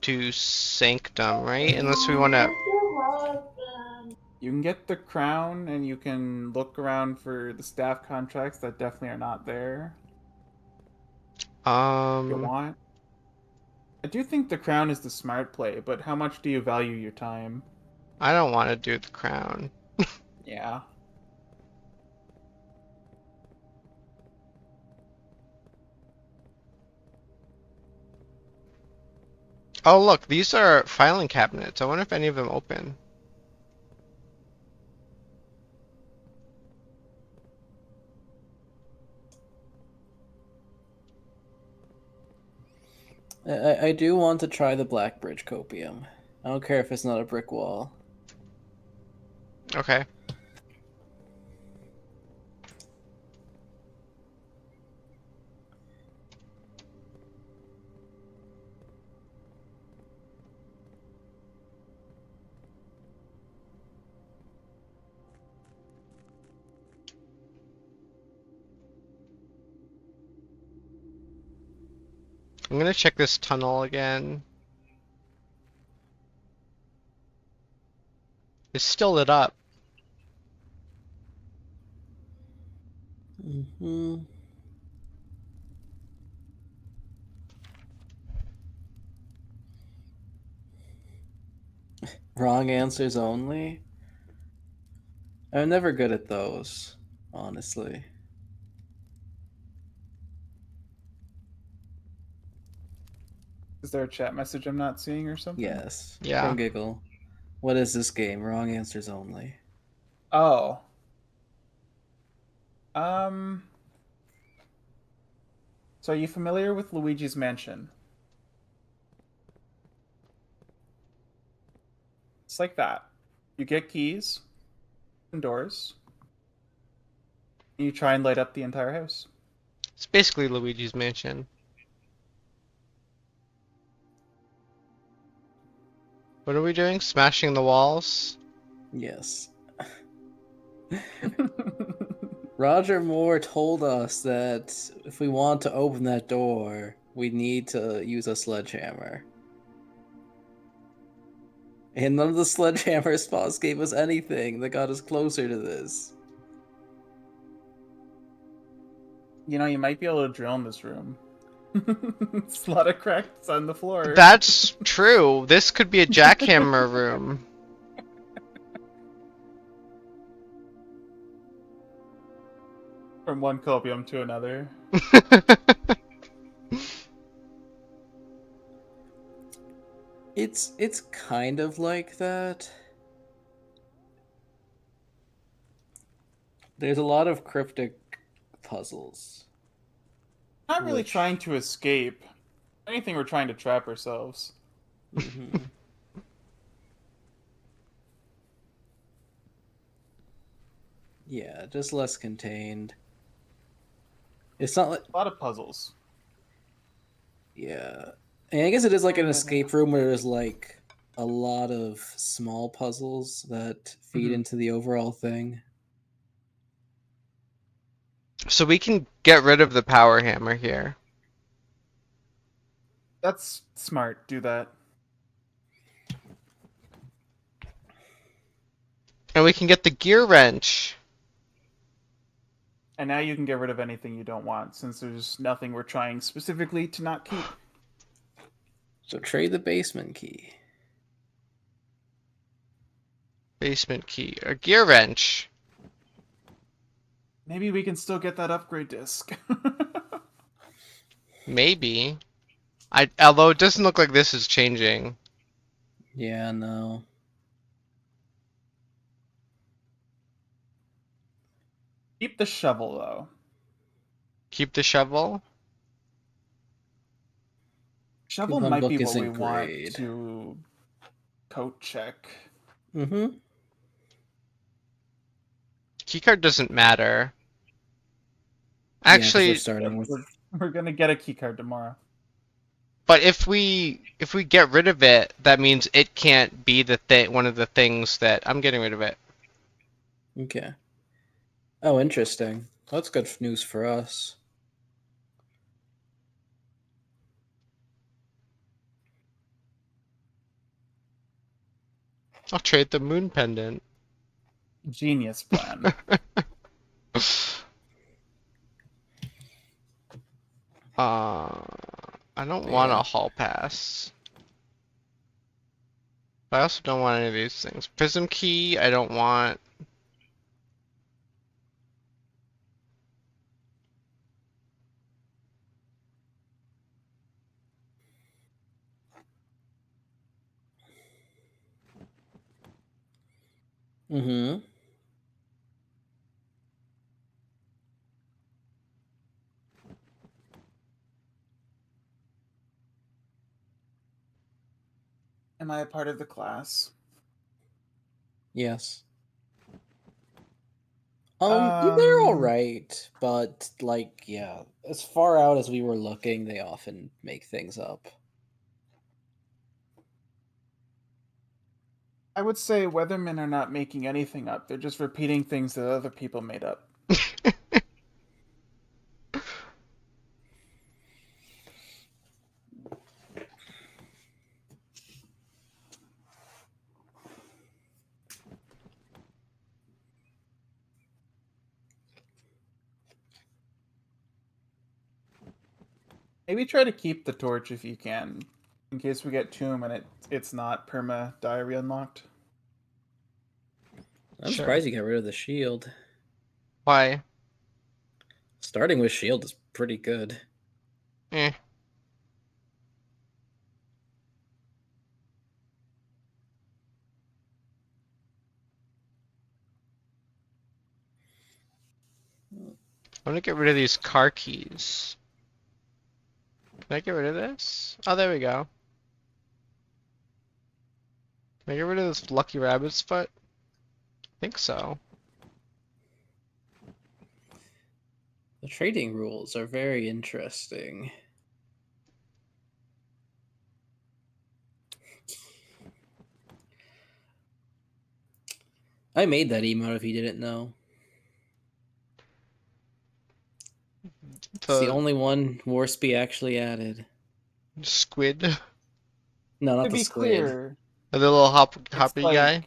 to Sanctum, right? Unless we want to... You can get the crown, and you can look around for the staff contracts that definitely are not there. If you want. I do think the crown is the smart play, but how much do you value your time? I don't want to do the crown. Yeah. Oh, look, these are filing cabinets. I wonder if any of them open. I do want to try the Black Bridge Copium. I don't care if it's not a brick wall. Okay. I'm gonna check this tunnel again. It's still lit up. Mm-hmm. Wrong answers only? I'm never good at those, honestly. Is there a chat message I'm not seeing or something? Yes. Yeah. From Giggle. What is this game? Wrong answers only. Oh. So are you familiar with Luigi's Mansion? It's like that. You get keys and doors. And you try and light up the entire house. It's basically Luigi's Mansion. What are we doing? Smashing the walls? Yes. Roger Moore told us that if we want to open that door, we need to use a sledgehammer. And none of the sledgehammer spots gave us anything that got us closer to this. You know, you might be able to drill in this room. It's a lot of cracks on the floor. That's true. This could be a jackhammer room. From one copium to another. It's kind of like that. There's a lot of cryptic puzzles. Not really Which- trying to escape. If anything, we're trying to trap ourselves. Mhm. Yeah, just less contained. It's not like A lot of puzzles. yeah. And I guess it is like an escape room where there's like a lot of small puzzles that feed Mhm. into the overall thing. So we can get rid of the power hammer here. That's smart. Do that. And we can get the gear wrench. And now you can get rid of anything you don't want, since there's nothing we're trying specifically to not keep. So trade the basement key. Basement key. A gear wrench. Maybe we can still get that upgrade disc. Maybe. Although it doesn't look like this is changing. Yeah, no. Keep the shovel, though. Keep the shovel. Shovel Coupon might book be what we isn't want great. to coat check. Mm-hmm. Keycard doesn't matter. Yeah, 'cause Actually, we're starting with We're gonna get a keycard tomorrow. but if we get rid of it, that means it can't be one of the things that I'm getting rid of it. okay. Oh, interesting. That's good news for us. I'll trade the moon pendant. Genius plan. I don't But want a yeah. hall pass. But I also don't want any of these things. Prism key, I don't want. Mm-hmm. Am I a part of the class? Yes. They're all Um, right, but like, yeah, as far out as we were looking, they often make things up. I would say weathermen are not making anything up. They're just repeating things that other people made up. Maybe try to keep the torch if you can, in case we get Tomb and it's not perma diary unlocked. I'm Sure. surprised you got rid of the shield. Why? Starting with shield is pretty good. Eh. I want to get rid of these car keys. Can I get rid of this? Oh, there we go. Can I get rid of this lucky rabbit's foot? I think so. The trading rules are very interesting. I made that emote if you didn't know. It's the only one Warspy actually added. Squid. The No, not To the be squid. clear, little it's hoppy like guy.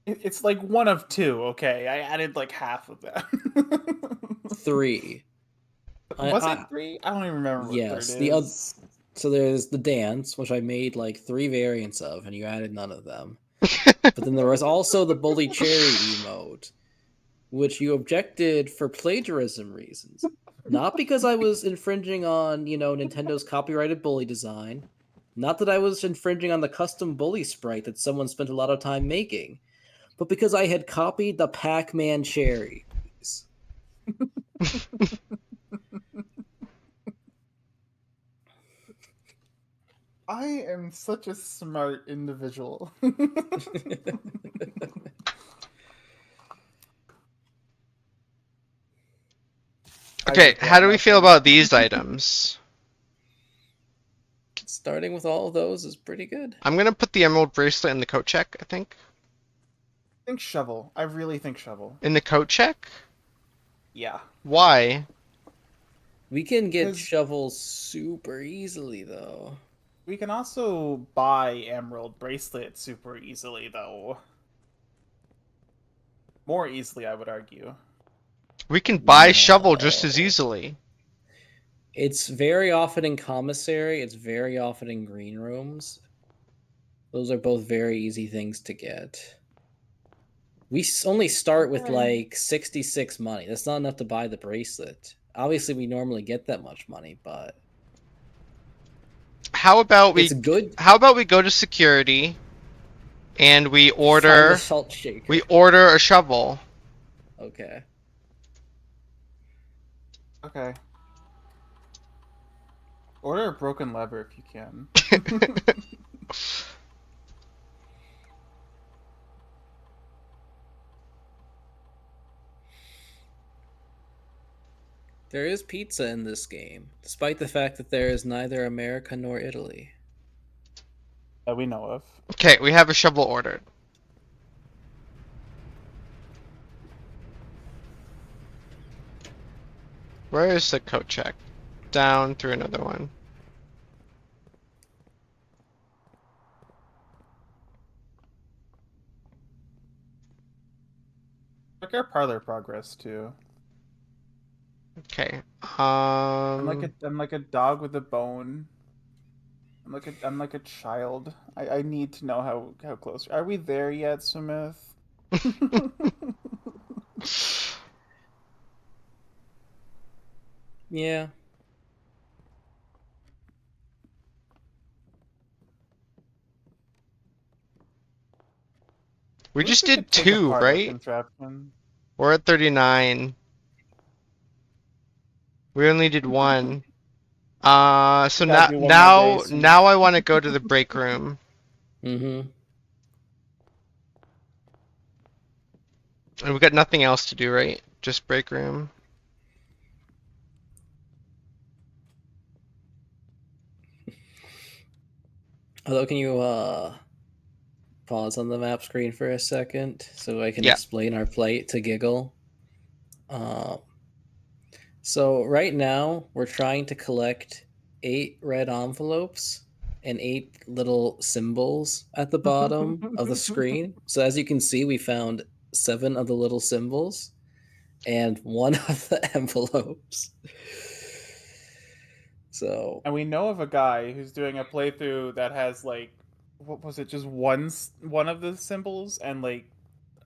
it's like one of two. Okay, I added like half of that. 3. Was it 3? I don't even remember what Yes, third the other. is. So there's the dance, which I made like 3 variants of, and you added none of them. But then there was also the Bully Cherry emote, which you objected for plagiarism reasons. Not because I was infringing on, Nintendo's copyrighted bully design. Not that I was infringing on the custom bully sprite that someone spent a lot of time making. But because I had copied the Pac-Man cherries. I am such a smart individual. Okay, how do we feel about these items? Starting with all of those is pretty good. I'm gonna put the emerald bracelet in the coat check, I think. I think shovel. I really think shovel. In the coat check? Yeah. Why? We can get 'Cause- shovels super easily, though. We can also buy emerald bracelet super easily, though. More easily, I would argue. We can buy No. shovel just as easily. It's very often in commissary. It's very often in green rooms. Those are both very easy things to get. We only start with Okay. like 66 money. That's not enough to buy the bracelet. Obviously, we normally get that much money, but How about it's good. how about we go to security and we Find the order salt shaker. we order a shovel. Okay. Okay. Order a broken lever if you can. There is pizza in this game, despite the fact that there is neither America nor Italy. That we know of. Okay, we have a shovel ordered. Where is the coat check? Down through another one. Check our parlor progress too. Okay. I'm like a dog with a bone. I'm like a child. I need to know how close. Are we there yet, Smith? Yeah. We What if just we did could take 2, apart our right? contraption? We're at 39. We only did 1. So We gotta do one more day, Smith. now I want to go to the break room. Mm-hmm. And we got nothing else to do, right? Just break room. Although, can you pause on the map screen for a second so I can Yeah. explain our plight to Giggle? So right now we're trying to collect 8 red envelopes and 8 little symbols at the bottom of the screen. So as you can see, we found 7 of the little symbols and 1 of the envelopes. So And we know of a guy who's doing a playthrough that has like, what was it? Just one of the symbols and like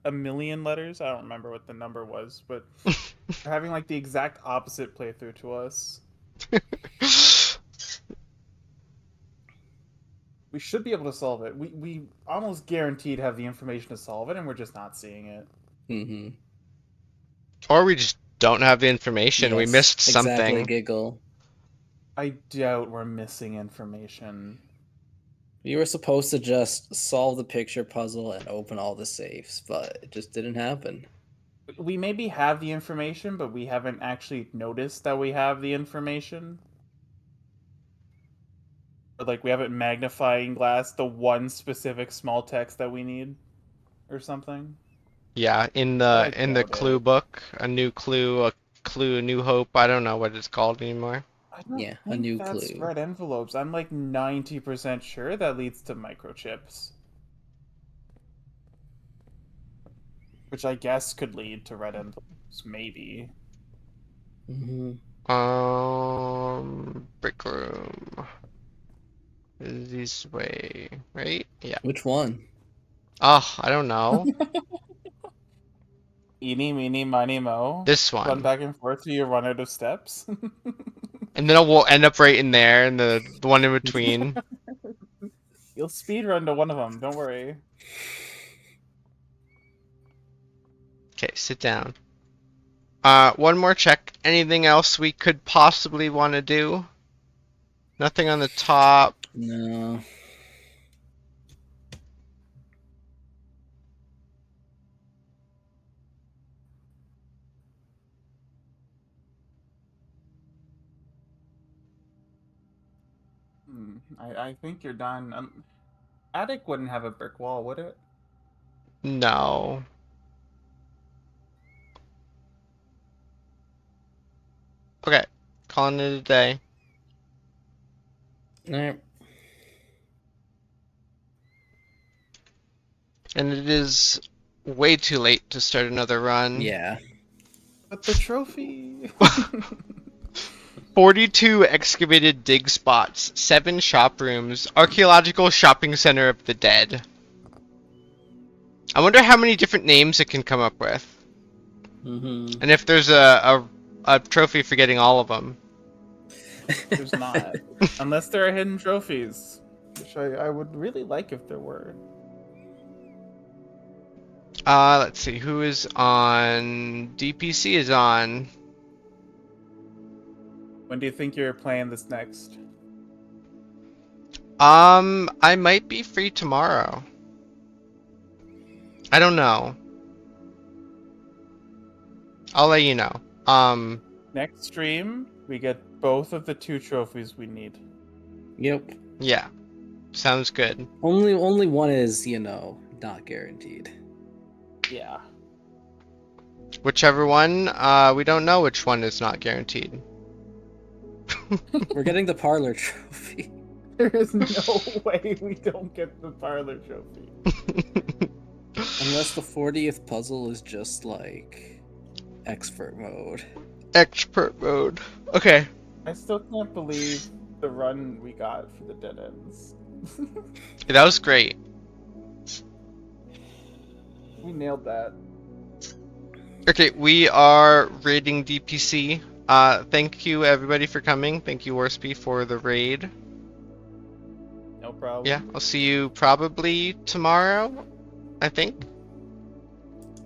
a million letters. I don't remember what the number was, but they're having like the exact opposite playthrough to us. We should be able to solve it. We almost guaranteed have the information to solve it, and we're just not seeing it. mm-hmm. Or we just don't have the information. We Yes, missed exactly, something. Giggle. I doubt we're missing information. You were supposed to just solve the picture puzzle and open all the safes, but it just didn't happen. We maybe have the information, but we haven't actually noticed that we have the information. Or like we haven't magnifying glass the one specific small text that we need, or something. Yeah, in I the doubt clue it. book, a new clue, a new hope. I don't know what it's called anymore. I don't Yeah, a think new that's clue. red envelopes. I'm like 90% sure that leads to microchips. Which I guess could lead to red envelopes, maybe. Mm-hmm. Break room. This way, right? Yeah. Which one? Oh, I don't know. Eeny, meeny, miny, mo. This Run one. back and forth till you run out of steps. And then we'll end up right in there, in the one in between. You'll speed run to one of them, don't worry. Okay, sit down. One more check. Anything else we could possibly want to do? Nothing on the top. No. I think you're done. Attic wouldn't have a brick wall, would it? No. Okay, calling it a day. Alright. And it is way too late to start another run. Yeah. But the trophy. 42 excavated dig spots, 7 shop rooms, archaeological shopping center of the dead. I wonder how many different names it can come up with. Mm-hmm. And if there's a trophy for getting all of them. There's not. Unless there are hidden trophies. Which I would really like if there were. Let's see, who is on? DPC is on. When do you think you're playing this next? I might be free tomorrow. I don't know. I'll let you know. Next stream, we get both of the 2 trophies we need. Yep. Yeah. Sounds good. Only one is, not guaranteed. Yeah. Whichever one, we don't know which one is not guaranteed. We're getting the parlor trophy. There is no way we don't get the parlor trophy. Unless the 40th puzzle is just like expert mode. Expert mode. Okay. I still can't believe the run we got for the dead ends. That was great. We nailed that. Okay, we are raiding DPC. Thank you everybody for coming. Thank you Warspy for the raid. No problem. Yeah, I'll see you probably tomorrow, I think.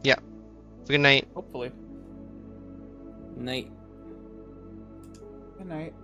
Yeah. Good night. Hopefully. Night. Good night.